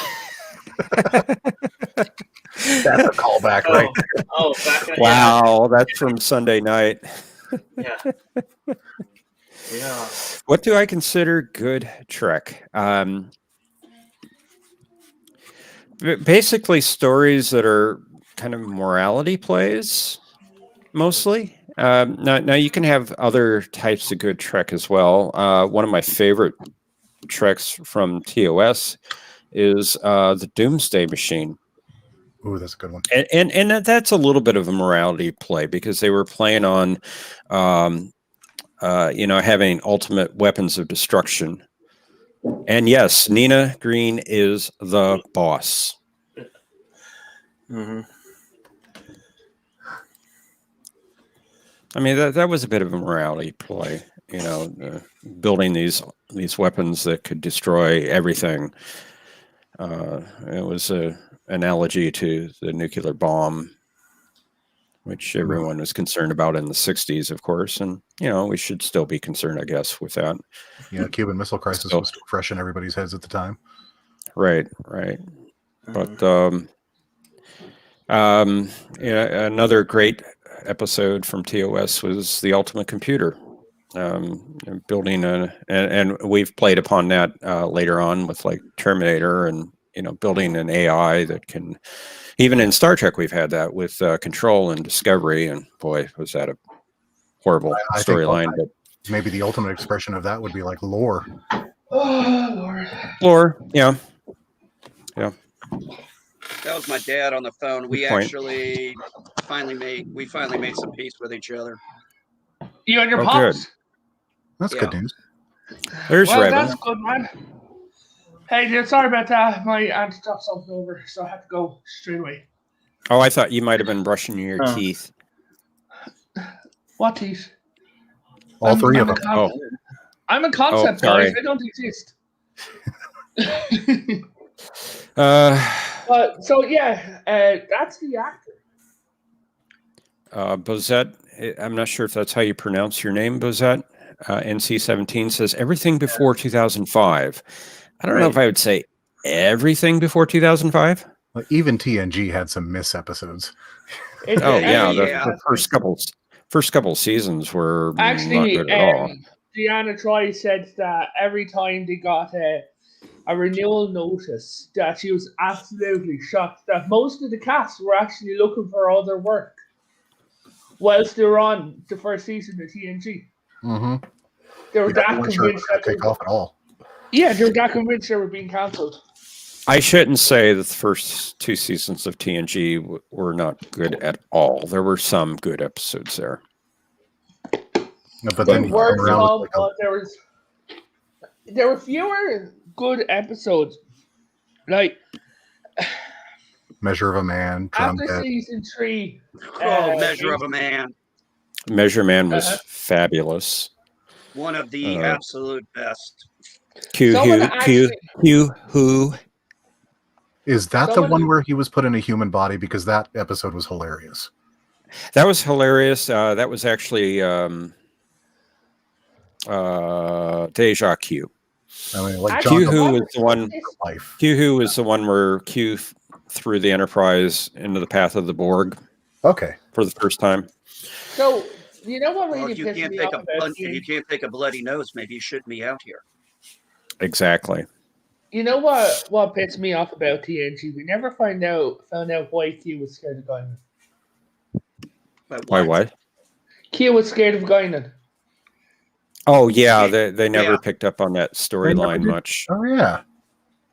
a callback right there. Oh, Wow, that's from Sunday night. Yeah. Yeah. What do I consider good Trek? Basically, stories that are kind of morality plays, mostly. Now you can have other types of good Trek as well. One of my favorite Treks from TOS is the Doomsday Machine. Ooh, that's a good one. And that's a little bit of a morality play because they were playing on, having ultimate weapons of destruction. And yes, Nina Green is the boss. Mm-hmm. I mean, that was a bit of a morality play, building these weapons that could destroy everything. It was an analogy to the nuclear bomb, which everyone was concerned about in the 60s, of course. And, we should still be concerned, I guess, with that. Yeah, Cuban Missile Crisis was still fresh in everybody's heads at the time. Right. But, another great episode from TOS was the Ultimate Computer. Building and we've played upon that later on with like Terminator and building an AI that can, even in Star Trek we've had that with Control and Discovery, and boy was that a horrible I think storyline. But maybe the ultimate expression of that would be like lore. Oh Lord. lore, yeah. That was my dad on the phone. We Good point. actually finally made some peace with each other. You and your Oh, pops? That's Yeah. good news. There's Well, Revan. that's good, man. Hey, dude, sorry about that. My aunt dropped something over, so I had to go straight away. Oh, I thought you might have been brushing your Oh. teeth. What teeth? All three of them. Oh, I'm a concept, sorry. guys. They don't exist. But so yeah, that's the actor. Bozette, I'm not sure if that's how you pronounce your name, Bozette. NC17 says everything before 2005. I don't know if I would say everything before 2005. Well, even TNG had some miss episodes. Oh yeah, Yeah. the first couple seasons were Actually, not good at all. Deanna Troy said that every time they got a renewal notice, that she was absolutely shocked that most of the cast were actually looking for other work whilst they were on the first season of TNG. Mm-hmm. They were that weren't sure it was convinced gonna that take off at all. yeah, they were that convinced they were being cancelled. I shouldn't say that the first two seasons of TNG were not good at all. There were some good episodes there. No, but then There you were come around some, with but there were fewer good episodes. Like Measure of a Man, after Drumhead. season 3, Oh, Measure of a Man. Measure Man was fabulous. One of the absolute best. Someone actually- Who? Is that the Someone- one where he was put in a human body? Because that episode was hilarious. That was hilarious. That was actually Deja Q. I mean, like Actually, John Q Who Who was the one. life. Q Who was the one where Q threw the Enterprise into the path of the Borg Okay. for the first time. So you know what Or really if you pissed can't me take off a about if you can't take a bloody nose, maybe you shouldn't be out here. Exactly. You know what pissed me off about TNG? We never found out why Q was scared of Guinan. But Why? What? Q was scared of Guinan. Oh yeah, they never Yeah. picked up on that They storyline never did. much. Oh yeah.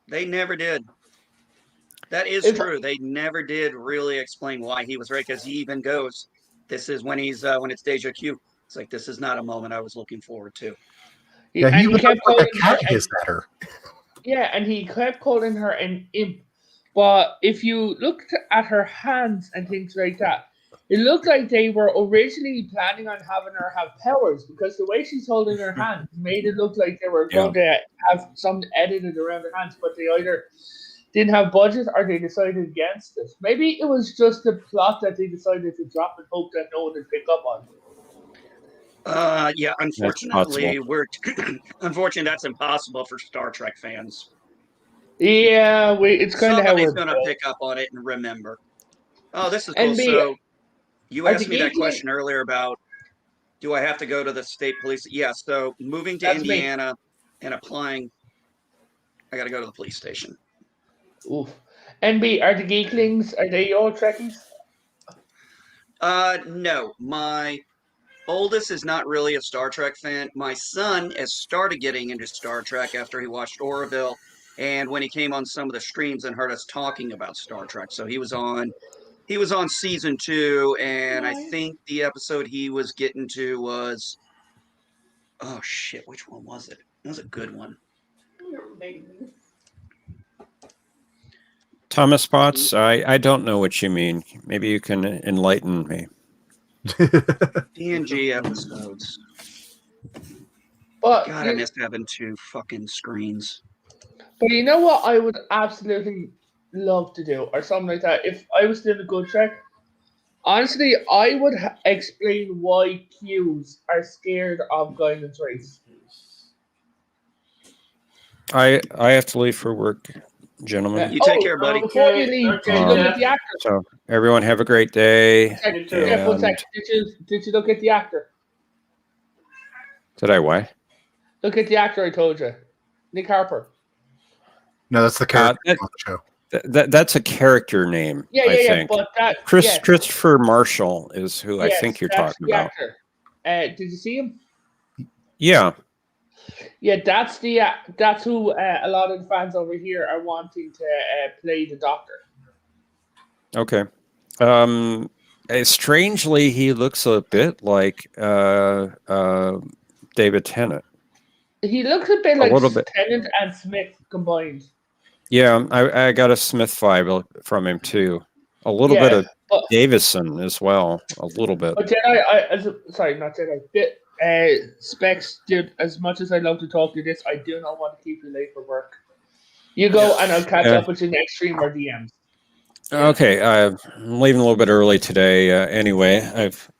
They never did. That is If- true. They never did really explain why he was right, because he even goes, "This is when he's when it's Deja Q." It's like, this is not a moment I was looking forward to. Yeah, and he he even kept looked like a calling cat her, hissed at her. yeah, and he kept calling her an imp. But if you looked at her hands and things like that, it looked like they were originally planning on having her have powers, because the way she's holding her hands made it look like they were going to have something edited around her hands, but they either didn't have budget or they decided against it. Maybe it was just the plot that they decided to drop and hope that no one would pick up on. Yeah, unfortunately, unfortunately, that's impossible for Star Trek fans. Yeah, it's kind of how Somebody's we're going to built. pick up on it and remember. Oh, this is cool. And So, you I asked think me that he- question earlier about, do I have to go to the state police? Yeah, so moving to That's me. Indiana and applying, I got to go to the police station. Oof. NB, are the Geeklings, are they all Trekkies? No, my oldest is not really a Star Trek fan. My son has started getting into Star Trek after he watched Orville, and when he came on some of the streams and heard us talking about Star Trek. So he was on season 2, and I think the episode he was getting to was, oh shit, which one was it? It was a good one. Thomas Potts, I don't know what you mean. Maybe you can enlighten me. TNG episodes. But God, I missed having 2 fucking screens. But you know what I would absolutely love to do, or something like that, if I was doing a good Trek? Honestly, I would explain why Qs are scared of Guinan's race. I have to leave for work. gentlemen. You take care, buddy. Before you leave, did you look at the actor? So everyone have a great day. Jeff, one sec. Did you look at the actor? Did I what? Look at the actor I told you. Nick Harper. No, that's the character on the show. That's a character name. Yeah, I think. But that Christopher Marshall is who I think you're that's talking the about. actor. Did you see him? Yeah. Yeah, that's who a lot of the fans over here are wanting to play the Doctor. Okay. Strangely, he looks a bit like David Tennant. He looks a bit like Tennant and Smith combined. Yeah, I got a Smith vibe from him too. A little bit of Davison as well. A little bit. But not Jedi. Specs, dude, as much as I love to talk to this, I do not want to keep you late for work. You go and I'll catch up with you next stream or DMs. Okay, I'm leaving a little bit early today. Anyway, I've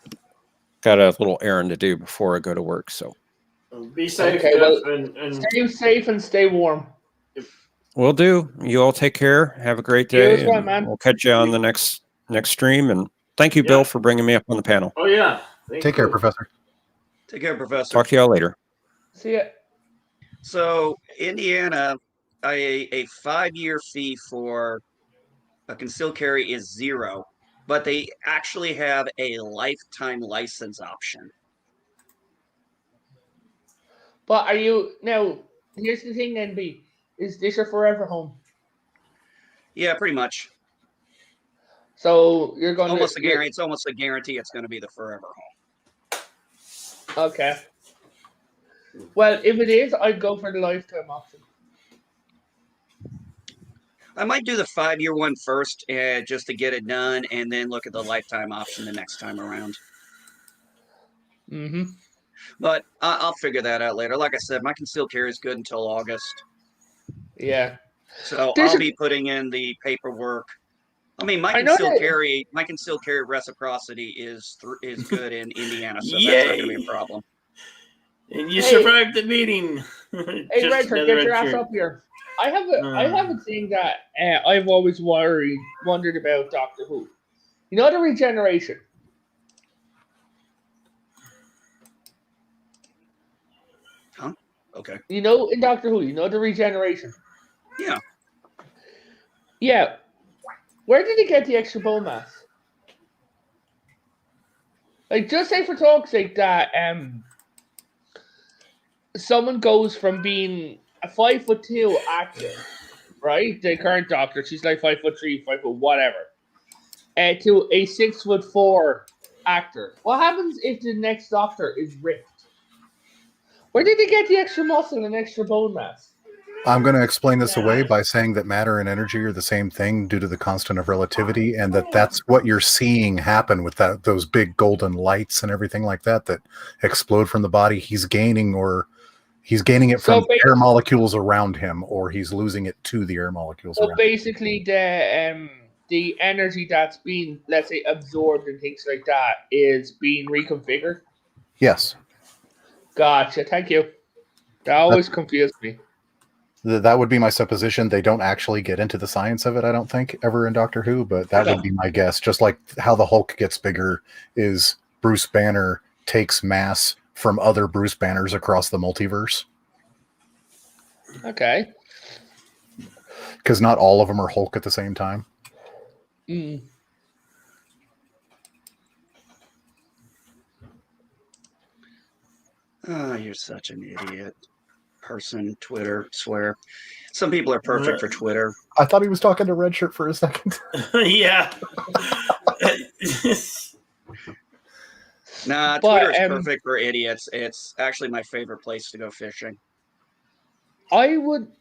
got a little errand to do before I go to work. So be safe, okay, Jeff, well, and stay safe and stay warm. will do. You all take care. Have a great day. You as well, man. We'll catch you on the next stream. And thank you, Bill, for bringing me up on the panel. Oh yeah. Take care, Professor. Take care, Professor. Talk to y'all later. See ya. So, Indiana, a 5-year fee for a concealed carry is 0, but they actually have a lifetime license option. But now? Here's the thing, NB. Is this your forever home? Yeah, pretty much. So you're going almost a guarantee. It's almost a guarantee it's going to be the forever home. Okay. Well, if it is, I'd go for the lifetime option. I might do the 5-year one first, just to get it done, and then look at the lifetime option the next time around. Mm-hmm. But I'll figure that out later. Like I said, my concealed carry is good until August. Yeah. So I'll be putting in the paperwork. I mean, my concealed carry reciprocity is good in Indiana, so that's not going to be a problem. And you survived the meeting. Hey, Richard, get your ass up here. I have a thing that I've always wondered about Doctor Who. You know the regeneration. Huh? Okay. You know in Doctor Who, you know the regeneration. Yeah. Yeah. Where did he get the extra bone mass? Like, just say for talk's sake that someone goes from being a 5'2" actor, right? The current Doctor, she's like 5'3", 5' whatever, to a 6'4" actor. What happens if the next Doctor is ripped? Where did they get the extra muscle and extra bone mass? I'm going to explain this away by saying that matter and energy are the same thing due to the constant of relativity, and that's what you're seeing happen with those big golden lights and everything like that explode from the body. He's gaining it from air molecules around him, or he's losing it to the air molecules around him. Basically, the energy that's being, let's say, absorbed and things like that is being reconfigured? Yes. Gotcha. Thank you. That always confused me. That would be my supposition. They don't actually get into the science of it, I don't think, ever in Doctor Who, but that would be my guess. Just like how the Hulk gets bigger is Bruce Banner takes mass from other Bruce Banners across the multiverse. Okay. Because not all of them are Hulk at the same time. Mm. Oh, you're such an idiot. Person, Twitter, swear. Some people are perfect for Twitter. I thought he was talking to Redshirt for a second. Yeah. Nah, Twitter is perfect for idiots. It's actually my favorite place to go fishing. I would,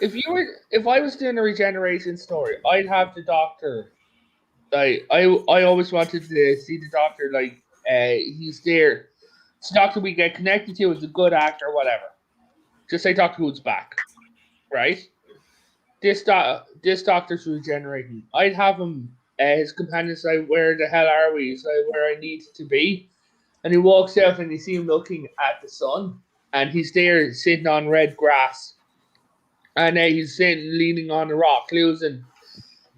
if I was doing a regeneration story, I'd have the Doctor. I always wanted to see the Doctor, like, he's there. It's the Doctor we get connected to is a good actor, whatever. Just say Doctor Who's back, right? This Doctor's regenerating. I'd have him. His companions like, where the hell are we? He's like, where I need to be. And he walks out and you see him looking at the sun. And he's there sitting on red grass. and he's sitting leaning on a rock, losing,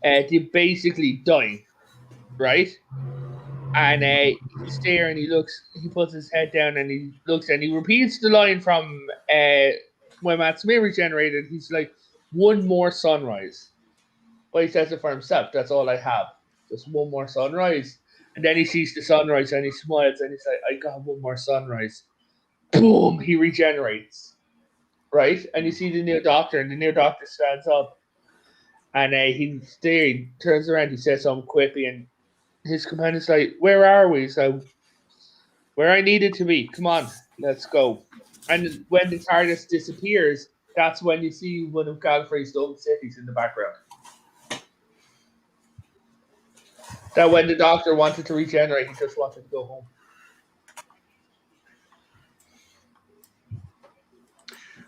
basically dying, right? And he's there, and he puts his head down, and he looks, and he repeats the line from when Matt Smith regenerated. He's like, "One more sunrise." Well, he says it for himself. That's all I have, just one more sunrise. And then he sees the sunrise, and he smiles, and he's like, "I got one more sunrise." Boom! He regenerates, right? And you see the new doctor, and the new doctor stands up, and he's there. He turns around, he says something quippy, and his companion's like, "Where are we?" So, "Where I needed to be. Come on, let's go." And when the TARDIS disappears, that's when you see one of Gallifrey's dome cities in the background. That when the Doctor wanted to regenerate, he just wanted to go home.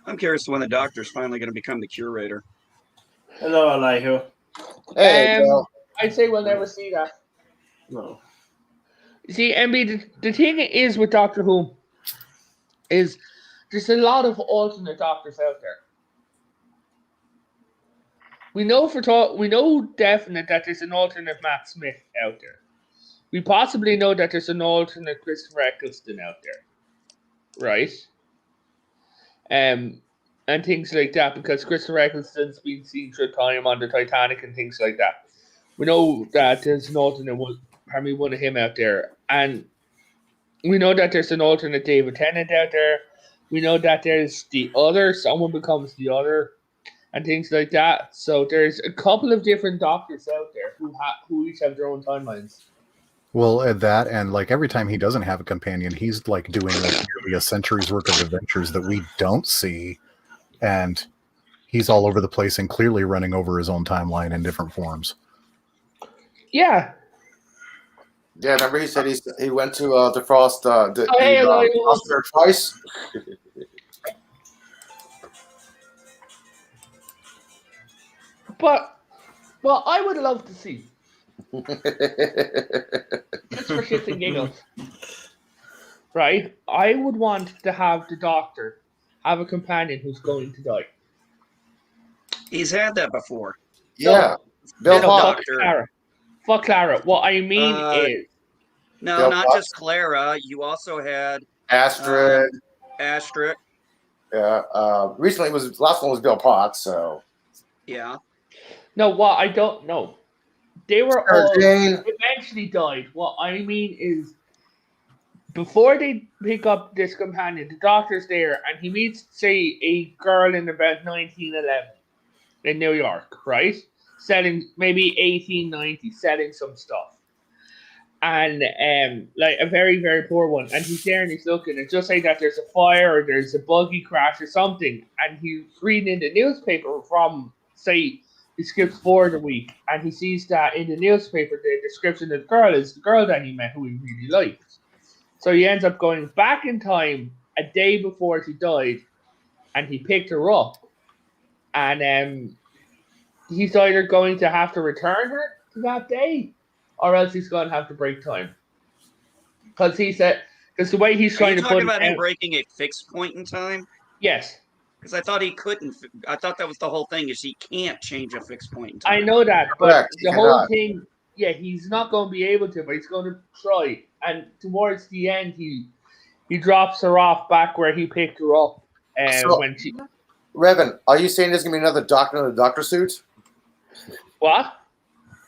I'm curious when the Doctor's finally going to become the curator. Hello, Elihu. Hey, Bill. I'd say we'll never see that. No. See, MB, the thing is with Doctor Who is there's a lot of alternate Doctors out there. We know definite that there's an alternate Matt Smith out there. We possibly know that there's an alternate Christopher Eccleston out there, right? And things like that, because Christopher Eccleston's been seen through time on the Titanic and things like that. We know that there's an alternate one of him out there, and we know that there's an alternate David Tennant out there. We know that there's the other, someone becomes the other, and things like that. So there's a couple of different Doctors out there who each have their own timelines. Well, at that, and like every time he doesn't have a companion, he's like doing like nearly a century's worth of adventures that we don't see, and he's all over the place and clearly running over his own timeline in different forms. Yeah. Yeah, remember he said he went to defrost Eli, Oscar twice. But, well, I would love to see. Just for shits and giggles. Right? I would want to have the Doctor have a companion who's going to die. He's had that before. Yeah. Bill No, Hawk. Doctor. Fuck Clara. What I mean is... No, Bill not Potts. just Clara. You also had Astrid. Astrid. Yeah. Recently last one was Bill Potts, so Yeah. No, what I don't know. They were Sarah all Jane. eventually died. What I mean is, before they pick up this companion, the Doctor's there, and he meets, say, a girl in about 1911 in New York, right? Selling, maybe 1890, selling some stuff. And, like, a very, very poor one. And he's there and he's looking, and just like that, there's a fire or there's a buggy crash or something. And he's reading in the newspaper from, say, he skips forward a week, and he sees that in the newspaper, the description of the girl is the girl that he met who he really liked. So he ends up going back in time a day before she died, and he picked her up. And he's either going to have to return her to that day, or else he's going to have to break time. Because he said, because the way he's Are trying you to talking put about it him out, breaking a fixed point in time? yes. Because I thought he couldn't. I thought that was the whole thing, is he can't change a fixed point in time. I know that, but Correct, the he whole cannot. thing, yeah, he's not going to be able to, but he's going to try. And towards the end, he drops her off back where he picked her up. So- When she Revan, are you saying there's gonna be another Doctor in a Doctor suit? what?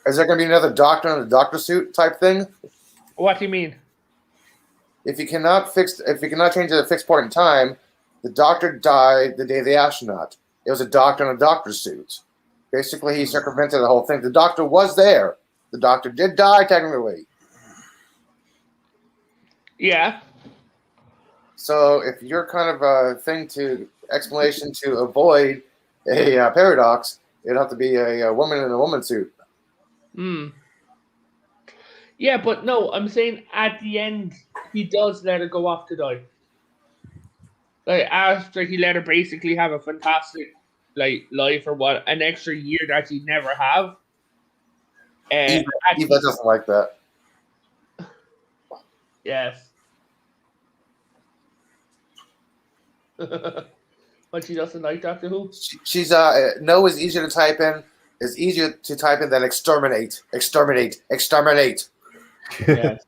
Is there gonna be another Doctor in a Doctor suit type thing? What do you mean? If you cannot change at a fixed point in time, the Doctor died the day of the astronaut. It was a Doctor in a Doctor suit. Basically, he circumvented the whole thing. The Doctor was there. The Doctor did die technically. Yeah. So if your kind of explanation to avoid a paradox, it'd have to be a woman in a woman suit. Yeah, but no, I'm saying at the end, he does let her go off to die. Like, after he let her basically have a fantastic, like, life or what, an extra year that she'd never have. Eva doesn't like that. Yes. But she doesn't like Doctor Who. She's no is easier to type in. Is easier to type in than exterminate. Exterminate. Exterminate. Yes.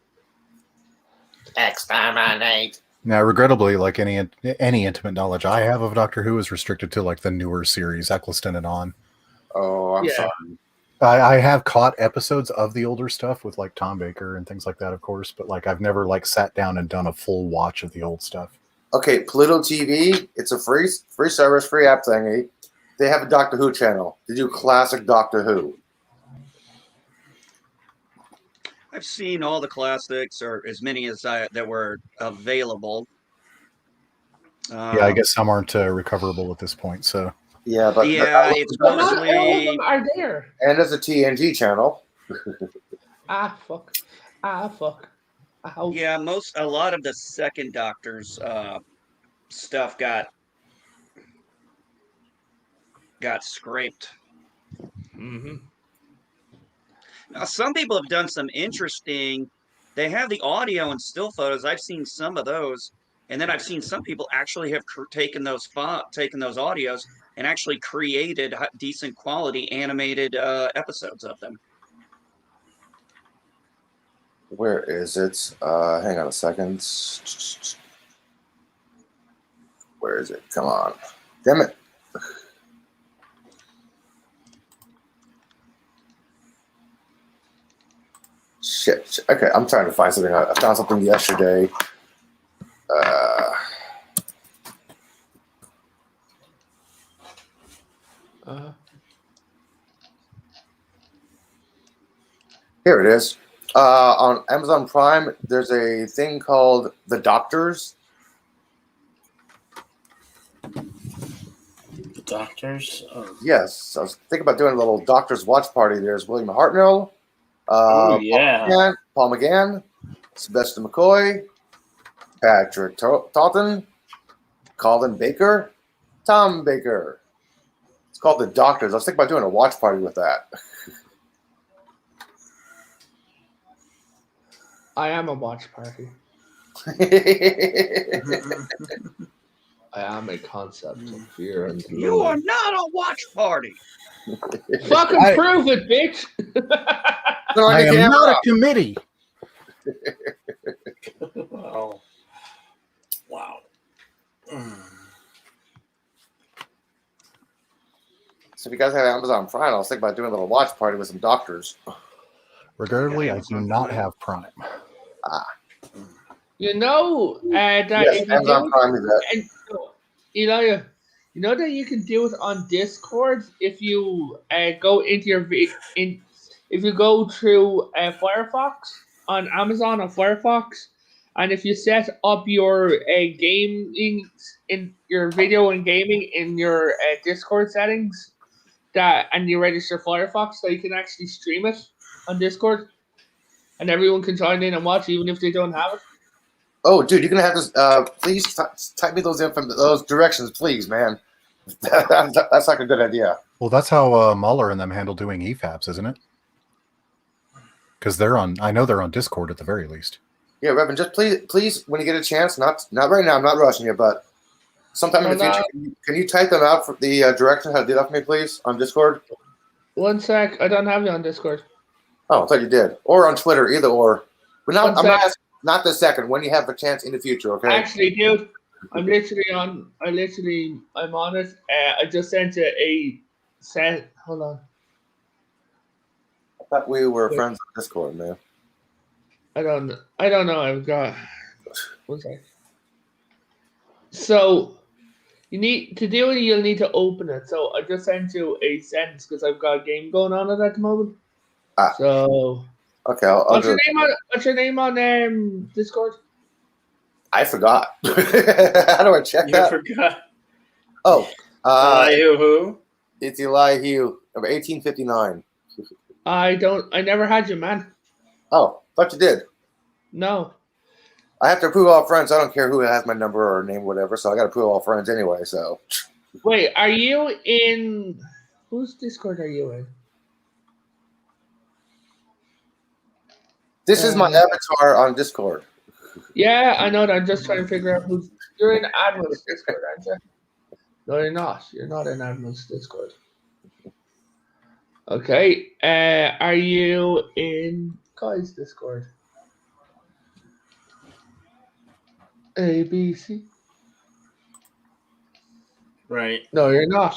Exterminate. Now, regrettably, like any intimate knowledge I have of Doctor Who is restricted to like the newer series, Eccleston and on. Oh, I'm Yeah. sorry. I have caught episodes of the older stuff with like Tom Baker and things like that, of course, but like I've never like sat down and done a full watch of the old stuff. Okay, Pluto TV. It's a free service, free app thingy. They have a Doctor Who channel. They do classic Doctor Who. I've seen all the classics, or as many as that were available. Yeah, I guess some aren't recoverable at this point. So Yeah, but Yeah, it's But not all of mostly. them are there. and there's a TNG channel. Ah, fuck. Ah, fuck. Ow. Yeah, a lot of the second Doctor's stuff got scraped. Mm-hmm. Now, some people have done some interesting. They have the audio and still photos. I've seen some of those, and then I've seen some people actually have taken those audios and actually created decent quality animated episodes of them. Where is it? Hang on a second. Where is it? Come on. Damn it. Shit. Okay, I'm trying to find something. I found something yesterday. Here it is. On Amazon Prime, there's a thing called The Doctors. The Doctors. Yes, I was thinking about doing a little Doctors watch party. There's William Hartnell, Yeah. Paul McGann, Sylvester McCoy, Patrick Taunton, Colin Baker, Tom Baker. It's called The Doctors. I was thinking about doing a watch party with that. I am a watch party. I am a concept of fear and You are not a watch party. fucking prove it, bitch. I am not a committee. Oh. Wow. So if you guys have Amazon Prime, I was thinking about doing a little watch party with some doctors. Regrettably, I do not have Prime. You know that Yes, if you Amazon do Prime is that. and Elijah, you know that you can do it on Discord if you go into your if you go through Firefox on Amazon or Firefox, and if you set up your gaming in your video and gaming in your Discord settings, and you register Firefox, so you can actually stream it on Discord, and everyone can join in and watch even if they don't have it. Oh, dude, you're gonna have to please type me those directions, please, man. That's like a good idea. Well, that's how Mueller and them handle doing EFAPs, isn't it? Because I know they're on Discord at the very least. Yeah, Reverend, just please, when you get a chance, not right now. I'm not rushing you, but sometime in the future, can you type them out for the directions how to do that for me, please, on Discord? One sec, I don't have you on Discord. Oh, I thought you did, or on Twitter, either or. But now One I'm sec. not the second. When you have a chance in the future, okay? Actually, dude, I'm on it. I just sent you a set. Hold on. I thought we were friends on Discord, man. I don't know. I've got. One sec. So, you'll need to open it. So I just sent you a sentence because I've got a game going on at the moment. So. Okay, I'll What's do your it. name on? What's your name on Discord? I forgot. How do I check You that? forgot. Oh, Who? it's Elihu, number 1859. I never had you, man. Oh, thought you did. No. I have to approve all friends. I don't care who has my number or name, or whatever. So I got to approve all friends anyway. So Wait, are you in? Whose Discord are you in? this is my avatar on Discord. Yeah, I know that. I'm just trying to figure out who's. You're in Admiral's Discord, aren't you? No, you're not. You're not in Admiral's Discord. Okay. Are you in Guy's Discord? A, B, C. Right. No, you're not.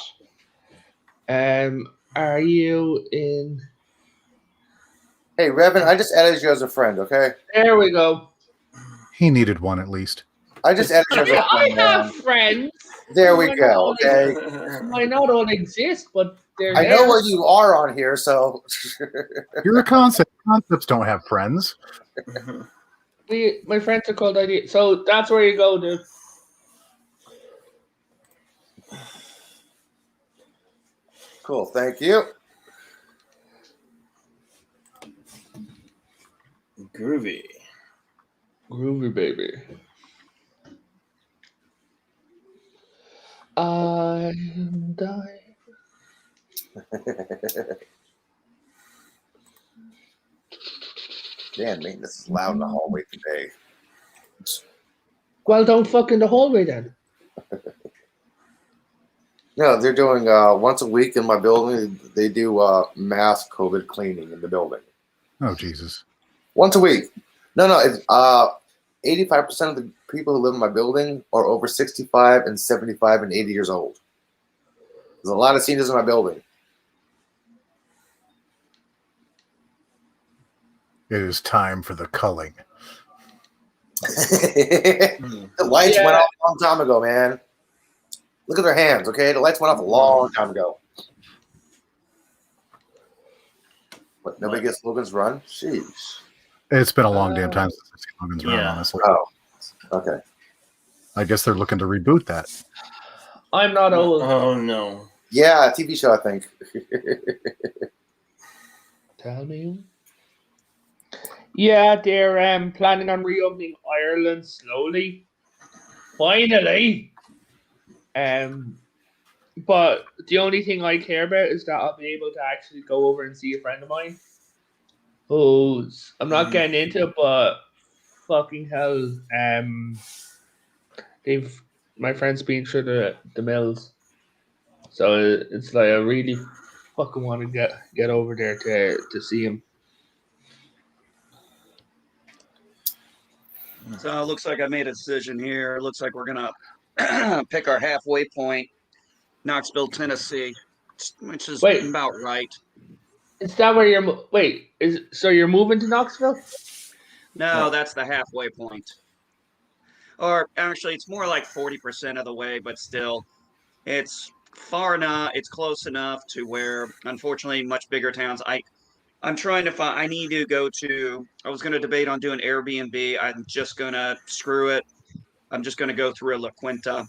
Are you in? Hey, Revan, I just added you as a friend, okay? There we go. He needed one at least. I just added you as a I friend, man. have friends. There we Might go, not all okay? exist- Might not all exist, but they're I there. know where you are on here, so You're a concept. Concepts don't have friends. My friends are called ID. So that's where you go, dude. cool. Thank you. Groovy. Groovy baby. I'm dying. Man, maintenance is loud in the hallway today. Well, don't fuck in the hallway then. No, they're doing once a week in my building. They do mass COVID cleaning in the building. Oh Jesus! Once a week. No. It's 85% of the people who live in my building are over 65 and 75 and 80 years old. There's a lot of seniors in my building. It is time for the culling. The lights went off a long time ago, man. Look at their hands, okay? The lights went off a long time ago. What, nobody gets Logan's Run? Jeez. It's been a long damn time since I've seen Logan's Run, honestly. Oh, okay. I guess they're looking to reboot that. I'm not old. Oh no. Yeah, TV show, I think. Tell me. Yeah, they're planning on reopening Ireland slowly. Finally. But the only thing I care about is that I'll be able to actually go over and see a friend of mine. Who's I'm not getting into it, but fucking hell, my friend's been through the mills, so it's like I really fucking want to get over there to see him. So it looks like I made a decision here. It looks like we're gonna pick our halfway point, Knoxville, Tennessee, which is about right. Is that where you're? So you're moving to Knoxville? No, that's the halfway point. Or actually, it's more like 40% of the way, but still, it's far enough. It's close enough to where, unfortunately, much bigger towns. I'm trying to find. I need to go to. I was going to debate on doing Airbnb. I'm just gonna screw it. I'm just going to go through a La Quinta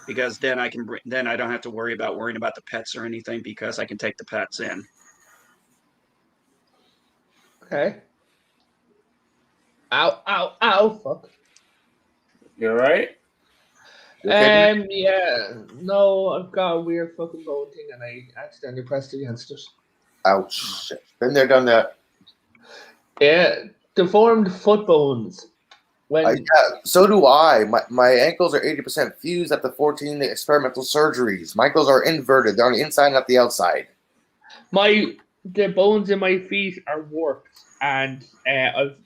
because then I can. Then I don't have to worrying about the pets or anything because I can take the pets in. Okay. Ow, fuck. You all right? Yeah. No, I've got a weird fucking bone thing and I accidentally pressed against it. Ouch. Been there, done that. Yeah, deformed foot bones. Yeah, so do I. My ankles are 80% fused after 14 experimental surgeries. My ankles are inverted. They're on the inside, not the outside. The bones in my feet are warped, and I've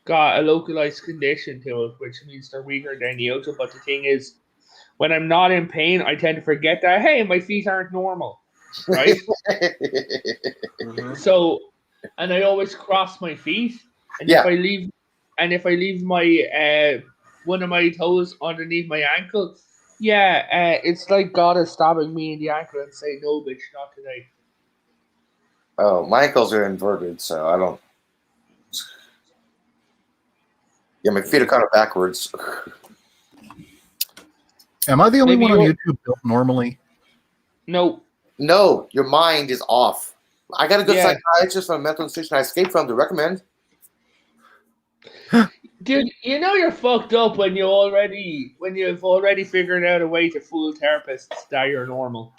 got a localized condition to it, which means they're weaker than the outer. But the thing is, when I'm not in pain, I tend to forget that, hey, my feet aren't normal, right? So, and I always cross my feet, and if I leave my one of my toes underneath my ankle, it's like God is stabbing me in the ankle and saying, no, bitch, not today. Oh, my ankles are inverted, so I don't. Yeah, my feet are kind of backwards. Am I the only Maybe one on you're- YouTube built normally? No. No, your mind is off. I got a good Yeah. psychiatrist from a mental institution I escaped from to recommend. Dude, you know you're fucked up when you've already figured out a way to fool therapists that you're normal.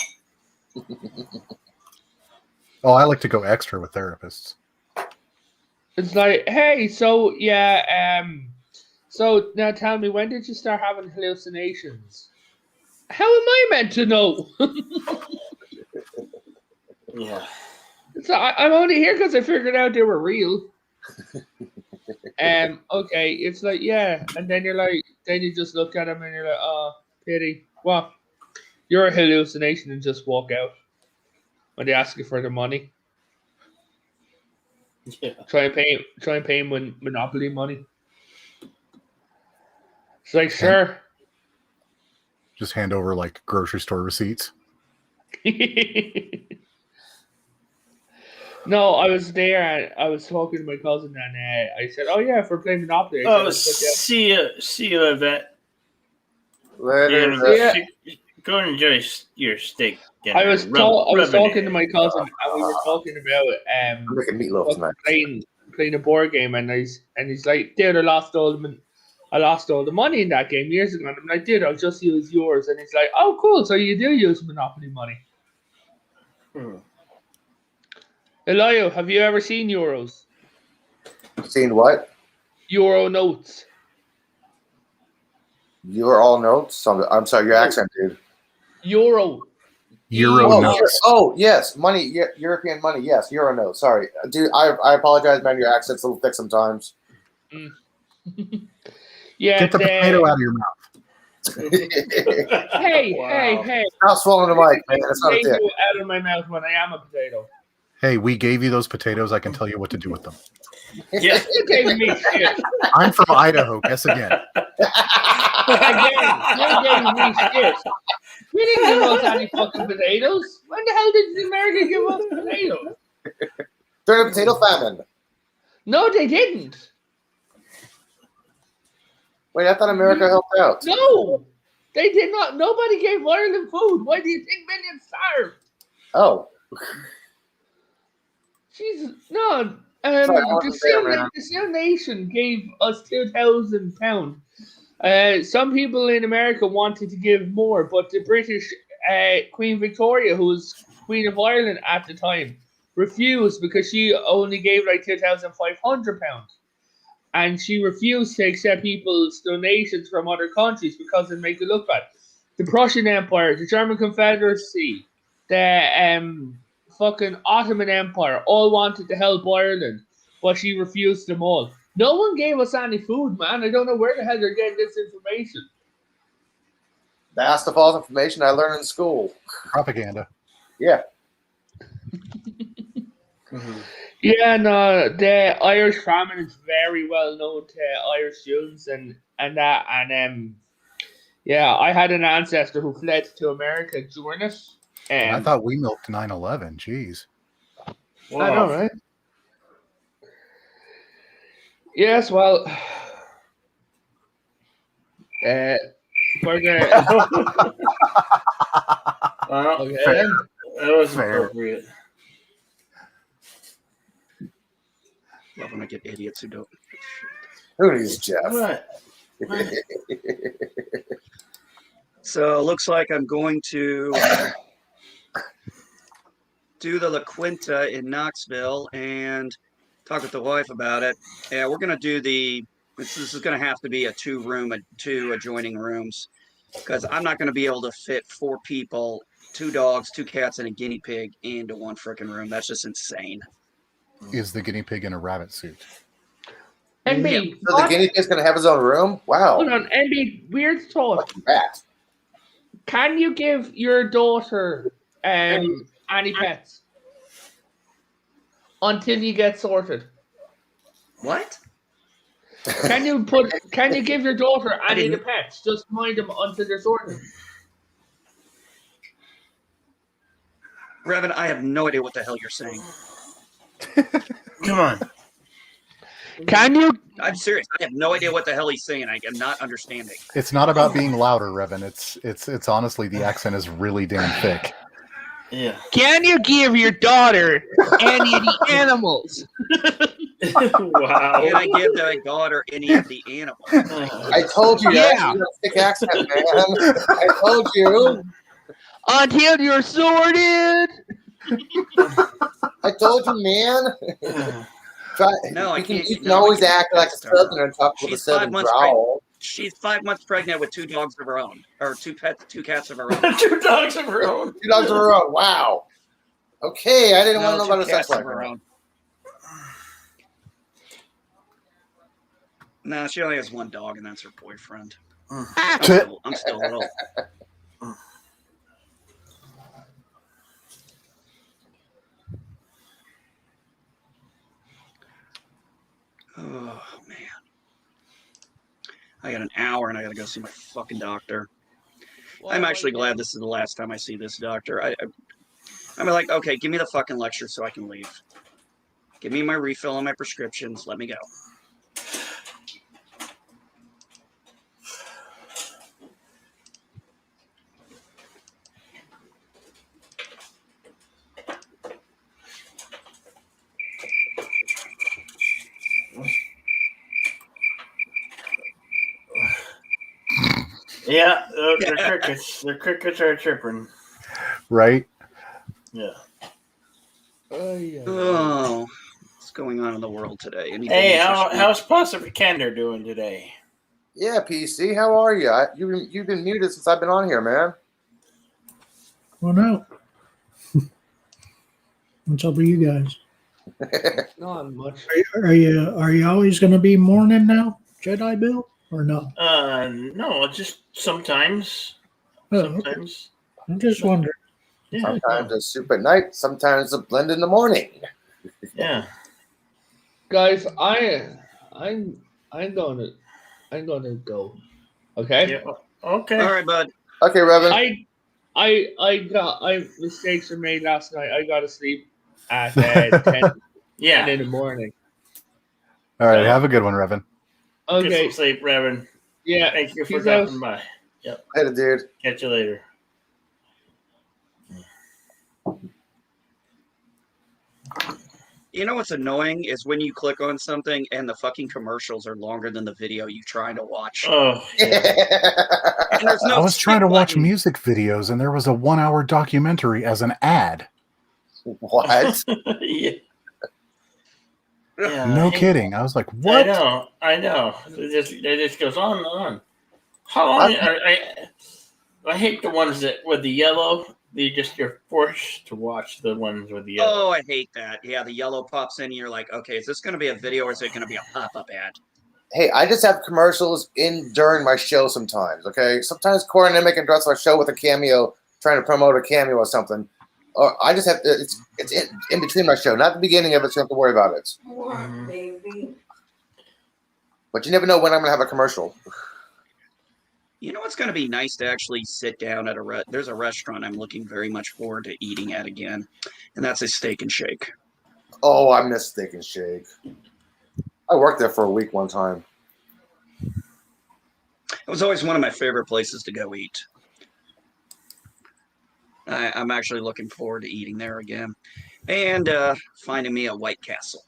Oh, I like to go extra with therapists. It's like, hey, so so now tell me, when did you start having hallucinations? How am I meant to know? Yeah. So I'm only here because I figured out they were real. Okay, it's like, yeah, and then you're like, then you just look at them and you're like, oh, pity. Well, you're a hallucination and just walk out when they ask you for the money. Yeah. Try and pay him with Monopoly money. It's like, sure. Just hand over like grocery store receipts. No, I was there and I was talking to my cousin and I said, "Oh yeah, if we're playing Monopoly." Oh, see you, Yvette. Later. Go and enjoy your steak dinner. I was Rub it talking in. to my cousin and we were talking about I'm making meatloaf tonight. playing a board game and he's like, "Dude, I lost all the money in that game years ago." And I'm like, "Dude, I'll just use yours." And he's like, "Oh, cool. So you do use Monopoly money." Eliu, have you ever seen euros? Seen what? Euro notes. You're all notes. I'm sorry, your accent, dude. Euro. Euro notes. Yes, money. European money. Yes, Euro notes. Sorry, dude. I apologize, man. Your accent's a little thick sometimes. Yeah. Get the potato out of your mouth. Hey. Stop swallowing the mic, man. That's not a dick. Potato out of my mouth when I am a potato. Hey, we gave you those potatoes. I can tell you what to do with them. Yeah. You gave me shit. I'm from Idaho. Guess again. Again, you gave me shit. We didn't give us any fucking potatoes. When the hell did America give us potatoes? During a potato famine. No, they didn't. Wait, I thought America helped out. No, they did not. Nobody gave Ireland food. Why do you think millions starved? Oh. Jesus, no. Sorry, I wasn't there, man. The Sioux Nation gave us £2,000. Some people in America wanted to give more, but the British Queen Victoria, who was Queen of Ireland at the time, refused because she only gave like £2,500. And she refused to accept people's donations from other countries because it made it look bad. The Prussian Empire, the German Confederacy, the fucking Ottoman Empire all wanted to help Ireland, but she refused them all. No one gave us any food, man. I don't know where the hell they're getting this information. That's the false information I learned in school. Propaganda. Yeah. Yeah, no, the Irish famine is very well known to Irish students and that, and yeah, I had an ancestor who fled to America during it. I thought we milked 9/11. Jeez. I know, right? Yes, well, we're gonna. Okay. Fair. That was Fair. appropriate. Love when I get idiots who don't. Who is Jeff? What? So it looks like I'm going to do the La Quinta in Knoxville and talk with the wife about it. Yeah, we're going to do this is going to have to be a two adjoining rooms, because I'm not going to be able to fit 4 people, 2 dogs, 2 cats, and a guinea pig into one freaking room. That's just insane. Is the guinea pig in a rabbit suit? NB, So the guinea pig's gonna have his own room? Wow. hold on, NB, weird thought. Rat. Can you give your daughter any pets until you get sorted? What? Can you give your daughter any of the pets? Just mind them until they're sorted. Revan, I have no idea what the hell you're saying. Come on. Can you? I'm serious. I have no idea what the hell he's saying. I am not understanding. It's not about being louder, Revan. It's honestly the accent is really damn thick. Yeah. Can you give your daughter any of the animals? Wow. Can I give my daughter any of the animals? I told you that. Yeah. You got a thick accent, man. I told you. Until you're sorted. I told you, man. No, I can't. You can no, I always can't act give like a pets to her. southerner and talk with a She's 5 southern months growl. She's 5 months pregnant with 2 dogs of her own, or 2 cats of her own. 2 dogs of her own. 2 dogs of her own. Wow. Okay, I didn't want to know No, about 2 a sex cats of life. her own. No, she only has 1 dog, and that's her boyfriend. I'm still little. Oh man, I got an hour, and I gotta go see my fucking doctor. I'm actually glad this is the last time I see this doctor. I'm like, okay, give me the fucking lecture so I can leave. Give me my refill on my prescriptions. Let me go. Yeah, the crickets. The crickets are chirping. Right? Yeah. Oh, what's going on in the world today? Anybody Hey, interested? how's Posse Vikander doing today? Yeah, PC, how are you? You've been muted since I've been on here, man. Well, no. What's up with you guys? Not much. Are you always going to be mourning now, Jedi Bill, or no? No, just sometimes. Oh, okay. Sometimes. I'm just wondering. Yeah. Sometimes a soup at night, sometimes a blend in the morning. Yeah. Guys, I'm gonna go. Okay. Yeah. Okay. All right, bud. Okay, Revan. Mistakes were made last night. I got to sleep at 10 Yeah. in the morning. All right. So- Have a good one, Revan. Get Okay. some sleep, Reverend. Yeah. Thank you for peace out. dropping by. Yep. Later, dude. Catch you later. You know what's annoying is when you click on something and the fucking commercials are longer than the video you're trying to watch. Oh, yeah. And there's no I was trying to skip watch button. music videos, and there was a 1-hour documentary as an ad. What? yeah. Yeah, No I hate- kidding. I was like, "What?" I know. It just goes on and on. How long? I hate the ones that with the yellow. You're forced to watch the ones with the yellow. Oh, I hate that. Yeah, the yellow pops in and you're like, okay, is this going to be a video or is it going to be a pop-up ad? Hey, I just have commercials in during my show sometimes, okay? Sometimes Corey and I can dress my show with a cameo, trying to promote a cameo or something. Or I just have to, it's in between my show, not the beginning of it, so you don't have to worry about it. But you never know when I'm going to have a commercial. You know what's going to be nice to actually sit down at there's a restaurant I'm looking very much forward to eating at again, and that's a Steak and Shake. Oh, I miss Steak and Shake. I worked there for a week one time. It was always one of my favorite places to go eat. I'm actually looking forward to eating there again, and finding me a White Castle.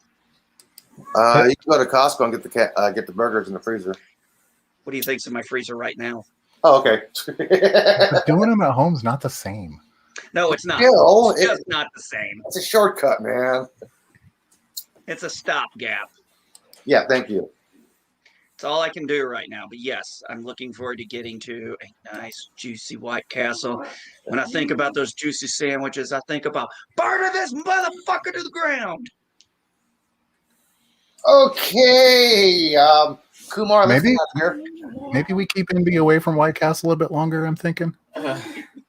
You can go to Costco and get the burgers in the freezer. What do you think's in my freezer right now? Oh, okay. But doing them at home's not the same. No, it's not. Still, It's just not the same. It's a shortcut, man. It's a stopgap. Yeah, thank you. It's all I can do right now. But yes, I'm looking forward to getting to a nice, juicy White Castle. When I think about those juicy sandwiches, I think about burning this motherfucker to the ground. Okay. Kumar, let's Maybe- get out of here. Maybe we keep Indy away from White Castle a bit longer. I'm thinking. Yeah,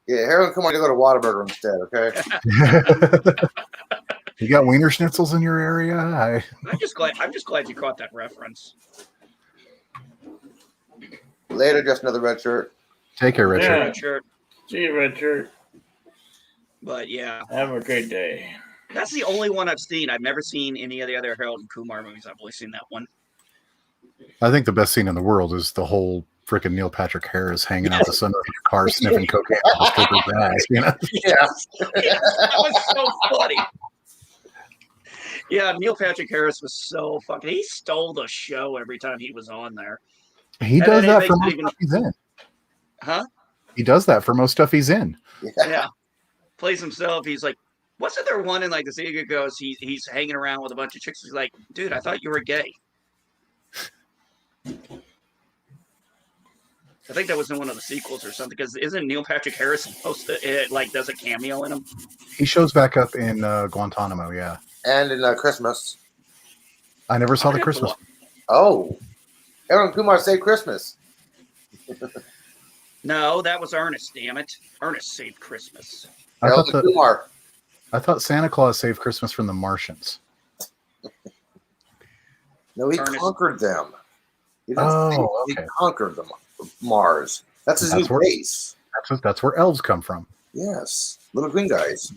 Harold, come on, you go to Whataburger instead, okay? You got Wiener Schnitzels in your area? I'm just glad you caught that reference. Later, just another red shirt. Take care, Richard. Yeah. Red shirt. See you, Richard. But yeah, Have a great day. that's the only one I've seen. I've never seen any of the other Harold and Kumar movies. I've only seen that one. I think the best scene in the world is the whole freaking Neil Patrick Harris hanging out the sunroof of your car sniffing cocaine out the stripper's ass. You know? Yes, that was so funny. Yeah, Neil Patrick Harris was so fucking. He stole the show every time he was on there. He And does then that it for makes most it even- stuff he's in. Huh? He does that for most stuff he's in. Yeah. Plays himself. He's like, wasn't there one in like the Sega goes? He's hanging around with a bunch of chicks. He's like, dude, I thought you were gay. I think that was in one of the sequels or something. Because isn't Neil Patrick Harris supposed to does a cameo in them? He shows back up in Guantanamo. Yeah, And in Christmas. I never saw I'd the have to Christmas. look. Oh, Aaron Kumar Saved Christmas. No, that was Ernest. Damn it, Ernest Saved Christmas. I Harold thought, Kumar. I thought Santa Claus saved Christmas from the Martians. No, he Ernest. conquered them. He didn't Oh, save them, okay. He conquered them. Mars. That's his That's new where- base. That's where elves come from. Yes, little green guys.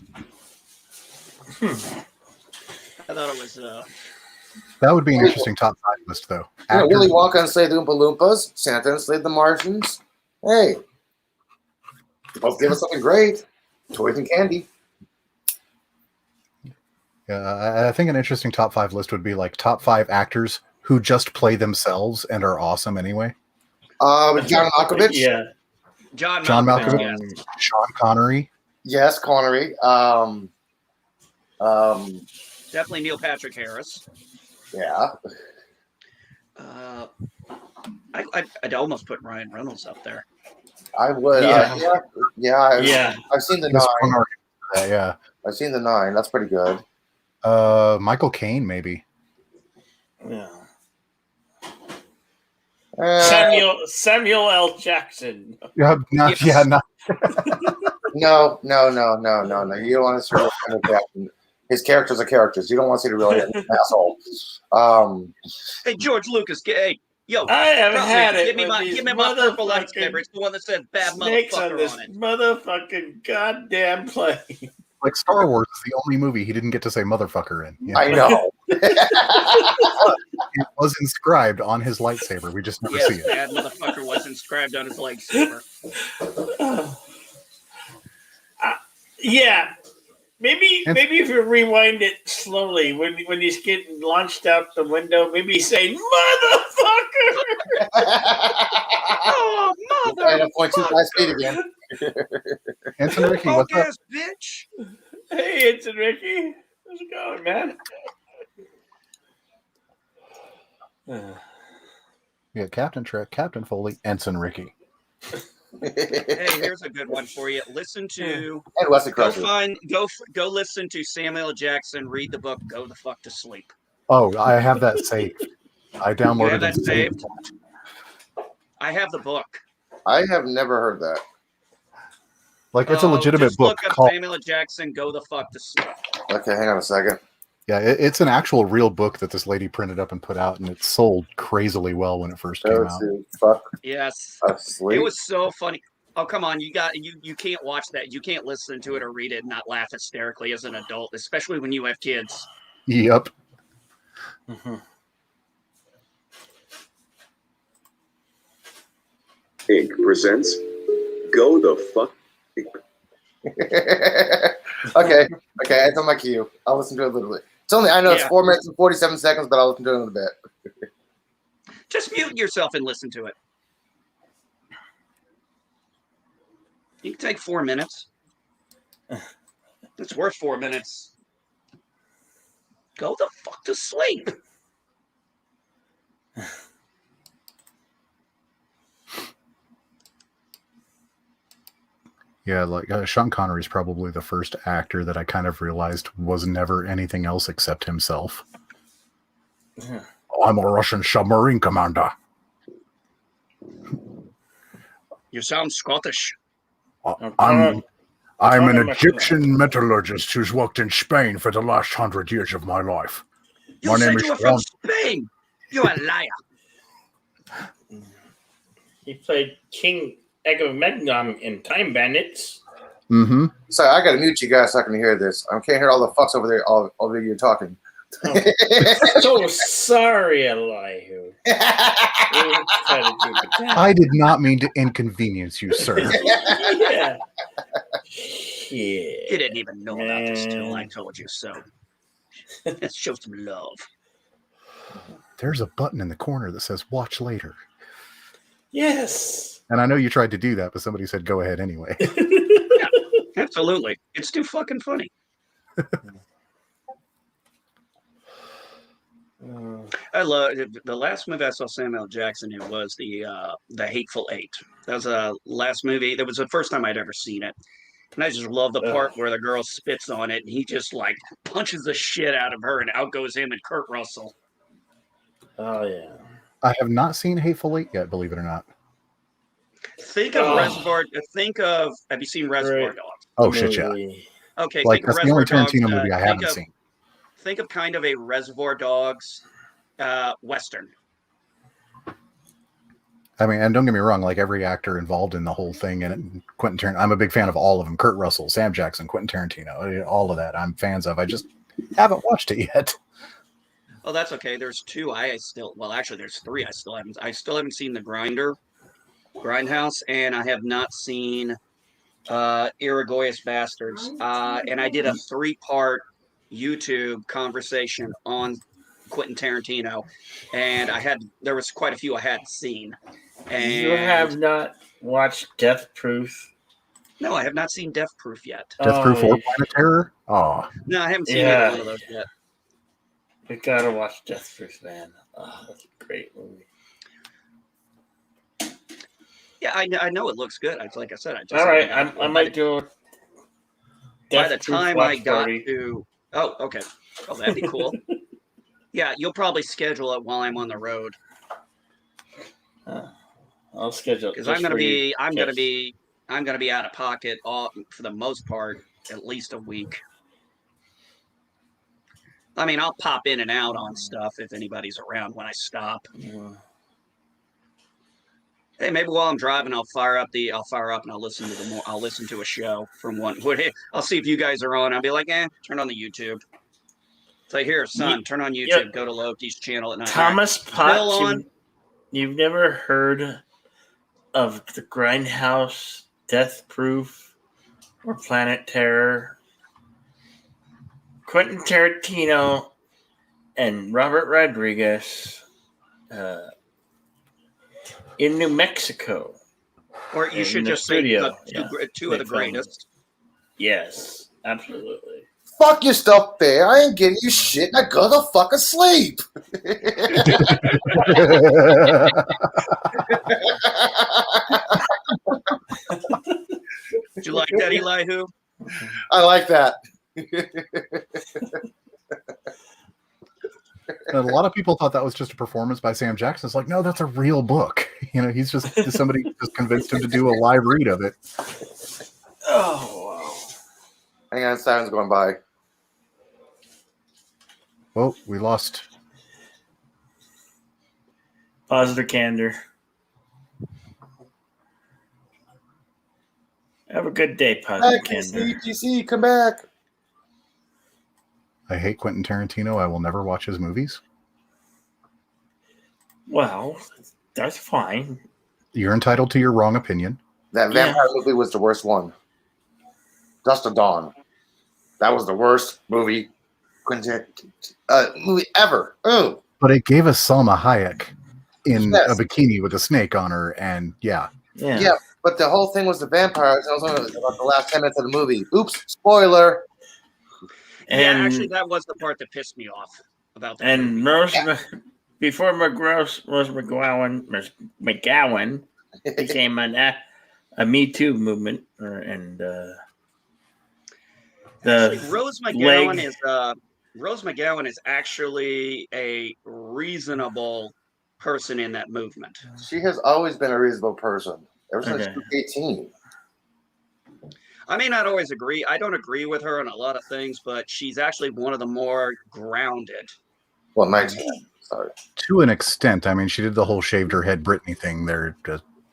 I thought it was. That would be an interesting top 5 list, though. You know, Actors- Willy Wonka enslaved the Oompa Loompas. Santa enslaved the Martians. Hey, both give us something great. Toys and candy. Yeah, I think an interesting top 5 list would be like top 5 actors who just play themselves and are awesome anyway. John Malkovich. Yeah. John John Malkovich. Malkovich, yes. Sean Connery. Yes, Connery. Definitely Neil Patrick Harris. Yeah. I'd almost put Ryan Reynolds up there. I would. Yeah. Yeah. I've seen the This 9. one yeah. I've seen the 9. That's pretty good. Michael Caine, maybe. Yeah. Samuel L. Jackson. Yeah, not, yeah, not. No. You don't want to see real Samuel Jackson. His characters are characters. You don't want to see the real asshole. Hey, George Lucas, hey, yo, I have trust me, had it. Give me with my these purple motherfucking lightsaber. It's the one that says "bad snakes on motherfucker" this on it. motherfucking goddamn plane. Like Star Wars is the only movie he didn't get to say motherfucker in. Yeah. I know. It was inscribed on his lightsaber. We just never Yes, see it. bad motherfucker was inscribed on his lightsaber. Yeah. Maybe if you rewind it slowly when he's getting launched out the window, maybe say "motherfucker." Oh, And at 0.25 speed again. Anson Ricky, what's up? Focus, bitch. Hey, it's Ricky. How's it going, man? Yeah, Captain Trek, Captain Foley, Ensign Ricky. Hey, here's a good one for you. Listen to And Wesley go Crusher. go listen to Samuel Jackson read the book "Go the Fuck to Sleep." Oh, I have that saved. I downloaded You have that and saved. saved? I have the book. I have never heard that. Like it's a legitimate just book Look up called. Samuel Jackson "Go the Fuck to Sleep." Okay, hang on a second. Yeah, it's an actual real book that this lady printed up and put out, and it sold crazily well when it first came out. Fuck Yes, asleep. it was so funny. Oh, come on, you can't watch that. You can't listen to it or read it and not laugh hysterically as an adult, especially when you have kids. Yep. Inc. presents Go the Fuck. Okay, it's on my queue. I'll listen to it a little bit. It's only, I know it's Yeah. 4 minutes and 47 seconds, but I'll listen to it in a bit. Just mute yourself and listen to it. You can take 4 minutes. It's worth 4 minutes. Go the fuck to sleep. Yeah, like Sean Connery is probably the first actor that I kind of realized was never anything else except himself. I'm a Russian submarine commander. You sound Scottish. I'm an Colonel Egyptian metallurgist who's worked in Spain for the last 100 years of my life. You My said name is you were from Juan. Spain. You're a liar. He played King Agamemnon in Time Bandits. Mm-hmm. Sorry, I gotta mute you guys so I can hear this. I can't hear all the fucks over there, all over you talking. So sorry, Elihu. I did not mean to inconvenience you, sir. Yeah. You didn't even know about this till I told you so. Let's show some love. There's a button in the corner that says watch later. Yes. And I know you tried to do that, but somebody said go ahead anyway. Yeah, absolutely. It's too fucking funny. I love the last movie I saw Samuel Jackson in was the Hateful Eight. That was the last movie. That was the first time I'd ever seen it, and I just love the part where the girl spits on it and he just like punches the shit out of her, and out goes him and Kurt Russell. Oh yeah. I have not seen Hateful Eight yet, believe it or not. Think of Reservoir. Think of. Have you seen Reservoir Dogs? Oh shit, yeah. Okay, Like think of that's the only Reservoir Dogs. Tarantino movie I haven't seen. Think of kind of a Reservoir Dogs Western. I mean, and don't get me wrong, like every actor involved in the whole thing, and Quentin Tarantino, I'm a big fan of all of them. Kurt Russell, Sam Jackson, Quentin Tarantino, all of that. I'm fans of. I just haven't watched it yet. Oh, that's okay. There's two. Actually, there's three. I still haven't seen The Grindhouse, and I have not seen Irigoyen Bastards. And I did a 3-part YouTube conversation on Quentin Tarantino, and there was quite a few I hadn't seen. And You have not watched Death Proof? No, I have not seen Death Proof yet. Death Proof or Planet Terror? Oh. No, I haven't seen either one of those yet. We gotta watch Death Proof, man. Oh, that's a great movie. Yeah, I know it looks good. Like I said, All right, I might do. By the time I got to, okay, that'd be cool. Yeah, you'll probably schedule it while I'm on the road. I'll schedule because I'm gonna be out of pocket for the most part at least a week. I mean, I'll pop in and out on stuff if anybody's around when I stop. Hey, maybe while I'm driving, I'll fire up and I'll listen to a show from one. I'll see if you guys are on. I'll be like, turn on the YouTube. It's like, here, son, turn on YouTube. Go to Loki's channel at night. Thomas Bill Potts. on. You've never heard of The Grindhouse, Death Proof, or Planet Terror? Quentin Tarantino and Robert Rodriguez in New Mexico. Or you should just say two of the greatest. Yes, absolutely. Fuck your stuff, Bear. I ain't getting you shit. I go the fuck asleep. Did you like that, Elihu? I like that. And a lot of people thought that was just a performance by Sam Jackson. It's like, no, that's a real book. You know, he's just somebody just convinced him to do a live read of it. Oh, wow. Hang on, sound's going by. Well, we lost. Positive candor. Have a good day, Positive Candor. CPC, come back. I hate Quentin Tarantino. I will never watch his movies. Well, that's fine. You're entitled to your wrong opinion. That vampire movie was the worst one. Dust of Dawn. That was the worst movie movie ever. Ooh. But it gave us Salma Hayek in a bikini with a snake on her, and yeah, but the whole thing was the vampires. That was only about the last 10 minutes of the movie. Oops, spoiler. And actually, that was the part that pissed me off about that. And before Rose McGowan became a Me Too movement, Rose McGowan is actually a reasonable person in that movement. She has always been a reasonable person ever since she was 18. I may not always agree. I don't agree with her on a lot of things, but she's actually one of the more grounded. Well, 19. Sorry. To an extent. I mean, she did the whole shaved her head Britney thing there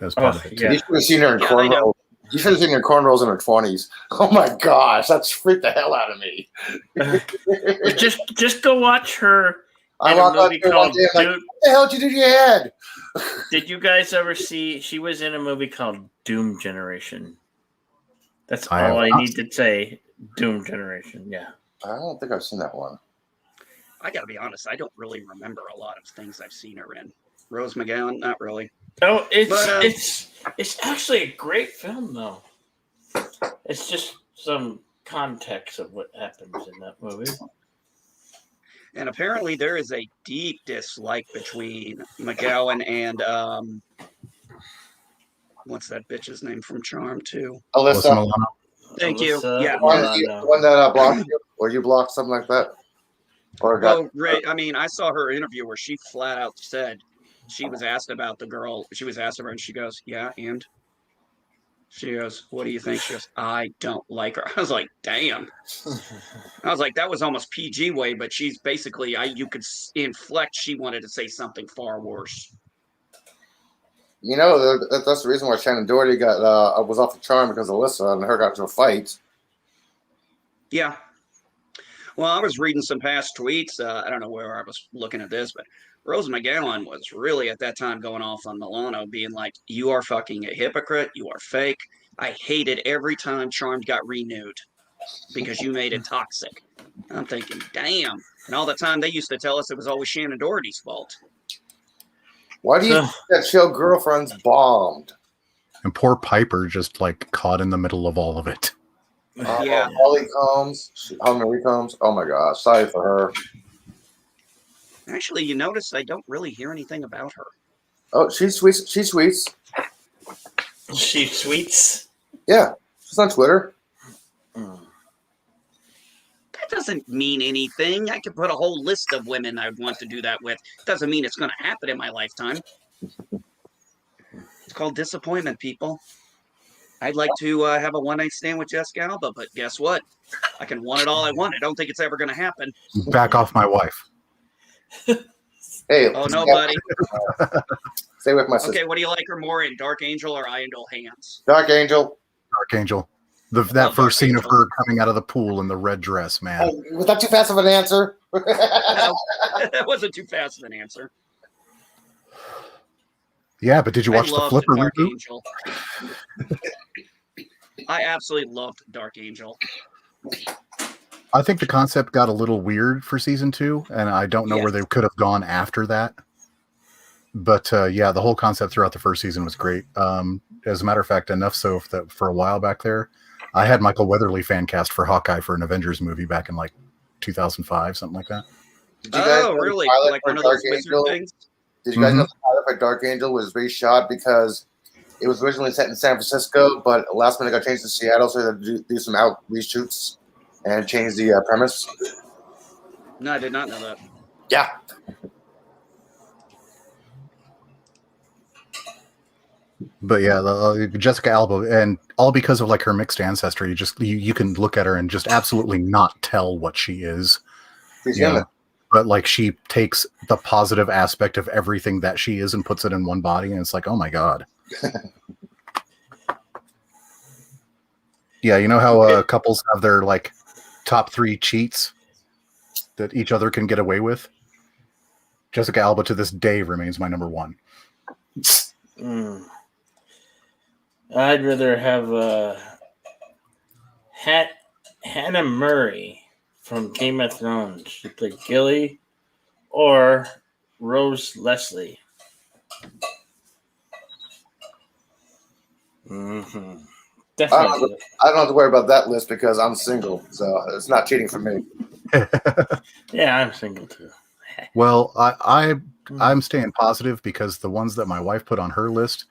as part of it. You should have seen her in cornrows. You should have seen her in cornrows in her 20s. Oh my gosh, that's freaked the hell out of me. just go watch her. I walked out there one day, like, what the hell did you do to your head? Did you guys ever see? She was in a movie called Doom Generation. That's all I need to say. Doom Generation, yeah. I don't think I've seen that one. I gotta be honest, I don't really remember a lot of things I've seen her in. Rose McGowan, not really. Oh, it's actually a great film though. It's just some context of what happens in that movie. And apparently there is a deep dislike between McGowan and what's that bitch's name from Charm too? Alyssa. Thank you. Yeah. The one that blocked you, or you blocked, something like that. Or got, Well, Ray, I mean, I saw her interview where she flat out said she was asked about the girl. She was asked about her, and she goes, "Yeah," and she goes, "What do you think?" She goes, "I don't like her." I was like, "Damn." I was like, that was almost PG way, but she's basically, you could inflect. She wanted to say something far worse. you know, that's the reason why Shannon Doherty was off the Charm, because Alyssa and her got into a fight. Yeah. Well, I was reading some past tweets. I don't know where I was looking at this, but Rose McGowan was really at that time going off on Milano, being like, "You are fucking a hypocrite. You are fake. I hated every time Charmed got renewed because you made it toxic." I'm thinking, damn. And all the time they used to tell us it was always Shannon Doherty's fault. Why do you think that show Girlfriends bombed? And poor Piper just like caught in the middle of all of it. Yeah. Holly Combs, Marie Combs. Oh my gosh, sorry for her. Actually, you notice I don't really hear anything about her. Oh, she's sweet. She's sweet. She tweets. Yeah, she's on Twitter. That doesn't mean anything. I could put a whole list of women I'd want to do that with. Doesn't mean it's going to happen in my lifetime. It's called disappointment, people. I'd like to have a one-night stand with Jessica Alba, but guess what? I can want it all I want. I don't think it's ever going to happen. Back off my wife. Hey. Oh, no, buddy. Stay with my sister. Okay, what do you like her more in, Dark Angel or I Idle Hands? Dark Angel. Dark Angel. That first scene of her coming out of the pool in the red dress, man. Oh, was that too fast of an answer? No, that wasn't too fast of an answer. Yeah, but did you watch the loved Flipper Dark reboot? Angel. I absolutely loved Dark Angel. I think the concept got a little weird for season 2, and I don't know where they could have gone after that. But yeah, the whole concept throughout the first season was great. As a matter of fact, enough so that for a while back there, I had Michael Weatherly fan cast for Hawkeye for an Avengers movie back in like 2005, something like that. Did you guys know the really? pilot Like for one of those Dark wizard Angel? things? Did you guys know the pilot for Dark Angel was reshot because it was originally set in San Francisco, but last minute got changed to Seattle, so they had to do some out reshoots and change the premise? No, I did not know that. Yeah. But yeah, Jessica Alba, and all because of like her mixed ancestry, you can look at her and just absolutely not tell what she is. She's you know? human. But like she takes the positive aspect of everything that she is and puts it in one body, and it's like, oh my god. Yeah, you know how couples have their like top 3 cheats that each other can get away with? Jessica Alba to this day remains my number 1. I'd rather have Hannah Murray from Game of Thrones. She played Gilly, or Rose Leslie. I Definitely. don't have to worry about that list because I'm single, so it's not cheating for me. Yeah, I'm single too. Well, I'm staying positive because the ones that my wife put on her list,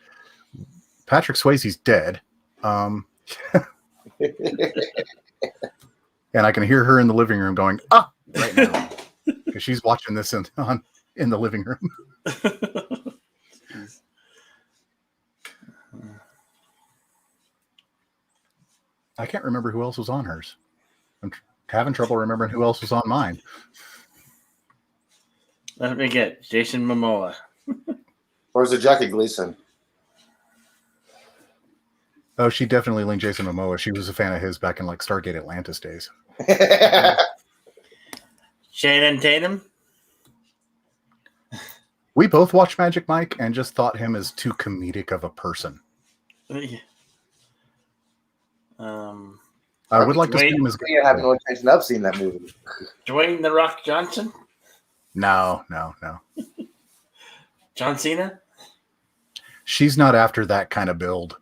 Patrick Swayze's dead. And I can hear her in the living room going, ah, right now. Because she's watching this in the living room. I can't remember who else was on hers. I'm having trouble remembering who else was on mine. Let me get Jason Momoa. Or is it Jackie Gleason? Oh, she definitely linked Jason Momoa. She was a fan of his back in like Stargate Atlantis days. Shannon Tatum. We both watched Magic Mike and just thought him as too comedic of a person. I would like to see him as. I have no intention of seeing that movie. Dwayne The Rock Johnson. No. John Cena. She's not after that kind of build.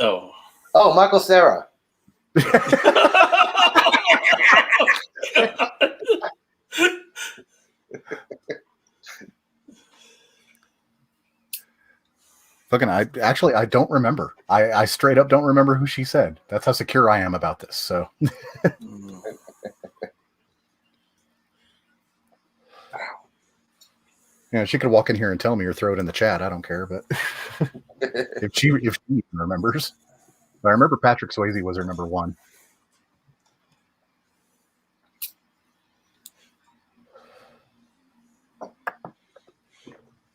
Oh. Oh, Michael Cera. Fucking, I don't remember. I straight up don't remember who she said. That's how secure I am about this. So, yeah, she could walk in here and tell me or throw it in the chat. I don't care. But if she remembers, but I remember Patrick Swayze was her number one.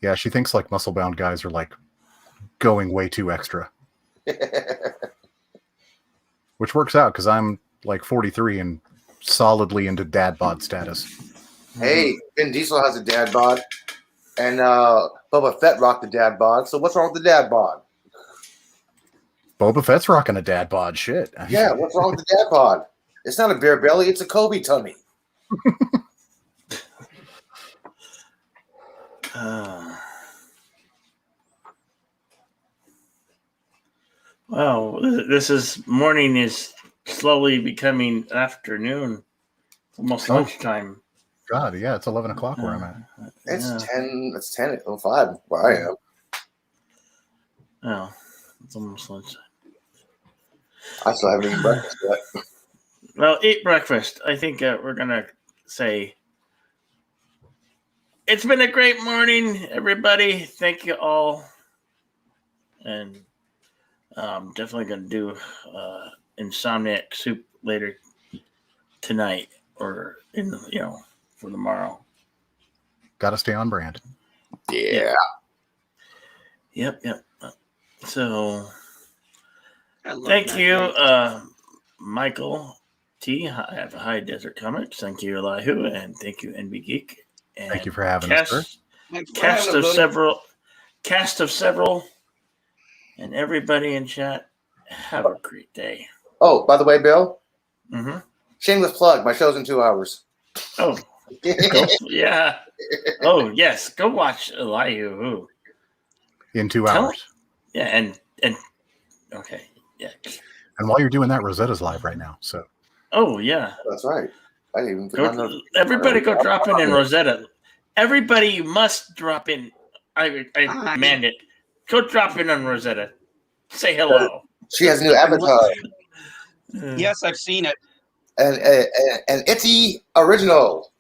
Yeah, she thinks like muscle bound guys are like going way too extra, which works out because I'm like 43 and solidly into dad bod status. Hey, Vin Diesel has a dad bod, and Boba Fett rocked the dad bod. So what's wrong with the dad bod? Boba Fett's rocking a dad bod. Shit. Yeah, what's wrong with the dad bod? It's not a bear belly; it's a Kobe tummy. Wow, morning is slowly becoming afternoon, almost lunchtime. God, yeah, it's 11 o'clock where I'm at. It's 10. It's 10:05 where I am. Oh, it's almost lunchtime. I still haven't eaten breakfast yet. Well, eat breakfast. I think we're gonna say it's been a great morning, everybody. Thank you all, and definitely gonna do Insomniac Soup later tonight, or for tomorrow. Got to stay on brand. Yeah. Yep. So, thank you, Michael T. I have a High Desert Comics. Thank you, Elihu, and thank you, NB Geek. And thank you for having us, sir. Cast of several, and everybody in chat. Have a great day. Oh, by the way, Bill. Mm-hmm. Shameless plug. My show's in 2 hours. Oh, yeah. Oh, yes. Go watch Elihu. In 2 hours. Yeah, and okay, yeah. And while you're doing that, Rosetta's live right now. So. Oh yeah, that's right. I didn't even. Everybody go drop in Rosetta. Everybody must drop in. I demand it. Go drop in on Rosetta. Say hello. She has a new avatar. Yes, I've seen it. An Itty original.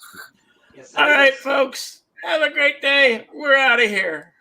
All right, folks. Have a great day. We're out of here.